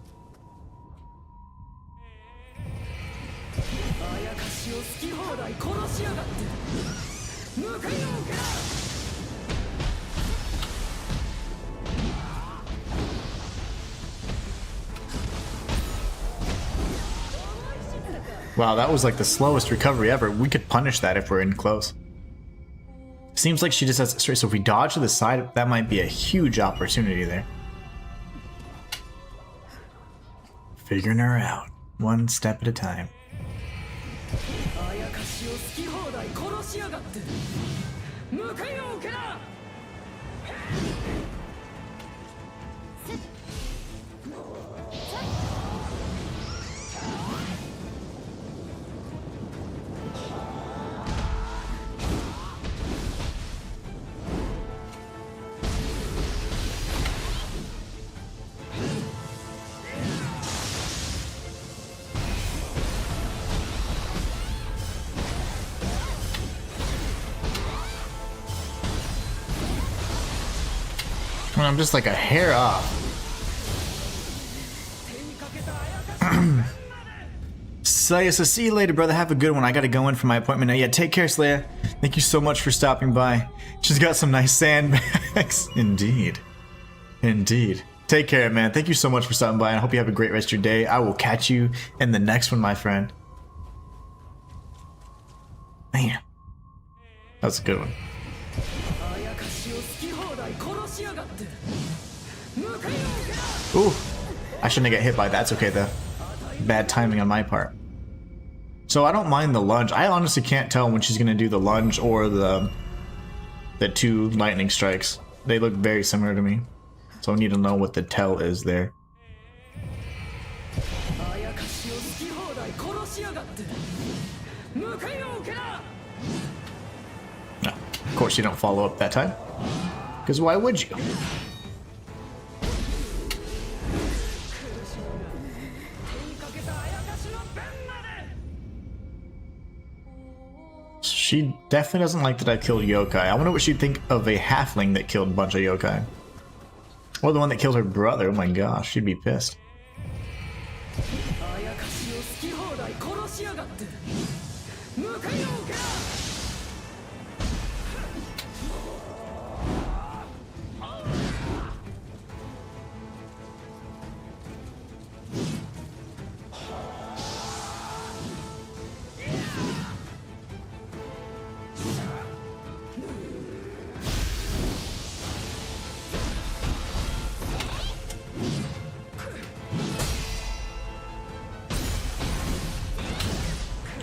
Wow, that was like the slowest recovery ever. We could punish that if we're in close. Seems like she just has straight, so if we dodge to the side, that might be a huge opportunity there. Figuring her out, one step at a time. I'm just like a hair off. Slaya, so see you later, brother. Have a good one. I gotta go in for my appointment now. Yeah, take care, Slaya. Thank you so much for stopping by. She's got some nice sandbags. Indeed. Indeed. Take care, man. Thank you so much for stopping by, and I hope you have a great rest of your day. I will catch you in the next one, my friend. Man. That was a good one. Ooh, I shouldn't get hit by that. That's okay though. Bad timing on my part. So I don't mind the lunge. I honestly can't tell when she's gonna do the lunge or the two lightning strikes. They look very similar to me. So I need to know what the tell is there. No, of course you don't follow up that time. Because why would you? She definitely doesn't like that I killed yokai. I wonder what she'd think of a halfling that killed a bunch of yokai. Or the one that killed her brother. Oh my gosh, she'd be pissed.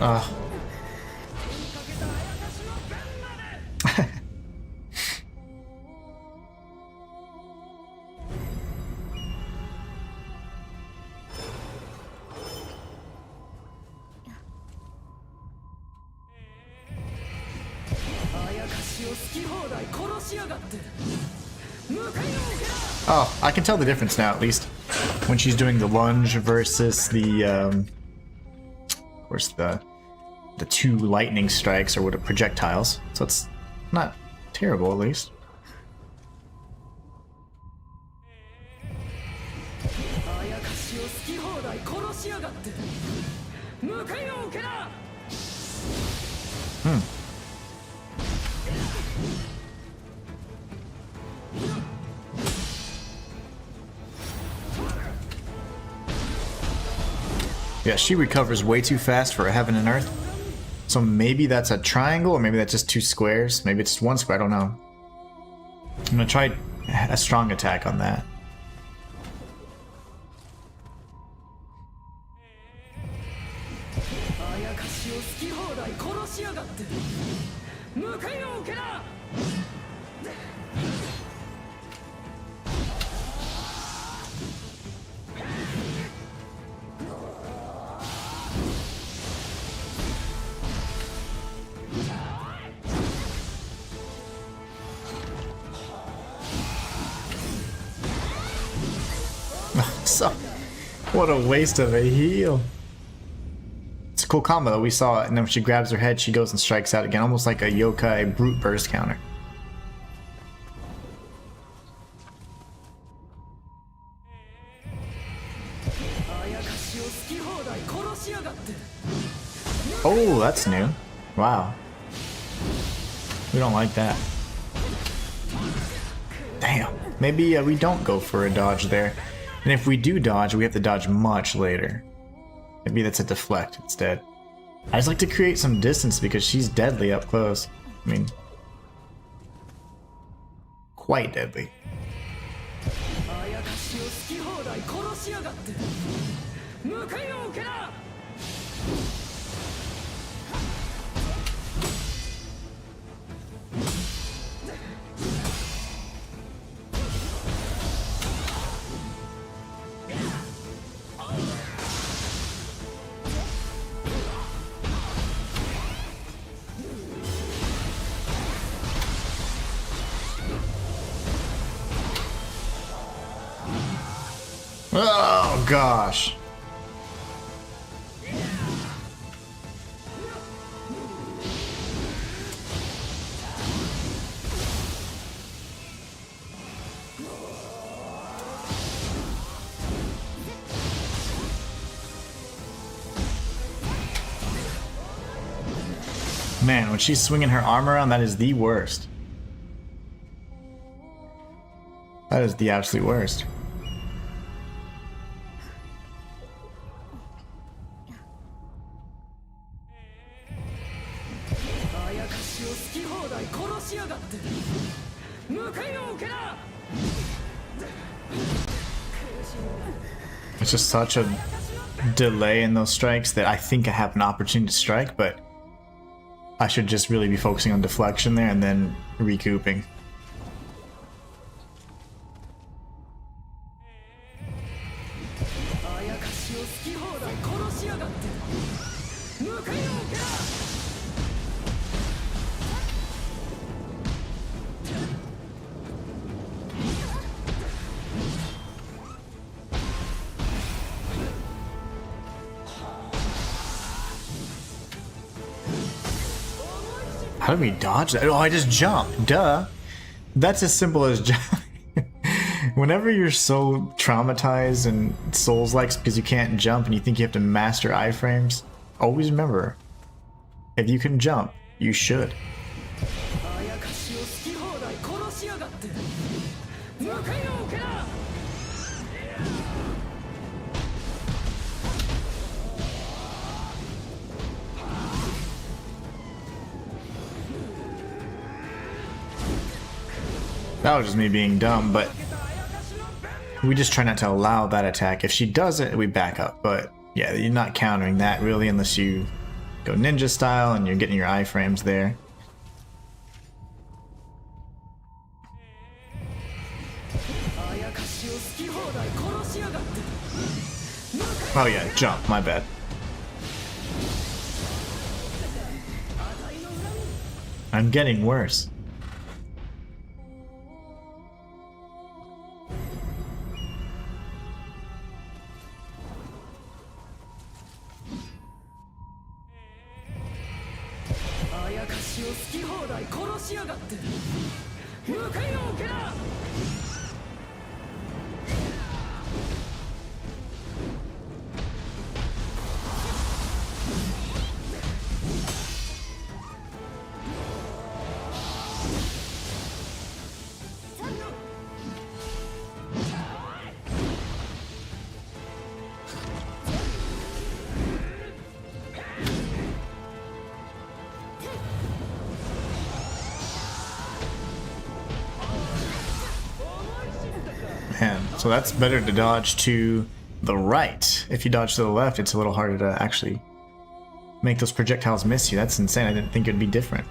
Ah. Oh, I can tell the difference now, at least. When she's doing the lunge versus the, of course, the two lightning strikes or what projectiles. So it's not terrible, at least. Yeah, she recovers way too fast for a heaven and earth. So maybe that's a triangle, or maybe that's just two squares. Maybe it's just one square, I don't know. I'm gonna try a strong attack on that. So, what a waste of a heal. It's a cool combo though. We saw it, and then when she grabs her head, she goes and strikes out again, almost like a yokai brute burst counter. Oh, that's new. Wow. We don't like that. Damn. Maybe we don't go for a dodge there. And if we do dodge, we have to dodge much later. Maybe that's a deflect instead. I just like to create some distance because she's deadly up close. I mean, quite deadly. Oh gosh. Man, when she's swinging her arm around, that is the worst. That is the absolute worst. It's just such a delay in those strikes that I think I have an opportunity to strike, but I should just really be focusing on deflection there and then recouping. How do we dodge that? Oh, I just jump. Duh. That's as simple as jump. Whenever you're so traumatized and Souls-like because you can't jump and you think you have to master iframes, always remember, if you can jump, you should. That was just me being dumb, but we just try not to allow that attack. If she does it, we back up. But yeah, you're not countering that really unless you go ninja style and you're getting your iframes there. Oh yeah, jump, my bad. I'm getting worse. Man, so that's better to dodge to the right. If you dodge to the left, it's a little harder to actually make those projectiles miss you. That's insane. I didn't think it'd be different.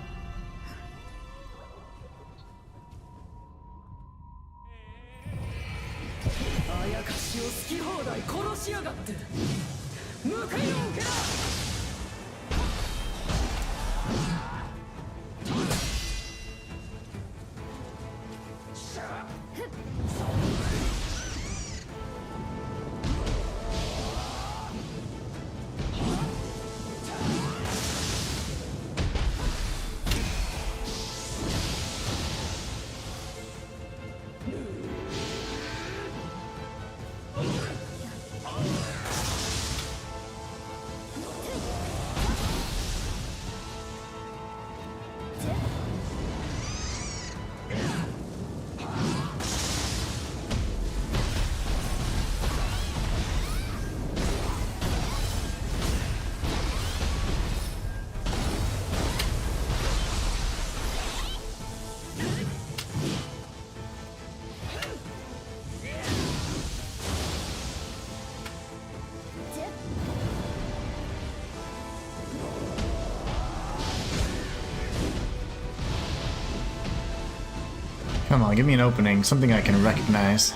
Come on, give me an opening, something I can recognize.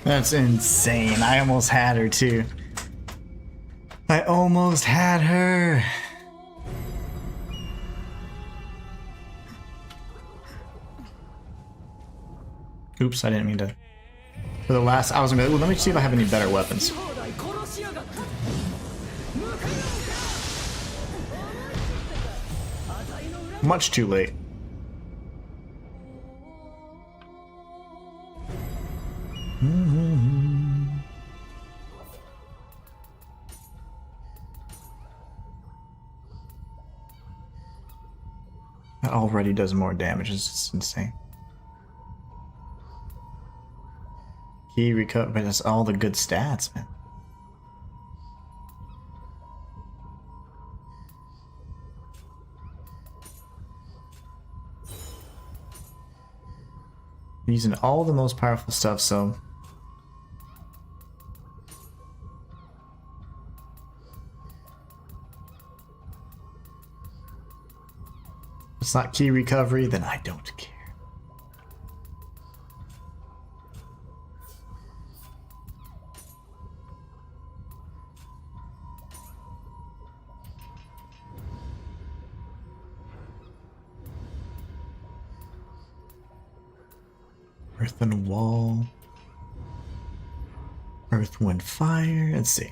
That's insane. I almost had her too. I almost had her. Oops, I didn't mean to. For the last, I was gonna be like, well, let me see if I have any better weapons. Much too late. That already does more damage. It's just insane. Key recover, but that's all the good stats, man. using all the most powerful stuff, so... If it's not key recovery, then I don't care. Earth and wall. Earth, wind, fire. Let's see.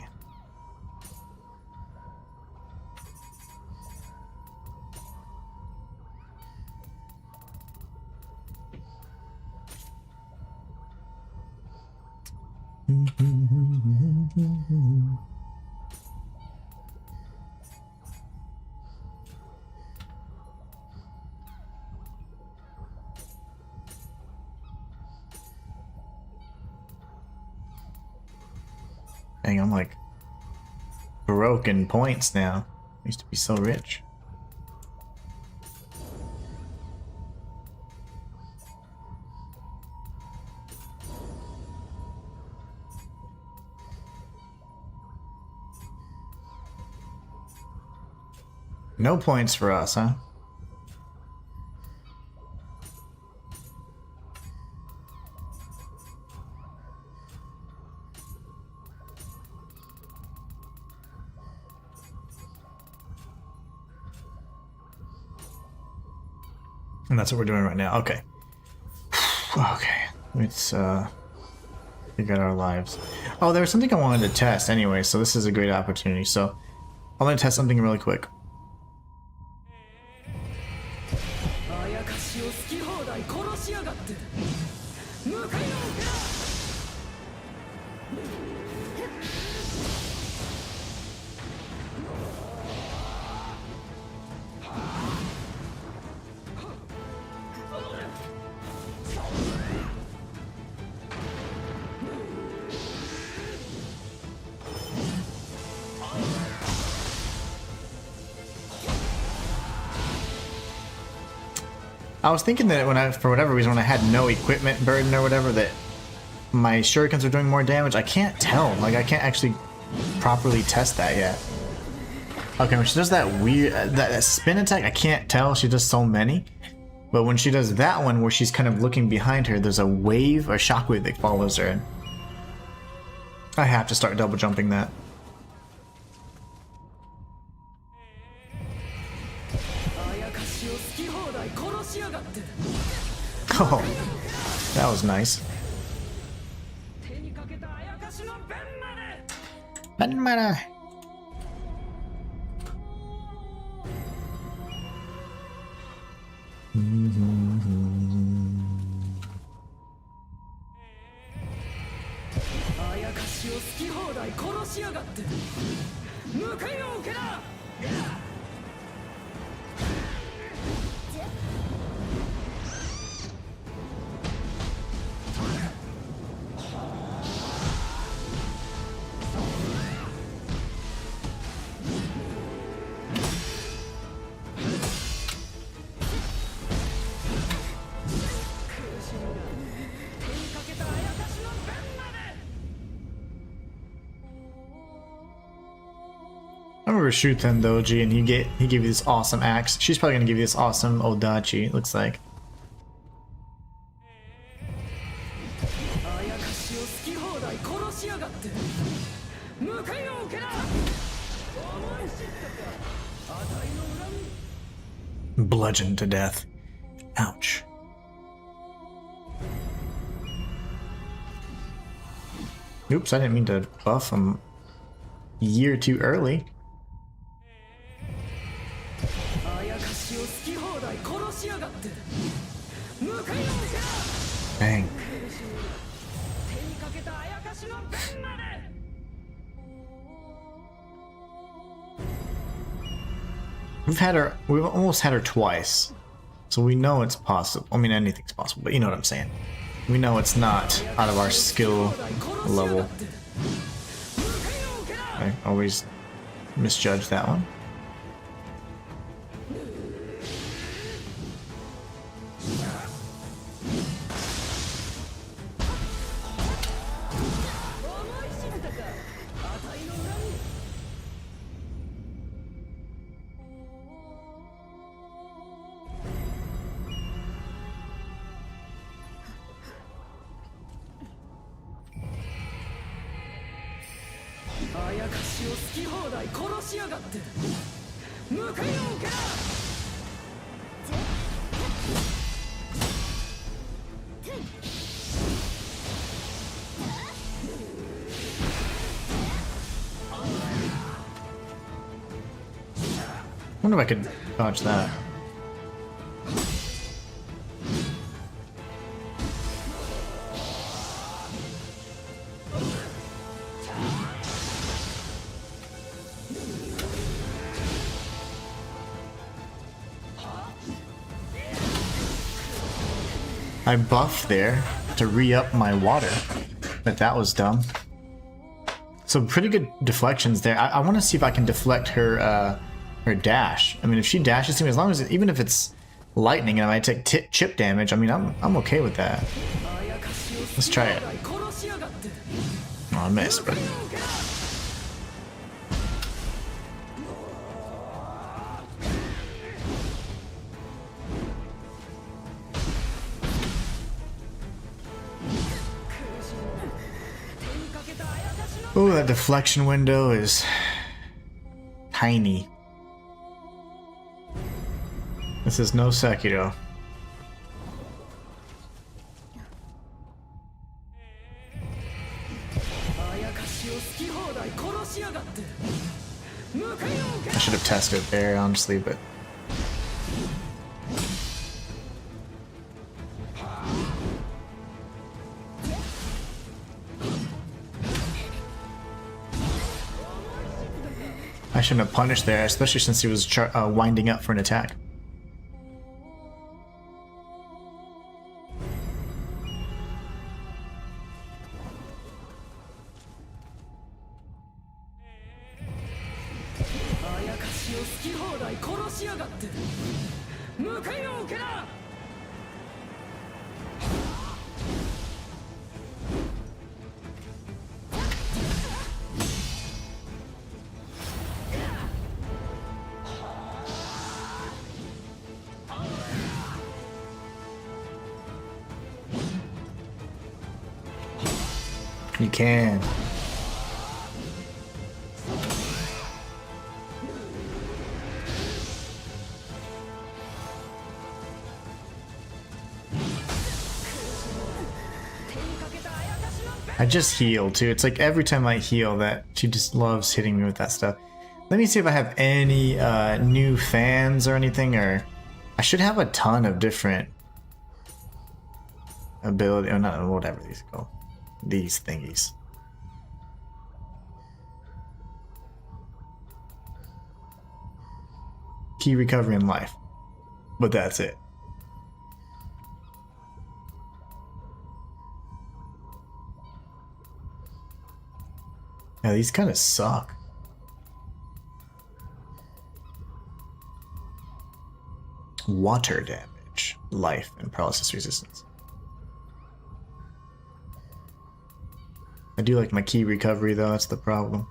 Dang, I'm like broken points now. I used to be so rich. No points for us, huh? And that's what we're doing right now. Okay. Okay. Let's figure out our lives. Oh, there was something I wanted to test anyway, so this is a great opportunity. So I'm gonna test something really quick. I was thinking that when I, for whatever reason, when I had no equipment burden or whatever, that my shurikens are doing more damage. I can't tell. Like, I can't actually properly test that yet. Okay, when she does that weird, that spin attack, I can't tell. She does so many. But when she does that one, where she's kind of looking behind her, there's a wave, a shockwave that follows her. I have to start double jumping that. Oh, that was nice. Banmara. I remember Shuten Doji, and he gave you this awesome axe. She's probably gonna give you this awesome Odachi, it looks like. Bludgeoned to death. Ouch. Oops, I didn't mean to buff him a year too early. Dang. We've almost had her twice. So we know it's possible. I mean, anything's possible, but you know what I'm saying. We know it's not out of our skill level. I always misjudge that one. を好き放題殺しやがって報いを受けな。I wonder if I could dodge that. I buffed there to re-up my water, but that was dumb. So pretty good deflections there. I want to see if I can deflect her her dash. I mean, if she dashes to me, as long as even if it's lightning and I might take chip damage, I mean, I'm okay with that. Let's try it. Oh, I missed, but. Oh, that deflection window is tiny. This is no Sekiro. I should have tested there, honestly, but. I shouldn't have punished there, especially since he was winding up for an attack. You can. I just heal too. It's like every time I heal that she just loves hitting me with that stuff. Let me see if I have any new fans or anything, or I should have a ton of different ability, or not, whatever these are called. These thingies. Key recovery in life. But that's it. Yeah, these kind of suck. Water damage, life, and paralysis resistance. I do like my key recovery though, that's the problem.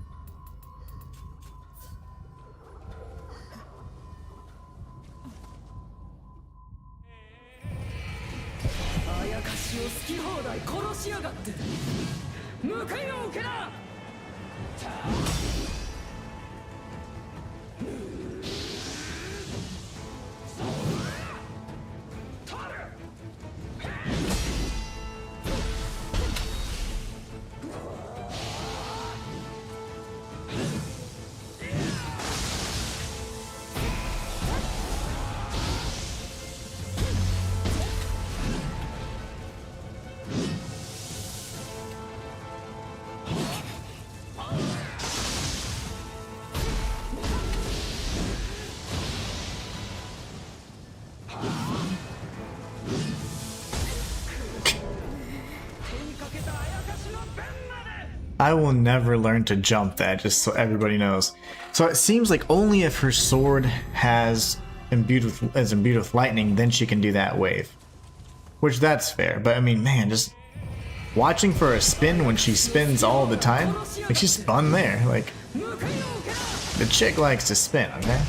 I will never learn to jump that, just so everybody knows. So it seems like only if her sword is imbued with lightning, then she can do that wave. Which, that's fair, but I mean, man, just watching for a spin when she spins all the time, like she spun there, like, the chick likes to spin, okay?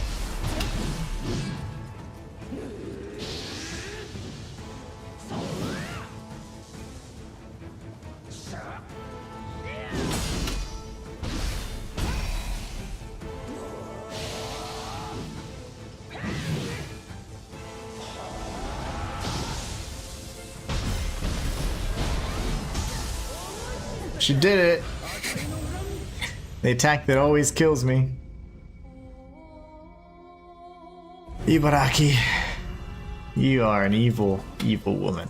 She did it! The attack that always kills me. Ibaraki, you are an evil, evil woman.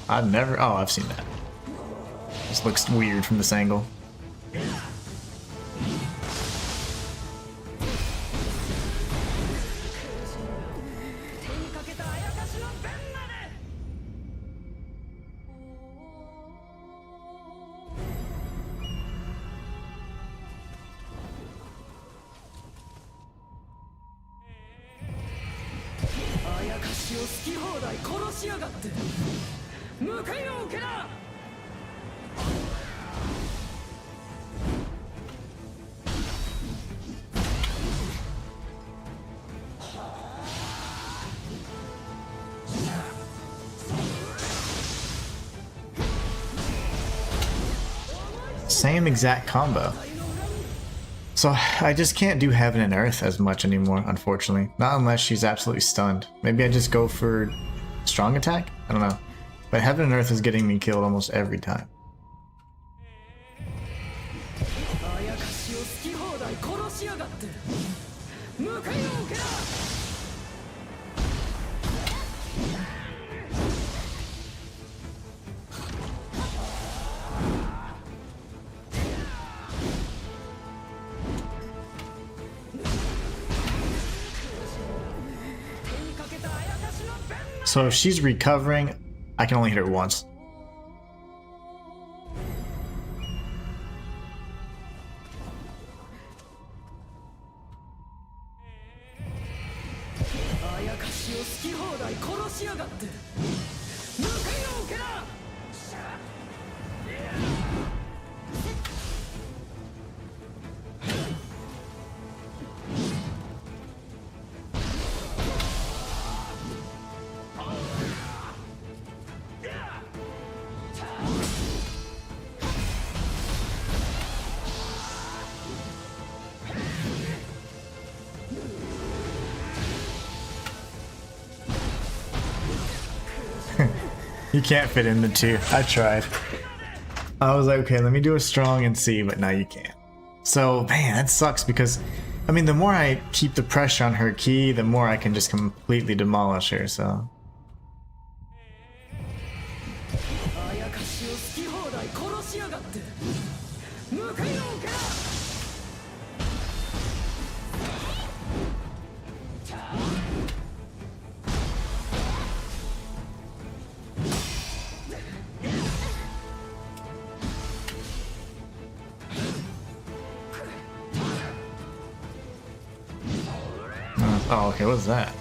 I've never... Oh, I've seen that. This looks weird from this angle. Same exact combo. So I just can't do Heaven and Earth as much anymore, unfortunately. Not unless she's absolutely stunned. Maybe I just go for strong attack? I don't know. But Heaven and Earth is getting me killed almost every time. So if she's recovering, I can only hit her once. You can't fit in the two. I tried. I was like, okay, let me do a strong and see, but now you can't. So, man, that sucks because, I mean, the more I keep the pressure on her ki, the more I can just completely demolish her, so. Oh, okay, what's that?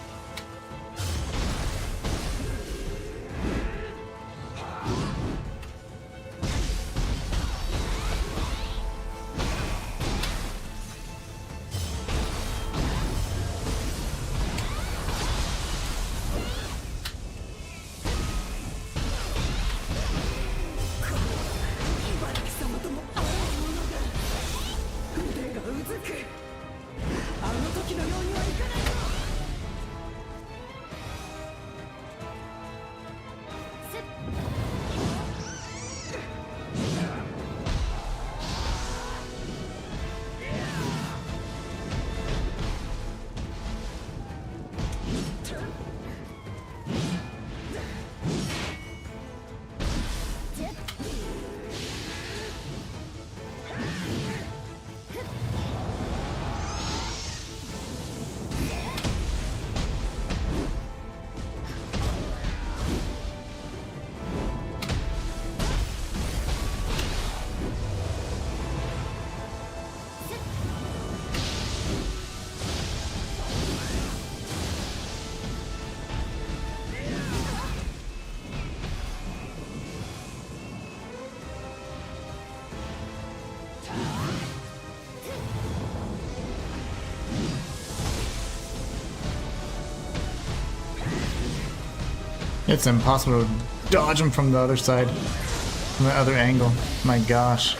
It's impossible to dodge him from the other side, from the other angle. My gosh.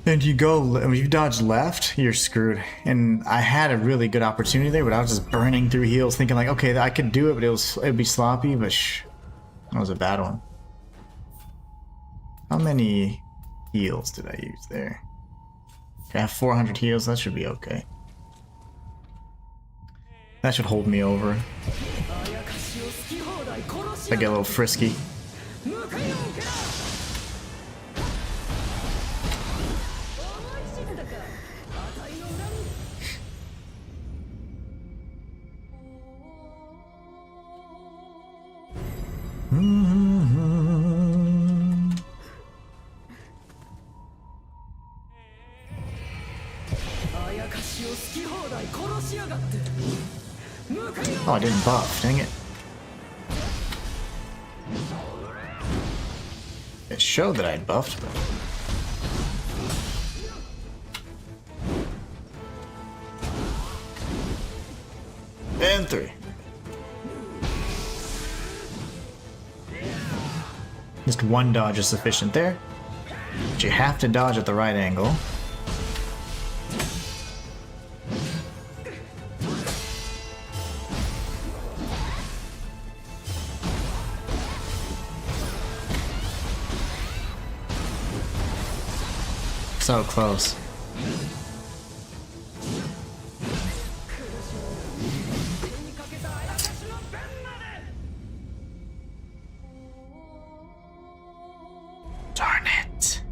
And you go, if you dodge left, you're screwed. And I had a really good opportunity there, but I was just burning through heals, thinking like, okay, I could do it, but it'd be sloppy. But that was a bad one. How many heals did I use there? Okay, I have 400 heals. That should be okay. That should hold me over. If I get a little frisky. Oh, I didn't buff. Dang it. It showed that I'd buffed, but... And 3. Just one dodge is sufficient there. But you have to dodge at the right angle. So close. Darn it.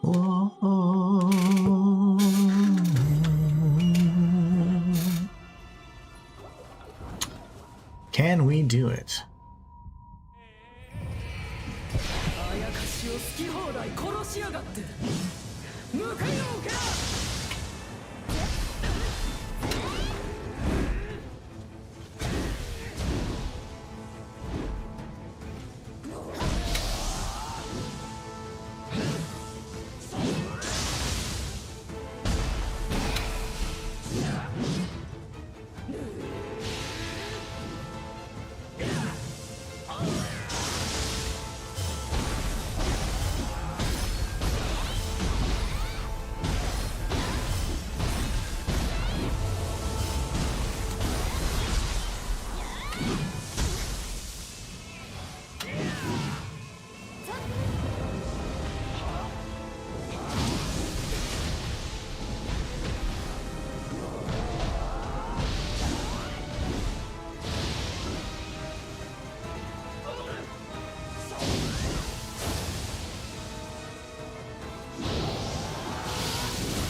Whoa. Can we do it?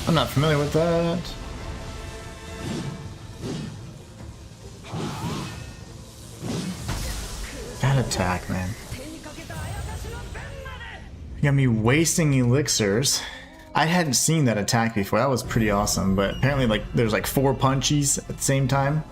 I'm not familiar with that. That attack, man. You got me wasting elixirs. I hadn't seen that attack before. That was pretty awesome, but apparently like there's like 4 punchies at the same time.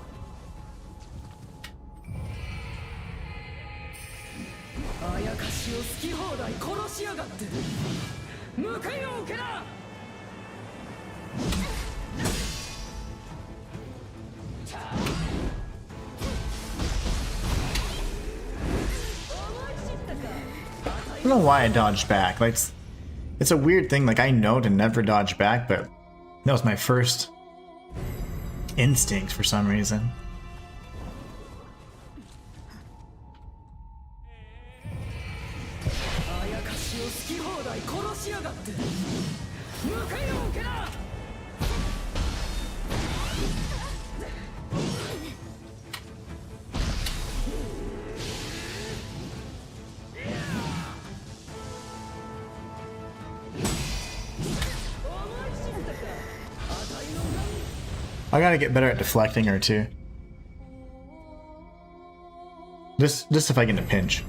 I don't know why I dodged back. Like, it's a weird thing. Like, I know to never dodge back, but that was my first instinct for some reason. I gotta get better at deflecting her too. Just if I get in a pinch.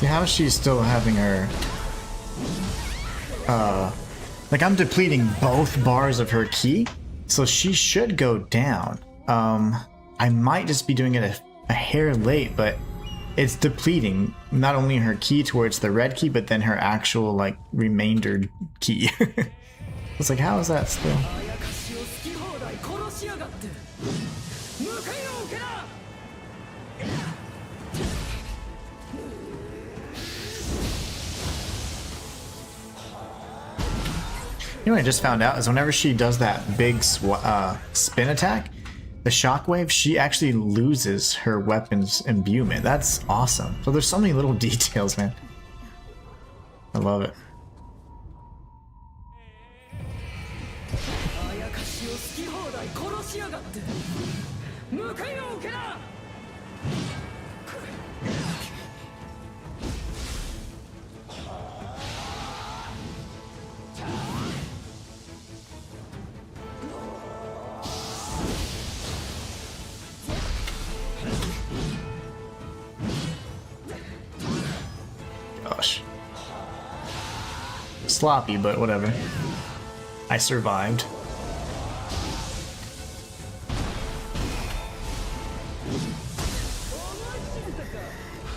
See how she's still having her... like I'm depleting both bars of her ki, so she should go down. I might just be doing it a hair late, but it's depleting not only her ki towards the red key, but then her actual like remainder key. It's like, how is that still? You know what I just found out is whenever she does that big spin attack, the shockwave, she actually loses her weapon's imbuement. That's awesome. So there's so many little details, man. I love it. Gosh. Sloppy, but whatever. I survived.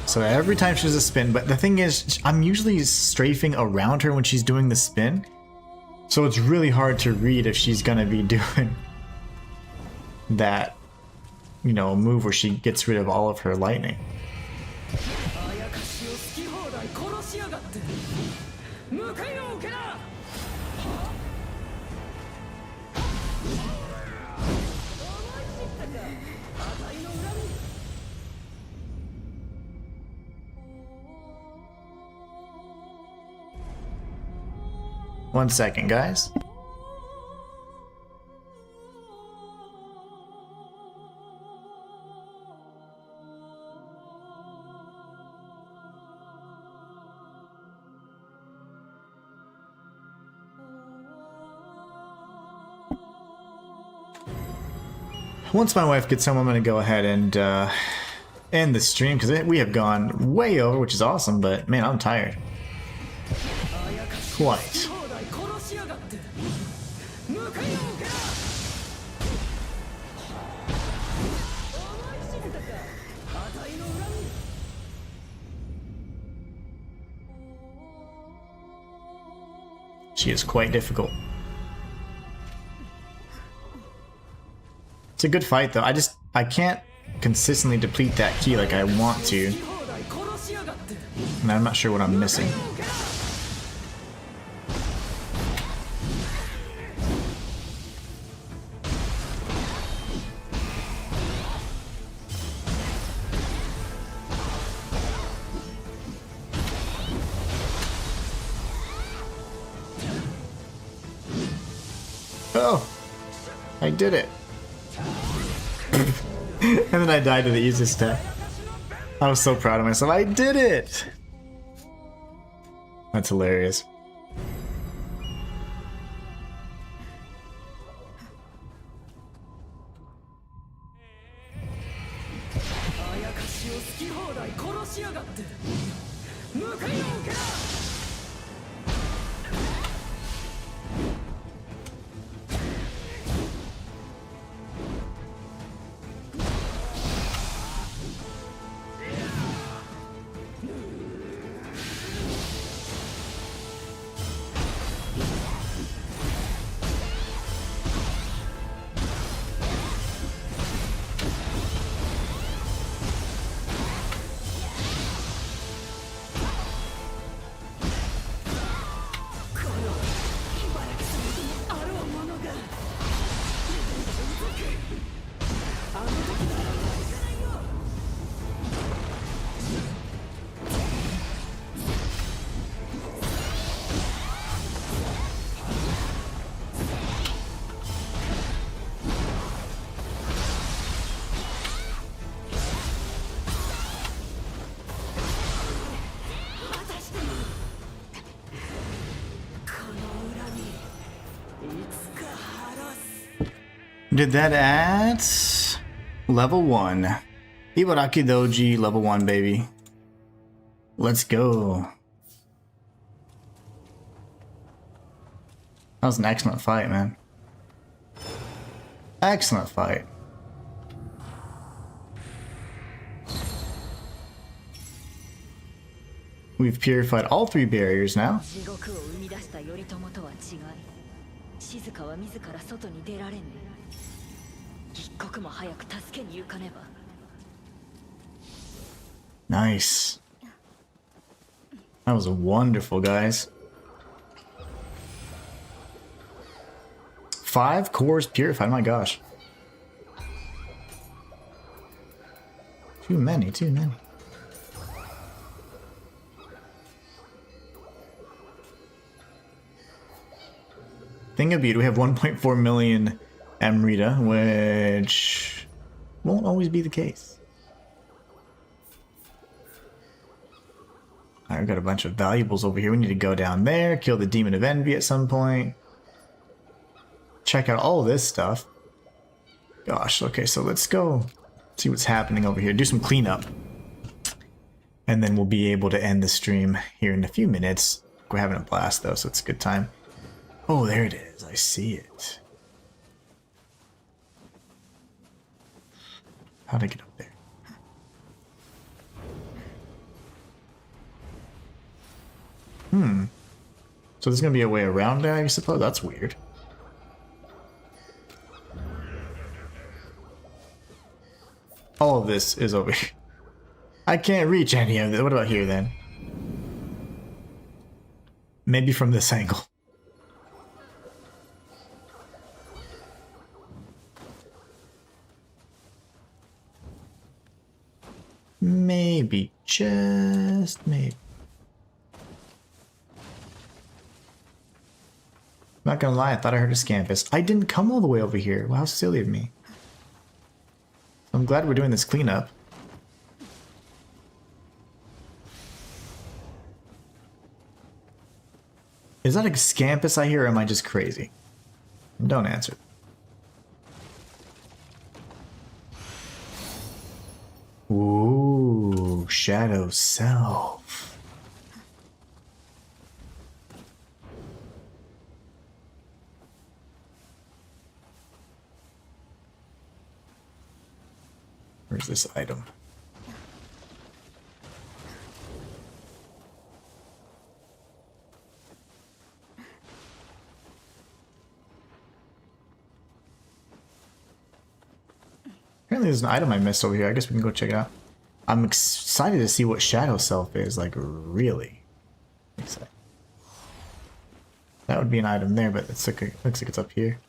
So every time she does a spin, but the thing is, I'm usually strafing around her when she's doing the spin. So it's really hard to read if she's gonna be doing that, you know, move where she gets rid of all of her lightning. One second, guys. Once my wife gets home, I'm going to go ahead and end the stream because we have gone way over, which is awesome, but man, I'm tired. Quite. She is quite difficult. It's a good fight though. I can't consistently deplete that key like I want to. And I'm not sure what I'm missing. Oh, I did it. And then I died to the easiest step. I was so proud of myself. I did it! That's hilarious. Did that at level 1. Ibaraki Doji level 1, baby. Let's go. That was an excellent fight, man. Excellent fight. We've purified all 3 barriers now. 地獄を生み出した頼朝とは違い、静かは自ら外に出られんね。一刻も早く助けに行かねば。Nice. That was wonderful, guys. 5 cores purified. My gosh. Too many. Too many. Thing of beauty, we have 1.4 million Amrita, which won't always be the case. Alright, we've got a bunch of valuables over here. We need to go down there, kill the Demon of Envy at some point. Check out all this stuff. Gosh, okay, so let's go see what's happening over here. Do some cleanup. And then we'll be able to end the stream here in a few minutes. We're having a blast though, so it's a good time. Oh, there it is. I see it. How'd I get up there? So there's gonna be a way around it, I suppose? That's weird. All of this is over here. I can't reach any of it. What about here then? Maybe from this angle. Maybe, just maybe. Not gonna lie, I thought I heard a scampus. I didn't come all the way over here. Wow, how silly of me. I'm glad we're doing this cleanup. Is that a scampus I hear, or am I just crazy? Don't answer. Ooh, Shadow Self. Where's this item? Apparently there's an item I missed over here. I guess we can go check it out. I'm excited to see what Shadow Self is. Like, really excited. That would be an item there, but it's okay. Looks like it's up here.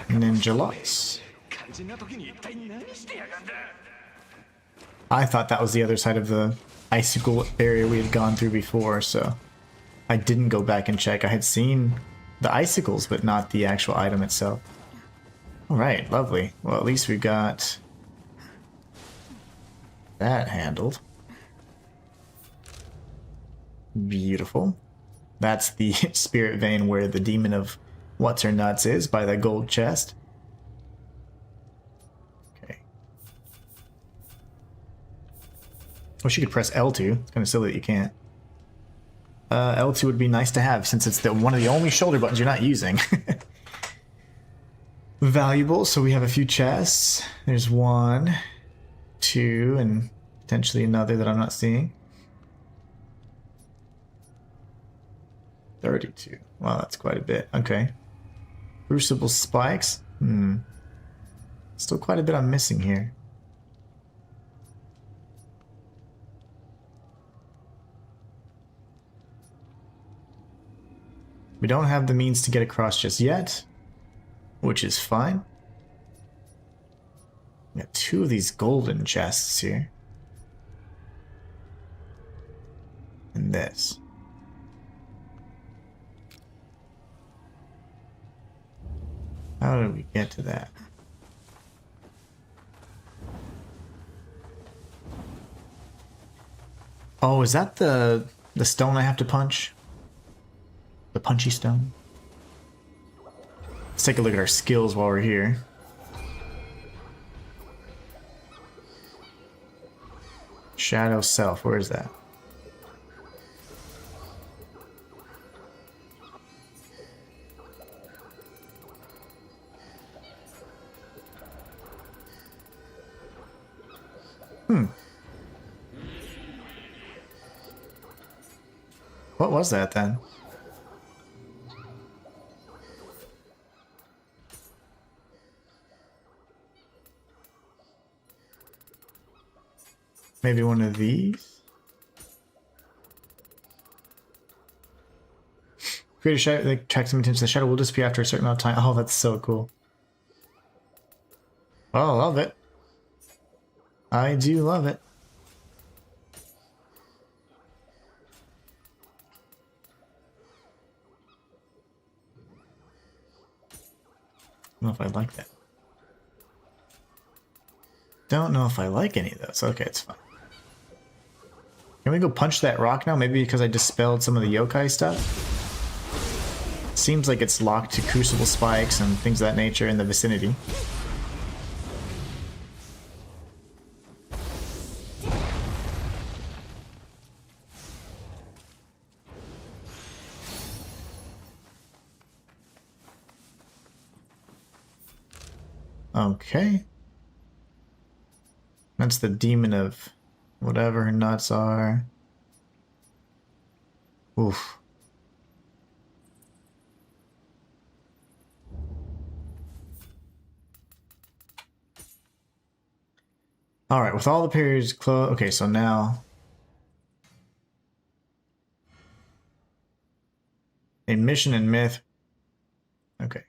Ninja Lots. I thought that was the other side of the icicle area we had gone through before, so I didn't go back and check. I had seen the icicles, but not the actual item itself. Alright, lovely. Well, at least we got that handled. Beautiful. That's the spirit vein where the demon of what's her nuts is, by that gold chest. Okay. Wish you could press L2. It's kind of silly that you can't. L2 would be nice to have since it's one of the only shoulder buttons you're not using. Valuable, so we have a few chests. There's 1, 2, and potentially another that I'm not seeing. 32. Wow, that's quite a bit. Okay. Crucible spikes. Still quite a bit I'm missing here. We don't have the means to get across just yet, which is fine. We got 2 of these golden chests here. And this. How did we get to that? Oh, is that the stone I have to punch? The punchy stone? Let's take a look at our skills while we're here. Shadow Self, where is that? What was that then? Maybe one of these? Create a shadow that attracts some attention. The shadow will disappear after a certain amount of time. Oh, that's so cool. Oh, I love it. I do love it. I don't know if I like that. Don't know if I like any of those. Okay, it's fine. Can we go punch that rock now? Maybe because I dispelled some of the yokai stuff? Seems like it's locked to crucible spikes and things of that nature in the vicinity. Okay. That's the demon of whatever her nuts are. Oof. Alright, with all the periods closed. Okay, so now. A mission and myth. Okay.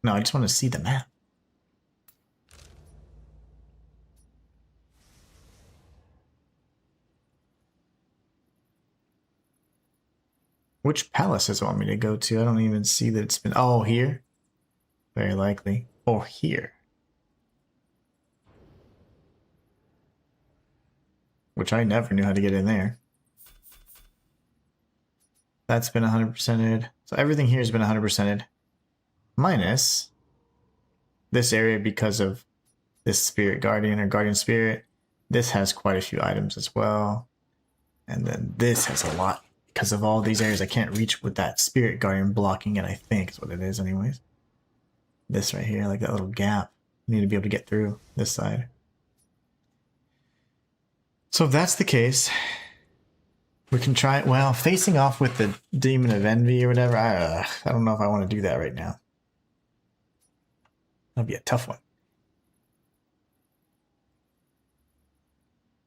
No, I just want to see the map. Which palace does it want me to go to? I don't even see that it's been... Oh, here? Very likely. Or here. Which I never knew how to get in there. That's been 100%ed. So everything here has been 100%ed. Minus this area because of this spirit guardian or guardian spirit. This has quite a few items as well. And then this has a lot. Because of all these areas I can't reach with that spirit guardian blocking it, I think is what it is anyways. This right here, like that little gap. I need to be able to get through this side. So if that's the case, we can try, well, facing off with the Demon of Envy or whatever, I don't know if I want to do that right now. That'll be a tough one.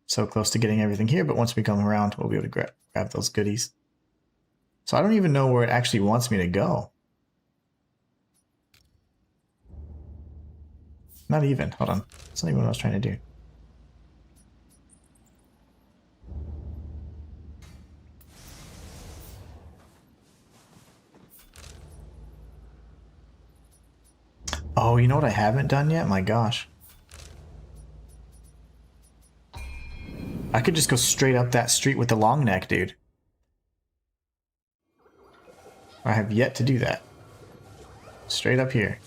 So close to getting everything here, but once we come around, we'll be able to grab those goodies. So I don't even know where it actually wants me to go. Not even. Hold on. That's not even what I was trying to do. Oh, you know what I haven't done yet? My gosh. I could just go straight up that street with the long neck, dude. I have yet to do that. Straight up here.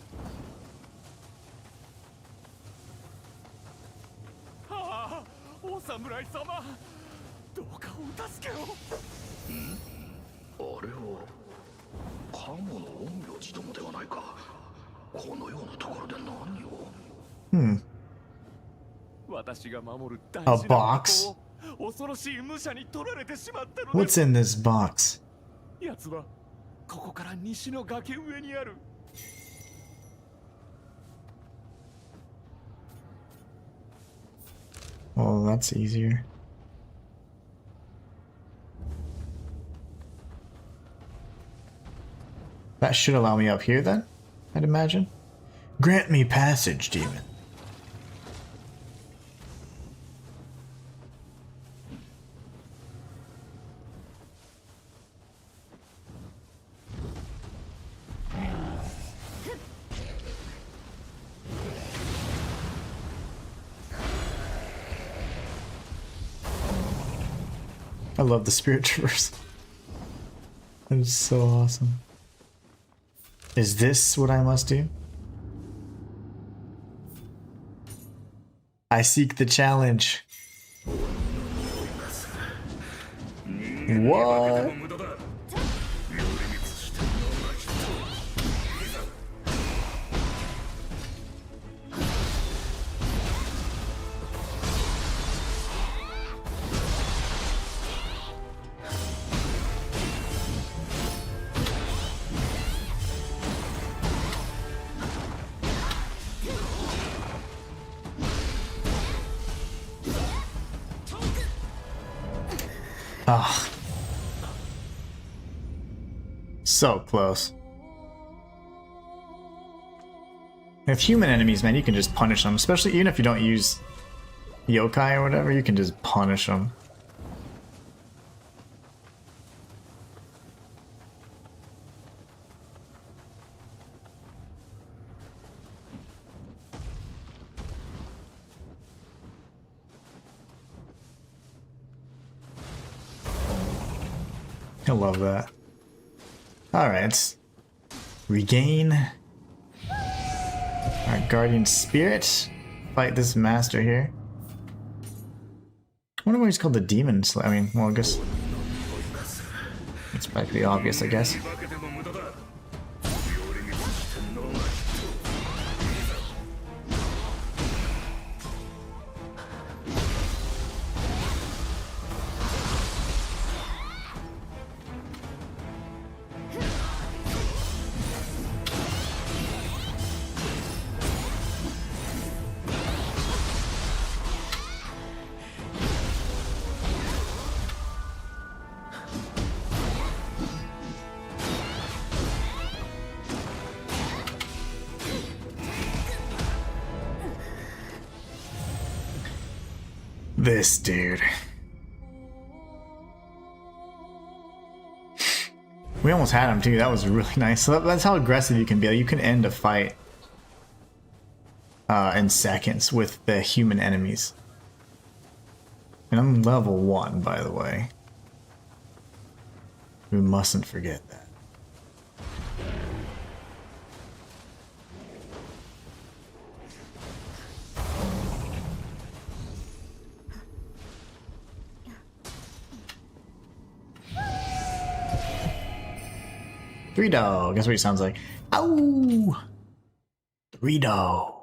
A box? What's in this box? Well, that's easier. That should allow me up here then, I'd imagine. Grant me passage, demon. I love the spirit traverse. That is so awesome. Is this what I must do? I seek the challenge. What? Ah. So close. If human enemies, man, you can just punish them. Especially even if you don't use yokai or whatever, you can just punish them. I love that. Alright, let's regain our guardian spirit. Fight this master here. I wonder why he's called the demon slayer. I mean, well, I guess it's practically obvious, I guess. This dude. We almost had him too. That was really nice. So that's how aggressive you can be. You can end a fight in seconds with the human enemies. And I'm level 1, by the way. We mustn't forget that. Three dog. That's what he sounds like. Ow! Three dog.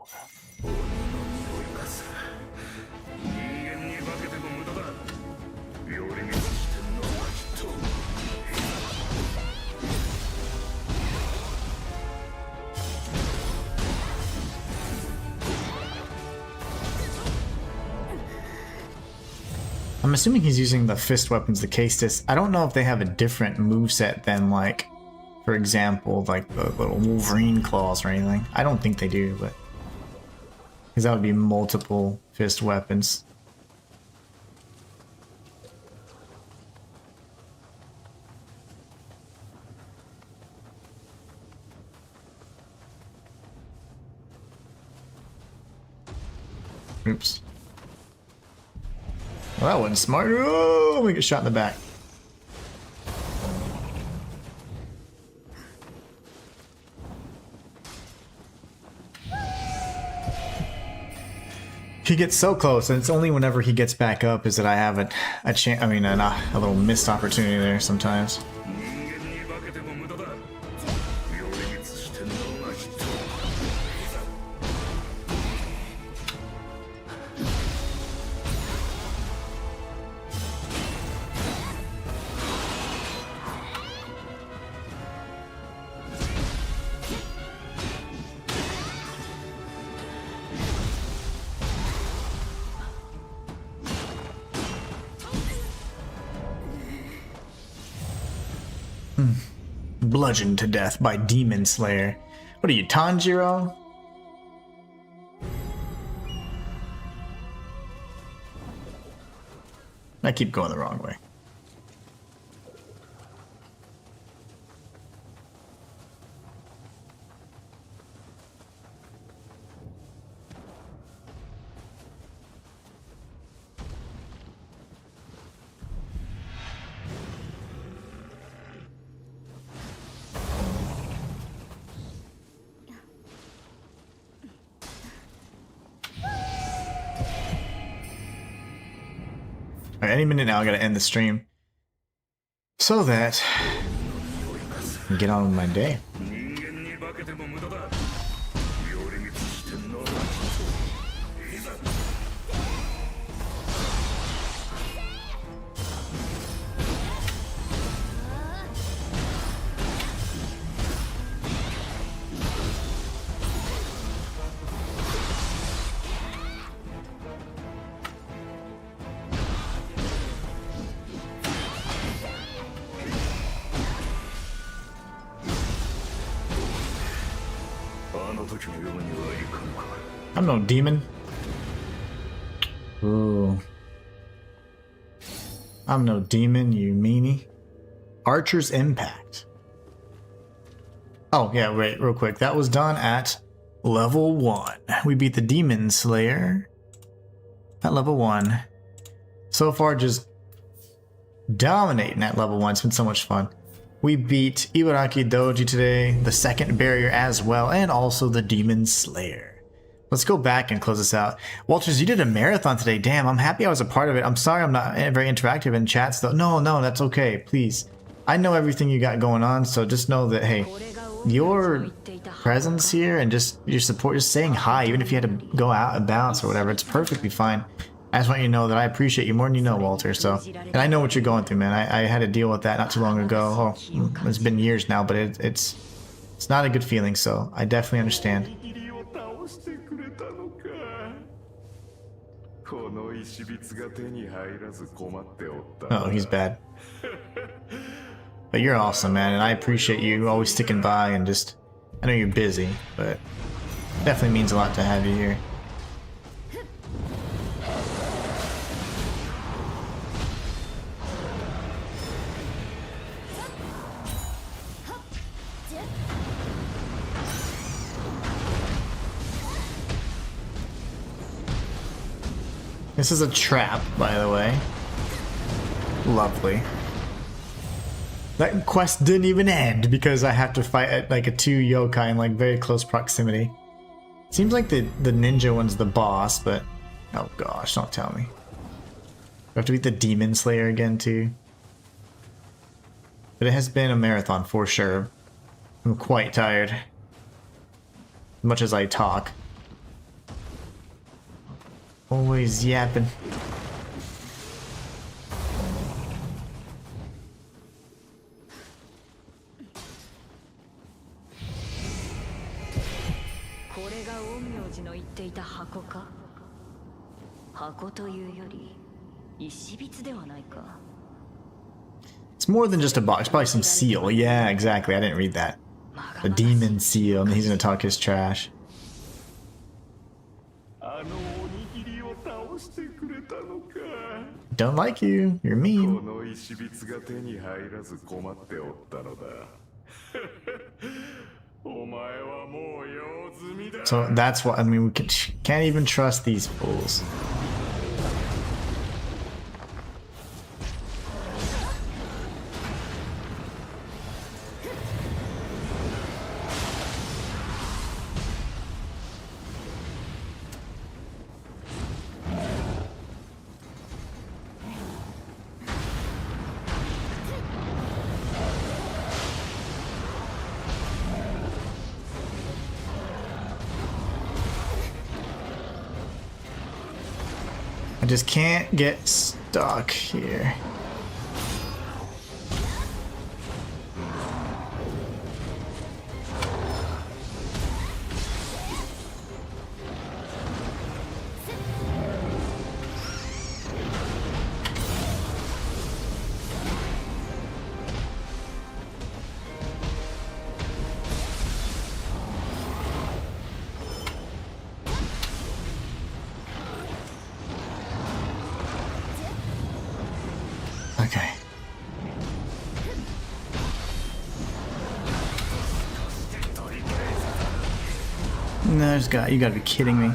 I'm assuming he's using the fist weapons, the Castus. I don't know if they have a different moveset than, like, for example, like the little Wolverine claws or anything. I don't think they do, but because that would be multiple fist weapons. Oops. Well, that wasn't smart. Oh, we get shot in the back. He gets so close, and it's only whenever he gets back up is that I have a chance. I mean, a little missed opportunity there sometimes. Bludgeoned to death by Demon Slayer. What are you, Tanjiro? I keep going the wrong way. Alright, any minute now I gotta end the stream. So that I can get on with my day. 人間に化けても無駄だ。寄り道してんのはいざ。あの時のようにはいかんか。 I'm no demon. Ooh. I'm no demon, you meanie. Archer's Impact. Oh, yeah, wait, real quick. That was done at level 1. We beat the Demon Slayer at level 1. So far, just dominating at level 1. It's been so much fun. We beat Ibaraki Doji today, the second barrier as well, and also the Demon Slayer. Let's go back and close this out. Walters, you did a marathon today. Damn, I'm happy I was a part of it. I'm sorry I'm not very interactive in chats though. No, that's okay. Please. I know everything you got going on, so just know that, hey, your presence here and just your support, just saying hi, even if you had to go out and bounce or whatever, it's perfectly fine. I just want you to know that I appreciate you more than you know, Walter. So, and I know what you're going through, man. I had to deal with that not too long ago. Oh, it's been years now, but it's not a good feeling. So I definitely understand. 倒してくれたのか。この石びつが手に入らず困っておった。 Oh, he's bad. But you're awesome, man, and I appreciate you always sticking by and just. I know you're busy, but definitely means a lot to have you here. This is a trap, by the way. Lovely. That quest didn't even end because I have to fight at like a 2 yokai in like very close proximity. Seems like the ninja one's the boss, but oh gosh, don't tell me. Do I have to beat the Demon Slayer again too? But it has been a marathon for sure. I'm quite tired. As much as I talk. Always yapping. It's more than just a box, probably some seal. Yeah, exactly. I didn't read that. A demon seal, and he's gonna talk his trash. あのおにぎりを倒してくれたのか。 Don't like you. You're こ mean. の石びつが手に入らず困っておったのだ。お前はもう用済みだ。 So that's what I mean. We can't even trust these fools. I just can't get stuck here. Okay. No, you gotta be kidding me.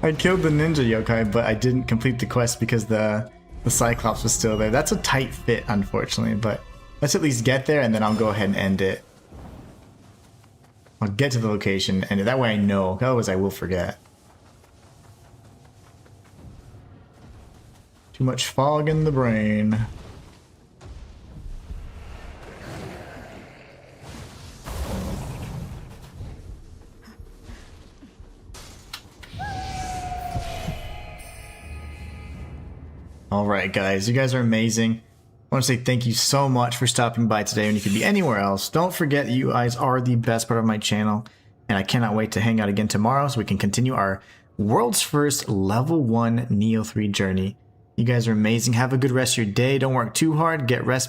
I killed the ninja yokai, but I didn't complete the quest because the Cyclops was still there. That's a tight fit, unfortunately, but let's at least get there and then I'll go ahead and end it. I'll get to the location and that way I know, otherwise I will forget. Too much fog in the brain. Alright guys, you guys are amazing. I want to say thank you so much for stopping by today when you could be anywhere else. Don't forget you guys are the best part of my channel, and I cannot wait to hang out again tomorrow so we can continue our world's first level 1 Nioh 3 journey. You guys are amazing. Have a good rest of your day. Don't work too hard. Get rest.